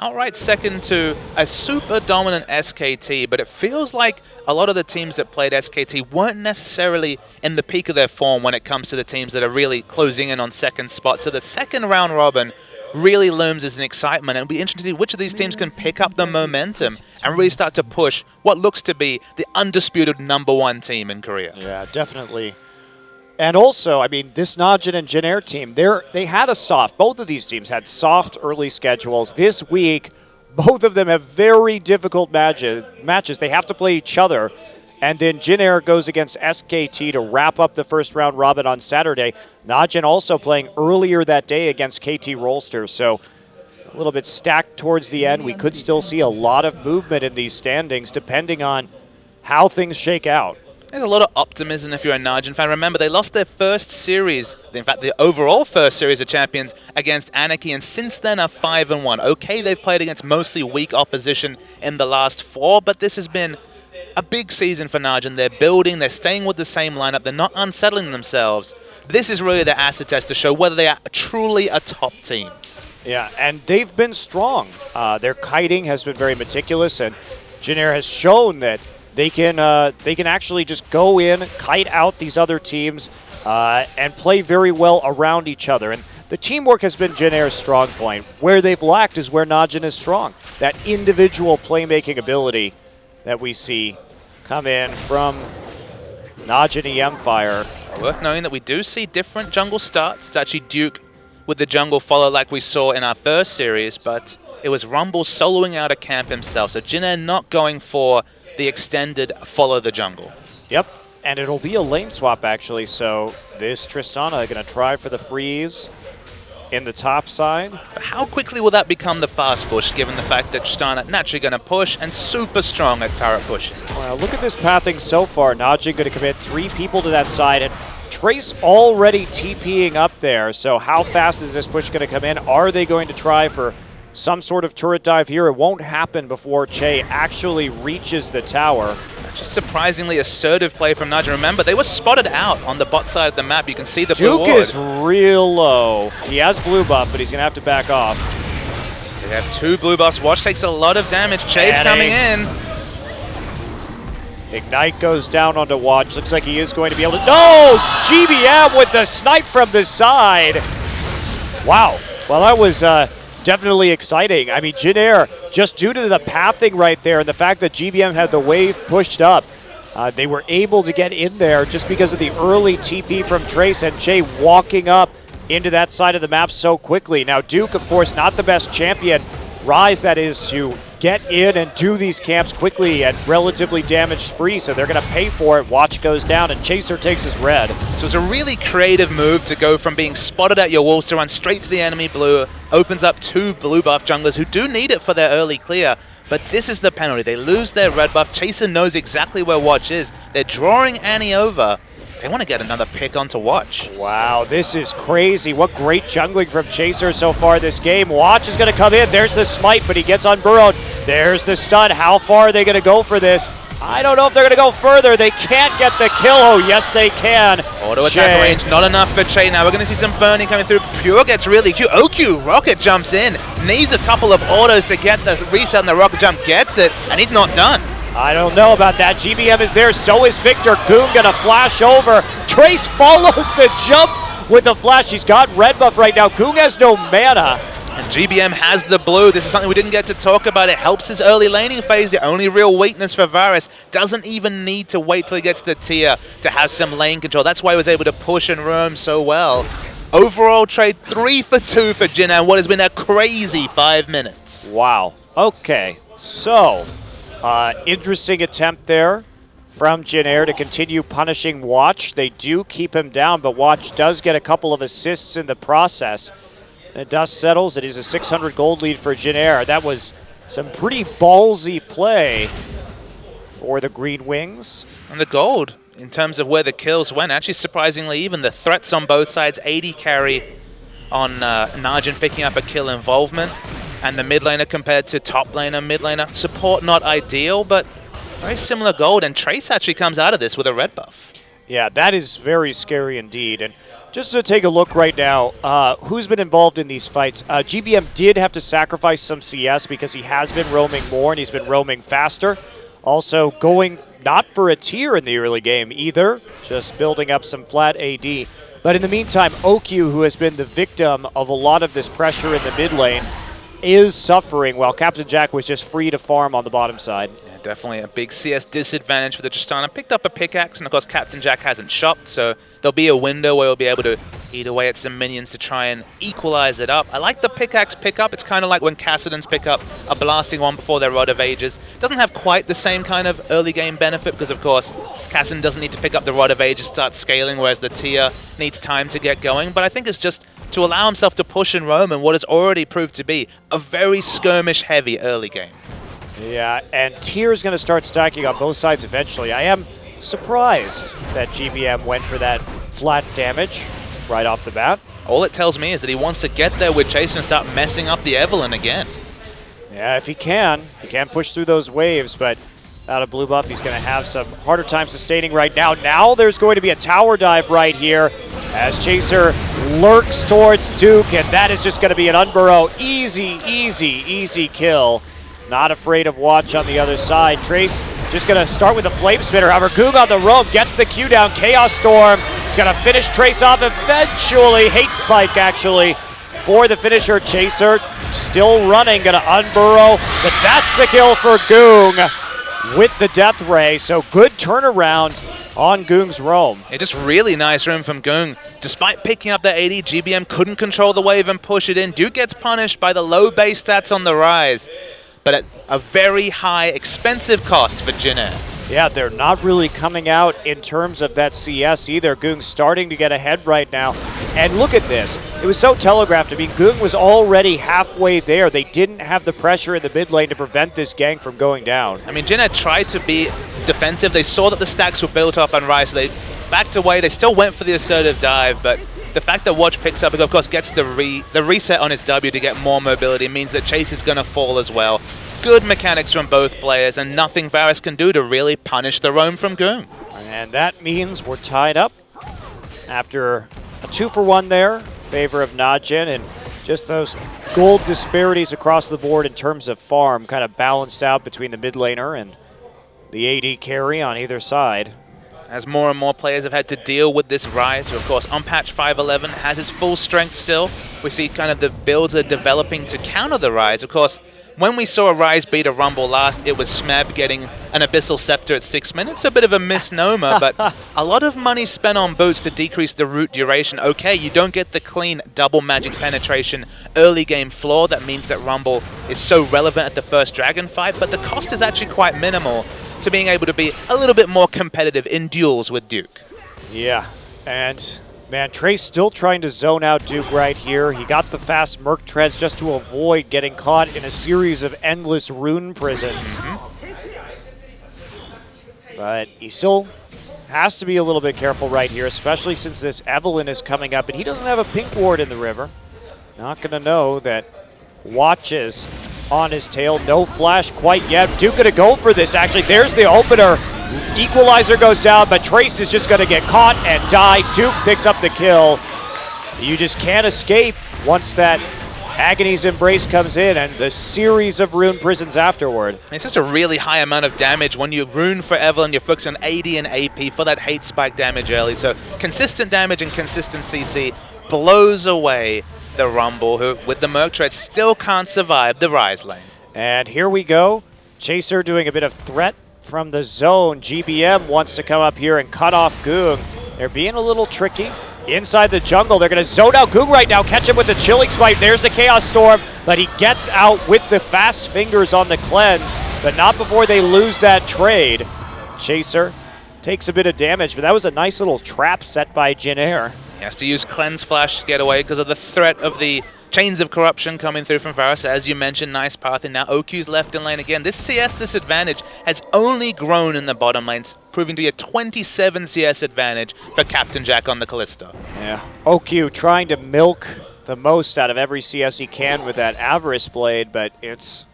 Outright second to a super dominant SKT, but it feels like a lot of the teams that played SKT weren't necessarily in the peak of their form when it comes to the teams that are really closing in on second spot. So the second round robin really looms as an excitement, and it'll be interesting to see which of these teams can pick up the momentum and really start to push what looks to be the undisputed #1 team in Korea. Yeah, definitely. And also, I mean, this Najin and Jin Air team, they had a soft, both of these teams had soft early schedules. This week, both of them have very difficult matches. They have to play each other. And then Jin Air goes against SKT to wrap up the first round robin on Saturday. Najin also playing earlier that day against KT Rolster. So a little bit stacked towards the end. We could still see a lot of movement in these standings depending on how things shake out. There's a lot of optimism if you're a Najin fan. Remember, they lost their first series, in fact, the overall first series of champions against Anarchy, and since then are 5-1. Okay, they've played against mostly weak opposition in the last 4, but this has been a big season for Najin. They're building, they're staying with the same lineup, they're not unsettling themselves. This is really their acid test to show whether they are truly a top team. Yeah, and they've been strong. Their kiting has been very meticulous, and Jin Air has shown that they can actually just go in, kite out these other teams, and play very well around each other. And the teamwork has been Jin Air's strong point. Where they've lacked is where Najin is strong. That individual playmaking ability that we see come in from Najin EM Fire. Worth knowing that we do see different jungle starts. It's actually Duke with the jungle follow like we saw in our first series, but it was Rumble soloing out a camp himself. So Jin Air not going for the extended follow the jungle. Yep, and it'll be a lane swap actually, so this Tristana going to try for the freeze in the top side. But how quickly will that become the fast push, given the fact that Tristana naturally going to push and super strong at turret pushing? Well, look at this pathing so far. Najin going to commit 3 people to that side, and Trace already TPing up there, so how fast is this push going to come in? Are they going to try for some sort of turret dive here? It won't happen before Che actually reaches the tower. Just surprisingly assertive play from Najin. Remember, they were spotted out on the bot side of the map. You can see the blue Duke ward. is real low. He has blue buff, but he's going to have to back off. They have 2 blue buffs. Watch takes a lot of damage. Che's coming in. Ignite goes down onto Watch. Looks like he is going to be able to... No! GBM with the snipe from the side. Wow. Well, that was definitely exciting. I mean, Jin Air, just due to the pathing right there and the fact that GBM had the wave pushed up, they were able to get in there just because of the early TP from Trace and Che walking up into that side of the map so quickly. Now, Duke, of course, not the best champion. Rise, that is, to get in and do these camps quickly and relatively damage-free, so they're going to pay for it. Watch goes down, and Chaser takes his red. So it's a really creative move to go from being spotted at your walls to run straight to the enemy blue. Opens up 2 blue buff junglers who do need it for their early clear, but this is the penalty. They lose their red buff. Chaser knows exactly where Watch is. They're drawing Annie over. They want to get another pick onto Watch. Wow, this is crazy. What great jungling from Chaser so far this game. Watch is going to come in. There's the smite, but he gets unburrowed. There's the stun. How far are they going to go for this? I don't know if they're going to go further. They can't get the kill. Oh, yes, they can. Auto attack range, not enough for Che. Now we're going to see some burning coming through. Pure gets really cute. OQ, Rocket jumps in. Needs a couple of autos to get the reset, and the Rocket jump gets it, and he's not done. I don't know about that. GBM is there. So is Victor. Goon going to flash over. Trace follows the jump with the flash. He's got red buff right now. Goon has no mana. And GBM has the blue. This is something we didn't get to talk about. It helps his early laning phase. The only real weakness for Varus. Doesn't even need to wait till he gets the tier to have some lane control. That's why he was able to push and roam so well. Overall trade 3 for 2 for Jin Air. What has been a crazy 5 minutes. Wow. Okay. So, interesting attempt there from Jin Air to continue punishing Watch. They do keep him down, but Watch does get a couple of assists in the process. The dust settles. It is a 600 gold lead for Jin Air. That was some pretty ballsy play for the Green Wings. And the gold, in terms of where the kills went, actually surprisingly even. The threats on both sides, 80 carry on Najin picking up a kill involvement. And the mid laner compared to top laner, mid laner. Support not ideal, but very similar gold. And Trace actually comes out of this with a red buff. Yeah, that is very scary indeed. And Just to take a look right now, who's been involved in these fights? GBM did have to sacrifice some CS because he has been roaming more and he's been roaming faster. Also going not for a tier in the early game either, just building up some flat AD. But in the meantime, OQ, who has been the victim of a lot of this pressure in the mid lane, is suffering while Captain Jack was just free to farm on the bottom side. Yeah, definitely a big CS disadvantage for the Tristana. Picked up a pickaxe, and of course Captain Jack hasn't shopped, so there'll be a window where he'll be able to eat away at some minions to try and equalize it up. I like the pickaxe pickup. It's kind of like when Kassadin's pick up a blasting one before their Rod of Ages. Doesn't have quite the same kind of early game benefit because, of course, Kassadin doesn't need to pick up the Rod of Ages, start scaling, whereas the tier needs time to get going. But I think it's just to allow himself to push and roam in what has already proved to be a very skirmish-heavy early game. Yeah, and tier is going to start stacking on both sides eventually. I am surprised that GBM went for that flat damage right off the bat. All it tells me is that he wants to get there with Chase and start messing up the Evelynn again. Yeah, if he can push through those waves, but out of blue buff, he's going to have some harder time sustaining right now. Now there's going to be a tower dive right here as Chaser lurks towards Duke, and that is just going to be an Unburrow. Easy kill. Not afraid of Watch on the other side. Trace just going to start with a Flame Spitter. However, Goong on the roam gets the Q down. Chaos Storm is going to finish Trace off eventually. Hate Spike, actually, for the finisher. Chaser still running, going to Unburrow, but that's a kill for Goong with the Death Ray. So good turnaround on Goong's roam. Yeah, just really nice room from Goong. Despite picking up that AD, GBM couldn't control the wave and push it in. Duke gets punished by the low base stats on the Rise, but at a very high, expensive cost for Jin Air. Yeah, they're not really coming out in terms of that CS either. Goong's starting to get ahead right now. And look at this. It was so telegraphed. I mean, Goong was already halfway there. They didn't have the pressure in the mid lane to prevent this gang from going down. I mean, Jin Air tried to be defensive. They saw that the stacks were built up on Rise, so they backed away. They still went for the assertive dive, but the fact that Watch picks up, of course, gets the reset on his W to get more mobility means that Chase is going to fall as well. Good mechanics from both players, and nothing Varus can do to really punish the roam from Goong. And that means we're tied up after a 2-for-1 there in favor of Najin, and just those gold disparities across the board in terms of farm kind of balanced out between the mid laner and the AD carry on either side. As more and more players have had to deal with this Rise, who of course on patch 5.11 has his full strength still. We see kind of the builds that are developing to counter the Rise. Of course, when we saw a Rise beat a Rumble last, it was Smeb getting an Abyssal Scepter at 6 minutes. A bit of a misnomer, but a lot of money spent on boots to decrease the root duration. Okay, you don't get the clean double magic penetration early game floor. That means that Rumble is so relevant at the first Dragon fight, but the cost is actually quite minimal to being able to be a little bit more competitive in duels with Duke. Yeah, and man, Trace still trying to zone out Duke right here. He got the fast Merc Treads just to avoid getting caught in a series of endless rune prisons. But he still has to be a little bit careful right here, especially since this Evelynn is coming up, and he doesn't have a pink ward in the river. Not going to know that Watches on his tail. No flash quite yet. Duke going to go for this, actually. There's the opener. Equalizer goes down, but Trace is just going to get caught and die. Duke picks up the kill. You just can't escape once that Agony's Embrace comes in and the series of rune prisons afterward. It's just a really high amount of damage. When you rune for Evelynn, you're focused on AD and AP for that hate spike damage early. So consistent damage and consistent CC blows away the Rumble, who with the Merc Tread still can't survive the Rise lane. And here we go. Chaser doing a bit of threat from the zone. GBM wants to come up here and cut off Goong. They're being a little tricky. Inside the jungle, they're going to zone out Goong right now, catch him with the Chilling Smite. There's the Chaos Storm, but he gets out with the fast fingers on the cleanse, but not before they lose that trade. Chaser takes a bit of damage, but that was a nice little trap set by Jin Air. He has to use Cleanse Flash to get away because of the threat of the Chains of Corruption coming through from Varus. As you mentioned, nice path, and now OQ's left in lane again. This CS disadvantage has only grown in the bottom lanes, proving to be a 27 CS advantage for Captain Jack on the Kallisto. Yeah, OQ trying to milk the most out of every CS he can with that Avarice Blade, but it's...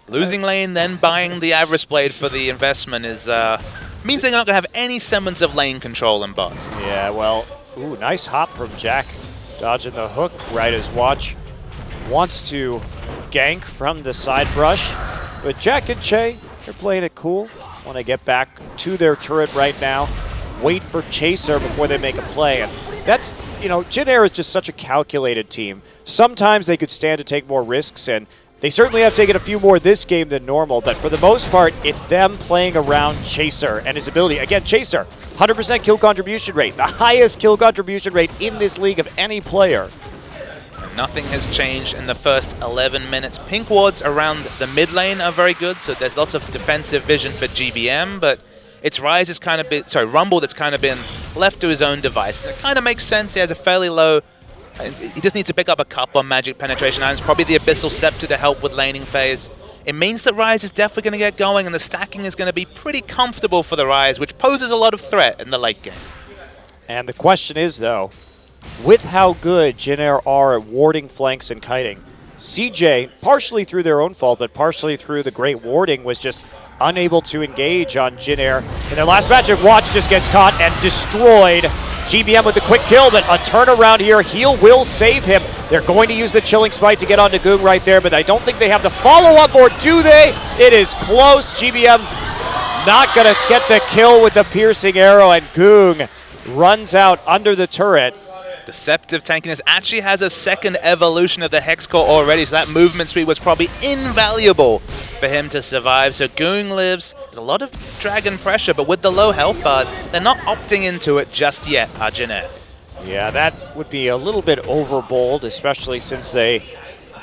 Losing lane, then buying the Avarice Blade for the investment is means they're not going to have any semblance of lane control in bot. Yeah, well, Ooh, nice hop from Jack. Dodging the hook right as Watch wants to gank from the side brush. But Jack and Che, they're playing it cool. Want to get back to their turret right now. Wait for Chaser before they make a play. And that's, you know, Jin Air is just such a calculated team. Sometimes they could stand to take more risks, and they certainly have taken a few more this game than normal, but for the most part, it's them playing around Chaser and his ability. Again, Chaser, 100% kill contribution rate, the highest kill contribution rate in this league of any player. Nothing has changed in the first 11 minutes. Pink wards around the mid lane are very good, so there's lots of defensive vision for GBM, but it's Ryze has kind of been, sorry, Rumble that's kind of been left to his own device. It kind of makes sense. He has a fairly low, he just needs to pick up a couple of magic penetration items, probably the Abyssal Scepter to help with laning phase. It means that Ryze is definitely going to get going, and the stacking is going to be pretty comfortable for the Ryze, which poses a lot of threat in the late game. And the question is, though, with how good Jin Air are at warding flanks and kiting, CJ, partially through their own fault, but partially through the great warding, was just unable to engage on Jin Air. In their last matchup, Watch just gets caught and destroyed. GBM with the quick kill, but a turnaround here. Heal will save him. They're going to use the Chilling Smite to get onto Goong right there, but I don't think they have the follow-up, or do they? It is close. GBM not going to get the kill with the piercing arrow, and Goong runs out under the turret. Deceptive Tankiness actually has a second evolution of the Hex Core already, so that movement speed was probably invaluable for him to survive. So Goong lives. There's a lot of dragon pressure, but with the low health bars, they're not opting into it just yet, Jin Air. Yeah, that would be a little bit overbold, especially since they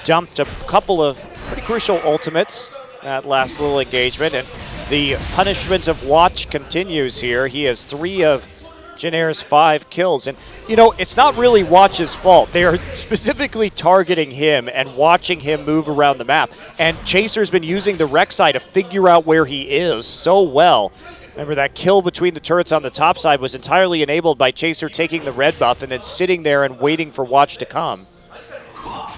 dumped a couple of pretty crucial ultimates that last little engagement. And the punishment of Watch continues here. He has 3 of Jin Air's 5 kills. And, you know, it's not really Watch's fault. They are specifically targeting him and watching him move around the map. And Chaser's been using the Rek'Sai to figure out where he is so well. Remember, that kill between the turrets on the top side was entirely enabled by Chaser taking the red buff and then sitting there and waiting for Watch to come.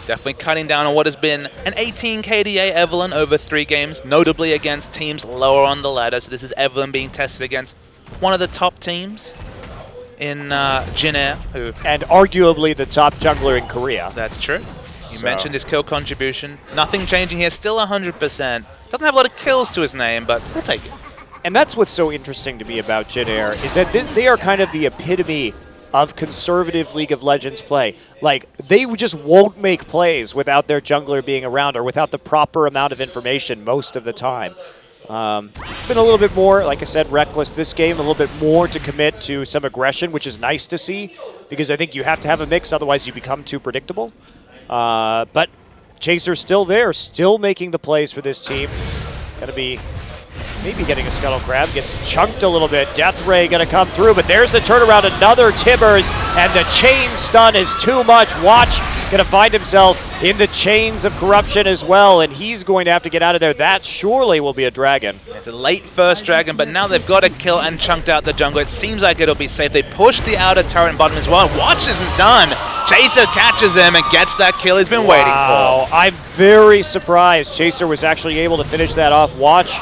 Definitely cutting down on what has been an 18 KDA Evelynn over 3 games, notably against teams lower on the ladder. So this is Evelynn being tested against one of the top teams in Jin Air, who, and arguably the top jungler in Korea. That's true. You mentioned his kill contribution. Nothing changing here, still 100%. Doesn't have a lot of kills to his name, but we'll take it. And that's what's so interesting to me about Jin Air, is that they are kind of the epitome of conservative League of Legends play. Like, they just won't make plays without their jungler being around or without the proper amount of information most of the time. Been a little bit more, like I said, reckless this game, a little bit more to commit to some aggression, which is nice to see, because I think you have to have a mix, otherwise you become too predictable. But Chaser's still there, still making the plays for this team. Gonna be maybe getting a Scuttle Crab, gets chunked a little bit. Death Ray gonna come through, but there's the turnaround, another Tibbers, and the chain stun is too much. Watch gonna find himself in the chains of corruption as well, and he's going to have to get out of there. That surely will be a dragon. It's a late first dragon, but now they've got to kill and chunked out the jungle. It seems like it'll be safe. They push the outer turret and bottom as well. Watch isn't done. Chaser catches him and gets that kill he's been waiting for. I'm very surprised Chaser was actually able to finish that off. Watch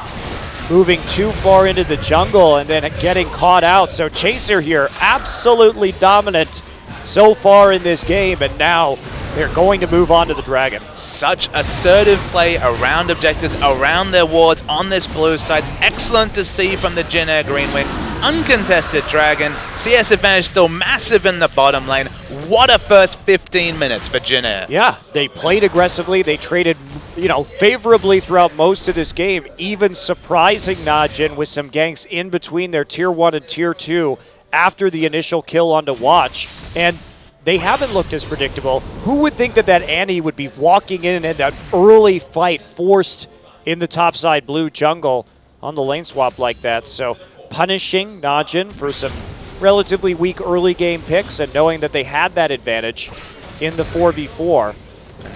moving too far into the jungle and then getting caught out. So Chaser here, absolutely dominant so far in this game, and now they're going to move on to the dragon. Such assertive play around objectives, around their wards on this blue side. It's excellent to see from the Jin Air Green Wings. Uncontested dragon. CS advantage still massive in the bottom lane. What a first 15 minutes for Jin Air. Yeah, they played aggressively. They traded, you know, favorably throughout most of this game, even surprising Najin with some ganks in between their tier 1 and tier 2 after the initial kill onto Watch. And they haven't looked as predictable. Who would think that Annie would be walking in that early fight forced in the topside blue jungle on the lane swap like that? So punishing Najin for some relatively weak early game picks and knowing that they had that advantage in the 4v4.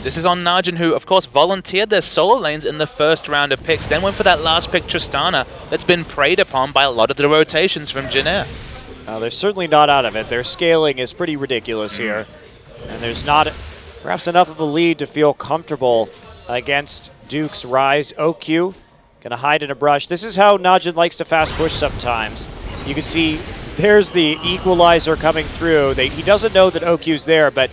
This is on Najin, who, of course, volunteered their solo lanes in the first round of picks, then went for that last pick, Tristana, that's been preyed upon by a lot of the rotations from Jin Air. They're certainly not out of it. Their scaling is pretty ridiculous here. And there's not perhaps enough of a lead to feel comfortable against Duke's Ryze. OQ gonna hide in a brush. This is how Najin likes to fast push sometimes. You can see there's the equalizer coming through. He doesn't know that OQ's there, but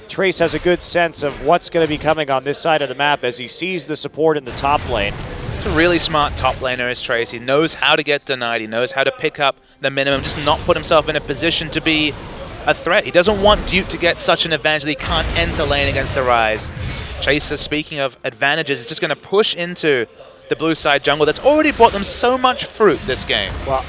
Trace has a good sense of what's going to be coming on this side of the map as he sees the support in the top lane. He's a really smart top laner is Trace. He knows how to get denied. He knows how to pick up the minimum, just not put himself in a position to be a threat. He doesn't want Duke to get such an advantage that he can't enter lane against the Ryze. Chaser, speaking of advantages, is just going to push into the blue side jungle that's already brought them so much fruit this game. Well,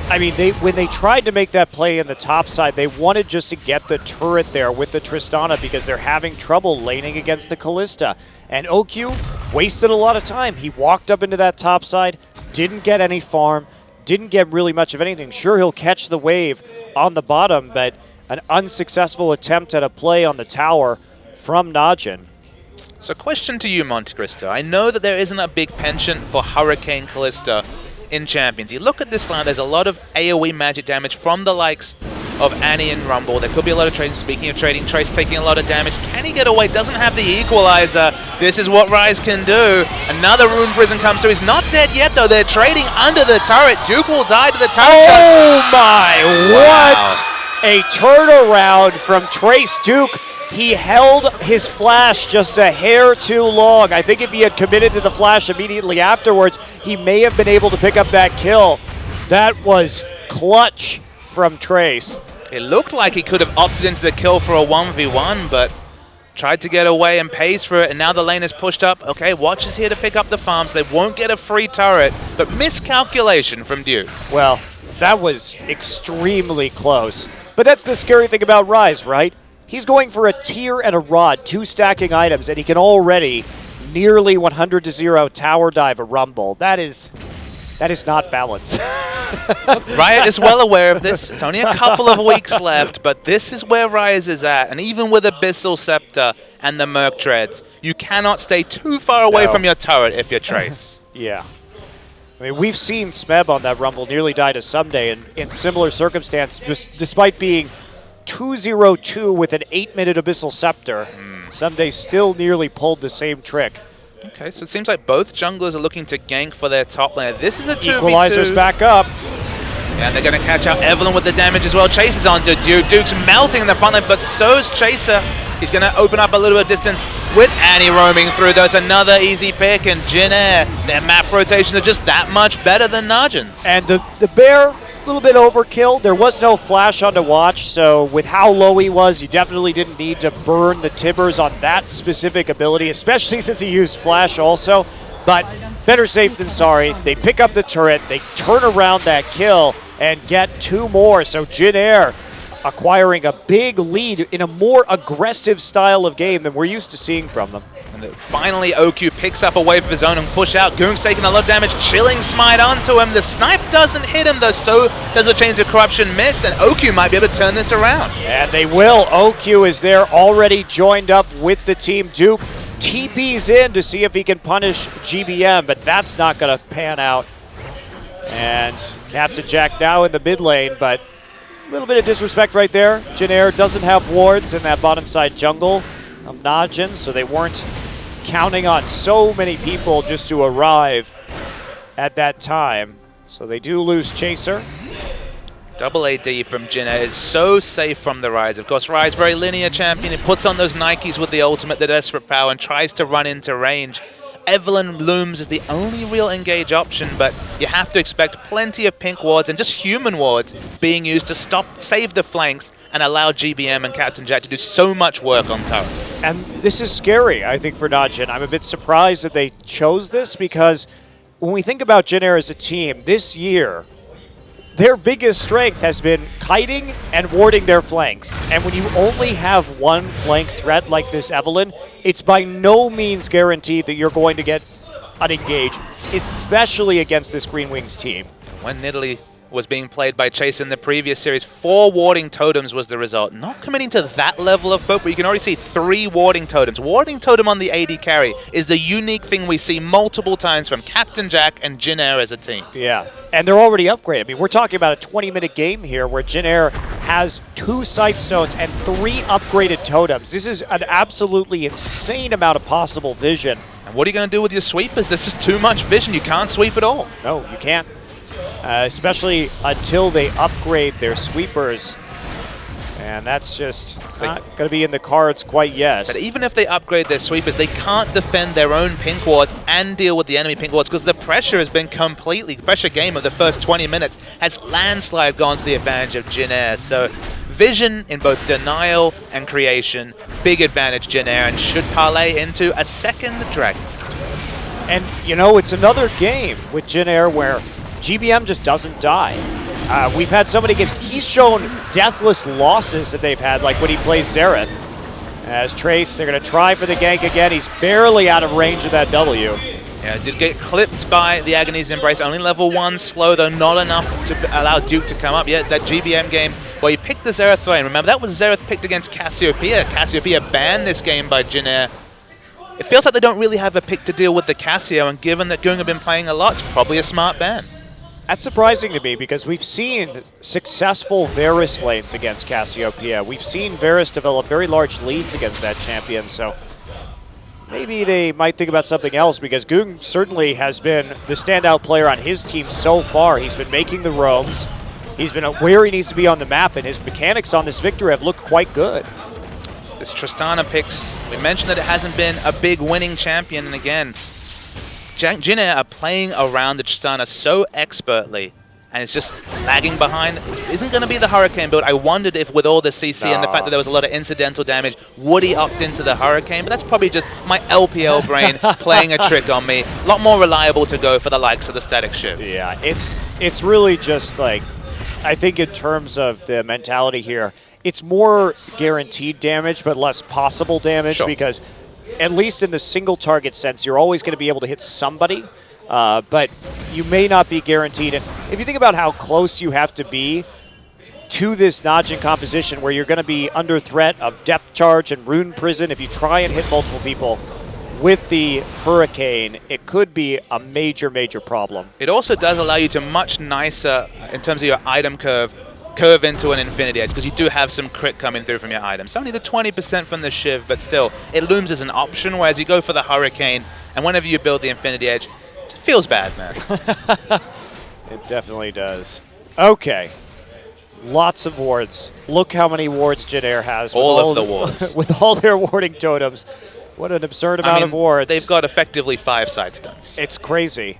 when they tried to make that play in the top side, they wanted just to get the turret there with the Tristana because they're having trouble laning against the Kalista. And OQ wasted a lot of time. He walked up into that top side, didn't get any farm, didn't get really much of anything. Sure, he'll catch the wave on the bottom, but an unsuccessful attempt at a play on the tower from Najin. So question to you, Monte Cristo. I know that there isn't a big penchant for Hurricane Kalista in Champions. You look at this line, there's a lot of AoE magic damage from the likes of Annie and Rumble. There could be a lot of trading. Speaking of trading, Trace taking a lot of damage. Can he get away? Doesn't have the equalizer. This is what Ryze can do. Another Rune Prison comes through. He's not dead yet, though. They're trading under the turret. Duke will die to the turret shot. Oh my, what a turnaround from Trace Duke. He held his flash just a hair too long. I think if he had committed to the flash immediately afterwards, he may have been able to pick up that kill. That was clutch from Trace. It looked like he could have opted into the kill for a 1v1, but tried to get away and pays for it, and now the lane is pushed up. Okay, Watch is here to pick up the farms. They won't get a free turret, but miscalculation from Duke. Well, that was extremely close. But that's the scary thing about Ryze, right? He's going for a Tear and a Rod, 2 stacking items, and he can already nearly 100-0 tower dive a Rumble. That is not balance. Riot is well aware of this. It's only a couple of weeks left, but this is where Ryze is at. And even with Abyssal Scepter and the Merc Treads, you cannot stay too far away from your turret if you're Trace. Yeah. I mean, we've seen Smeb on that Rumble nearly die to Someday in similar circumstance, despite being 2-0-2 with an 8-minute Abyssal Scepter. Someday still nearly pulled the same trick. Okay, so it seems like both junglers are looking to gank for their top lane. This is a 2v2. Equalizer's back up. And they're going to catch out Evelynn with the damage as well. Chaser's onto Duke. Duke's melting in the front line, but so's Chaser. He's going to open up a little bit of distance with Annie roaming through. Though it's another easy pick, and Jin Air, their map rotations are just that much better than Najin's. And the Bear, a little bit overkill. There was no flash on to Watch, so with how low he was, you definitely didn't need to burn the Timbers on that specific ability, especially since he used flash also. But better safe than sorry. They pick up the turret, they turn around that kill, and get 2 more. So Jin Air acquiring a big lead in a more aggressive style of game than we're used to seeing from them. And finally, OQ picks up a wave of his own and push out. Goong's taking a lot of damage, chilling Smite onto him. The snipe doesn't hit him, though, so does the Chains of Corruption miss, and OQ might be able to turn this around. And they will. OQ is there, already joined up with the team. Duke TP's in to see if he can punish GBM, but that's not going to pan out. And Captain Jack now in the mid lane, but a little bit of disrespect right there. Jin Air doesn't have wards in that bottom side jungle of Najin, so they weren't counting on so many people just to arrive at that time. So they do lose Chaser. Double AD from Jin Air is so safe from the Ryze. Of course, Ryze, very linear champion. He puts on those Nikes with the ultimate, the Desperate Power, and tries to run into range. Evelynn looms as the only real engage option, but you have to expect plenty of pink wards and just human wards being used to save the flanks and allow GBM and Captain Jack to do so much work on turrets. And this is scary, I think, for Najin. I'm a bit surprised that they chose this because when we think about Jin Air as a team, this year, their biggest strength has been kiting and warding their flanks. And when you only have one flank threat like this Evelynn, it's by no means guaranteed that you're going to get unengaged, especially against this Green Wings team. When Nidalee was being played by Chase in the previous series, 4 warding totems was the result. Not committing to that level of poke, but you can already see 3 warding totems. Warding totem on the AD carry is the unique thing we see multiple times from Captain Jack and Jin Air as a team. Yeah, and they're already upgraded. I mean, we're talking about a 20-minute game here where Jin Air has 2 sight stones and 3 upgraded totems. This is an absolutely insane amount of possible vision. And what are you going to do with your sweepers? This is too much vision. You can't sweep at all. No, you can't. especially until they upgrade their sweepers. And that's just not going to be in the cards quite yet. But even if they upgrade their sweepers, they can't defend their own pink wards and deal with the enemy pink wards because the pressure has been completely, pressure game of the first 20 minutes has landslide gone to the advantage of Jin Air. So vision in both denial and creation, big advantage Jin Air, and should parlay into a second dragon. And, you know, it's another game with Jin Air where GBM just doesn't die. We've had so many games. He's shown deathless losses that they've had, like when he plays Xerath. As Trace, they're going to try for the gank again. He's barely out of range of that W. Yeah, did get clipped by the Agony's Embrace. Only level 1, slow though, not enough to allow Duke to come up yet. That GBM game where he picked the Xerath lane. Remember, that was Xerath picked against Cassiopeia. Cassiopeia banned this game by Jin Air. It feels like they don't really have a pick to deal with the Cassio, and given that Goong have been playing a lot, it's probably a smart ban. That's surprising to me because we've seen successful Varus lanes against Cassiopeia. We've seen Varus develop very large leads against that champion, so maybe they might think about something else because Goong certainly has been the standout player on his team so far. He's been making the roams. He's been where he needs to be on the map, and his mechanics on this victory have looked quite good. This Tristana picks, we mentioned that it hasn't been a big winning champion, and again, Jin Air are playing around the Tristana so expertly, and it's just lagging behind. It isn't going to be the Hurricane build. I wondered if with all the CC and the fact that there was a lot of incidental damage, would he opt into the Hurricane? But that's probably just my LPL brain playing a trick on me. A lot more reliable to go for the likes of the Static Shiv. Yeah, it's really just like, I think in terms of the mentality here, it's more guaranteed damage but less possible damage because at least in the single target sense, you're always going to be able to hit somebody, but you may not be guaranteed. And if you think about how close you have to be to this Najin composition where you're going to be under threat of Depth Charge and Rune Prison, if you try and hit multiple people with the Hurricane, it could be a major, major problem. It also does allow you to much nicer, in terms of your item curve into an Infinity Edge, because you do have some crit coming through from your items. Only the 20% from the Shiv, but still, it looms as an option, whereas you go for the Hurricane, and whenever you build the Infinity Edge, it feels bad, man. It definitely does. Okay. Lots of wards. Look how many wards Jin Air has. All of the wards. With all their warding totems. What an absurd amount of wards. They've got effectively 5 side stuns. It's crazy.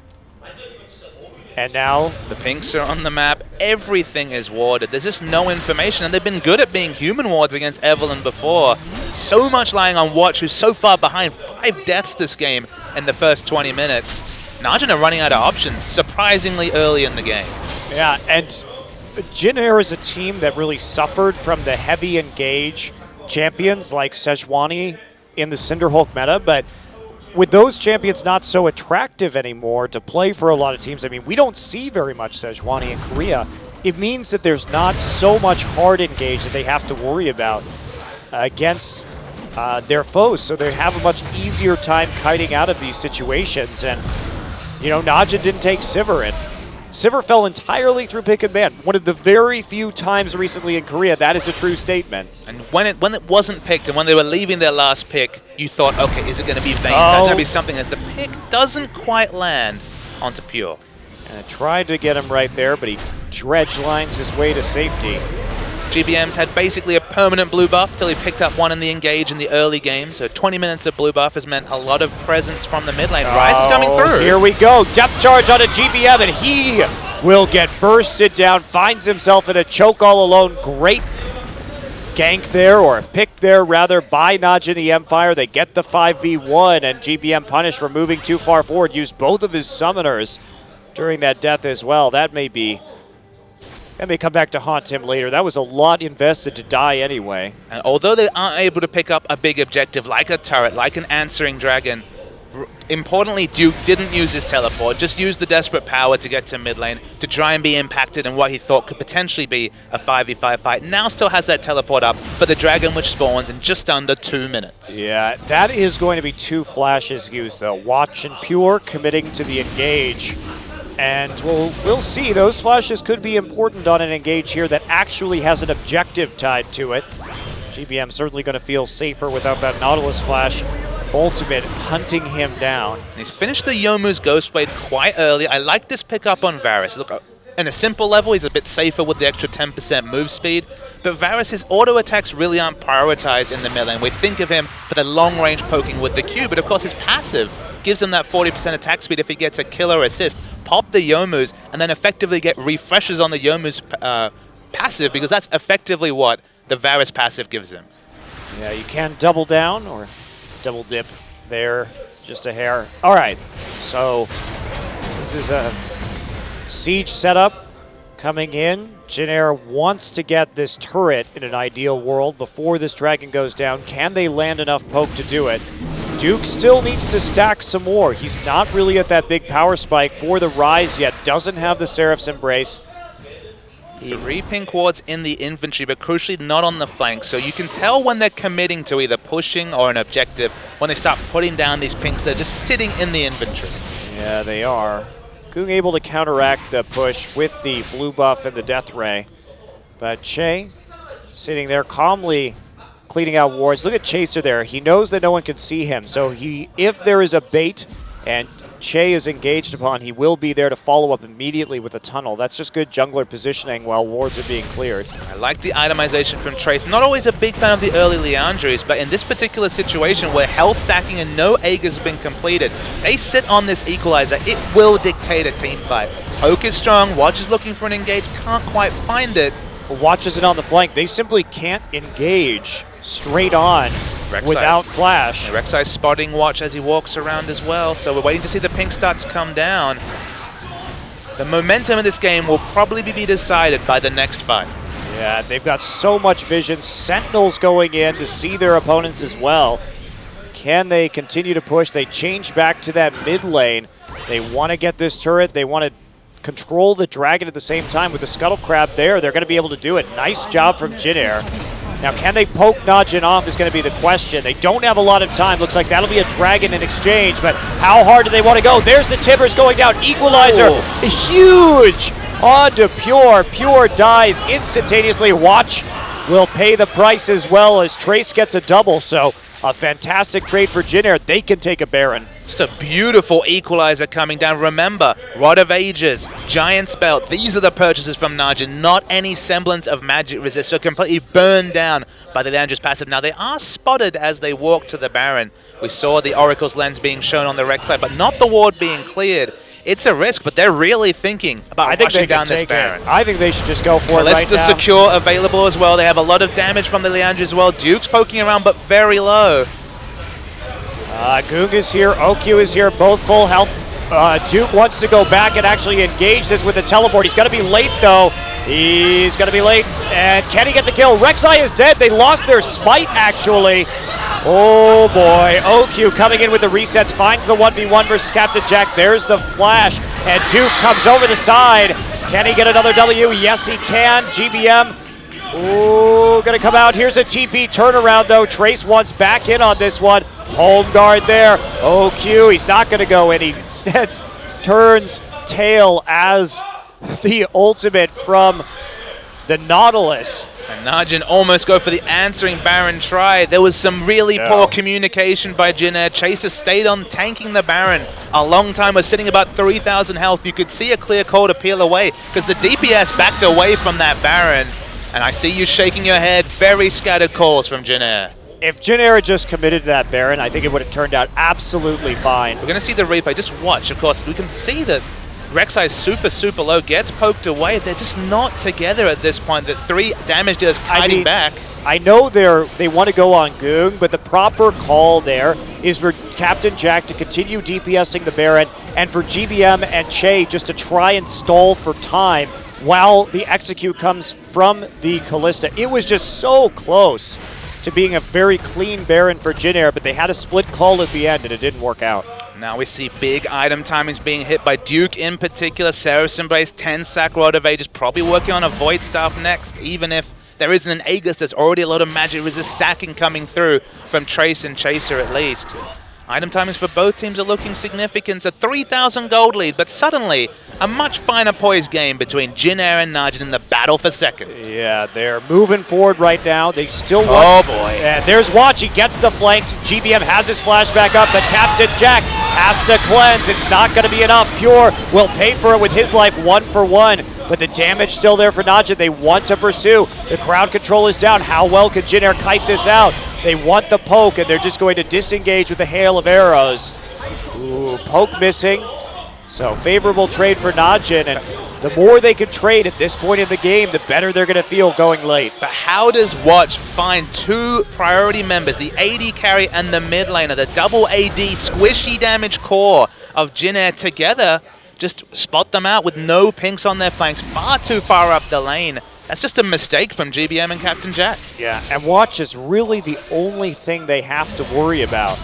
And now the pinks are on the map. Everything is warded. There's just no information, and they've been good at being human wards against Evelynn before. So much lying on Watch, who's so far behind. 5 deaths this game in the first 20 minutes. Najin are running out of options surprisingly early in the game. Yeah, and Jin Air is a team that really suffered from the heavy engage champions like Sejuani in the Cinderhulk meta, but with those champions not so attractive anymore to play for a lot of teams, I mean, we don't see very much Sejuani in Korea. It means that there's not so much hard engage that they have to worry about against their foes, so they have a much easier time kiting out of these situations. And, you know, Najin didn't take Sivir in. Sivir fell entirely through pick and ban. One of the very few times recently in Korea that is a true statement. And when it wasn't picked and when they were leaving their last pick, you thought, okay, is it going to be Vayne? Is it going to be something as the pick doesn't quite land onto Pure. And I tried to get him right there, but he dredge lines his way to safety. GBM's had basically a permanent blue buff till he picked up one in the engage in the early game. So 20 minutes of blue buff has meant a lot of presence from the mid lane. Ryze is coming through. Here we go. Depth charge on a GBM, and he will get bursted down. Finds himself in a choke all alone. Great gank there, or pick there rather, by Najin the Empire. They get the 5v1, and GBM punished for moving too far forward. Used both of his summoners during that death as well. That may come back to haunt him later. That was a lot invested to die anyway. And although they aren't able to pick up a big objective like a turret, like an answering dragon, importantly, Duke didn't use his teleport, just used the desperate power to get to mid lane to try and be impacted in what he thought could potentially be a 5v5 fight. Now still has that teleport up for the dragon, which spawns in just under 2 minutes. Yeah, that is going to be 2 flashes used though. Watch and Pure committing to the engage. And we'll see. Those flashes could be important on an engage here that actually has an objective tied to it. GBM certainly going to feel safer without that Nautilus flash. Ultimate hunting him down. He's finished the Youmuu's Ghostblade quite early. I like this pickup on Varus. Look, in a simple level, he's a bit safer with the extra 10% move speed. But Varus, his auto attacks really aren't prioritized in the mid lane. We think of him for the long-range poking with the Q, but of course his passive gives him that 40% attack speed if he gets a killer assist. Pop the Youmuu's, and then effectively get refreshes on the Youmuu's passive, because that's effectively what the Varus passive gives him. Yeah, you can double down or double dip there, just a hair. All right, so this is a siege setup coming in. Jin Air wants to get this turret in an ideal world before this dragon goes down. Can they land enough poke to do it? Duke still needs to stack some more. He's not really at that big power spike for the Rise yet. Doesn't have the Seraph's Embrace. 3 pink wards in the infantry, but crucially not on the flank. So you can tell when they're committing to either pushing or an objective when they start putting down these pinks. They're just sitting in the infantry. Yeah, they are. Goong able to counteract the push with the blue buff and the death ray. But Che sitting there calmly cleaning out wards. Look at Chaser there. He knows that no one can see him. So if there is a bait and Che is engaged upon, he will be there to follow up immediately with a tunnel. That's just good jungler positioning while wards are being cleared. I like the itemization from Trace. Not always a big fan of the early Liandry's, but in this particular situation where health stacking and no Aegis has been completed, they sit on this equalizer. It will dictate a team fight. Poke is strong, Watch is looking for an engage, can't quite find it. Watch isn't on the flank. They simply can't engage straight on without flash. Yeah, Rek'Sai's spotting Watch as he walks around as well, so we're waiting to see the pink start to come down. The momentum in this game will probably be decided by the next fight. Yeah, they've got so much vision. Sentinels going in to see their opponents as well. Can they continue to push? They change back to that mid lane. They want to get this turret. They want to control the dragon at the same time. With the Scuttle Crab there, they're going to be able to do it. Nice job from Jin Air. Now, can they poke Najin off is going to be the question. They don't have a lot of time. Looks like that'll be a dragon in exchange, but how hard do they want to go? There's the Timbers going down. Equalizer, huge onto Pure. Pure dies instantaneously. Watch will pay the price as well as Trace gets a double, so a fantastic trade for Jin Air. They can take a Baron. Just a beautiful equalizer coming down. Remember, Rod of Ages, Giant's Belt, these are the purchases from Najin, not any semblance of magic resist, so completely burned down by the Liandry's passive. Now, they are spotted as they walk to the Baron. We saw the Oracle's lens being shown on the Rek'Sai, but not the ward being cleared. It's a risk, but they're really thinking about rushing down this Baron. I think they should just go for it right now. Kalista secure available as well. They have a lot of damage from the Liandry as well. Duke's poking around, but very low. Goong is here, OQ is here, both full health. Duke wants to go back and actually engage this with the teleport. He's going to be late, though. He's going to be late. And can he get the kill? Rek'Sai is dead. They lost their smite, actually. Oh, boy. OQ coming in with the resets, finds the 1v1 versus Captain Jack. There's the flash, and Duke comes over the side. Can he get another W? Yes, he can. GBM. Ooh, gonna come out. Here's a TP turnaround, though. Trace wants back in on this one. Home guard there. OQ, he's not gonna go in. He instead turns tail as the ultimate from the Nautilus. And Najin almost go for the answering Baron try. There was some really poor communication by Jin Air. Chaser stayed on tanking the Baron a long time. Was sitting about 3,000 health. You could see a clear call to peel away because the DPS backed away from that Baron. And I see you shaking your head. Very scattered calls from Jin Air. If Jin Air had just committed to that Baron, I think it would have turned out absolutely fine. We're going to see the replay. Just watch. Of course, we can see that Rek'Sai is super low, gets poked away. They're just not together at this point. The 3 damage dealers kiting back. I know they want to go on Goong, but the proper call there is for Captain Jack to continue DPSing the Baron and for GBM and Che just to try and stall for time while the execute comes from the Kalista. It was just so close to being a very clean Baron for Jin Air, but they had a split call at the end and it didn't work out. Now we see big item timings being hit by Duke in particular. Seraph's Embrace, 10-stack Rod of Ages, probably working on a Void Staff next, even if there isn't an Aegis. There's already a lot of magic resist stacking coming through from Trace and Chaser at least. Item timings for both teams are looking significant. A 3,000 gold lead, but suddenly a much finer poised game between Jin Air and Najin in the battle for second. Yeah, they're moving forward right now. They still want... Oh, boy. And there's Watch. He gets the flanks. GBM has his flashback up, but Captain Jack has to cleanse. It's not going to be enough. Pure will pay for it with his life 1 for 1. but the damage still there for Najin. They want to pursue. The crowd control is down. How well could Jin Air kite this out? They want the poke, and they're just going to disengage with a hail of arrows. Ooh, poke missing. So favorable trade for Najin, and the more they can trade at this point in the game, the better they're going to feel going late. But how does Watch find two priority members, the AD carry and the mid laner, the double AD squishy damage core of Jin Air together, just spot them out with no pinks on their flanks, far too far up the lane. That's just a mistake from GBM and Captain Jack. Yeah, and Watch is really the only thing they have to worry about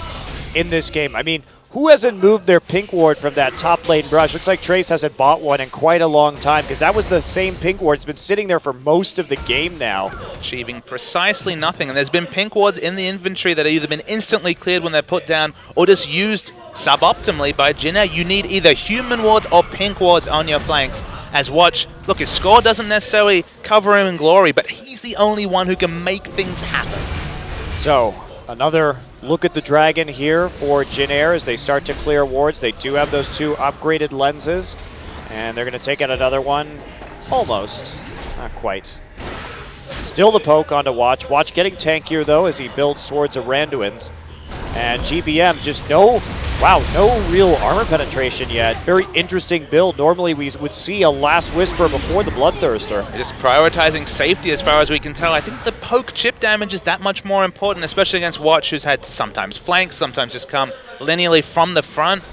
in this game. I mean, who hasn't moved their pink ward from that top lane brush? Looks like Trace hasn't bought one in quite a long time, because that was the same pink ward. It's been sitting there for most of the game now. Achieving precisely nothing. And there's been pink wards in the inventory that have either been instantly cleared when they're put down or just used suboptimally by Jin Air. You need either human wards or pink wards on your flanks. As Watch, look, his score doesn't necessarily cover him in glory, but he's the only one who can make things happen. So, another look at the Dragon here for Jin Air as they start to clear wards. They do have those two upgraded lenses, and they're going to take out another one. Almost. Not quite. Still the poke onto Watch. Watch getting tankier, though, as he builds towards a Randuin's. And GBM just no real armor penetration yet. Very interesting build. Normally we would see a Last Whisper before the Bloodthirster. Just prioritizing safety as far as we can tell. I think the poke chip damage is that much more important, especially against Watch, who's had sometimes flanks, sometimes just come linearly from the front.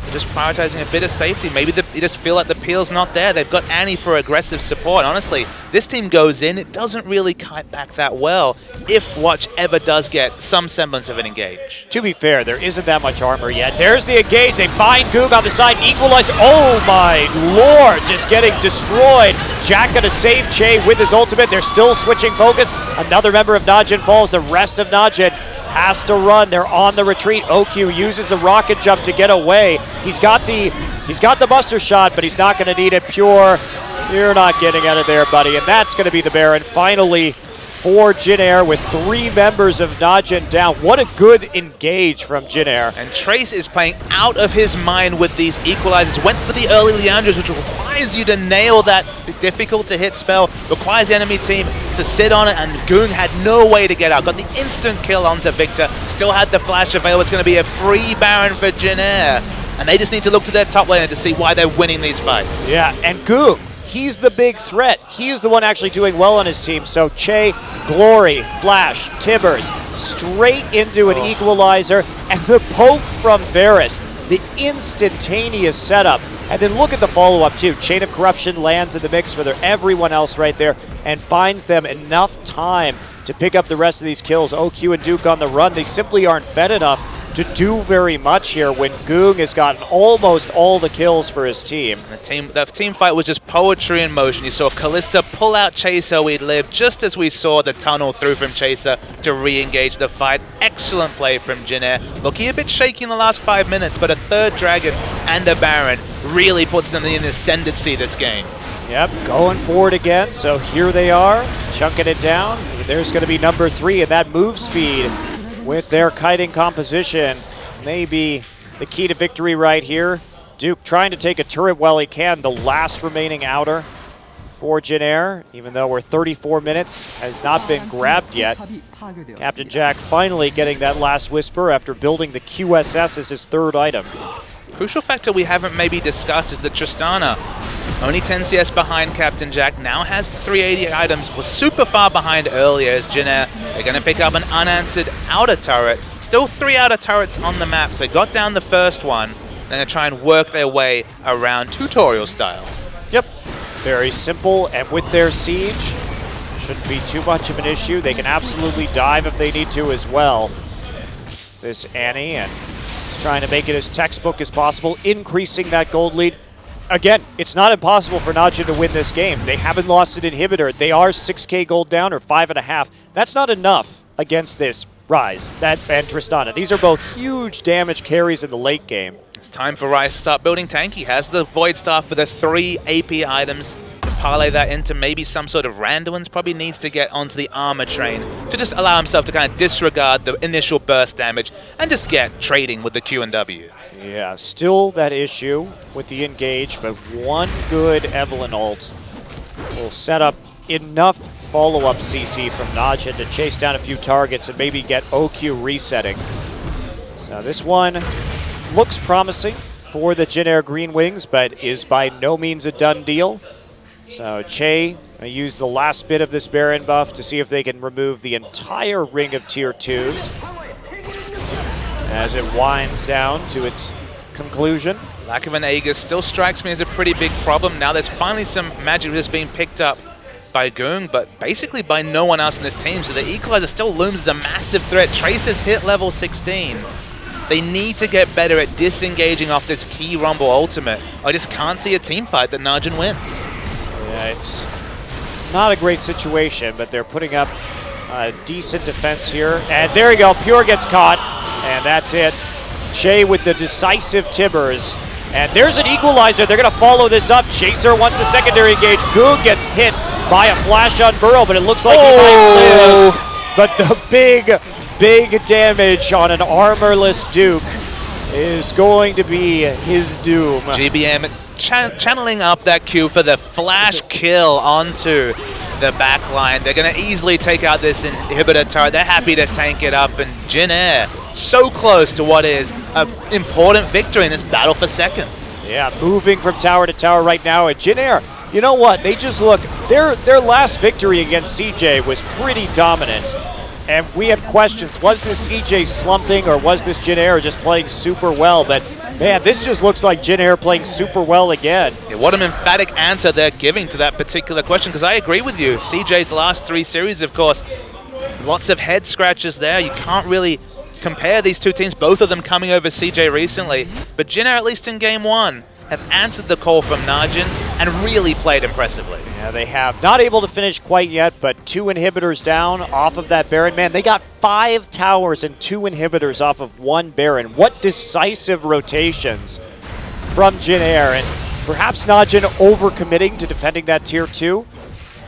They're just prioritizing a bit of safety. Maybe you just feel like the peel's not there. They've got Annie for aggressive support. Honestly, this team goes in. It doesn't really kite back that well if Watch ever does get some semblance of an engage. To be fair, there isn't that much armor yet. There's the engage. They find Goog on the side. Equalize. Oh my lord, just getting destroyed. Jack gonna save Che with his ultimate. They're still switching focus. Another member of Najin falls. The rest of Najin has to run. They're on the retreat. OQ uses the rocket jump to get away. He's got the buster shot, but he's not going to need it. Pure, you're not getting out of there, buddy. And that's going to be the Baron finally for Jin Air with 3 members of Najin down. What a good engage from Jin Air. And Trace is playing out of his mind with these equalizers. Went for the early Leandros, which requires you to nail that difficult to hit spell. Requires the enemy team to sit on it, and Goong had no way to get out. Got the instant kill onto Victor. Still had the flash available. It's going to be a free Baron for Jin Air. And they just need to look to their top laner to see why they're winning these fights. Yeah, and Goong, he's the big threat. He's the one actually doing well on his team. So Che, Glory, Flash, Tibbers, straight into an equalizer. And the poke from Varus, the instantaneous setup. And then look at the follow-up too. Chain of Corruption lands in the mix for everyone else right there and finds them enough time to pick up the rest of these kills. OQ and Duke on the run. They simply aren't fed enough to do very much here when Goong has gotten almost all the kills for his team. The team fight was just poetry in motion. You saw Kalista pull out Chaser, we'd live, just as we saw the tunnel through from Chaser to re-engage the fight. Excellent play from Jin Air. Looking a bit shaky in the last 5 minutes, but a third Dragon and a Baron really puts them in the ascendancy this game. Yep, going forward again, so here they are, chunking it down. There's going to be number 3, and that move speed with their kiting composition may be the key to victory right here. Duke trying to take a turret while he can, the last remaining outer for Jin Air, even though we're 34 minutes, has not been grabbed yet. Captain Jack finally getting that Last Whisper after building the QSS as his 3rd item. Crucial factor we haven't maybe discussed is that Tristana, only 10 CS behind Captain Jack, now has 380 items, was super far behind earlier as Jin Air. They're going to pick up an unanswered outer turret. Still 3 outer turrets on the map, so they got down the first one. They're going to try and work their way around tutorial style. Yep, very simple, and with their siege, shouldn't be too much of an issue. They can absolutely dive if they need to as well. This Annie, and trying to make it as textbook as possible, increasing that gold lead. Again, it's not impossible for Najin to win this game. They haven't lost an inhibitor. They are 6k gold down, or 5.5. That's not enough against this Ryze and Tristana. These are both huge damage carries in the late game. It's time for Ryze to start building tank. He has the Void Staff for the 3 AP items. To parlay that into maybe some sort of Randuin's, probably needs to get onto the armor train to just allow himself to kind of disregard the initial burst damage and just get trading with the Q and W. Yeah, still that issue with the engage, but one good Evelynn ult will set up enough follow-up CC from Najin to chase down a few targets and maybe get OQ resetting. So this one looks promising for the Jin Air Green Wings, but is by no means a done deal. So Che use the last bit of this Baron buff to see if they can remove the entire ring of tier 2s as it winds down to its conclusion. Lack of an Aegis still strikes me as a pretty big problem. Now there's finally some magic resist being picked up by Goong, but basically by no one else in this team, so the Equalizer still looms as a massive threat. Trace has hit level 16. They need to get better at disengaging off this key Rumble ultimate. I just can't see a team fight that Najin wins. Yeah, it's not a great situation, but they're putting up a decent defense here. And there you go, Pure gets caught, and that's it. Che with the decisive Tibbers. And there's an Equalizer. They're going to follow this up. Chaser wants the secondary engage. Goong gets hit by a flash on Burrow, but it looks like he might live. But the big damage on an armorless Duke is going to be his doom. GBM channeling up that Q for the flash kill onto the back line. They're going to easily take out this inhibitor turret. They're happy to tank it up, and Jin Air so close to what is an important victory in this battle for second. Yeah, moving from tower to tower right now at Jin Air. You know what? They just look, their last victory against CJ was pretty dominant. And we had questions, was this CJ slumping or was this Jin Air just playing super well? But man, this just looks like Jin Air playing super well again. Yeah, what an emphatic answer they're giving to that particular question, because I agree with you. CJ's last 3 series, of course, lots of head scratches there. You can't really compare these two teams, both of them coming over CJ recently. But Jin Air, at least in game 1, have answered the call from Najin and really played impressively. Yeah, they have. Not able to finish quite yet, but 2 inhibitors down off of that Baron. Man, they got 5 towers and 2 inhibitors off of 1 Baron. What decisive rotations from Jin Air. And perhaps Najin overcommitting to defending that tier 2.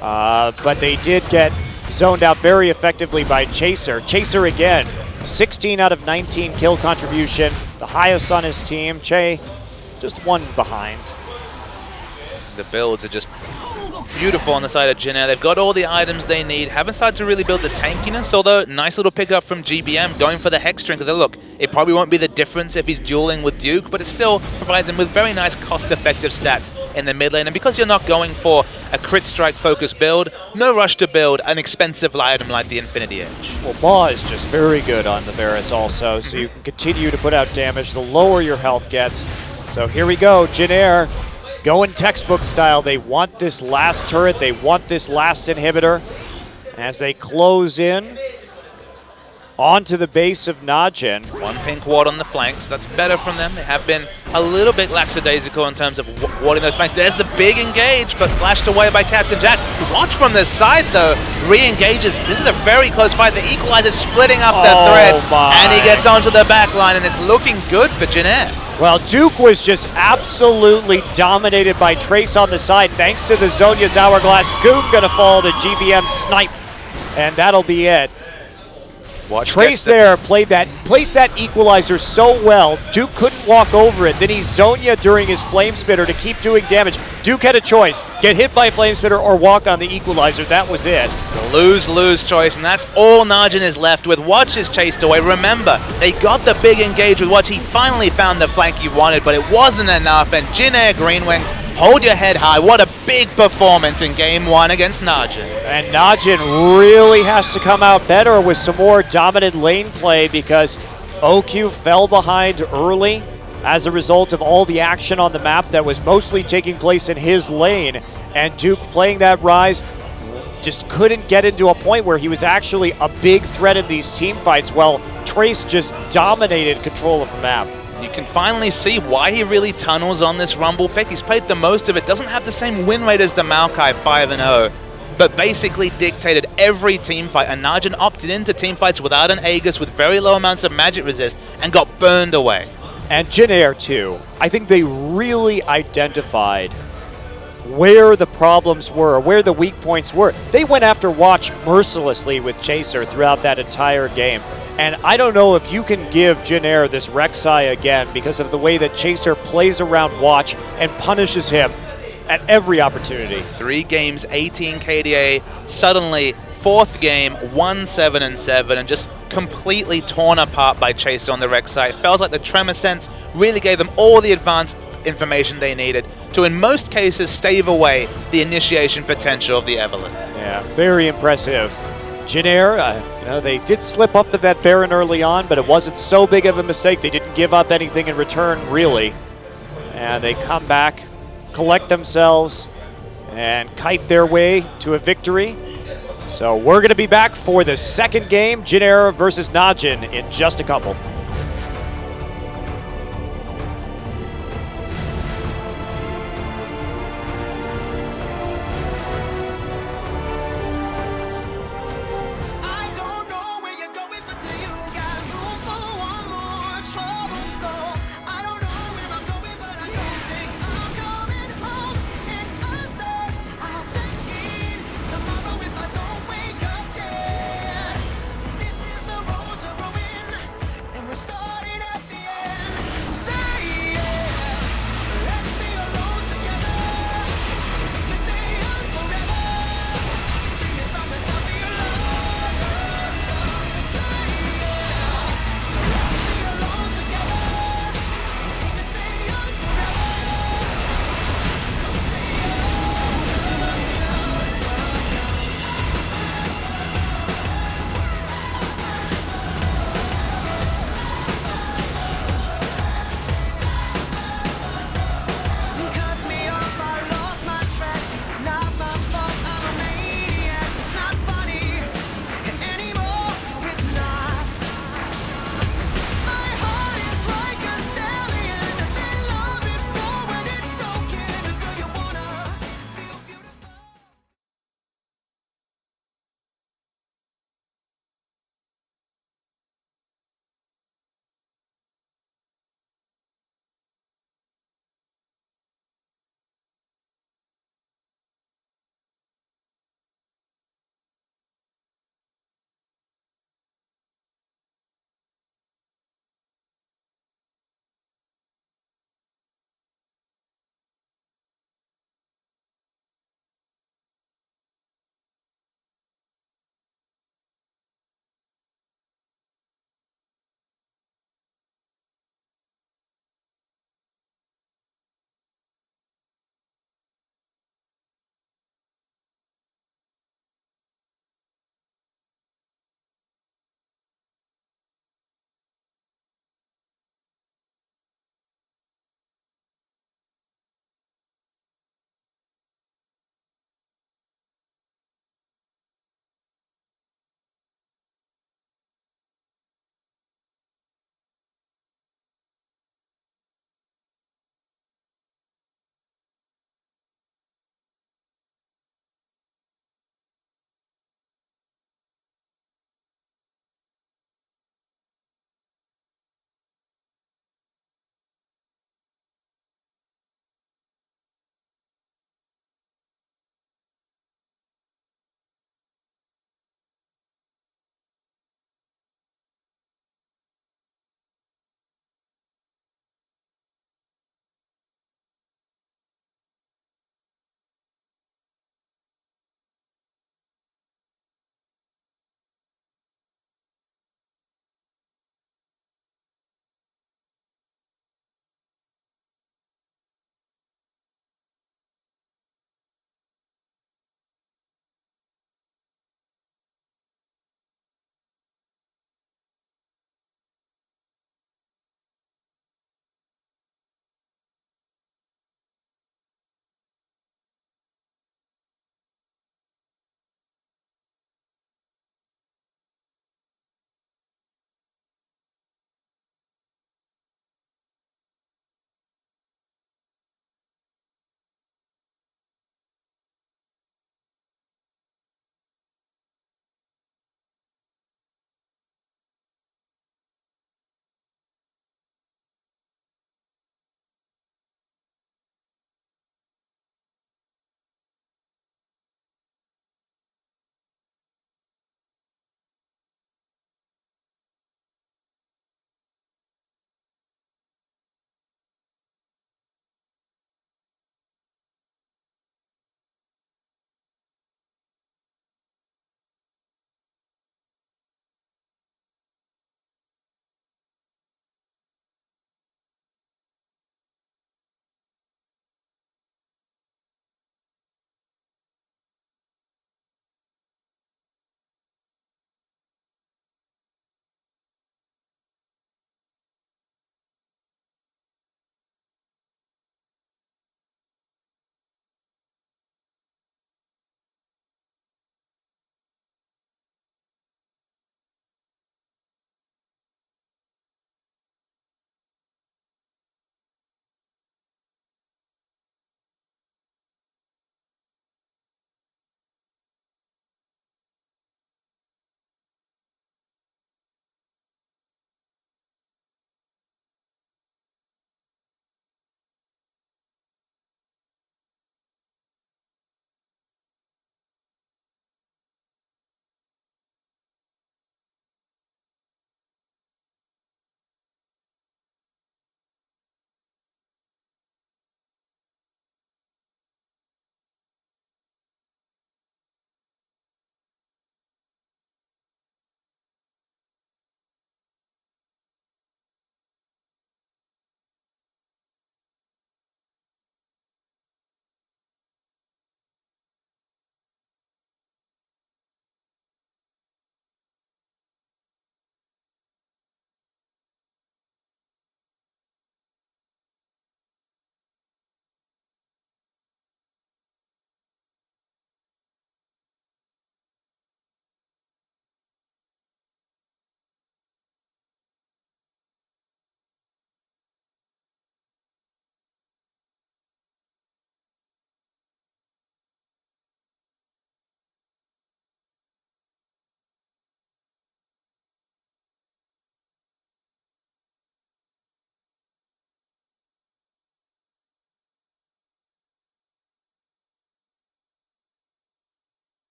But they did get zoned out very effectively by Chaser. Chaser again, 16 out of 19 kill contribution. The highest on his team. Che just 1 behind. The builds are just beautiful on the side of Jin Air. They've got all the items they need. Haven't started to really build the tankiness, although nice little pickup from GBM going for the Hex String. Look, it probably won't be the difference if he's dueling with Duke, but it still provides him with very nice cost-effective stats in the mid lane. And because you're not going for a crit strike focused build, no rush to build an expensive item like the Infinity Edge. Well, Maw is just very good on the Varus also, so you can continue to put out damage the lower your health gets. So here we go, Jin Air going textbook style. They want this last turret, they want this last inhibitor as they close in onto the base of Najin. 1 pink ward on the flanks, that's better from them. They have been a little bit lackadaisical in terms of warding those flanks. There's the big engage, but flashed away by Captain Jack. Watch from the side though, re-engages. This is a very close fight. The Equalizer splitting up the threads, and he gets onto the back line, and it's looking good for Jin Air. Well, Duke was just absolutely dominated by Trace on the side thanks to the Zhonya's Hourglass. Goong gonna fall to GBM snipe, and that'll be it. Trace there placed that Equalizer so well, Duke couldn't walk over it. Then he Zhonya during his Flame Spitter to keep doing damage. Duke had a choice, get hit by Flame Spitter or walk on the Equalizer. That was it. It's a lose-lose choice, and that's all Najin is left with. Watch is chased away. Remember, they got the big engage with Watch. He finally found the flank he wanted, but it wasn't enough, and Jin Air Green Wings, hold your head high. What a big performance in game 1 against Najin. And Najin really has to come out better with some more dominant lane play because OQ fell behind early as a result of all the action on the map that was mostly taking place in his lane. And Duke playing that Ryze just couldn't get into a point where he was actually a big threat in these team fights while Trace just dominated control of the map. You can finally see why he really tunnels on this Rumble pick. He's played the most of it. Doesn't have the same win rate as the Maokai 5-0, but basically dictated every team fight. And Najin opted into team fights without an Aegis with very low amounts of magic resist and got burned away. And Jin Air too. I think they really identified where the problems were, where the weak points were. They went after Watch mercilessly with Chaser throughout that entire game. And I don't know if you can give Jin Air this Rek'Sai again because of the way that Chaser plays around Watch and punishes him at every opportunity. 3 games, 18 KDA. Suddenly, 4th game, 1-7-7, and just completely torn apart by Chase on the Rek'Sai. Feels like the Tremor Sense really gave them all the advanced information they needed to, in most cases, stave away the initiation potential of the Evelynn. Yeah, very impressive. Jin Air, you know, they did slip up to that Baron early on, but it wasn't so big of a mistake. They didn't give up anything in return, really. And they come back, collect themselves, and kite their way to a victory. So we're going to be back for the second game, Jin Air versus Najin, in just a couple.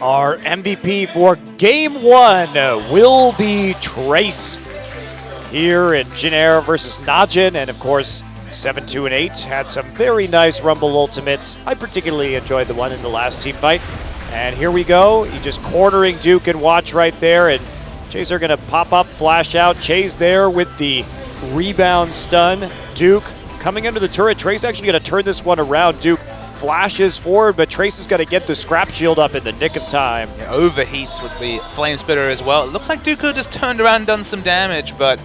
Our MVP for Game 1 will be Trace here in Jin Air versus Najin, and of course 7-2 and 8 had some very nice Rumble ultimates. I particularly enjoyed the one in the last team fight. And here we go. He just cornering Duke and Watch right there, and Chaser going to pop up, flash out. Chase there with the rebound stun. Duke coming under the turret. Trace actually going to turn this one around. Duke flashes forward, but Trace has got to get the scrap shield up in the nick of time. Yeah, overheats with the Flame Spitter as well. It looks like Dooku just turned around and done some damage, but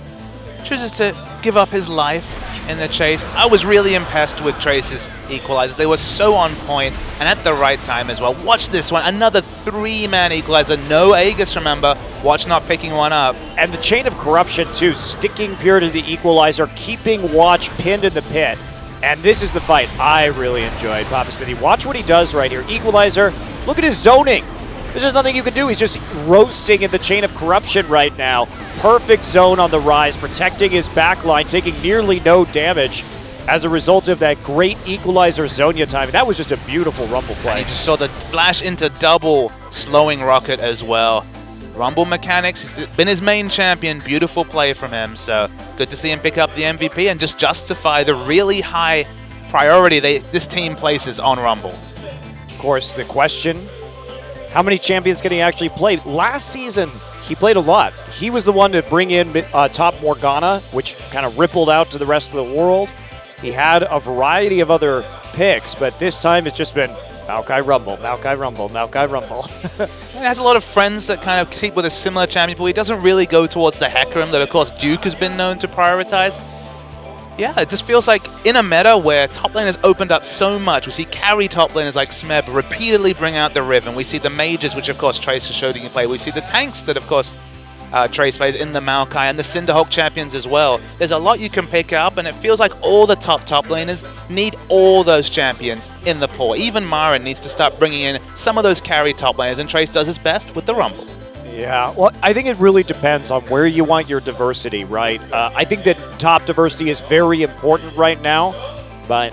chooses to give up his life in the chase. I was really impressed with Trace's equalizers. They were so on point and at the right time as well. Watch this one. Another 3-man equalizer. No Aegis, remember. Watch not picking one up. And the Chain of Corruption, too. Sticking Pure to the equalizer, keeping Watch pinned in the pit. And this is the fight I really enjoyed, Papa Smithy. Watch what he does right here. Equalizer. Look at his zoning. There's just nothing you can do. He's just roasting in the Chain of Corruption right now. Perfect zone on the Rise, protecting his backline, taking nearly no damage as a result of that great equalizer Zonia timing. That was just a beautiful Rumble play. And you just saw the flash into double slowing Rocket as well. Rumble mechanics, he's been his main champion. Beautiful play from him. So good to see him pick up the MVP and just justify the really high priority this team places on Rumble. Of course, the question, how many champions can he actually play? Last season, he played a lot. He was the one to bring in top Morgana, which kind of rippled out to the rest of the world. He had a variety of other picks, but this time it's just been Maokai Rumble, Maokai Rumble, Maokai Rumble. He has a lot of friends that kind of keep with a similar champion, but he doesn't really go towards the Hecarim that, of course, Duke has been known to prioritize. Yeah, it just feels like in a meta where top lane has opened up so much, we see carry top laners like Smeb repeatedly bring out the Riven. We see the mages, which of course Trace has showed he can play. We see the tanks that of course Trace plays in the Maokai, and the Cinderhawk champions as well. There's a lot you can pick up, and it feels like all the top laners need all those champions in the pool. Even Mara needs to start bringing in some of those carry top laners, and Trace does his best with the Rumble. Yeah, well, I think it really depends on where you want your diversity, right? I think that top diversity is very important right now, but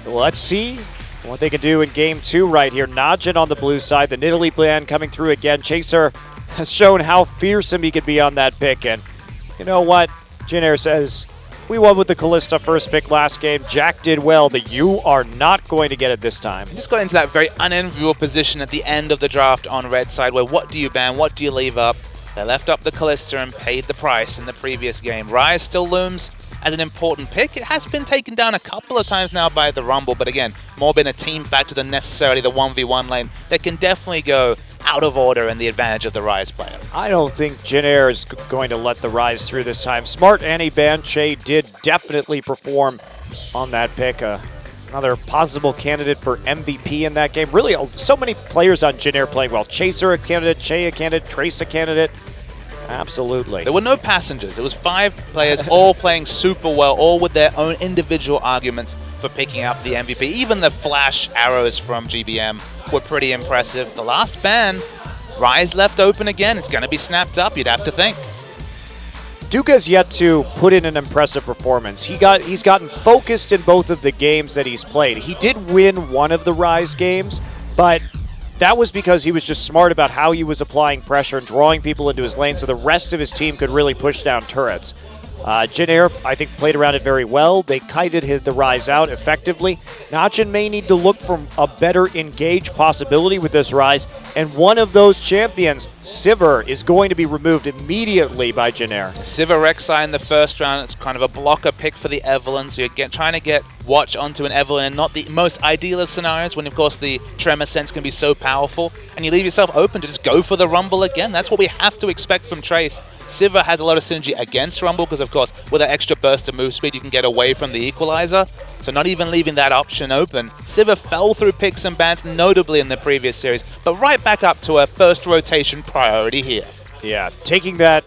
let's see what they can do in Game 2 right here. Najin on the blue side, the Nidalee plan coming through again. Chaser has shown how fearsome he could be on that pick, and you know what? Jin Air says, we won with the Kalista first pick last game. Jack did well, but you are not going to get it this time. He just got into that very unenviable position at the end of the draft on red side where what do you ban, what do you leave up? They left up the Kalista and paid the price in the previous game. Ryze still looms as an important pick. It has been taken down a couple of times now by the Rumble, but again, more been a team factor than necessarily the 1v1 lane that can definitely go out of order in the advantage of the Ryze player. I don't think Jin Air is going to let the Ryze through this time. Smart Anti-Ban Che did definitely perform on that pick. Another possible candidate for MVP in that game. Really, so many players on Jin Air playing well. Chaser a candidate, Che a candidate, Trace a candidate. Absolutely. There were no passengers. It was 5 players all playing super well, all with their own individual arguments for picking up the MVP. Even the flash arrows from GBM were pretty impressive. The last ban, Ryze left open again. It's going to be snapped up, you'd have to think. Duke has yet to put in an impressive performance. He's gotten focused in both of the games that he's played. He did win one of the Ryze games, but that was because he was just smart about how he was applying pressure and drawing people into his lane so the rest of his team could really push down turrets. Jin Air, I think, played around it very well. They kited the Ryze out effectively. Najin may need to look for a better engage possibility with this Ryze, and one of those champions, Sivir, is going to be removed immediately by Jin Air. Sivir Rek'Sai in the first round. It's kind of a blocker pick for the Evelynn, so you're trying to get Watch onto an Evelynn, and not the most ideal of scenarios when, of course, the Tremor Sense can be so powerful, and you leave yourself open to just go for the Rumble again. That's what we have to expect from Trace. Sivir has a lot of synergy against Rumble because, of course, with that extra burst of move speed, you can get away from the equalizer. So not even leaving that option open. Sivir fell through picks and bans, notably in the previous series, but right back up to a first rotation priority here. Yeah, taking that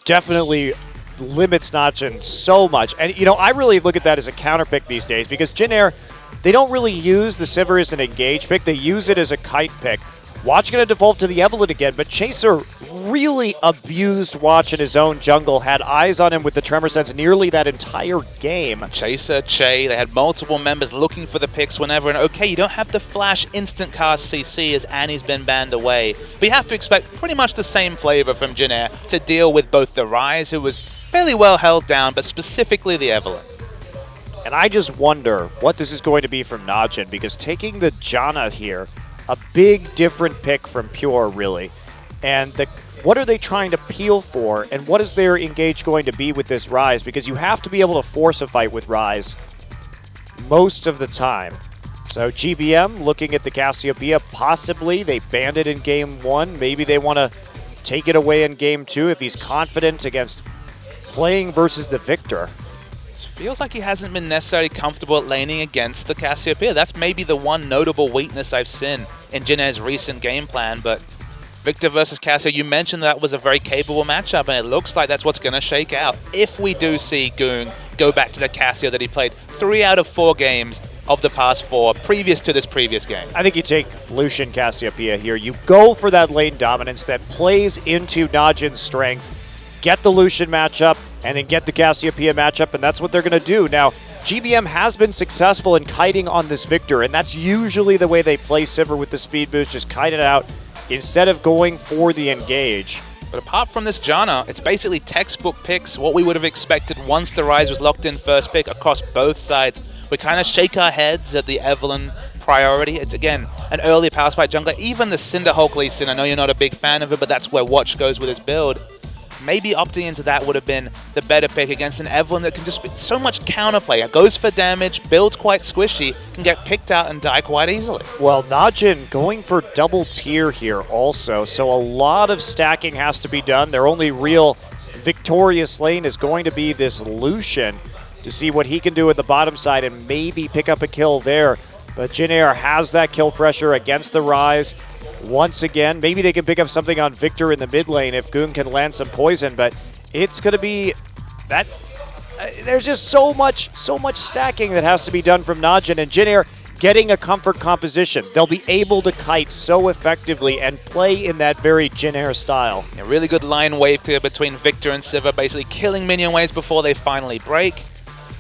definitely limits Najin so much. And, you know, I really look at that as a counter pick these days because Jin Air, they don't really use the Sivir as an engage pick. They use it as a kite pick. Watch going to default to the Evelynn again, but Chaser really abused Watch in his own jungle, had eyes on him with the Tremor Sense nearly that entire game. Chaser, Che, they had multiple members looking for the picks whenever, and okay, you don't have the flash instant cast CC as Annie's been banned away, but you have to expect pretty much the same flavor from Jin Air to deal with both the Ryze, who was fairly well held down, but specifically the Evelynn. And I just wonder what this is going to be from Najin, because taking the Janna here, a big different pick from Pure, really. And what are they trying to peel for, and what is their engage going to be with this Ryze? Because you have to be able to force a fight with Ryze most of the time. So GBM looking at the Cassiopeia, possibly they banned it in game 1. Maybe they want to take it away in game 2 if he's confident against playing versus the Victor. Feels like he hasn't been necessarily comfortable at laning against the Cassiopeia. That's maybe the one notable weakness I've seen in Jin Air's recent game plan, but Victor versus Cassio, you mentioned that was a very capable matchup, and it looks like that's what's going to shake out. If we do see Goong go back to the Cassio that he played 3 out of 4 games of the past 4 previous to this previous game. I think you take Lucian Cassiopeia here. You go for that lane dominance that plays into Najin's strength, get the Lucian matchup, and then get the Cassiopeia matchup, and that's what they're going to do. Now, GBM has been successful in kiting on this Victor, and that's usually the way they play Sivir with the speed boost, just kite it out instead of going for the engage. But apart from this Janna, it's basically textbook picks, what we would have expected once the Ryze was locked in first pick across both sides. We kind of shake our heads at the Evelynn priority. It's, again, an early power spike jungler. Even the Cinderhulk Lee Sin, I know you're not a big fan of it, but that's where Watch goes with his build. Maybe opting into that would have been the better pick against an Evelynn that can just be so much counterplay. It goes for damage, builds quite squishy, can get picked out and die quite easily. Well, Najin going for double tier here also, so a lot of stacking has to be done. Their only real victorious lane is going to be this Lucian to see what he can do at the bottom side and maybe pick up a kill there. But Jin Air has that kill pressure against the Ryze. Once again, maybe they can pick up something on Victor in the mid lane if Goong can land some poison, but it's going to be that. There's just so much stacking that has to be done from Najin, and Jin Air getting a comfort composition. They'll be able to kite so effectively and play in that very Jin Air style. A really good line wave clear between Victor and Sivir, basically killing minion waves before they finally break.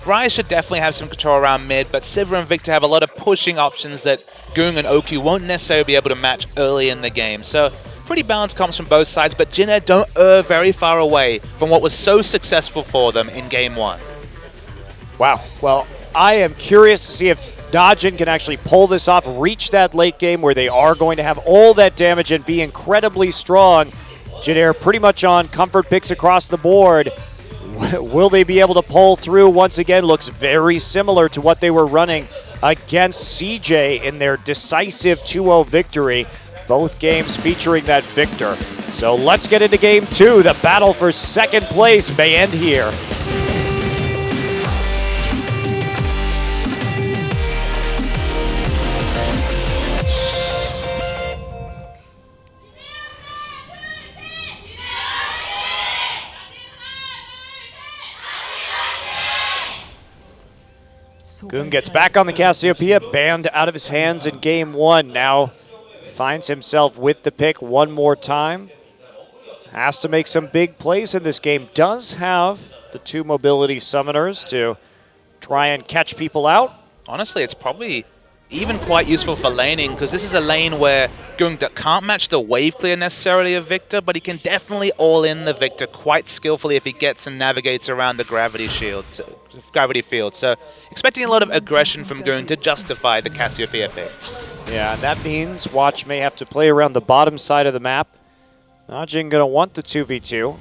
Ryze should definitely have some control around mid, but Sivir and Victor have a lot of pushing options that Goong and Oku won't necessarily be able to match early in the game. So pretty balanced comps from both sides, but Jin Air don't err very far away from what was so successful for them in game 1. Wow. Well, I am curious to see if Najin can actually pull this off, reach that late game where they are going to have all that damage and be incredibly strong. Jin Air pretty much on comfort picks across the board. Will they be able to pull through? Once again, looks very similar to what they were running against CJ in their decisive 2-0 victory. Both games featuring that Victor. So let's get into game 2. The battle for second place may end here. Goong gets back on the Cassiopeia, banned out of his hands in game 1. Now finds himself with the pick one more time. Has to make some big plays in this game. Does have the 2 mobility summoners to try and catch people out. Honestly, it's probably even quite useful for laning, because this is a lane where Goong can't match the wave clear necessarily of Victor, but he can definitely all-in the Victor quite skillfully if he gets and navigates around the gravity field. So expecting a lot of aggression from Goong to justify the Cassiopeia pick. Yeah, and that means Watch may have to play around the bottom side of the map. Najin going to want the 2v2.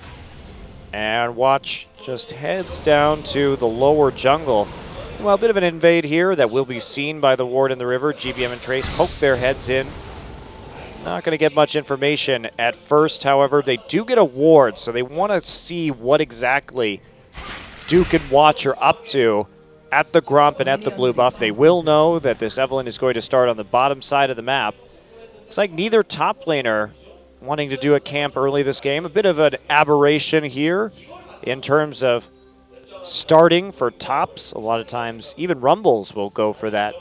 And Watch just heads down to the lower jungle. Well, a bit of an invade here that will be seen by the ward in the river. GBM and Trace poke their heads in. Not going to get much information at first, however. They do get a ward, so they want to see what exactly Duke and Watch are up to at the Gromp and at the blue buff. They will know that this Evelynn is going to start on the bottom side of the map. Looks like neither top laner wanting to do a camp early this game. A bit of an aberration here in terms of starting for tops. A lot of times, even Rumbles will go for that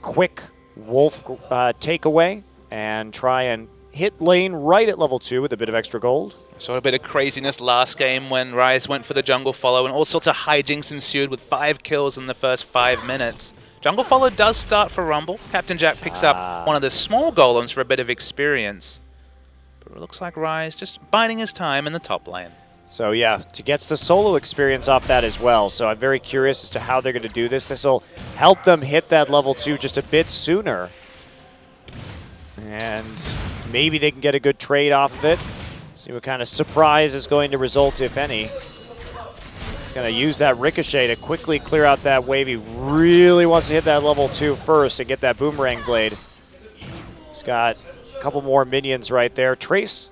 quick wolf takeaway. and try and hit lane right at level 2 with a bit of extra gold. Saw a bit of craziness last game when Ryze went for the jungle follow, and all sorts of hijinks ensued with 5 kills in the first 5 minutes. Jungle follow does start for Rumble. Captain Jack picks up one of the small golems for a bit of experience. But it looks like Ryze just biding his time in the top lane. So yeah, to get the solo experience off that as well. So I'm very curious as to how they're going to do this. This will help them hit that level 2 just a bit sooner. And maybe they can get a good trade off of it. See what kind of surprise is going to result, if any. He's going to use that Ricochet to quickly clear out that wave. He really wants to hit that level 2 first and get that Boomerang Blade. He's got a couple more minions right there. Trace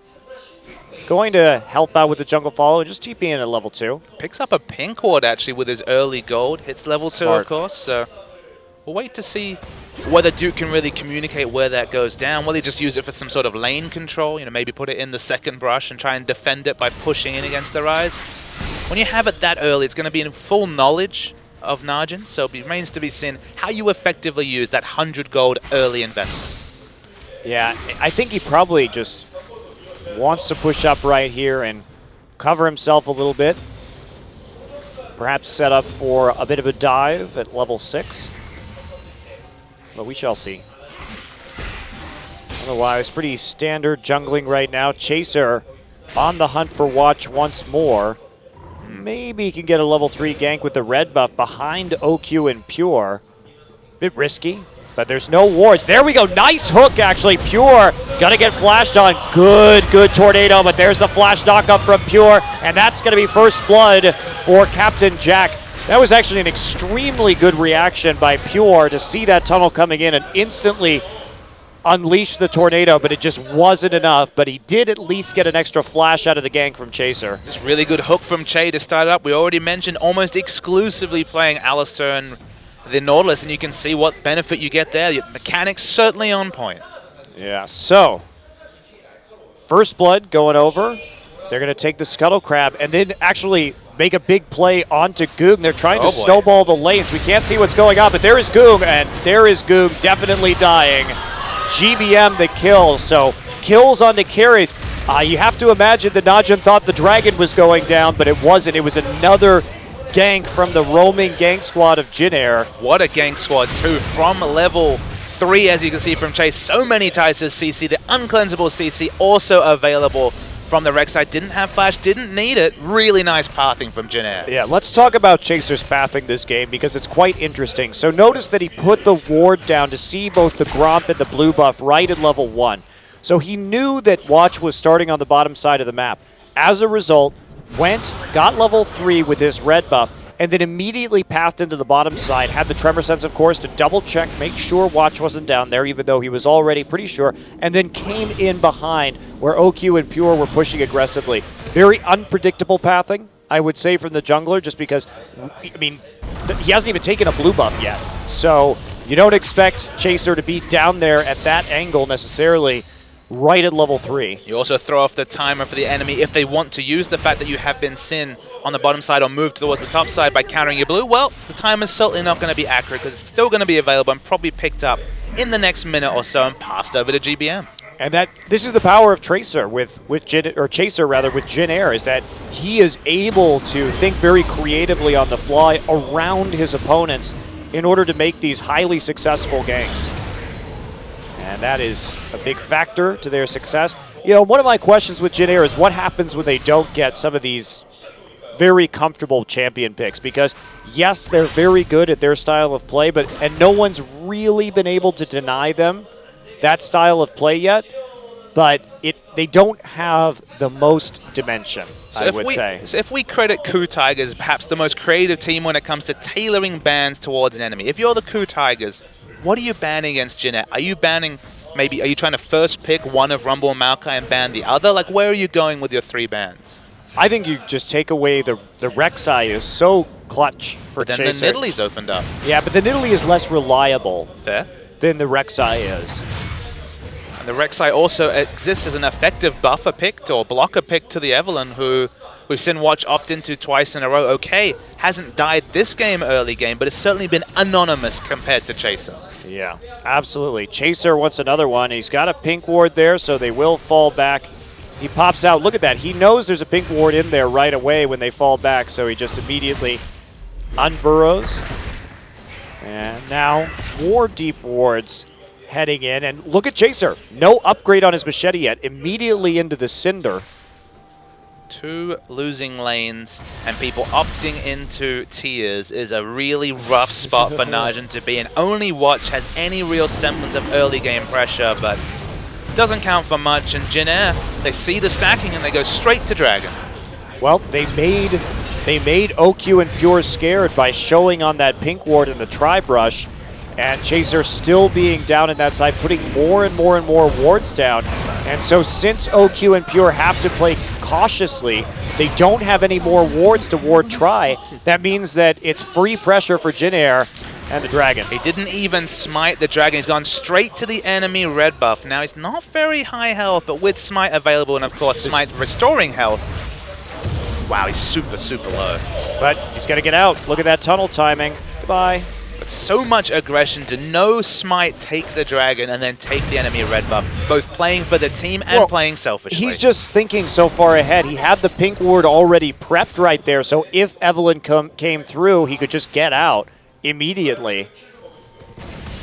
going to help out with the jungle follow and just TP in at level 2. Picks up a pink ward actually with his early gold. Hits level 2, Smart. of course. So we'll wait to see whether Duke can really communicate where that goes down. Will he just use it for some sort of lane control? You know, maybe put it in the second brush and try and defend it by pushing in against the Ryze. When you have it that early, it's going to be in full knowledge of Najin. So it remains to be seen how you effectively use that 100 gold early investment. Yeah, I think he probably just wants to push up right here and cover himself a little bit. Perhaps set up for a bit of a dive at level 6. But we shall see. Otherwise, pretty standard jungling right now. Chaser on the hunt for Watch once more. Maybe he can get a level 3 gank with the red buff behind OQ and Pure. Bit risky, but there's no wards. There we go. Nice hook, actually. Pure gonna get flashed on. Good tornado, but there's the flash knockup from Pure, and that's gonna be first blood for Captain Jack. That was actually an extremely good reaction by Pure to see that tunnel coming in and instantly unleash the tornado, but it just wasn't enough. But he did at least get an extra flash out of the gank from Chaser. This really good hook from Che to start it up. We already mentioned almost exclusively playing Alistar and the Nautilus, and you can see what benefit you get there. The mechanics certainly on point. Yeah, so first blood going over. They're going to take the Scuttle Crab and then actually make a big play onto Goong. They're trying to snowball the lanes. We can't see what's going on, but there is Goong, and there is Goong definitely dying. GBM the kill, so kills on the carries. You have to imagine that Najin thought the dragon was going down, but it wasn't. It was another gank from the roaming gank squad of Jin Air. What a gank squad, too, from level 3, as you can see from Chase. So many types of CC. The uncleansable CC also available from the Rek'Sai. Didn't have flash, didn't need it. Really nice pathing from Jin Air. Yeah, let's talk about Chaser's pathing this game because it's quite interesting. So notice that he put the ward down to see both the Gromp and the blue buff right at level 1. So he knew that Watch was starting on the bottom side of the map. As a result, got level 3 with his red buff, and then immediately pathed into the bottom side, had the Tremor Sense, of course, to double check, make sure Watch wasn't down there, even though he was already pretty sure, and then came in behind where OQ and Pure were pushing aggressively. Very unpredictable pathing, I would say, from the jungler, just because, I mean, he hasn't even taken a blue buff yet. So you don't expect Chaser to be down there at that angle necessarily, right at level 3. You also throw off the timer for the enemy if they want to use the fact that you have been Sin on the bottom side or move towards the top side by countering your blue. Well, the timer's certainly not going to be accurate because it's still going to be available and probably picked up in the next minute or so and passed over to GBM. And this is the power of Chaser with Jin Air, is that he is able to think very creatively on the fly around his opponents in order to make these highly successful ganks. And that is a big factor to their success. You know, one of my questions with Jin Air is what happens when they don't get some of these very comfortable champion picks? Because, yes, they're very good at their style of play, and no one's really been able to deny them that style of play yet. But they don't have the most dimension, I would say. So if we credit KOO Tigers perhaps the most creative team when it comes to tailoring bans towards an enemy, if you're the KOO Tigers, what are you banning against Jin Air? Are you banning, are you trying to first pick one of Rumble and Maokai and ban the other? Like, where are you going with your 3 bans? I think you just take away the Rek'Sai is so clutch for Chaser. But then the Nidalee's opened up. Yeah, but the Nidalee is less reliable than the Rek'Sai is. And the Rek'Sai also exists as an effective buffer pick or blocker pick to the Evelynn, who We've seen Watch opt into twice in a row. Okay, hasn't died this game early game, but it's certainly been anonymous compared to Chaser. Yeah, absolutely. Chaser wants another one. He's got a pink ward there, so they will fall back. He pops out. Look at that. He knows there's a pink ward in there right away when they fall back, so he just immediately unburrows. And now more deep wards heading in. And look at Chaser. No upgrade on his machete yet. Immediately into the Cinder. 2 losing lanes and people opting into tiers is a really rough spot for Najin to be in. Only Watch has any real semblance of early game pressure, but doesn't count for much. And Jin Air, they see the stacking and they go straight to Dragon. Well, they made OQ and Pure scared by showing on that pink ward in the tri-brush, and Chaser still being down in that side, putting more and more and more wards down. And so since OQ and Pure have to play cautiously, they don't have any more wards to ward Tri. That means that it's free pressure for Jin Air and the Dragon. He didn't even smite the Dragon. He's gone straight to the enemy red buff. Now he's not very high health, but with smite available and of course smite restoring health. Wow, he's super, super low. But he's got to get out. Look at that tunnel timing. Goodbye. But so much aggression to no smite take the Dragon and then take the enemy red buff, both playing for the team and playing selfishly. He's just thinking so far ahead. He had the pink ward already prepped right there, so if Evelyn came through, he could just get out immediately.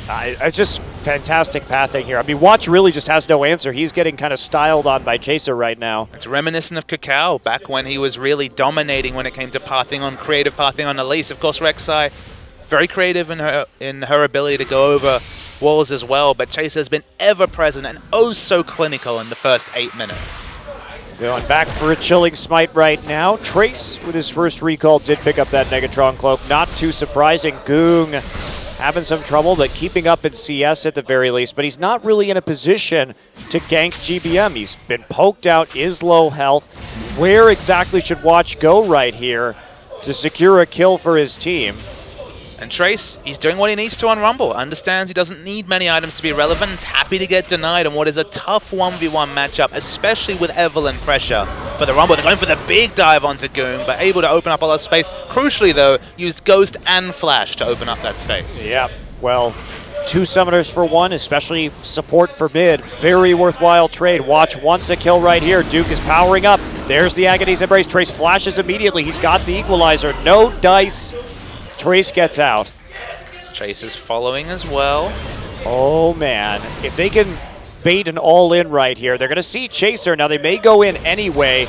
It's just fantastic pathing here. I mean, Watch really just has no answer. He's getting kind of styled on by Chaser right now. It's reminiscent of Kakao back when he was really dominating when it came to pathing on, creative pathing on Elise. Of course, Rek'Sai, very creative in her ability to go over walls as well, but Chaser's been ever present and oh so clinical in the first 8 minutes. Going back for a chilling smite right now. Trace, with his first recall, did pick up that Negatron cloak. Not too surprising. Goong having some trouble, but keeping up in CS at the very least. But he's not really in a position to gank GBM. He's been poked out, is low health. Where exactly should Watch go right here to secure a kill for his team? And Trace, he's doing what he needs to on Rumble. Understands he doesn't need many items to be relevant. He's happy to get denied on what is a tough 1v1 matchup, especially with Evelyn pressure for the Rumble. They're going for the big dive onto Goong, but able to open up all that space. Crucially, though, used Ghost and Flash to open up that space. Yeah, well, 2 summoners for 1, especially support for mid. Very worthwhile trade. Watch wants a kill right here. Duke is powering up. There's the Agony's Embrace. Trace flashes immediately. He's got the equalizer. No dice. Trace gets out. Chase is following as well. Oh, man. If they can bait an all-in right here, they're going to see Chaser. Now, they may go in anyway.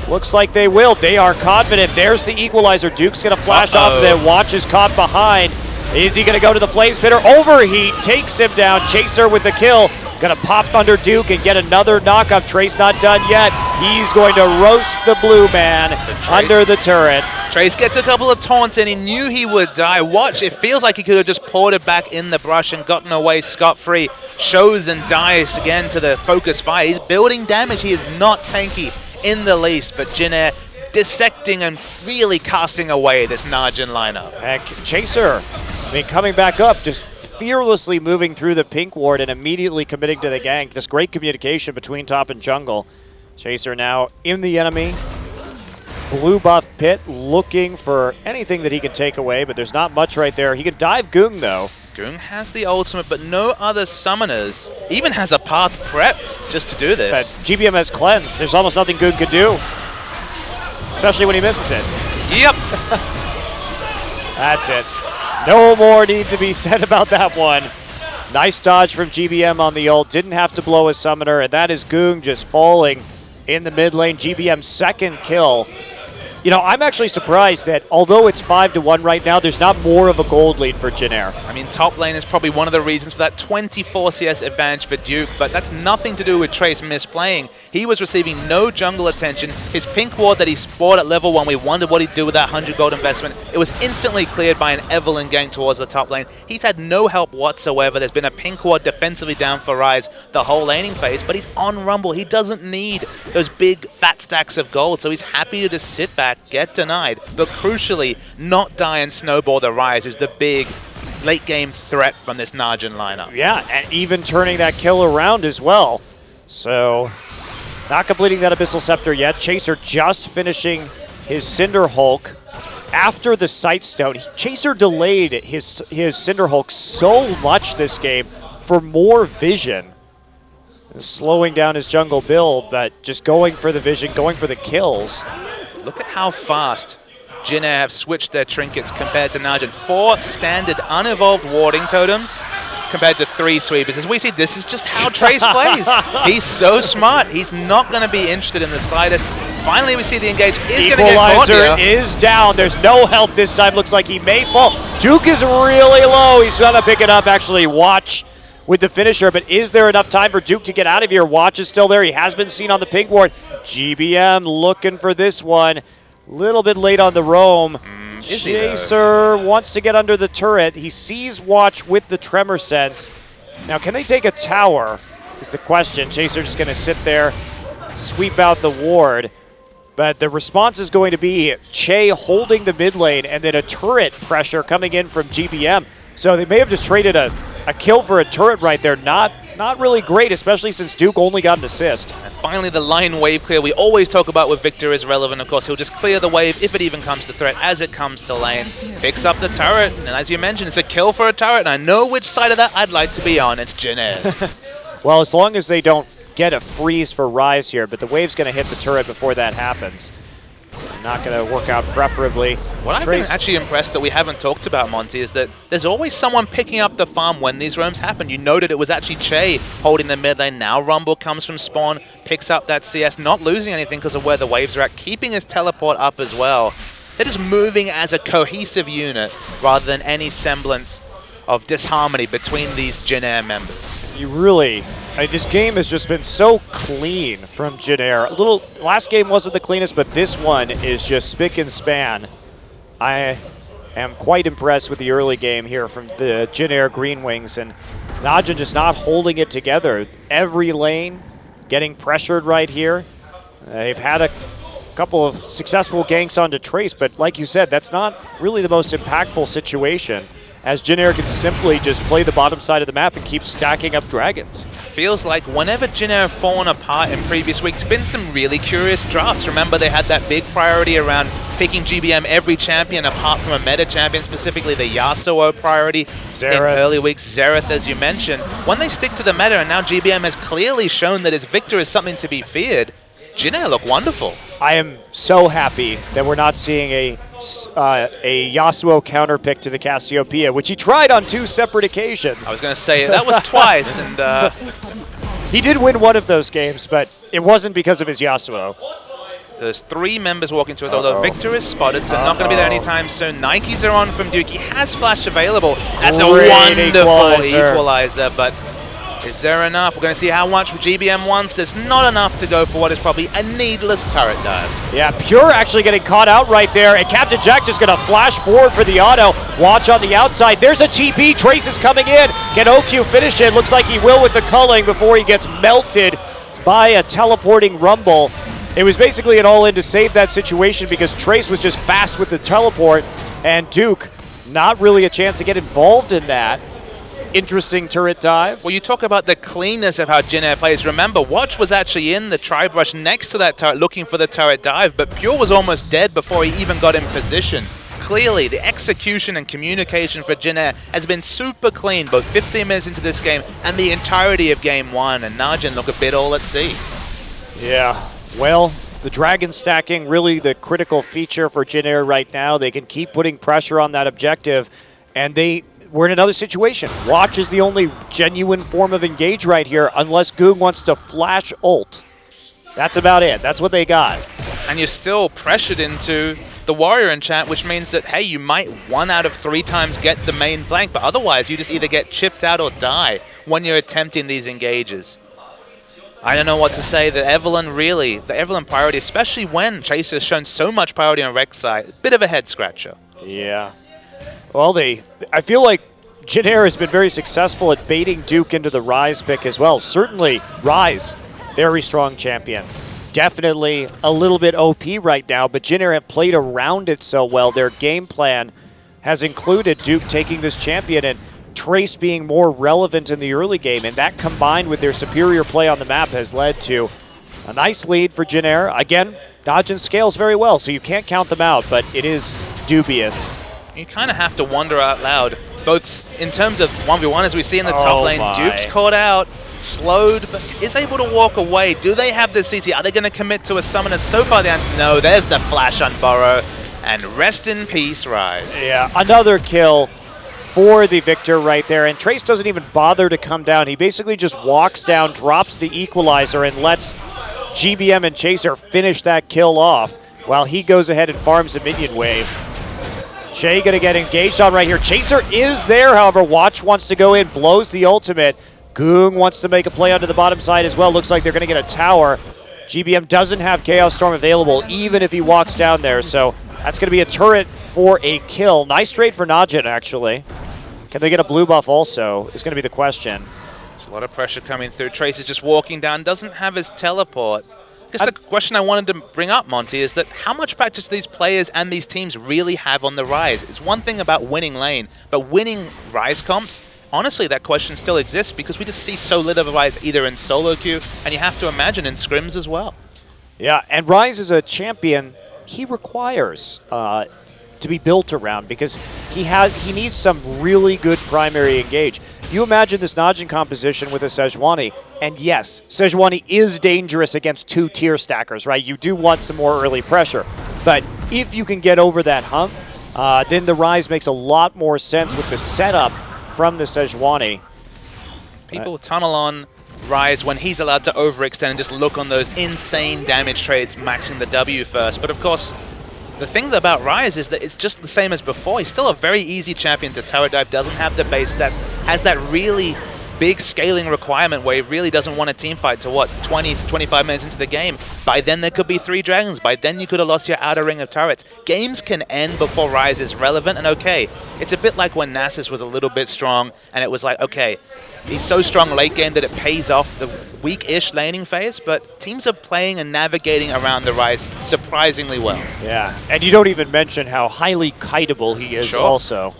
Looks like they will. They are confident. There's the equalizer. Duke's going to flash off of it. Watch is caught behind. Is he going to go to the Flame Spitter? Overheat takes him down. Chaser with the kill. Going to pop under Duke and get another knockup. Trace not done yet. He's going to roast the blue man under the turret. Trace gets a couple of taunts in. He knew he would die. Watch, it feels like he could have just poured it back in the brush and gotten away scot-free. Shows and dies again to the focus fire. He's building damage. He is not tanky in the least, but Jin Air dissecting and really casting away this Najin lineup. Heck, Chaser, I mean, coming back up, just fearlessly moving through the pink ward and immediately committing to the gank. Just great communication between top and jungle. Chaser now in the enemy. Blue buff pit looking for anything that he can take away, but there's not much right there. He can dive Goong, though. Goong has the ultimate, but no other summoners. Even has a path prepped just to do this. But GBM has cleanse. There's almost nothing Goong could do. Especially when he misses it. Yep. That's it. No more need to be said about that one. Nice dodge from GBM on the ult. Didn't have to blow a summoner, and that is Goong just falling in the mid lane. GBM's second kill. You know, I'm actually surprised that although it's 5-1 right now, there's not more of a gold lead for Jin Air. I mean, top lane is probably one of the reasons for that 24 CS advantage for Duke, but that's nothing to do with Trace misplaying. He was receiving no jungle attention. His pink ward that he spoiled at level 1, we wondered what he'd do with that 100 gold investment. It was instantly cleared by an Evelyn gang towards the top lane. He's had no help whatsoever. There's been a pink ward defensively down for Ryze the whole laning phase, but he's on Rumble. He doesn't need those big fat stacks of gold, so he's happy to just sit back, get denied, but crucially not die and snowball the Ryze, who's the big late game threat from this Najin lineup. Yeah, and even turning that kill around as well. So Not completing that Abyssal Scepter yet. Chaser just finishing his Cinder Hulk after the Sightstone. Chaser delayed his Cinder Hulk so much this game for more vision. Slowing down his jungle build, but just going for the vision, going for the kills. Look at how fast Jin Air have switched their trinkets compared to Najin. 4 standard unevolved warding totems compared to 3 sweepers. As we see, this is just how Trace plays. He's so smart. He's not going to be interested in the slightest. Finally, we see the engage is going to get Equalizer is down. There's no help this time. Looks like he may fall. Duke is really low. He's going to pick it up, actually. Watch with the finisher, but is there enough time for Duke to get out of here? Watch is still there. He has been seen on the pink ward. GBM looking for this one. Little bit late on the roam. Chaser wants to get under the turret. He sees Watch with the Tremor Sense. Now, can they take a tower is the question. Chaser just going to sit there, sweep out the ward. But the response is going to be Che holding the mid lane and then a turret pressure coming in from GBM. So they may have just traded a kill for a turret right there. Not really great, especially since Duke only got an assist. And finally, the line wave clear we always talk about with Victor is relevant. Of course, he'll just clear the wave if it even comes to threat as it comes to lane. Picks up the turret, and as you mentioned, it's a kill for a turret, and I know which side of that I'd like to be on. It's Jin Air's. Well, as long as they don't get a freeze for Rise here, but the wave's going to hit the turret before that happens. Not going to work out preferably. What I've been actually impressed that we haven't talked about, Monty, is that there's always someone picking up the farm when these roams happen. You noted it was actually Che holding the mid lane. Now Rumble comes from spawn, picks up that CS, not losing anything because of where the waves are at, keeping his teleport up as well. They're just moving as a cohesive unit rather than any semblance of disharmony between these Jin Air members. You really, this game has just been so clean from Jin Air. Last game wasn't the cleanest, but this one is just spick and span. I am quite impressed with the early game here from the Jin Air Green Wings, and Najin just not holding it together. Every lane getting pressured right here. They've had a couple of successful ganks onto Trace, but like you said, that's not really the most impactful situation, as Jin Air can simply just play the bottom side of the map and keep stacking up dragons. Feels like whenever Jin Air have fallen apart in previous weeks, been some really curious drafts. Remember, they had that big priority around picking GBM every champion apart from a meta champion, specifically the Yasuo priority in early weeks. Xerath, as you mentioned. When they stick to the meta, and now GBM has clearly shown that his Victor is something to be feared, Jin Air look wonderful. I am so happy that we're not seeing a Yasuo counterpick to the Cassiopeia, which he tried on 2 separate occasions. I was going to say, that was twice, and he did win one of those games, but it wasn't because of his Yasuo. There's 3 members walking to us, although Victor is spotted, so not going to be there anytime soon. Nikes are on from Duke. He has Flash available. That's a wonderful equalizer, but is there enough? We're going to see how much GBM wants. There's not enough to go for what is probably a needless turret dive. Yeah, Pure actually getting caught out right there, and Captain Jack just going to flash forward for the auto. Watch on the outside. There's a TP. Trace is coming in. Can OQ finish it? Looks like he will with the culling before he gets melted by a teleporting Rumble. It was basically an all-in to save that situation because Trace was just fast with the teleport, and Duke not really a chance to get involved in that. Interesting turret dive. Well, you talk about the cleanness of how Jin Air plays. Remember, Watch was actually in the tri-brush next to that turret looking for the turret dive, but Pure was almost dead before he even got in position. Clearly, the execution and communication for Jin Air has been super clean, both 15 minutes into this game and the entirety of Game 1, and Najin look a bit all at sea. Yeah, well, the dragon stacking really the critical feature for Jin Air right now. They can keep putting pressure on that objective, and we're in another situation. Watch is the only genuine form of engage right here, unless Goong wants to flash ult. That's about it. That's what they got. And you're still pressured into the warrior enchant, which means that, hey, you might 1 out of 3 times get the main flank, but otherwise you just either get chipped out or die when you're attempting these engages. I don't know what to say. The Evelynn priority, especially when Chaser has shown so much priority on Rek'Sai, bit of a head scratcher. Yeah. Well, I feel like Jin Air has been very successful at baiting Duke into the Rise pick as well. Certainly, Rise, very strong champion. Definitely a little bit OP right now, but Jin Air have played around it so well. Their game plan has included Duke taking this champion and Trace being more relevant in the early game, and that combined with their superior play on the map has led to A nice lead for Jin Air. Again, Najin scales very well, so you can't count them out, but it is dubious. You kind of have to wonder out loud, both in terms of 1v1 as we see in the top lane. my. Duke's caught out, slowed, but is able to walk away. Do they have the CC? Are they going to commit to a summoner? So far the answer, no. There's the flash on Burrow, and rest in peace, Rise. Yeah, another kill for the victor right there, and Trace doesn't even bother to come down. He basically just walks down, drops the equalizer, and lets GBM and Chaser finish that kill off while he goes ahead and farms a minion wave. Shay gonna get engaged on right here. Chaser is there, however. Watch wants to go in, blows the ultimate. Goong wants to make a play onto the bottom side as well. Looks like they're gonna get a tower. GBM doesn't have Chaos Storm available, even if he walks down there, so that's gonna be a turret for a kill. Nice trade for Najin, actually. Can they get a blue buff also, is gonna be the question. There's a lot of pressure coming through. Trace is just walking down, doesn't have his teleport. I guess the question I wanted to bring up, Monty, is that how much practice these players and these teams really have on the Rise? It's one thing about winning lane, but winning Rise comps, honestly, that question still exists because we just see so little of Rise either in solo queue, and you have to imagine in scrims as well. Yeah, and Rise is a champion he requires to be built around because he needs some really good primary engage. You imagine this Najin composition with a Sejuani, and yes, Sejuani is dangerous against 2 tier stackers, right? You do want some more early pressure, but if you can get over that hump, then the Rise makes a lot more sense with the setup from the Sejuani. People tunnel on Rise when he's allowed to overextend and just look on those insane damage trades, maxing the W first, but of course, the thing about Rise is that it's just the same as before. He's still a very easy champion to turret dive, doesn't have the base stats, has that really big scaling requirement where he really doesn't want a team fight to what, 20 to 25 minutes into the game. By then there could be 3 dragons, by then you could have lost your outer ring of turrets. Games can end before Rise is relevant, and okay, it's a bit like when Nasus was a little bit strong and it was like, okay, he's so strong late game that it pays off the weak-ish laning phase, but teams are playing and navigating around the Rise surprisingly well. Yeah, and you don't even mention how highly kiteable he is also.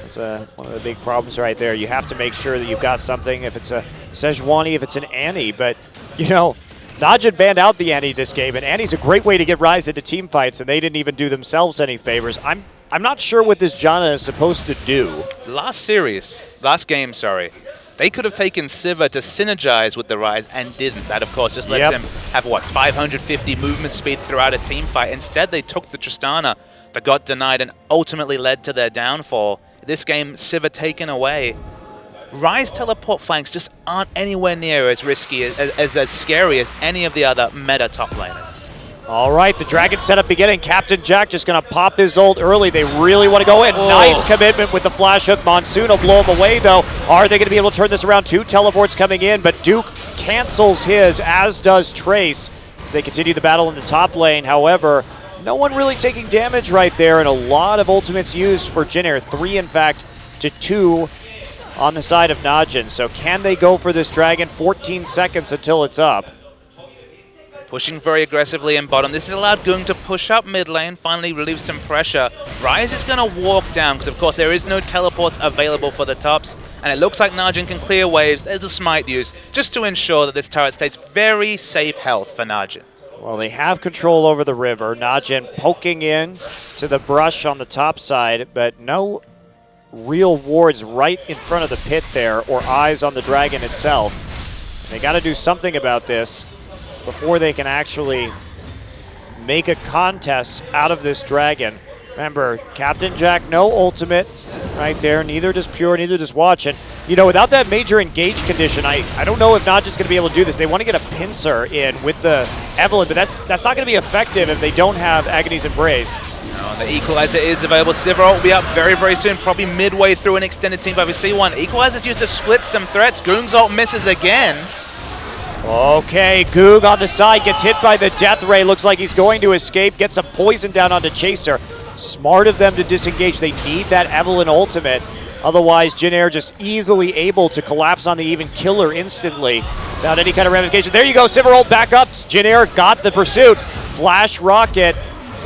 That's one of the big problems right there. You have to make sure that you've got something, if it's a Sejuani, if it's an Annie, but, you know, Najin banned out the Annie this game, and Annie's a great way to get Rise into team fights, and they didn't even do themselves any favors. I'm not sure what this Janna is supposed to do. Last game, they could have taken Sivir to synergize with the Rise and didn't. That, of course, just lets him have, what, 550 movement speed throughout a team fight. Instead, they took the Tristana that got denied and ultimately led to their downfall. This game, Sivir taken away. Rise teleport flanks just aren't anywhere near as risky, as scary as any of the other meta top laners. All right, the Dragon setup beginning. Captain Jack just going to pop his ult early. They really want to go in. Nice commitment with the flash hook. Monsoon will blow him away, though. Are they going to be able to turn this around? 2 teleports coming in, but Duke cancels his, as does Trace, as they continue the battle in the top lane. However, no one really taking damage right there, and a lot of ultimates used for Jin Air. 3, in fact, to 2 on the side of Najin. So can they go for this Dragon? 14 seconds until it's up. Pushing very aggressively in bottom. This has allowed Goong to push up mid lane, finally relieve some pressure. Rise is going to walk down because, of course, there is no teleports available for the tops. And it looks like Najin can clear waves. There's the smite use, just to ensure that this turret stays very safe health for Najin. Well, they have control over the river. Najin poking in to the brush on the top side, but no real wards right in front of the pit there or eyes on the dragon itself. They got to do something about this before they can actually make a contest out of this dragon. Remember, Captain Jack, no ultimate right there. Neither does Pure, neither does Watch. And, you know, without that major engage condition, I don't know if Najin's going to be able to do this. They want to get a pincer in with the Evelynn, but that's not going to be effective if they don't have Agony's Embrace. No, the Equalizer is available. Sivir will be up very, very soon, probably midway through an extended team fight. We see one. Equalizer's used to split some threats. Goong's ult misses again. Okay, Goong on the side gets hit by the Death Ray. Looks like he's going to escape, gets some poison down onto Chaser. Smart of them to disengage. They need that Evelynn ultimate. Otherwise, Jin Air just easily able to collapse on the even killer instantly without any kind of ramification. There you go, Sivir ult back up. Jin Air got the pursuit. Flash Rocket.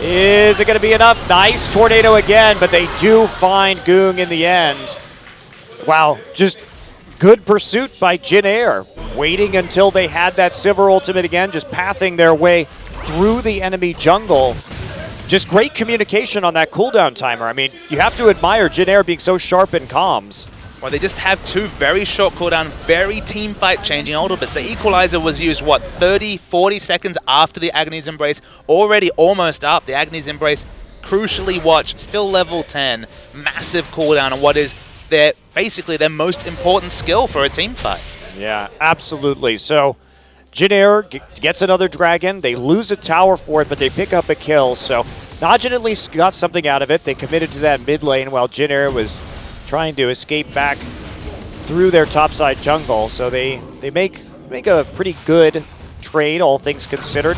Is it going to be enough? Nice Tornado again, but they do find Goong in the end. Wow, just Good pursuit by Jin Air, waiting until they had that Sivir ultimate again, just pathing their way through the enemy jungle. Just great communication on that cooldown timer. I mean, you have to admire Jin Air being so sharp in comms. Well, they just have two very short cooldown, very team fight changing ultimates. The equalizer was used, what, 30, 40 seconds after the Agony's Embrace, already almost up. The Agony's Embrace, crucially watched, still level 10, massive cooldown on what is basically their most important skill for a team fight. Yeah, absolutely. So Jin Air gets another dragon. They lose a tower for it, but they pick up a kill. So Najin at least got something out of it. They committed to that mid lane while Jin Air was trying to escape back through their topside jungle. So they make a pretty good trade, all things considered.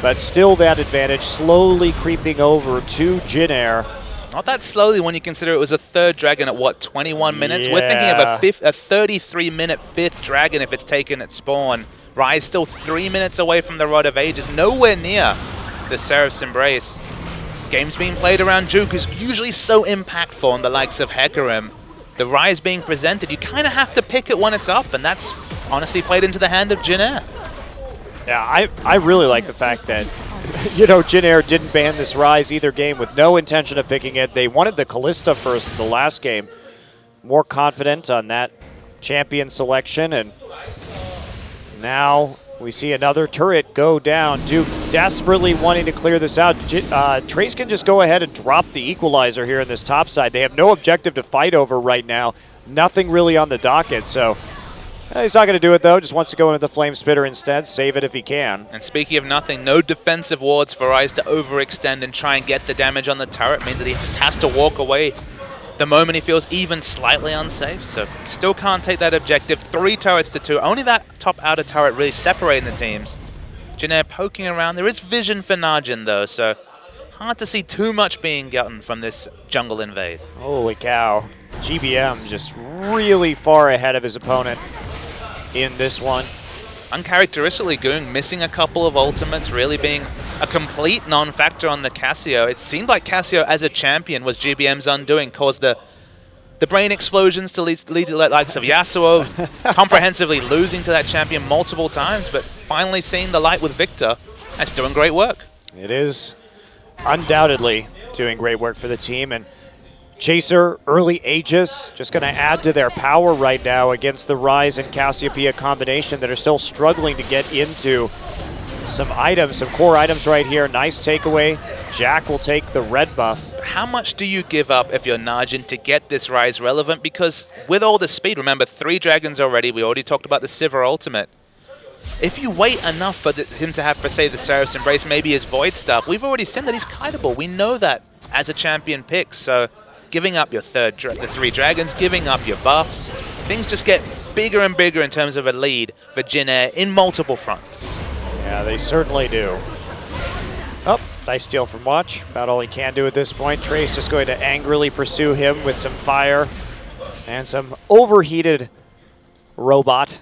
But still that advantage slowly creeping over to Jin Air. Not that slowly when you consider it was a third dragon at, what, 21 minutes? We're thinking of a 33-minute fifth dragon if it's taken at spawn. Rise still 3 minutes away from the Rod of Ages, nowhere near the Seraph's Embrace. Games being played around Juke is usually so impactful on the likes of Hecarim. The Rise being presented, you kind of have to pick it when it's up, and that's honestly played into the hand of Jin Air. Yeah, I really like the fact that, you know, Jin Air didn't ban this Rise either game with no intention of picking it. They wanted the Kalista first in the last game. More confident on that champion selection, and now we see another turret go down. Duke desperately wanting to clear this out. Trace can just go ahead and drop the equalizer here in this top side. They have no objective to fight over right now. Nothing really on the docket, so he's not going to do it, though. Just wants to go into the Flame Spitter instead. Save it if he can. And speaking of nothing, no defensive wards for Rise to overextend and try and get the damage on the turret. Means that he just has to walk away the moment he feels even slightly unsafe. So still can't take that objective. 3 turrets to 2. Only that top outer turret really separating the teams. Jin Air poking around. There is vision for Najin, though, so hard to see too much being gotten from this jungle invade. Holy cow. GBM just really far ahead of his opponent in this one. Uncharacteristically, Goong missing a couple of ultimates, really being a complete non-factor on the Cassio. It seemed like Cassio as a champion was GBM's undoing, caused the brain explosions to lead to the likes of Yasuo, comprehensively losing to that champion multiple times, but finally seeing the light with Victor. That's doing great work. It is undoubtedly doing great work for the team, and Chaser, early Aegis, just going to add to their power right now against the Rise and Cassiopeia combination that are still struggling to get into some items, some core items right here. Nice takeaway. Jack will take the red buff. How much do you give up if you're Najin to get this Rise relevant? Because with all the speed, remember 3 dragons already, we already talked about the Sivir ultimate. If you wait enough for him to have, for say, the Seraph's Embrace, maybe his Void stuff, we've already seen that he's kiteable. We know that as a champion pick, so giving up your the 3 dragons, giving up your buffs, things just get bigger and bigger in terms of a lead for Jin Air in multiple fronts. Yeah, they certainly do. Oh, nice steal from Watch. About all he can do at this point. Trace just going to angrily pursue him with some fire and some overheated robot.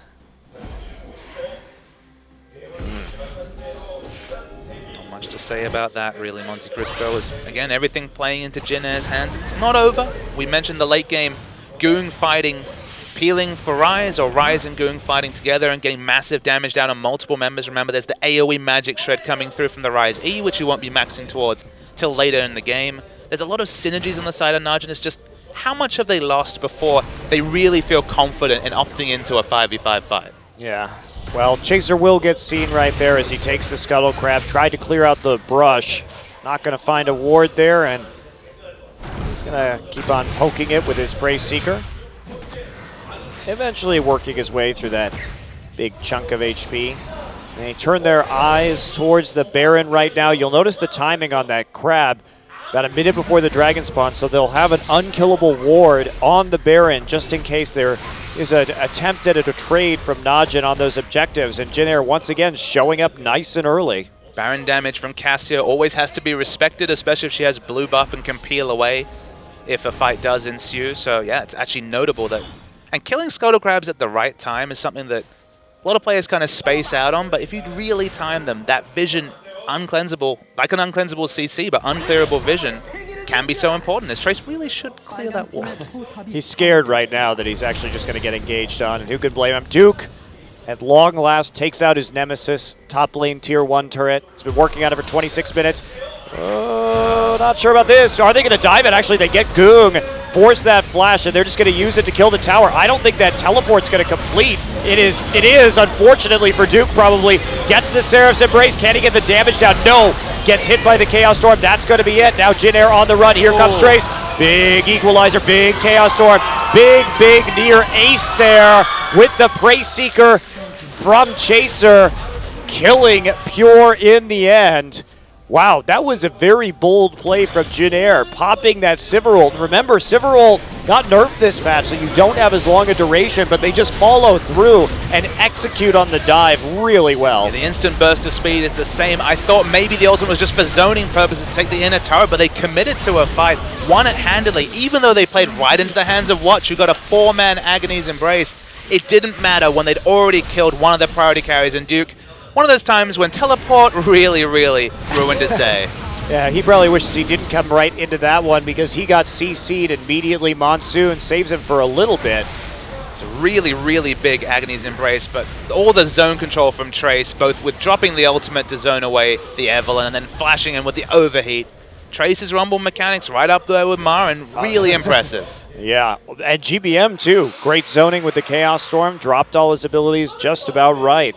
Not much to say about that, really. Monte Cristo is, again, everything playing into Jin Air's hands. It's not over. We mentioned the late game Goong fighting, peeling for Rise, or Rise and Goong fighting together and getting massive damage down on multiple members. Remember, there's the AoE magic shred coming through from the Rise E, which you won't be maxing towards till later in the game. There's a lot of synergies on the side of Najin. It's just how much have they lost before they really feel confident in opting into a 5v5 fight? Yeah. Well, Chaser will get seen right there as he takes the Scuttle Crab. Tried to clear out the brush. Not going to find a ward there, and he's going to keep on poking it with his Prey Seeker. Eventually working his way through that big chunk of HP. They turn their eyes towards the Baron right now. You'll notice the timing on that Crab. About a minute before the Dragon spawn, so they'll have an unkillable ward on the Baron just in case there is an attempt at a trade from Najin on those objectives. And Jin Air once again showing up nice and early. Baron damage from Cassio always has to be respected, especially if she has blue buff and can peel away if a fight does ensue. So yeah, it's actually notable that... And killing Scuttle Crabs at the right time is something that a lot of players kind of space out on, but if you really time them, that vision, uncleansable, like an uncleansable CC, but unclearable vision, can be so important, as Trace really should clear that wall. He's scared right now that he's actually just going to get engaged on, and who could blame him? Duke, at long last, takes out his nemesis, top lane tier 1 turret. He's been working on it for 26 minutes. Oh, not sure about this. Are they going to dive it? Actually, they get Goong, force that flash, and they're just going to use it to kill the tower. I don't think that teleport's going to complete. It is, unfortunately for Duke, probably. Gets the Seraph's Embrace. Can he get the damage down? No. Gets hit by the Chaos Storm. That's going to be it. Now Jin Air on the run. Here comes Trace. Big equalizer, big Chaos Storm. Big near ace there with the Prey Seeker from Chaser, killing Pure in the end. Wow, that was a very bold play from Jin Air, popping that Sivir. Remember, Sivir got nerfed this match, so you don't have as long a duration, but they just follow through and execute on the dive really well. Yeah, the instant burst of speed is the same. I thought maybe the ultimate was just for zoning purposes to take the inner tower, but they committed to a fight, won it handily. Even though they played right into the hands of Watch, who got a 4-man Agony's Embrace, it didn't matter when they'd already killed one of their priority carries, and Duke, one of those times when teleport really ruined his day. Yeah, he probably wishes he didn't come right into that one because he got CC'd immediately. Monsoon saves him for a little bit. It's a really big Agony's Embrace, but all the zone control from Trace, both with dropping the ultimate to zone away the Evelynn and then flashing in with the overheat. Trace's Rumble mechanics right up there with Marin, really impressive. Yeah, and GBM too. Great zoning with the Chaos Storm, dropped all his abilities just about right.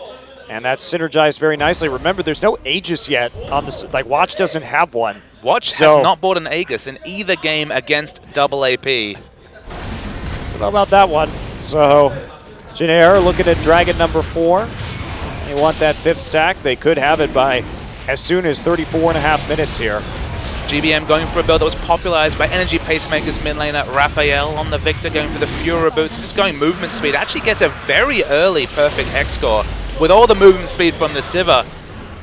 And that's synergized very nicely. Remember, there's no Aegis yet on this. Like, Watch doesn't have one. Watch has not bought an Aegis in either game against double AP. How about that one? So, Jin Air looking at Dragon number 4. They want that 5th stack. They could have it by as soon as 34.5 minutes here. GBM going for a build that was popularized by Energy Pacemaker's mid laner Raphael on the Victor, going for the Fura boots, just going movement speed. Actually gets a very early perfect hex score. With all the movement speed from the Sivir,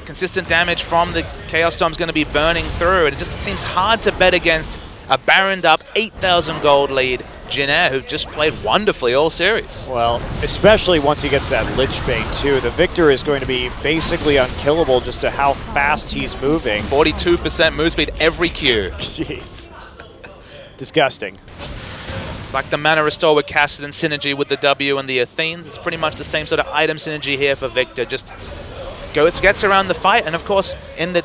consistent damage from the Chaos Storm is going to be burning through. And it just seems hard to bet against a Baroned up 8,000 gold lead Jin Air, who just played wonderfully all series. Well, especially once he gets that Lich Bane too. The Victor is going to be basically unkillable just to how fast he's moving. 42% move speed every Q. Jeez. Disgusting. It's like the Mana Restore with Cassidy and synergy with the W and the Athenes. It's pretty much the same sort of item synergy here for Victor. Just gets around the fight, and of course,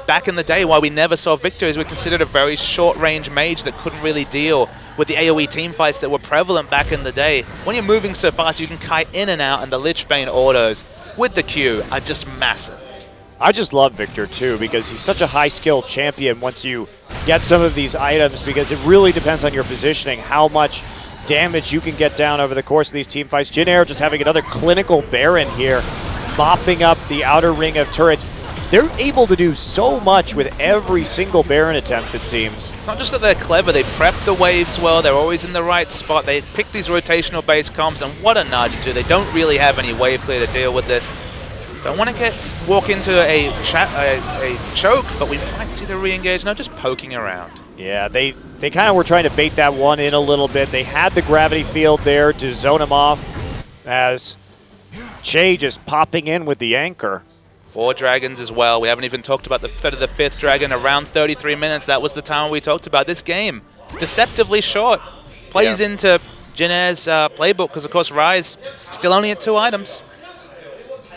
back in the day, while we never saw Victor, is we considered a very short-range mage that couldn't really deal with the AoE team fights that were prevalent back in the day. When you're moving so fast, you can kite in and out, and the Lich Bane autos with the Q are just massive. I just love Victor too because he's such a high-skill champion once you get some of these items, because it really depends on your positioning how much damage you can get down over the course of these team fights. Jin Air just having another clinical Baron here, mopping up the outer ring of turrets. They're able to do so much with every single Baron attempt, it seems. It's not just that they're clever, they prep the waves well, they're always in the right spot, they pick these rotational base comps, and what a Najee. They don't really have any wave clear to deal with this. Don't want to walk into a choke, but we might see the re-engage, no, just poking around. Yeah, they kind of were trying to bait that one in a little bit. They had the gravity field there to zone him off as Che just popping in with the anchor. 4 dragons as well. We haven't even talked about the third of the 5th dragon. Around 33 minutes, that was the time we talked about. This game, deceptively short. Plays into Jin Air's playbook because, of course, Rise still only at 2 items.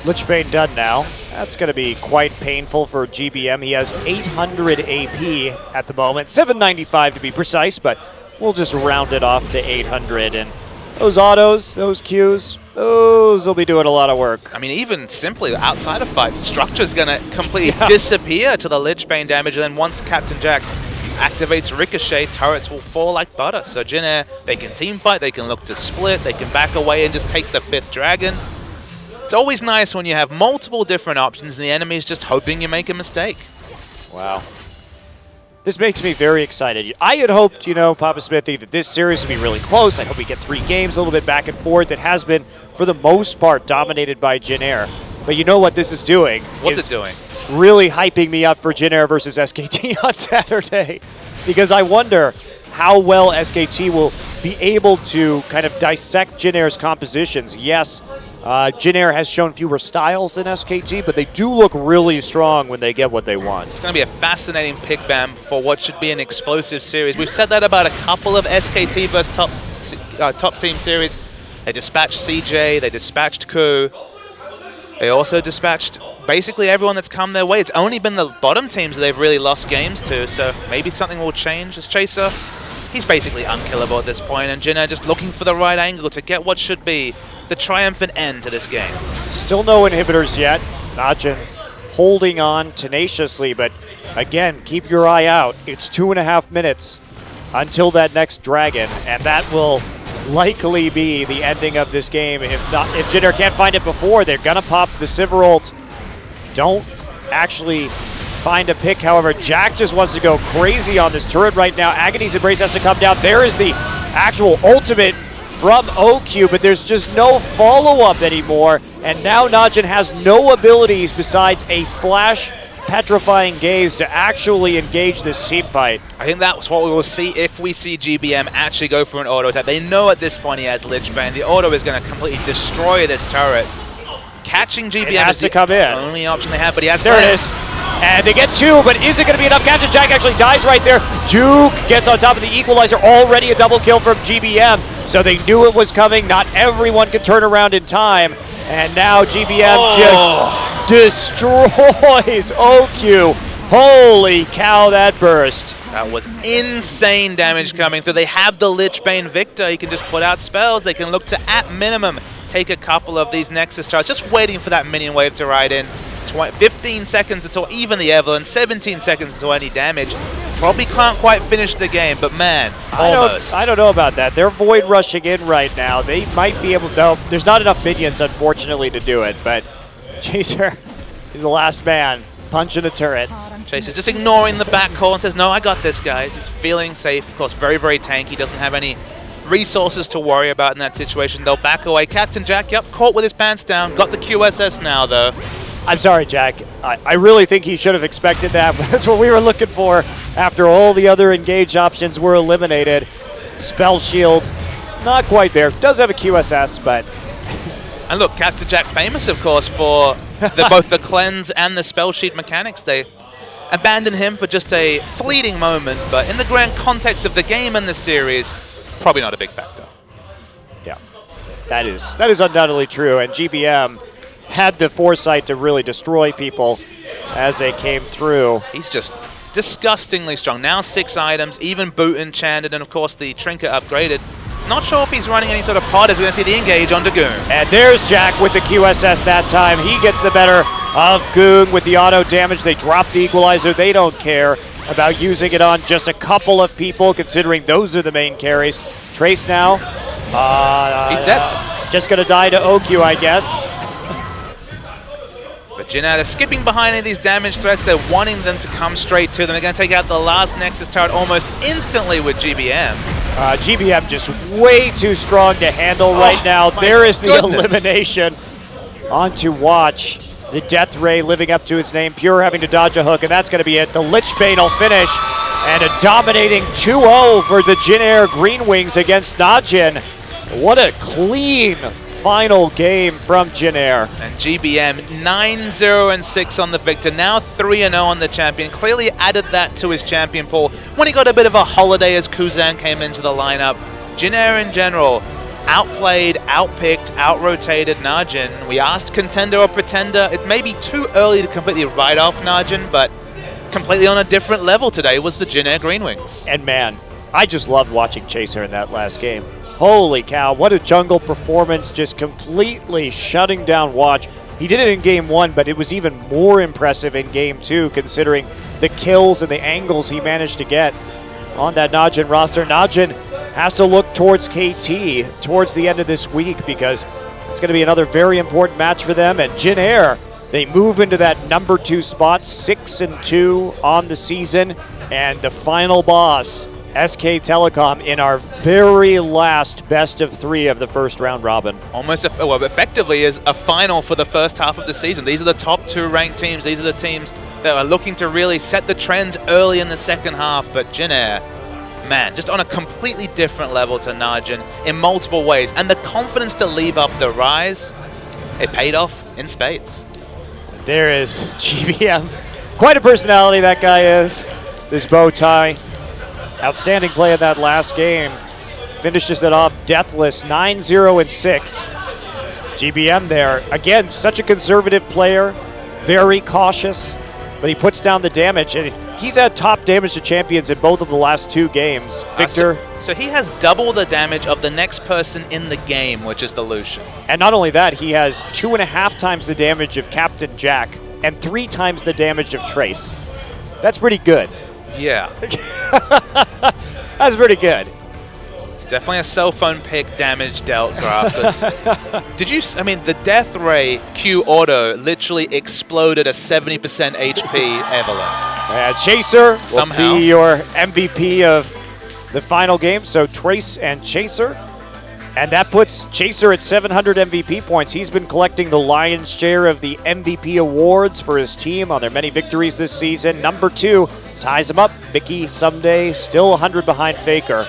Lich Bane done now. That's going to be quite painful for GBM. He has 800 AP at the moment, 795 to be precise, but we'll just round it off to 800. And those autos, those Qs, those will be doing a lot of work. I mean, even simply outside of fights, Structure's going to completely disappear to the Lich Bane damage, and then once Captain Jack activates Ricochet, turrets will fall like butter. So Jin Air, they can team fight, they can look to split, they can back away and just take the 5th dragon. It's always nice when you have multiple different options and the enemy is just hoping you make a mistake. Wow. This makes me very excited. I had hoped, Papa Smithy, that this series would be really close. I hope we get 3 games, a little bit back and forth. It has been, for the most part, dominated by Jin Air. But you know what this is doing? What's it doing? Really hyping me up for Jin Air versus SKT on Saturday. Because I wonder how well SKT will be able to kind of dissect Jin Air's compositions. Yes, Jin Air has shown fewer styles than SKT, but they do look really strong when they get what they want. It's going to be a fascinating pick, Bam, for what should be an explosive series. We've said that about a couple of SKT versus top team series. They dispatched CJ, they dispatched Ku. They also dispatched basically everyone that's come their way. It's only been the bottom teams that they've really lost games to, so maybe something will change. As Chaser, he's basically unkillable at this point, and Jin Air just looking for the right angle to get what should be the triumphant end to this game. Still no inhibitors yet. Najin holding on tenaciously, but again, keep your eye out. It's 2.5 minutes until that next dragon, and that will likely be the ending of this game. If Jin Air can't find it before, they're gonna pop the Sivir ult. Don't actually find a pick, however. Jack just wants to go crazy on this turret right now. Agony's Embrace has to come down. There is the actual ultimate from OQ, but there's just no follow-up anymore. And now Najin has no abilities besides a flash petrifying gaze to actually engage this team fight. I think that's what we will see if we see GBM actually go for an auto attack. They know at this point he has Lich Bane. The auto is going to completely destroy this turret. Catching GBM is the only option they have, but he has There it is. And they get two, but is it going to be enough? Captain Jack actually dies right there. Juke gets on top of the equalizer. Already a double kill from GBM. So they knew it was coming. Not everyone can turn around in time. And now GBM just destroys OQ. Holy cow, that burst. That was insane damage coming through. They have the Lich Bane Victor. He can just put out spells. They can look to, at minimum, take a couple of these Nexus charges. Just waiting for that minion wave to ride in. 15 seconds until even the Evelynn, 17 seconds until any damage. Probably can't quite finish the game, but man, almost. I don't know about that. They're void rushing in right now. They might be able to, though. There's not enough minions, unfortunately, to do it, but Chaser is the last man punching a turret. Chaser just ignoring the back call and says, no, I got this, guys. He's feeling safe. Of course, very, very tanky. Doesn't have any resources to worry about in that situation. They'll back away. Captain Jack, yep, caught with his pants down. Got the QSS now, though. I'm sorry, Jack. I really think he should have expected that. That's what we were looking for after all the other engage options were eliminated. Spell Shield, not quite there. Does have a QSS, but... And look, Captain Jack famous, of course, for both the cleanse and the spell sheet mechanics. They abandoned him for just a fleeting moment, but in the grand context of the game and the series, probably not a big factor. Yeah, that is undoubtedly true, and GBM had the foresight to really destroy people as they came through. He's just disgustingly strong. Now 6 items, even boot enchanted, and of course the trinket upgraded. Not sure if he's running any sort of pod as we're going to see the engage on Dagoon. And there's Jack with the QSS that time. He gets the better of Goon with the auto damage. They drop the equalizer. They don't care about using it on just a couple of people, considering those are the main carries. Trace now. He's dead. Just going to die to OQ, I guess. But Jin Air, they're skipping behind any of these damage threats. They're wanting them to come straight to them. They're going to take out the last Nexus turret almost instantly with GBM. GBM just way too strong to handle right now. There is the elimination. On to watch. The Death Ray living up to its name. Pure having to dodge a hook, and that's going to be it. The Lich Bane will finish. And a dominating 2-0 for the Jin Air Green Wings against Najin. What a clean final game from Jin Air. And GBM 9-0-6 on the victor, now 3-0 on the champion. Clearly added that to his champion pool when he got a bit of a holiday as Kuzan came into the lineup. Jin Air in general, outplayed, outpicked, outrotated Najin. We asked contender or pretender. It may be too early to completely write off Najin, but completely on a different level today was the Jin Air Green Wings. And man, I just loved watching Chaser in that last game. Holy cow, what a jungle performance, just completely shutting down Watch. He did it in game 1, but it was even more impressive in game 2, considering the kills and the angles he managed to get on that Najin roster. Najin has to look towards KT towards the end of this week, because it's going to be another very important match for them. And Jin Air, they move into that number 2 spot, 6-2 on the season, and the final boss, SK Telecom, in our very last best of 3 of the first round robin. Almost, well, effectively is a final for the first half of the season. These are the top 2 ranked teams. These are the teams that are looking to really set the trends early in the second half. But Jin Air, man, just on a completely different level to Najin in multiple ways. And the confidence to leave up the Rise, it paid off in spades. There is GBM. Quite a personality that guy is. This bow tie. Outstanding play in that last game. Finishes it off deathless, 9-0-6. GBM there. Again, such a conservative player. Very cautious, but he puts down the damage. And he's had top damage to champions in both of the last 2 games. Victor. So he has double the damage of the next person in the game, which is the Lucian. And not only that, he has 2.5 times the damage of Captain Jack and 3 times the damage of Trace. That's pretty good. Yeah. That's pretty good. Definitely a cell phone pick damage dealt graph. Did you? I mean, the Death Ray Q auto literally exploded a 70% HP Evelyn. Chaser Somehow will be your MVP of the final game. So Trace and Chaser. And that puts Chaser at 700 MVP points. He's been collecting the lion's share of the MVP awards for his team on their many victories this season. Number 2 ties him up. Mickey someday still 100 behind Faker.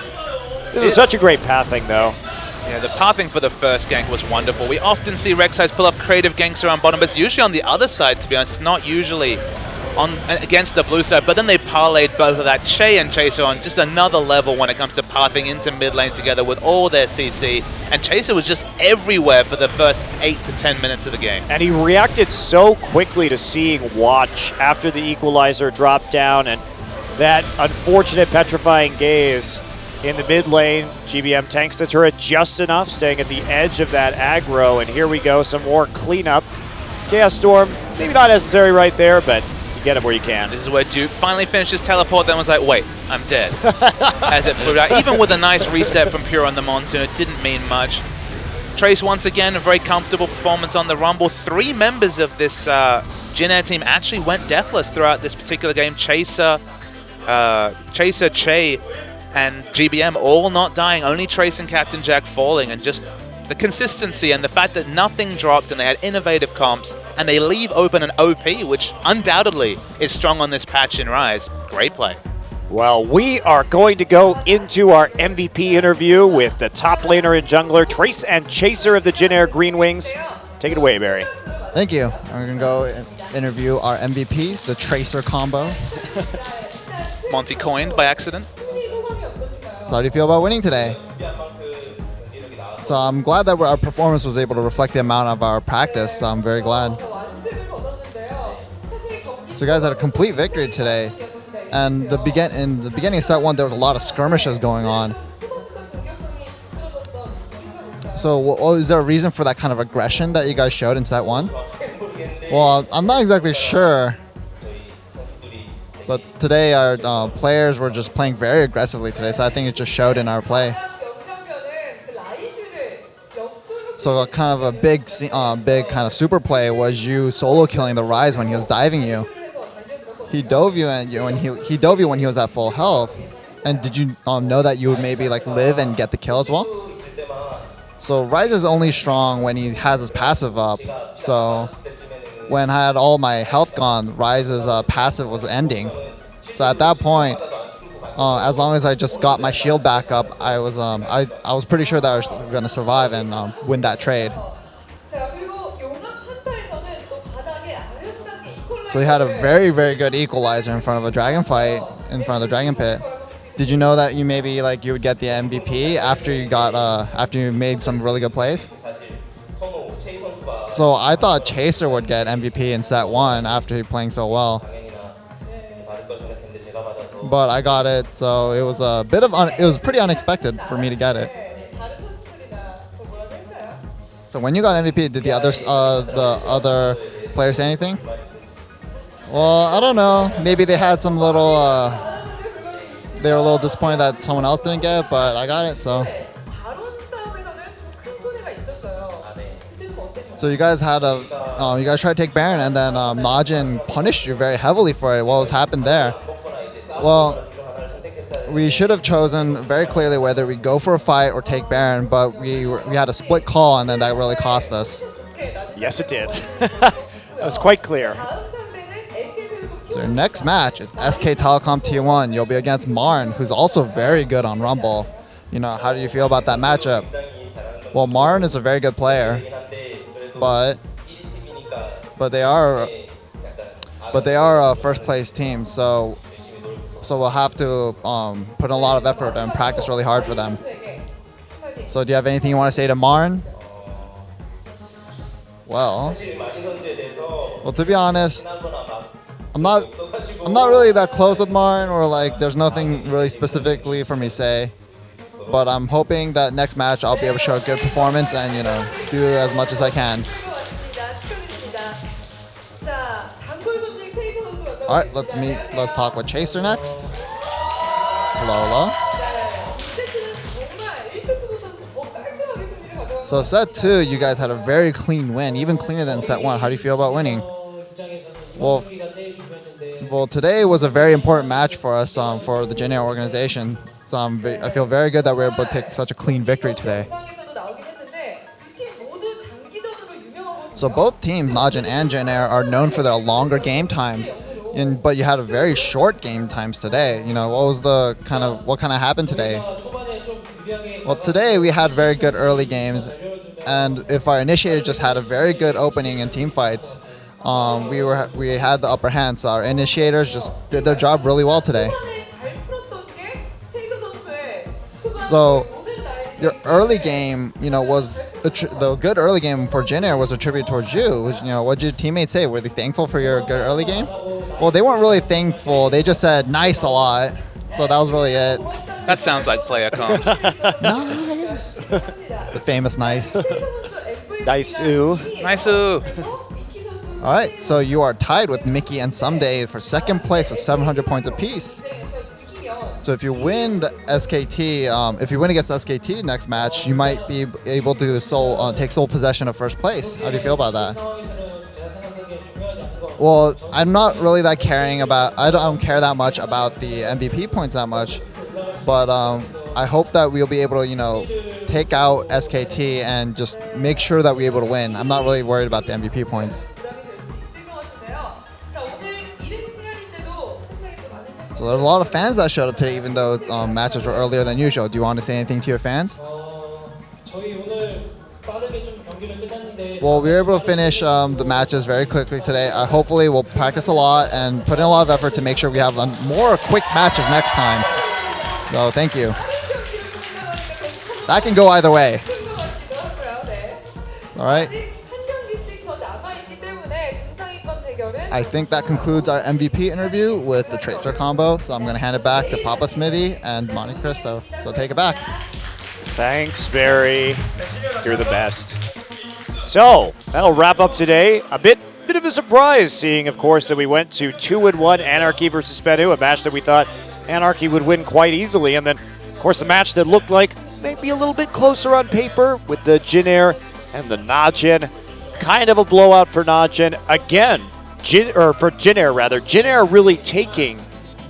This is such a great pathing, though. Yeah, the pathing for the first gank was wonderful. We often see Rek'Sai's pull up creative ganks around bottom, but it's usually on the other side, to be honest. It's not usually on against the blue side, but then they parlayed both of that Che and Chaser on just another level when it comes to pathing into mid lane together with all their CC. And Chaser was just everywhere for the first 8 to 10 minutes of the game. And he reacted so quickly to seeing Watch after the equalizer dropped down and that unfortunate petrifying gaze in the mid lane. GBM tanks the turret just enough, staying at the edge of that aggro. And here we go, some more cleanup. Chaos Storm, maybe not necessary right there, but you get him where you can. This is where Duke finally finishes teleport, then was like, wait, I'm dead. As it blew out. Even with a nice reset from Pure on the Monsoon, it didn't mean much. Trace, once again, a very comfortable performance on the Rumble. 3 members of this Jin Air team actually went deathless throughout this particular game. Chaser, Che, and GBM all not dying, only Trace and Captain Jack falling, and just the consistency and the fact that nothing dropped and they had innovative comps and they leave open an OP, which undoubtedly is strong on this patch in Rise. Great play. Well, we are going to go into our MVP interview with the top laner and jungler, Trace and Chaser of the Jin Air Green Wings. Take it away, Barry. Thank you. We're going to go interview our MVPs, the Tracer combo. Monty coined by accident. So how do you feel about winning today? So I'm glad that our performance was able to reflect the amount of our practice, so I'm very glad. So you guys had a complete victory today. And in the beginning of set 1, there was a lot of skirmishes going on. So is there a reason for that kind of aggression that you guys showed in set 1? Well, I'm not exactly sure. But today our players were just playing very aggressively today, so I think it just showed in our play. So kind of a big kind of super play was you solo killing the Rise when he was diving you. He dove you he dove you when he was at full health. And did you know that you would maybe like live and get the kill as well? So Rise is only strong when he has his passive up. So when I had all my health gone, Rise's passive was ending. So at that point, as long as I just got my shield back up, I was pretty sure that I was going to survive and win that trade. So he had a very, very good equalizer in front of a dragon fight, in front of the dragon pit. Did you know that you maybe you would get the MVP after you made some really good plays? So I thought Chaser would get MVP in set 1 after he playing so well. But I got it, so it was a bit of it was pretty unexpected for me to get it. So when you got MVP, did the other players say anything? Well, I don't know. Maybe they had some little they were a little disappointed that someone else didn't get it, but I got it, so. So you guys had you guys tried to take Baron, and then Najin punished you very heavily for it. What was happened there? Well, we should have chosen very clearly whether we go for a fight or take Baron, but we had a split call, and then that really cost us. Yes, it did. That was quite clear. So your next match is SK Telecom T1. You'll be against Marn, who's also very good on Rumble. You know, how do you feel about that matchup? Well, Marn is a very good player, but they are a first place team, so we'll have to put in a lot of effort and practice really hard for them. So do you have anything you want to say to Marn? Well, to be honest, I'm not really that close with Marn, or like there's nothing really specifically for me to say. But I'm hoping that next match I'll be able to show a good performance and, you know, do as much as I can. All right, let's talk with Chaser next. Hello. So set 2, you guys had a very clean win, even cleaner than set 1. How do you feel about winning? Well, today was a very important match for us, for the Jin Air organization. So I feel very good that we were able to take such a clean victory today. So both teams, Najin and Jin Air, are known for their longer game times, but you had a very short game times today. You know, what kind of happened today? Well, today we had very good early games, and if our initiator just had a very good opening in team fights, we had the upper hand. So our initiators just did their job really well today. So your early game, you know, was the good early game for Jin Air was attributed towards you. Which, you know, what did your teammates say? Were they thankful for your good early game? Well, they weren't really thankful. They just said nice a lot. So that was really it. That sounds like player comms. Nice. The famous nice. Nice-oo. Nice-oo. All right, so you are tied with Mickey and Someday for second place with 700 points apiece. So if you win the SKT, if you win against SKT next match, you might be able to take sole possession of first place. How do you feel about that? Well, I'm not really that caring about. I don't care that much about the MVP points that much, but I hope that we'll be able to, you know, take out SKT and just make sure that we're able to win. I'm not really worried about the MVP points. So there's a lot of fans that showed up today, even though matches were earlier than usual. Do you want to say anything to your fans? Well, we were able to finish the matches very quickly today. Hopefully we'll practice a lot and put in a lot of effort to make sure we have more quick matches next time. So thank you. That can go either way. All right. I think that concludes our MVP interview with the Tracer combo. So I'm going to hand it back to Papa Smithy and Monte Cristo. So take it back. Thanks, Barry. You're the best. So that'll wrap up today. A bit of a surprise, seeing, of course, that we went to 2-1 Anarchy versus Spenu, a match that we thought Anarchy would win quite easily. And then, of course, the match that looked like maybe a little bit closer on paper with the Jin Air and the Najin. Kind of a blowout for Najin. Again, for Jin Air rather. Jin Air really taking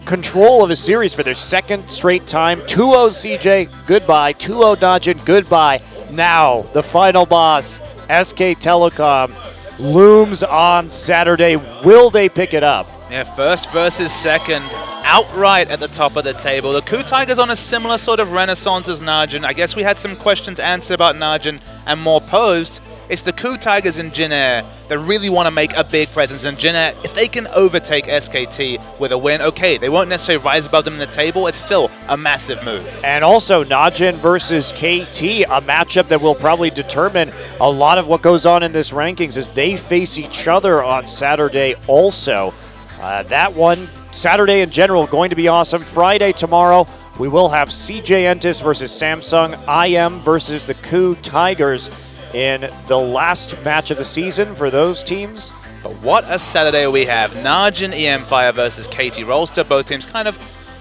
control of a series for their second straight time. 2-0 CJ, goodbye. 2-0 Najin, goodbye. Now, the final boss, SK Telecom, looms on Saturday. Will they pick it up? Yeah, first versus second, outright at the top of the table. The Ku Tigers on a similar sort of renaissance as Najin. I guess we had some questions answered about Najin and more posed. It's the Ku Tigers and Jin Air that really want to make a big presence. And Jin Air, if they can overtake SKT with a win, okay, they won't necessarily rise above them in the table. It's still a massive move. And also Najin versus KT, a matchup that will probably determine a lot of what goes on in this rankings as they face each other on Saturday also. That one, Saturday in general, going to be awesome. Friday tomorrow, we will have CJ Entus versus Samsung, IM versus the Ku Tigers in the last match of the season for those teams. But what a Saturday we have. Najin EM Fire versus KT Rolster. Both teams kind of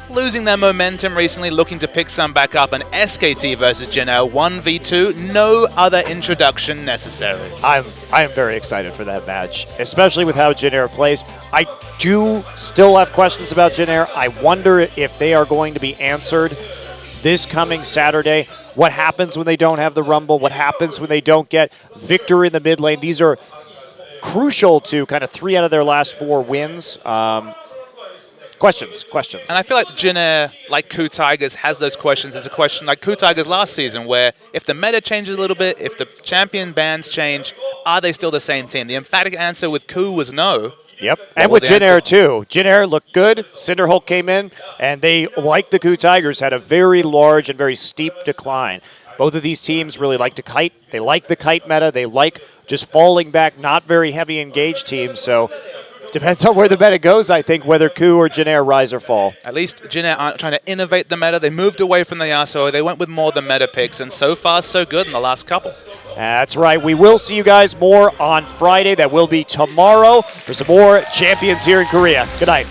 losing their momentum recently, looking to pick some back up. And SKT versus Jin Air 1v2. No other introduction necessary. I am very excited for that match, especially with how Jin Air plays. I do still have questions about Jin Air. I wonder if they are going to be answered this coming Saturday. What happens when they don't have the Rumble? What happens when they don't get victory in the mid lane? These are crucial to kind of 3 out of their last 4 wins. Questions. And I feel like Jin Air, like Ku Tigers, has those questions. It's a question like Ku Tigers last season where if the meta changes a little bit, if the champion bans change, are they still the same team? The emphatic answer with Ku was no. Yep, What and were with the Jin Air answer? too. Jin Air looked good. Cinderhulk came in, and they, like the Ku Tigers, had a very large and very steep decline. Both of these teams really like to kite. They like the kite meta. They like just falling back, not very heavy engaged teams. So depends on where the meta goes, I think, whether Ku or Jin Air rise or fall. At least Jin Air aren't trying to innovate the meta. They moved away from the Yasuo. They went with more of the meta picks, and so far so good in the last couple. That's right. We will see you guys more on Friday. That will be tomorrow for some more champions here in Korea. Good night.